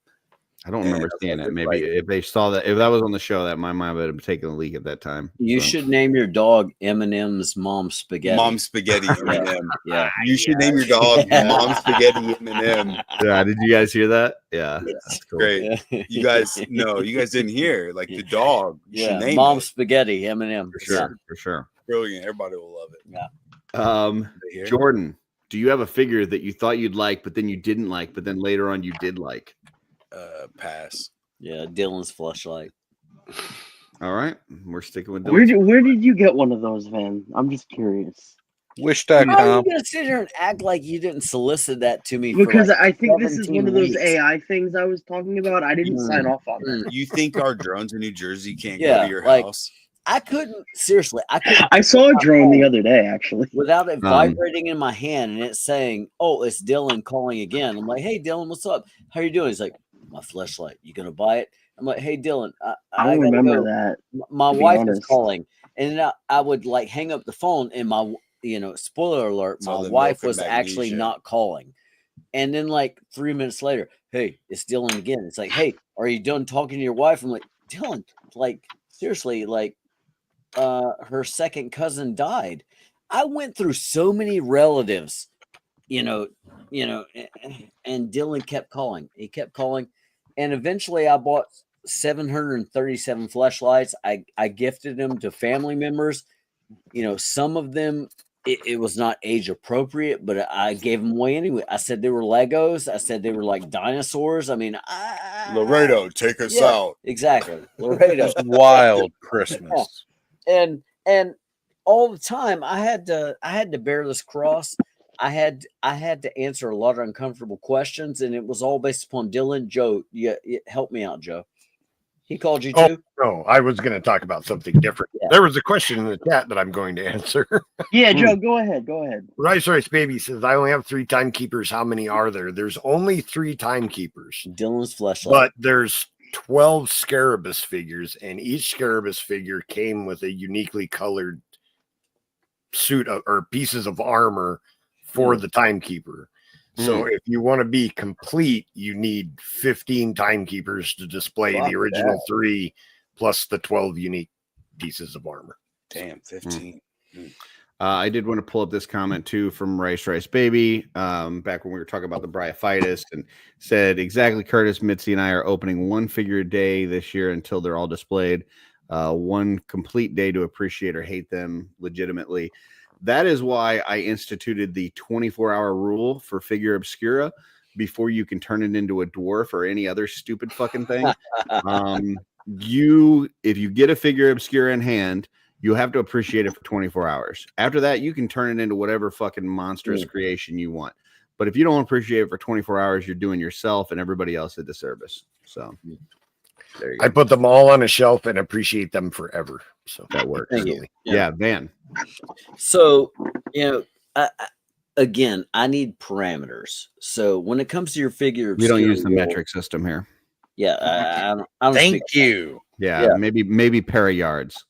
I don't remember seeing it. Maybe if they saw that, if that was on the show, that my mind would have taken a leak at that time. You should name your dog Eminem's Mom Spaghetti. Mom Spaghetti Eminem. Yeah. You should name your dog Mom Spaghetti Eminem. Yeah. Did you guys hear that? Yeah. That's cool. Great. You guys didn't hear like the dog. You should name Mom it. Spaghetti Eminem. For sure. Brilliant. Everybody will love it. Yeah. Jordan, do you have a figure that you thought you'd like, but then you didn't like, but then later on you did like? Pass. Yeah, Dylan's fleshlight. All right, we're sticking with Dylan. Where did you get one of those, Van? I'm just curious. Wish.com. How are you gonna sit here and act like you didn't solicit that to me? Because for like I think this is 17 one of those weeks. AI things I was talking about. I didn't sign off on that. You think our drones in New Jersey can't go to your house? I couldn't seriously. I saw a drone the other day, actually, without it vibrating in my hand and it saying, "Oh, it's Dylan calling again." I'm like, "Hey, Dylan, what's up? How you doing?" He's like, "My fleshlight. You gonna buy it?" I'm like, "Hey, Dylan, I don't remember that. My wife is calling," and then I would like hang up the phone, and my spoiler alert, my wife was actually not calling. And then like 3 minutes later, "Hey, it's Dylan again." It's like, "Hey, are you done talking to your wife?" I'm like, "Dylan, like seriously, like." Her second cousin died. I went through so many relatives, and Dylan kept calling. He kept calling, and eventually I bought 737 fleshlights. I gifted them to family members. Some of them it was not age appropriate, but I gave them away anyway. I said they were Legos. I said they were like dinosaurs. I mean, Laredo, take us out. Exactly, Laredo. Wild Christmas. And all the time I had to bear this cross. I had to answer a lot of uncomfortable questions, and it was all based upon Dylan. Joe, help me out, Joe. He called you too? No, I was going to talk about something different. Yeah. There was a question in the chat that I'm going to answer. Yeah, Joe, go ahead. Rice Baby says, I only have 3 timekeepers. How many are there? There's only 3 timekeepers. Dylan's fleshlight. But there's 12 Scarabus figures, and each Scarabus figure came with a uniquely colored suit or pieces of armor for the timekeeper. So if you want to be complete, you need 15 timekeepers to display the original 3 plus the 12 unique pieces of armor. Damn, 15. I did want to pull up this comment too from Rice Baby back when we were talking about the bryophytus, and said exactly, Curtis, Mitzi, and I are opening 1 figure a day this year until they're all displayed. 1 complete day to appreciate or hate them legitimately. That is why I instituted the 24-hour rule for Figure Obscura before you can turn it into a dwarf or any other stupid fucking thing. If you get a Figure Obscura in hand, you have to appreciate it for 24 hours. After that, you can turn it into whatever fucking monstrous creation you want. But if you don't appreciate it for 24 hours, you're doing yourself and everybody else a disservice. So there you go. I put them all on a shelf and appreciate them forever. So that works. Really. Yeah, Van. So, again, I need parameters. So when it comes to your figure, we don't use the metric system here. Yeah, I don't Thank you. Yeah, maybe pair of yards.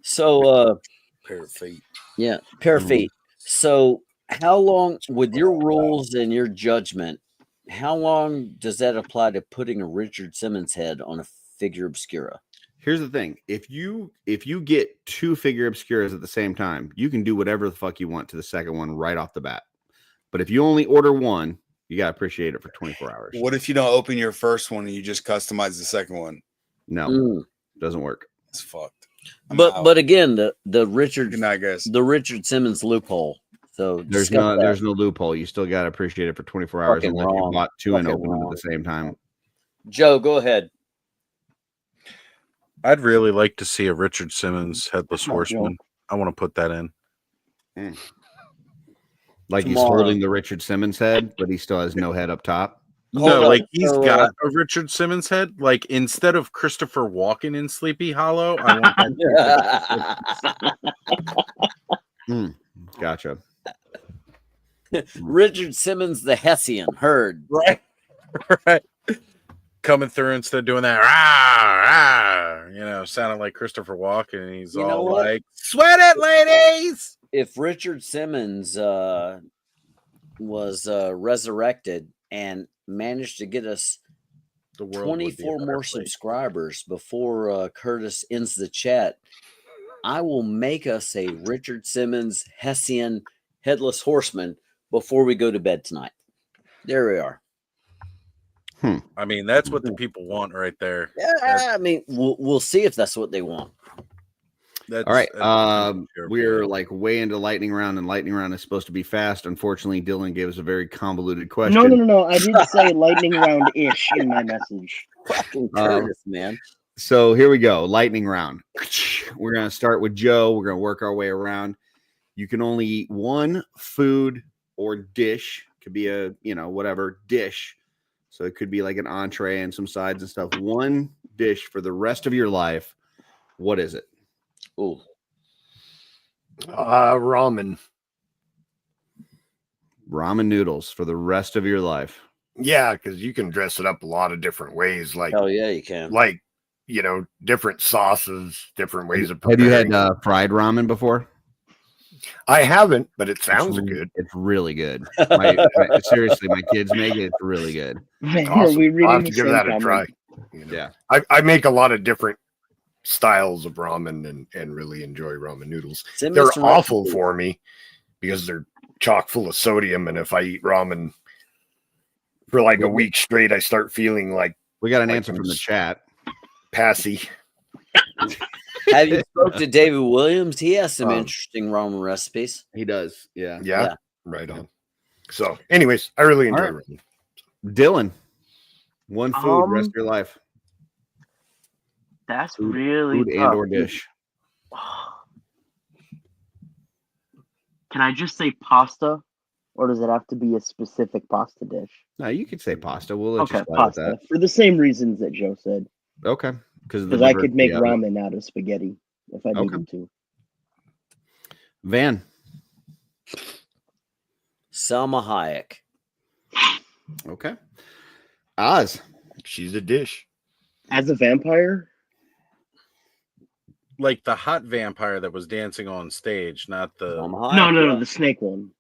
So, pair of feet. Yeah, pair of feet. So, how long, with your rules and your judgment, how long does that apply to putting a Richard Simmons head on a Figure Obscura? Here's the thing: if you get 2 figure obscuras at the same time, you can do whatever the fuck you want to the second one right off the bat. But if you only order one, you gotta appreciate it for 24 hours. What if you don't open your first one and you just customize the second one? No, doesn't work. It's fucked. But again, the Richard guys. The Richard Simmons loophole. So There's no loophole. You still gotta appreciate it for 24 hours Fucking unless you bought 2 and Fucking opened them wrong. at the same time. Joe, go ahead. I'd really like to see a Richard Simmons Headless Come on, Joe. Horseman. I want to put that in. Like he's Tomorrow. holding the Richard Simmons head, but he still has no head up top. No, on. like he's So, got a Richard Simmons head. Like instead of Christopher Walken in Sleepy Hollow, I want that. Gotcha. Richard Simmons, the Hessian herd. Right. Right. Coming through instead of doing that, rah, rah, sounding like Christopher Walken. And he's You know all what? like, sweat it, ladies. If Richard Simmons was resurrected and managed to get us The world would be a 24 better more place. subscribers before Curtis ends the chat, I will make us a Richard Simmons Hessian Headless Horseman before we go to bed tonight. There we are. I mean, that's what the people want right there. Yeah, I mean, we'll see if that's what they want. All right. We're like way into lightning round, and lightning round is supposed to be fast. Unfortunately, Dylan gave us a very convoluted question. No. I did say lightning round ish in my message. Fucking Curtis, man. So here we go. Lightning round. We're going to start with Joe. We're going to work our way around. You can only eat one food or dish. Could be a, whatever dish. So it could be like an entree and some sides and stuff. One dish for the rest of your life. What is it? Ooh. Ramen. Ramen noodles for the rest of your life. Yeah, because you can dress it up a lot of different ways. Like, Hell yeah, you can. Like, different sauces, different ways of Have preparing. you had fried ramen before? I haven't, but it sounds good. It's really good. Seriously, my kids make it. It's really good. Awesome. We I'll have reading to the give same that a comment. try. Yeah. I make a lot of different styles of ramen and really enjoy ramen noodles. Send me They're some awful recipes. for me because they're chock full of sodium. And if I eat ramen for like a week straight, I start feeling like we got an answer from the chat. Passy. Have you spoke to David Williams? He has some interesting ramen recipes. He does. Yeah. Yeah. Right on. So, anyways, I really enjoy ramen. Dylan, one food rest of your life. That's Food, really food and tough. or dish. Can I just say pasta, or does it have to be a specific pasta dish? No, you could say pasta. We'll let you Okay, slide with pasta that. for the same reasons that Joe said. Okay. Because I could make ramen out of spaghetti if I needed to. Van. Selma Hayek. Okay. Oz. She's a dish. As a vampire? Like the hot vampire that was dancing on stage, not the. No, the snake one.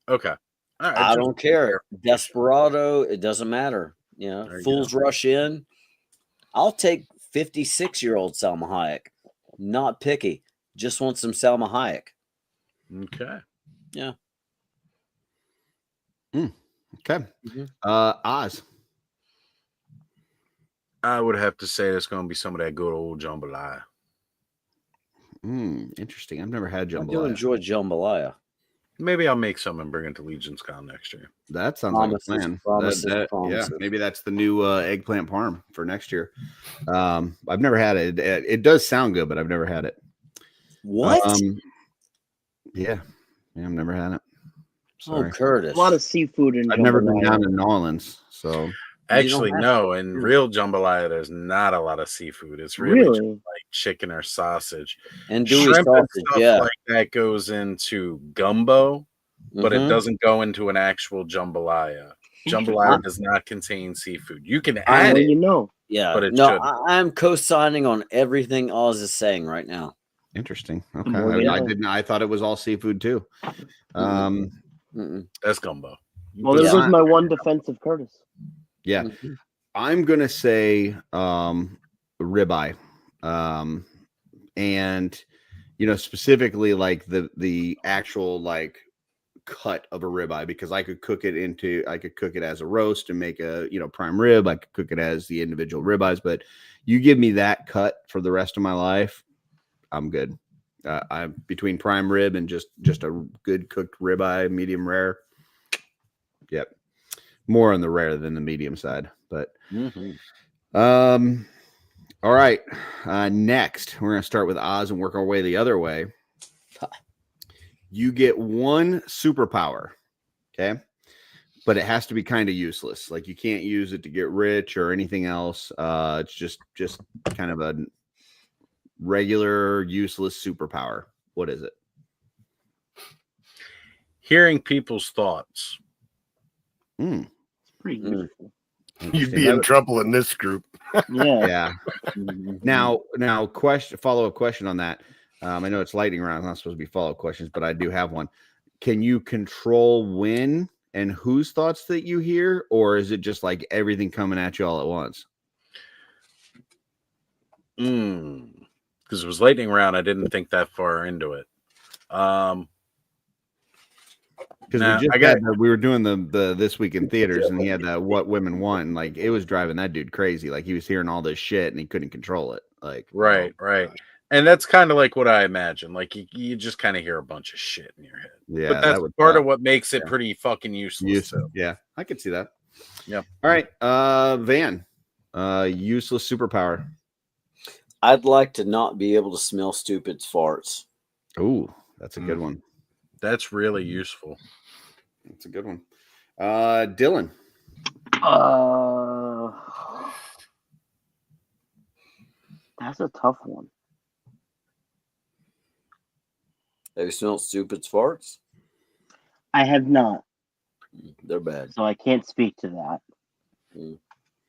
Okay. All right, I don't care. Desperado, it doesn't matter. Fools rush in. I'll take 56-year-old Salma Hayek. Not picky. Just want some Salma Hayek. Okay. Yeah. Okay. Oz. I would have to say it's going to be some of that good old jambalaya. Interesting. I've never had jambalaya. I do enjoy jambalaya. Maybe I'll make some and bring it to Legion's Con next year. That sounds like a plan. Yeah, maybe that's the new eggplant parm for next year. I've never had it. It does sound good, but I've never had it. What? Yeah, I've never had it. Sorry. Oh, Curtis. A lot of seafood in I've never been jambalaya. down to New Orleans, so Actually, no. In real jambalaya, there's not a lot of seafood. It's really just like chicken or sausage. And gooey shrimp sausage, and stuff yeah. like that goes into gumbo, but it Mhm. doesn't go into an actual jambalaya. Jambalaya does not contain seafood. You can add Well, it, Yeah. but it no, shouldn't. I'm co-signing on everything Oz is saying right now. interesting. more Okay, you I know. didn't. I thought it was all seafood too. That's gumbo. Well, there goes my one defense of Curtis. Yeah. I'm gonna say ribeye. And specifically like the actual like cut of a ribeye, because I could cook it as a roast and make a prime rib. I could cook it as the individual ribeyes, but you give me that cut for the rest of my life, I'm good. I'm between prime rib and just a good cooked ribeye, medium rare. Yep, more on the rare than the medium side, but all right. Next, we're gonna start with Oz and work our way the other way. You get one superpower, okay? But it has to be kind of useless. Like you can't use it to get rich or anything else. It's just kind of a regular useless superpower. What is it? Hearing people's thoughts. It's pretty useful. You'd be in trouble in this group. Yeah. Now, follow-up question on that. I know it's lightning round. It's not supposed to be follow-up questions, but I do have one. Can you control when and whose thoughts that you hear, or is it just like everything coming at you all at once? Because it was lightning round, I didn't think that far into it. Because we were doing the This Week in Theaters, and he had that What Women Want, and like it was driving that dude crazy. Like he was hearing all this shit and he couldn't control it. Like right. And that's kind of like what I imagine. Like you just kind of hear a bunch of shit in your head. Yeah, but that's part of what makes it pretty fucking useless. Yeah, I could see that. Yep. All right, Van, useless superpower. I'd like to not be able to smell stupid farts. Ooh, that's a good one. That's really useful. That's a good one. Dylan. That's a tough one. Have you smelled stupid farts? I have not. They're bad. So I can't speak to that. And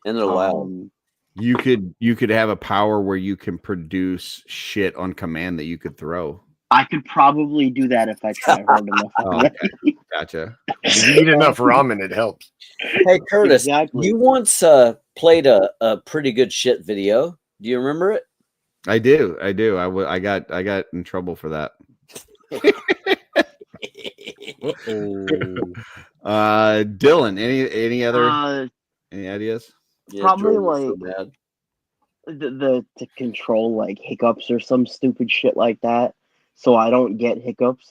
they're loud. You could have a power where you can produce shit on command that you could throw. I could probably do that if I try hard enough. Okay. Gotcha. If you eat enough ramen, it helps. Hey, Curtis, you once played a pretty good shit video. Do you remember it? I do. I got in trouble for that. Dylan, any other any ideas? Yeah, probably like the to control like hiccups or some stupid shit like that, so I don't get hiccups.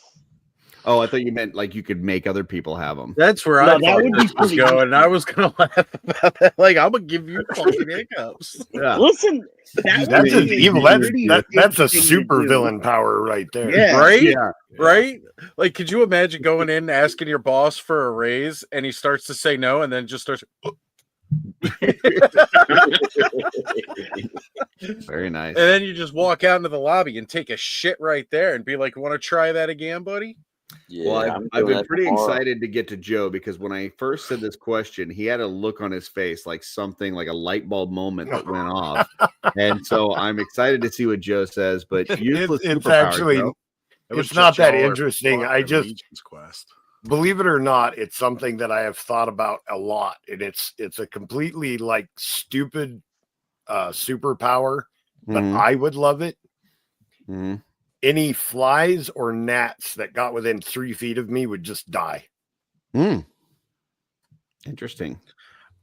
Oh, I thought you meant like you could make other people have them. That's where I thought this was going, and I was gonna laugh about that. Like, I'm gonna give you fucking hiccups. Yeah. Listen, that's an evil. That's a super villain power right there. Yeah. Right? Yeah. Right? Like, could you imagine going in and asking your boss for a raise, and he starts to say no, and then just starts. Very nice. And then you just walk out into the lobby and take a shit right there and be like, "Want to try that again, buddy?" Yeah, well, I've been pretty excited to get to Joe because when I first said this question, he had a look on his face like something like a light bulb moment that went off. And so I'm excited to see what Joe says. But it's actually it's not that interesting. I just believe it or not, it's something that I have thought about a lot, and it's a completely like stupid superpower, but I would love it. Mm-hmm. Any flies or gnats that got within 3 feet of me would just die. Interesting.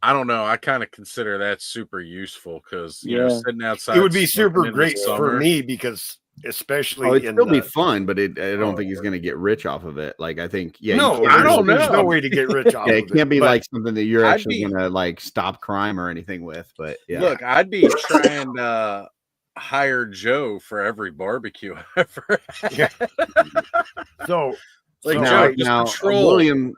I don't know. I kind of consider that super useful because you know, sitting outside. It would be super great for me because especially it'd still be fun, but I don't think he's going to get rich off of it. Like I think, I don't know. There's no way to get rich off of it. It can't be like something that you're actually going to like stop crime or anything with. But yeah, look, I'd be trying to hire Joe for every barbecue ever. Yeah. So like now William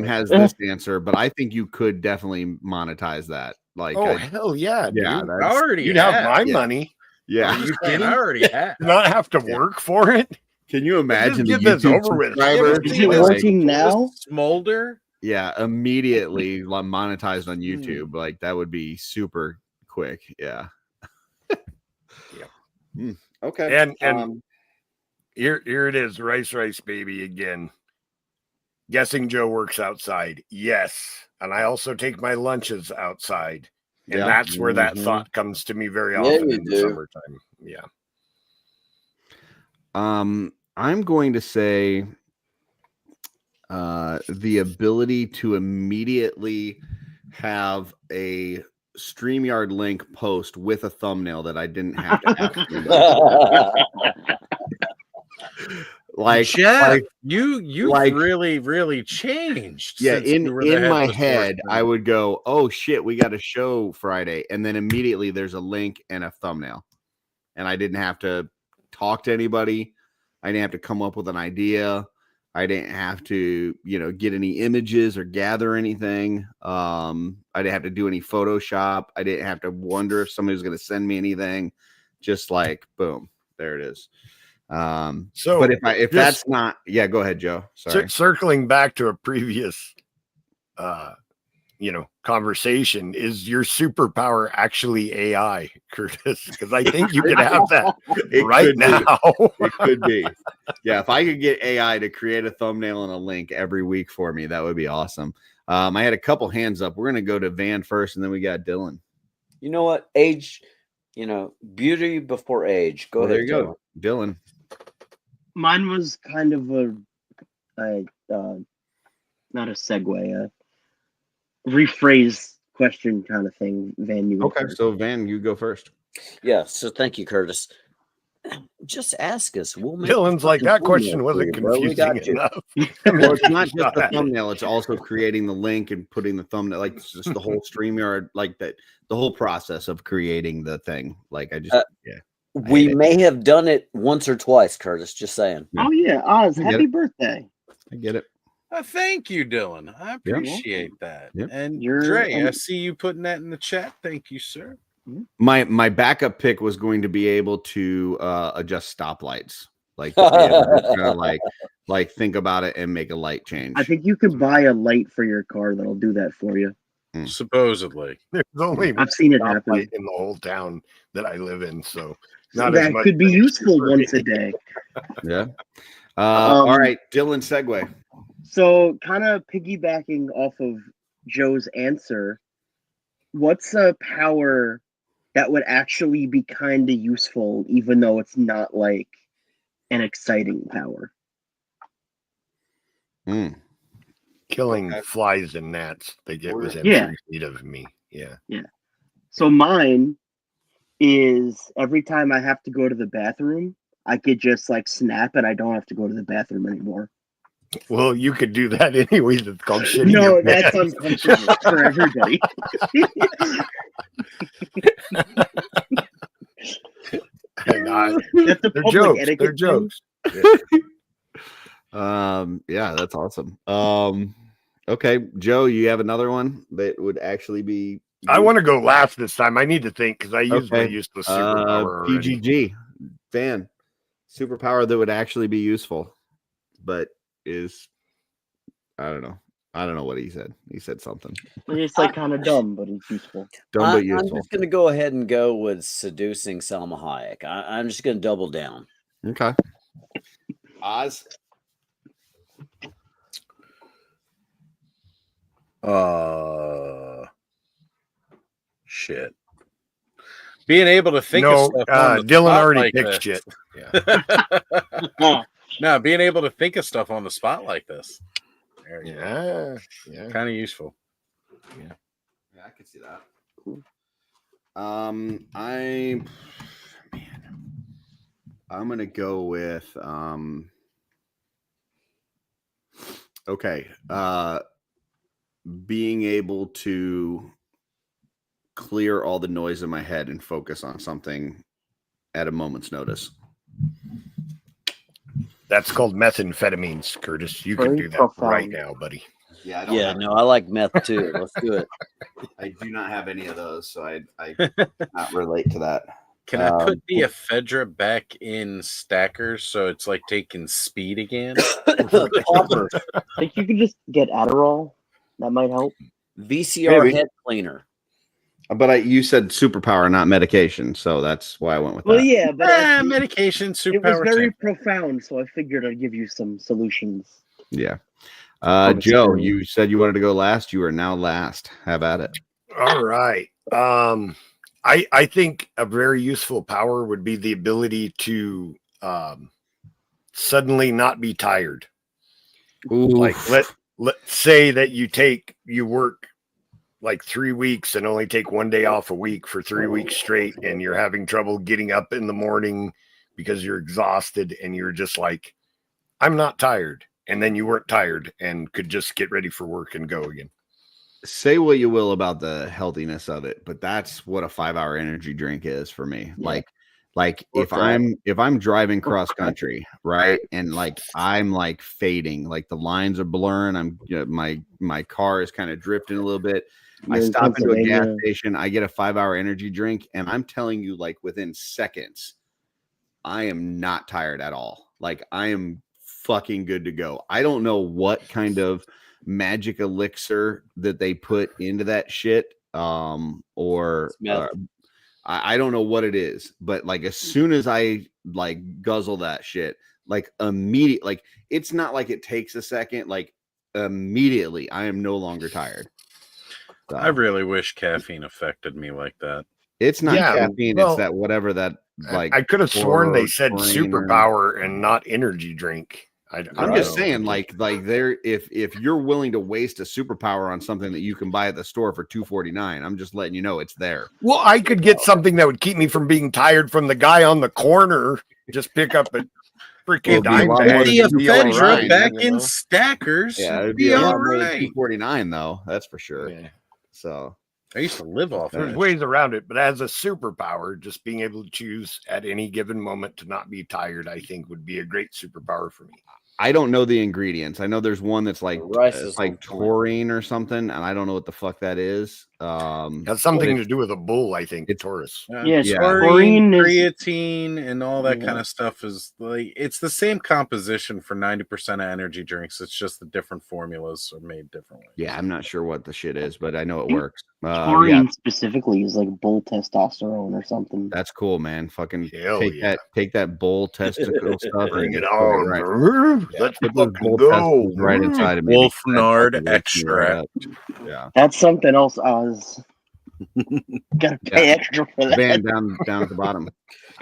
has this answer, but I think you could definitely monetize that. Like, hell yeah, dude. I already you'd have my money. Yeah, you kidding? I already have. Not have to work for it. Can you imagine the YouTube subscribers? Is it working now? Smolder. Yeah, immediately monetized on YouTube. Like that would be super quick. Yeah. Okay. And here it is, rice baby again. Guessing Joe works outside. Yes. And I also take my lunches outside. And that's where that thought comes to me very often in the summertime. Yeah. I'm going to say the ability to immediately have a StreamYard link post with a thumbnail that I didn't have to ask. Jeff, you really changed. Yeah, since you were the in my headless head, horseman. I would go, "Oh shit, we got a show Friday," and then immediately there's a link and a thumbnail, and I didn't have to talk to anybody. I didn't have to come up with an idea. I didn't have to, get any images or gather anything. I didn't have to do any Photoshop. I didn't have to wonder if somebody was going to send me anything. Just like, boom, there it is. So, but if that's not, go ahead, Joe. Sorry. Circling back to a previous, conversation, is your superpower actually AI, Curtis? Because I think you could have that right now. It could be. Yeah, if I could get AI to create a thumbnail and a link every week for me, that would be awesome. I had a couple hands up. We're going to go to Van first, and then we got Dylan. You know what? Age, beauty before age. Go ahead. There you go, Dylan. Mine was kind of not a segue, rephrase question kind of thing. Van, you go first. So Van, you go first. Yeah. So thank you, Curtis. Just ask us. We'll make Dylan's like, that question wasn't confusing enough. Well, it's not just the thumbnail; it's also creating the link and putting the thumbnail. Like it's just the whole StreamYard, like that, the whole process of creating the thing. Like I just, we may have done it once or twice, Curtis. Just saying. Oh yeah, Oz, happy birthday! I get it. Thank you, Dylan. I appreciate that. Yep. And Dre, I see you putting that in the chat. Thank you, sir. My backup pick was going to be able to adjust stoplights, like like think about it and make a light change. I think you could buy a light for your car that'll do that for you. Supposedly, there's only I've seen it happen in the whole town that I live in, so that could be useful once a day. Yeah. All right, Dylan, segue. So, kind of piggybacking off of Joe's answer, what's a power that would actually be kind of useful, even though it's not like an exciting power? Killing flies and gnats. They get within 3 feet of me. Yeah. So mine is every time I have to go to the bathroom, I could just like snap and I don't have to go to the bathroom anymore. Well, you could do that anyways. It's called shitting. No, that's uncomfortable for everybody. They're jokes. They're jokes. Yeah, that's awesome. Okay, Joe, you have another one that would actually be. I want to go last this time. I need to think because I used my useless superpower. PGG Van, superpower that would actually be useful, but is I don't know what he said. He said something. It's like kind of dumb, but it's useful. I'm just going to go ahead and go with seducing Salma Hayek. I'm just going to double down. Okay. Oz. Shit. Being able to think of stuff. Dylan already picked shit. No, being able to think of stuff on the spot like this. Yeah. Kind of useful. Yeah, I can see that. I'm gonna go with being able to clear all the noise in my head and focus on something at a moment's notice. That's called methamphetamines, Curtis. You can do that right now, buddy. Yeah, I like meth too. Let's do it. I do not have any of those, so I not relate to that. Can I put the ephedra back in stackers so it's like taking speed again? I think you can just get Adderall. That might help. VCR head cleaner. But you said superpower, not medication, so that's why I went with that. Well, yeah, but medication superpower. It was very profound, so I figured I'd give you some solutions. Yeah. Joe, you said you wanted to go last. You are now last. Have at it. All right. I think a very useful power would be the ability to suddenly not be tired. Ooh. Like let's say that you work like 3 weeks and only take 1 day off a week for 3 weeks straight, and you're having trouble getting up in the morning because you're exhausted, and you're just like, I'm not tired. And then you weren't tired and could just get ready for work and go again. Say what you will about the healthiness of it, but that's what a 5-hour energy drink is for me. Yeah. Like if I'm driving cross country, right, and like I'm like fading, like the lines are blurring, I'm my car is kind of drifting a little bit. I stop into a gas station, I get a 5-hour energy drink, and I'm telling you, like within seconds, I am not tired at all. Like I am fucking good to go. I don't know what kind of magic elixir that they put into that shit, or I don't know what it is, but like as soon as I like guzzle that shit, like immediate, like it's not like it takes a second, like immediately I am no longer tired. So, I really wish caffeine affected me like that. It's not caffeine, it's that whatever that like. I could have sworn they said superpower and not energy drink. I'm just saying, like there, if you're willing to waste a superpower on something that you can buy at the store for $2.49, I'm just letting you know it's there. Well, I could get something that would keep me from being tired from the guy on the corner. Just pick up a freaking dime bag. The Ephedra back in Stackers. Yeah, it'd be all right. $2.49 though, that's for sure. Yeah. So I used to live off. There's ways around it, but as a superpower, just being able to choose at any given moment to not be tired, I think would be a great superpower for me. I don't know the ingredients. I know there's one that's like like taurine or something, and I don't know what the fuck that is. Has something to do with a bull, I think. It's Taurus. Taurine, creatine, and all that kind of stuff is like it's the same composition for 90% of energy drinks. It's just the different formulas are made differently. Yeah, I'm not sure what the shit is, but I know it works. Taurine specifically is like bull testosterone or something. That's cool, man. Fucking take that bull testicle stuff. Bring it on. Right. Let's fucking go. Right inside of me. Wolfnard extract. Yeah. That's something else, Oz. Gotta pay extra for that. Van down at the bottom.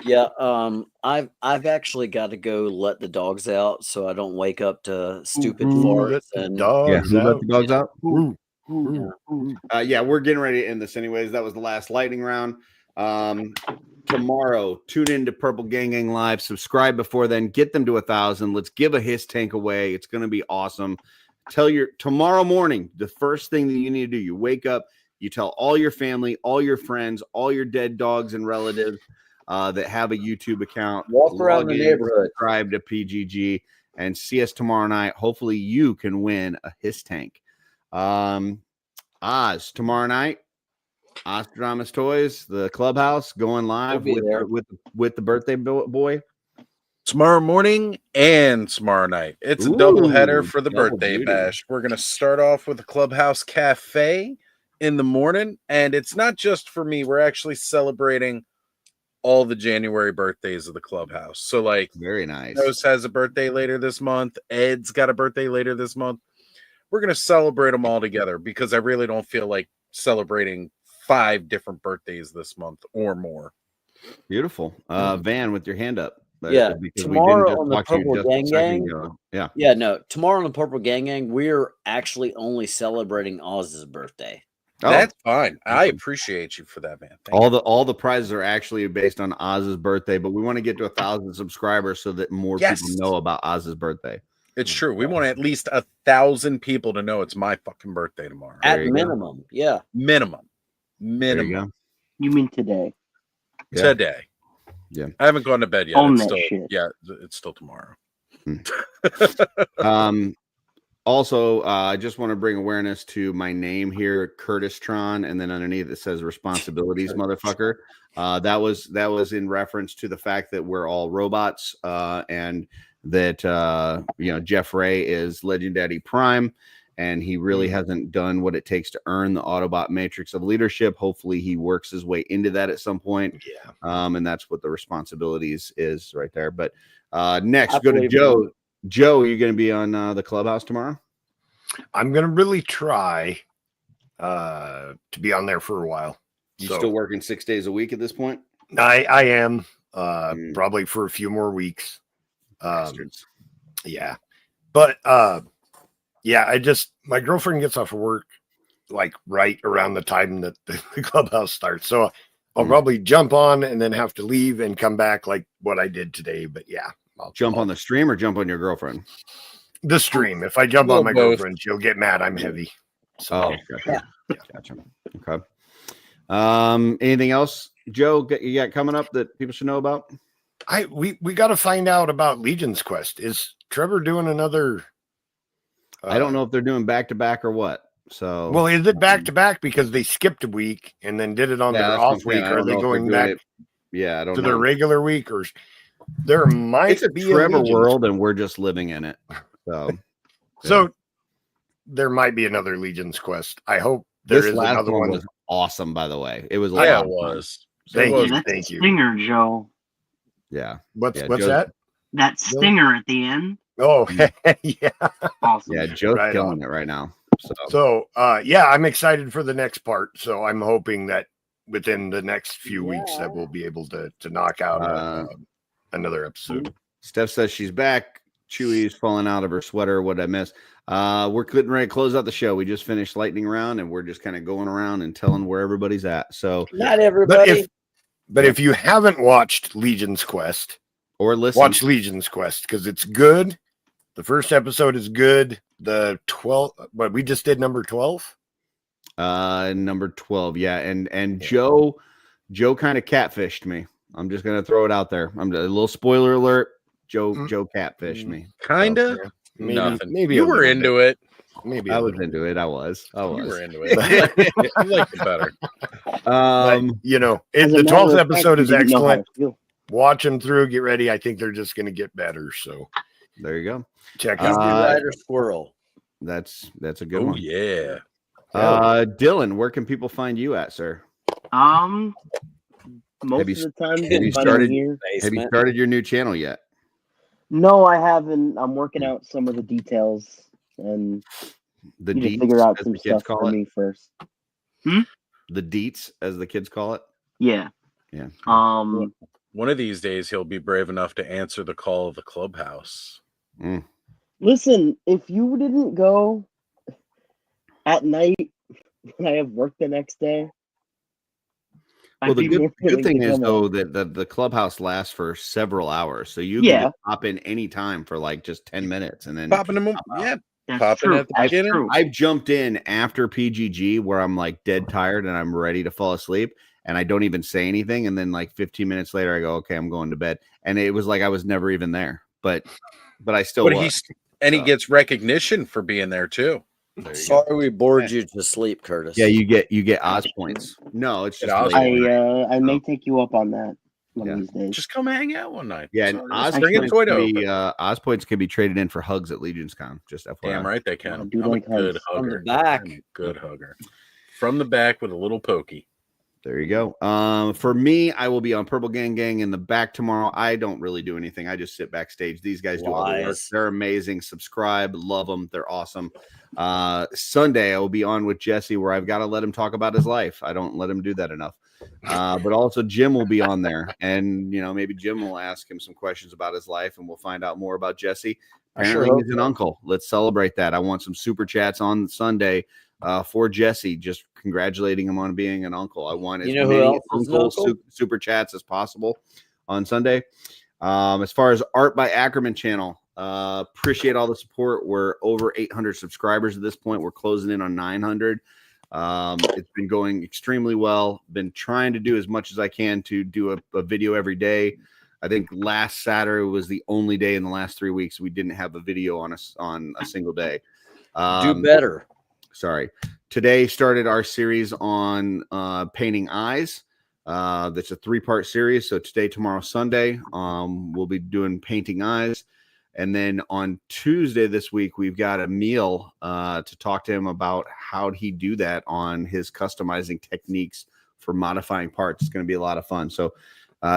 Yeah, I've actually got to go let the dogs out so I don't wake up to stupid farts and let the dogs out. Yeah, we're getting ready to end this anyways. That was the last lightning round. Tomorrow, tune into Purple Gang Gang Live. Subscribe before then. Get them to 1,000. Let's give a Hiss Tank away. It's going to be awesome. Tomorrow morning, the first thing that you need to do, you wake up, you tell all your family, all your friends, all your dead dogs and relatives that have a YouTube account. Walk around the neighborhood. Subscribe to PGG and see us tomorrow night. Hopefully you can win a Hiss Tank. Oz, tomorrow night, Ostradamus Toys, the clubhouse, going live with the birthday boy. Tomorrow morning and tomorrow night. It's a double header for the birthday bash. We're going to start off with the Clubhouse Cafe in the morning. And it's not just for me. We're actually celebrating all the January birthdays of the clubhouse. So like very nice. Rose has a birthday later this month. Ed's got a birthday later this month. We're going to celebrate them all together because I really don't feel like celebrating 5 different birthdays this month or more. Beautiful. Van, with your hand up. Yeah, tomorrow on the Purple Gang Gang. Yeah, no, tomorrow on the Purple Gang Gang, we're actually only celebrating Oz's birthday. That's fine. I appreciate you for that, man. All the prizes are actually based on Oz's birthday, but we want to get to 1,000 subscribers so that more people know about Oz's birthday. It's true. We want at least 1,000 people to know it's my fucking birthday tomorrow. At minimum, yeah. Minimum. You mean today? Yeah. Today. Yeah. I haven't gone to bed yet. It's still tomorrow. Also, I just want to bring awareness to my name here, Curtis Tron, and then underneath it says responsibilities, motherfucker. That was in reference to the fact that we're all robots, and that Jeff Ray is Legend Daddy Prime, and he really hasn't done what it takes to earn the Autobot matrix of leadership. Hopefully he works his way into that at some point. Yeah. And that's what the responsibilities is right there. But next, go to Joe. Joe, you're going to be on the clubhouse tomorrow? I'm going to really try to be on there for a while. You still working 6 days a week at this point? I am probably for a few more weeks. Yeah, but yeah, my girlfriend gets off of work like right around the time that the clubhouse starts, so I'll probably jump on and then have to leave and come back like what I did today. But yeah, I'll jump on the stream or jump on your girlfriend. The stream. If I jump on my girlfriend, she'll get mad. I'm heavy. So gotcha. Gotcha. Okay. Anything else, Joe? You got coming up that people should know about? We got to find out about Legion's Quest. Is Trevor doing another? I don't know if they're doing back to back or what. So, well, is it back to back because they skipped a week and then did it on their off week? Are they going back? I don't know. Their regular week, or there might be a Trevor world, and we're just living in it. So, there might be another Legion's Quest. I hope there is another one. Was awesome, by the way. It was. Yeah, it was. Thank you. Thank you. Stinger, Joe. Yeah. What's Joe's, that? That stinger at the end. Oh, yeah. Awesome. Yeah, Joe's killing it right now. So, yeah, I'm excited for the next part. So I'm hoping that within the next few weeks that we'll be able to knock out another episode. Steph says she's back. Chewy's falling out of her sweater. What did I miss? We're getting ready to close out the show. We just finished lightning round, and we're just kind of going around and telling where everybody's at. So not everybody. But if you haven't watched Legion's Quest or watch Legion's Quest because it's good. The first episode is good. The 12, but we just did number 12. Number 12, yeah. And Joe kind of catfished me. I'm just gonna throw it out there. I'm a little spoiler alert. Joe catfished me. Kinda. So, maybe you were into it. Maybe I was into it. I was. You were into it. You liked it better. The 12th episode is excellent. Watch them through. Get ready. I think they're just going to get better. So there you go. Check out Rider Squirrel. That's a good one. Yeah. Dylan, where can people find you at, sir? Most of the time. Have you started your new channel yet? No, I haven't. I'm working out some of the details and the deets, figure out some the kids stuff call for it. me first. The deets, as the kids call it. Yeah. Yeah. One of these days he'll be brave enough to answer the call of the clubhouse. Listen, if you didn't go at night when I have work the next day. Well, the good thing is though that the clubhouse lasts for several hours, so you can just pop in any time for like just 10 minutes and then pop in at the beginning. I've jumped in after PGG where I'm like dead tired and I'm ready to fall asleep, and I don't even say anything, and then like 15 minutes later I go, okay, I'm going to bed, and it was like I was never even there, but I still was. He gets recognition for being there too. Sorry we bored you to sleep, Curtis. Yeah, you get Oz points. No, it's just I may take you up on that one of these days. Just come hang out one night. Yeah, and Oz points can be traded in for hugs at LegionsCon. Just FYI. Damn right they can. I'm a good hugger. From the back. I'm a good hugger. From the back with a little pokey. There you go. For me, I will be on Purple Gang in the back tomorrow. I don't really do anything. I just sit backstage. These guys do all the work. They're amazing. Subscribe. Love them. They're awesome. Sunday, I will be on with Jesse where I've got to let him talk about his life. I don't let him do that enough. But also Jim will be on there. And, maybe Jim will ask him some questions about his life and we'll find out more about Jesse. Apparently he's an uncle. Let's celebrate that. I want some super chats on Sunday for Jesse, just congratulating him on being an uncle. I want as many uncle super chats as possible on Sunday. As far as Art by Ackerman channel, appreciate all the support. We're over 800 subscribers at this point. We're closing in on 900. It's been going extremely well. Been trying to do as much as I can to do a video every day. I think last Saturday was the only day in the last 3 weeks we didn't have a video on a single day. Do better. Sorry. Today started our series on painting eyes. That's a 3-part series. So today, tomorrow, Sunday, we'll be doing painting eyes. And then on Tuesday this week, we've got a meal to talk to him about how he do that on his customizing techniques for modifying parts. It's going to be a lot of fun. So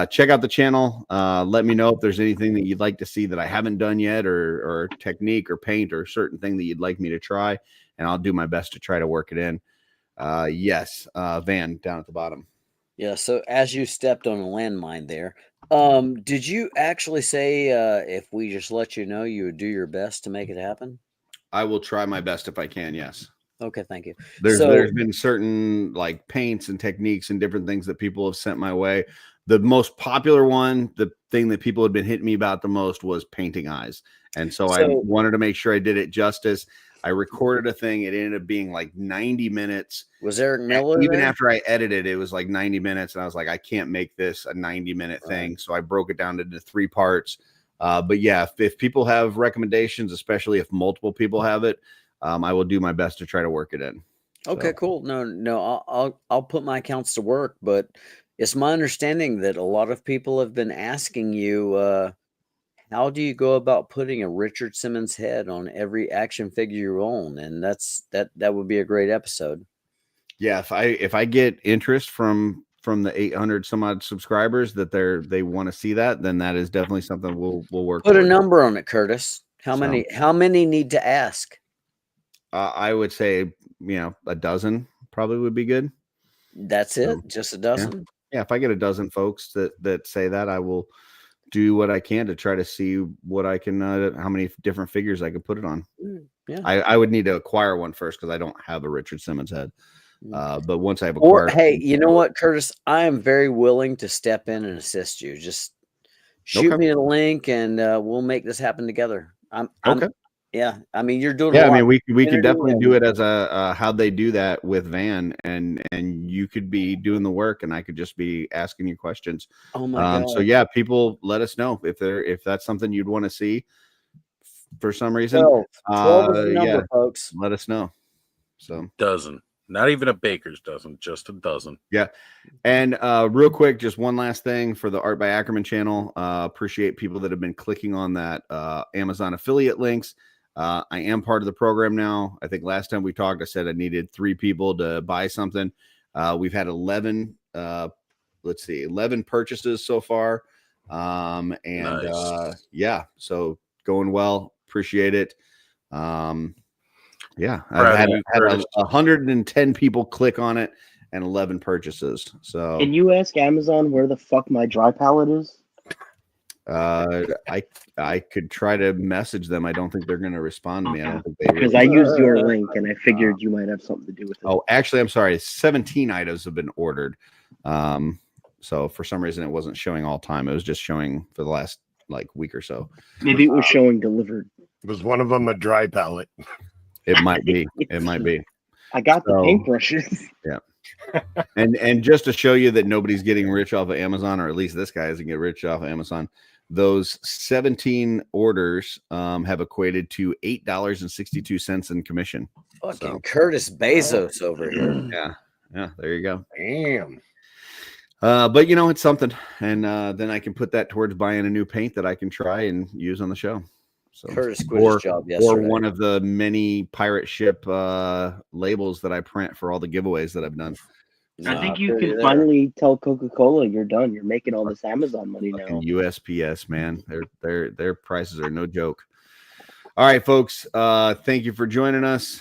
check out the channel. Let me know if there's anything that you'd like to see that I haven't done yet, or technique or paint or certain thing that you'd like me to try. And I'll do my best to try to work it in. Yes, Van down at the bottom. Yeah. So as you stepped on a landmine there, did you actually say if we just let you know, you would do your best to make it happen? I will try my best if I can. Yes. Okay. Thank you. There's been certain like paints and techniques and different things that people have sent my way. The most popular one, the thing that people had been hitting me about the most was painting eyes. And so I wanted to make sure I did it justice. I recorded a thing. It ended up being like 90 minutes. Was Eric Miller Even there? after I edited, it was like 90 minutes. And I was like, I can't make this a 90-minute thing. So I broke it down into 3 parts. But yeah, if people have recommendations, especially if multiple people have it, I will do my best to try to work it in. Okay, cool. No, I'll put my accounts to work, but it's my understanding that a lot of people have been asking you, how do you go about putting a Richard Simmons head on every action figure you own? And that would be a great episode. Yeah, if I get interest from the 800 some odd subscribers that they want to see that, then that is definitely something we'll work. Put a number on it, Curtis. How many need to ask? I would say, a dozen probably would be good. That's it? Just a dozen? Yeah, if I get a dozen folks that say that, I will do what I can to try to see what I can, how many different figures I can put it on. Yeah. I would need to acquire one first because I don't have a Richard Simmons head. But once I've acquired, hey, you know what, Curtis? I am very willing to step in and assist you. Just shoot me a link, and we'll make this happen together. Okay. Yeah, I mean, you're doing. Yeah, I mean, we can definitely do it as a how they do that with Van, and you could be doing the work, and I could just be asking you questions. Oh my God! So yeah, people, let us know if that's something you'd want to see for some reason. 12 is the number, folks. Let us know. So dozen. Not even a baker's dozen, just a dozen. Yeah. And real quick, just one last thing for the Art by Ackerman channel. Appreciate people that have been clicking on that Amazon affiliate links. I am part of the program now. I think last time we talked, I said I needed 3 people to buy something. We've had 11 purchases so far. Nice. Yeah, so going well. Appreciate it. Yeah, I've had 110 people click on it and 11 purchases. So can you ask Amazon where the fuck my dry pallet is? I could try to message them. I don't think they're going to respond to me. I don't think they because I used your link and I figured you might have something to do with it. Oh, actually, I'm sorry. 17 items have been ordered. So for some reason it wasn't showing all time. It was just showing for the last week or so. Maybe it was showing delivered. Was one of them a dry pallet? It might be. It might be. I got the paintbrushes. Yeah. And just to show you that nobody's getting rich off of Amazon, or at least this guy doesn't get rich off of Amazon, those 17 orders have equated to $8.62 in commission. Fucking Curtis Bezos over here. Yeah. There you go. Damn. But it's something. And then I can put that towards buying a new paint that I can try and use on the show. So, Curtis quit his job yesterday. Or one of the many pirate ship labels that I print for all the giveables that I've done. I think you can finally tell Coca-Cola you're done. You're making all this Amazon money now. USPS, man, their prices are no joke. All right, folks. Thank you for joining us.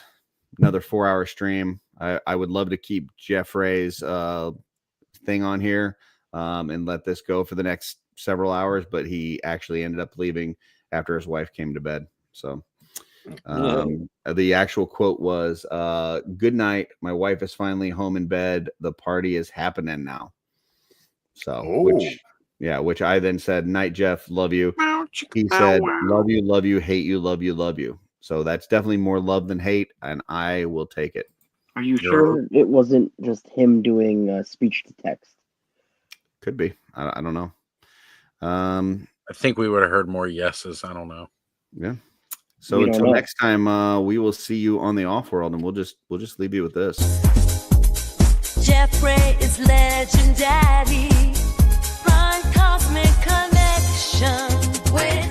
Another 4-hour stream. I would love to keep Jeffrey's thing on here and let this go for the next several hours, but he actually ended up leaving after his wife came to bed. So the actual quote was, good night. My wife is finally home in bed. The party is happening now. So, which I then said, night, Jeff, love you. He said, love you, hate you, love you, love you. So that's definitely more love than hate. And I will take it. Are you sure it wasn't just him doing speech to text? Could be. I don't know. I think we would have heard more yeses. I don't know. Yeah. So until next time, we will see you on the OffWorld, and we'll just leave you with this. Jeffrey is legendary. Run Cosmic Connection with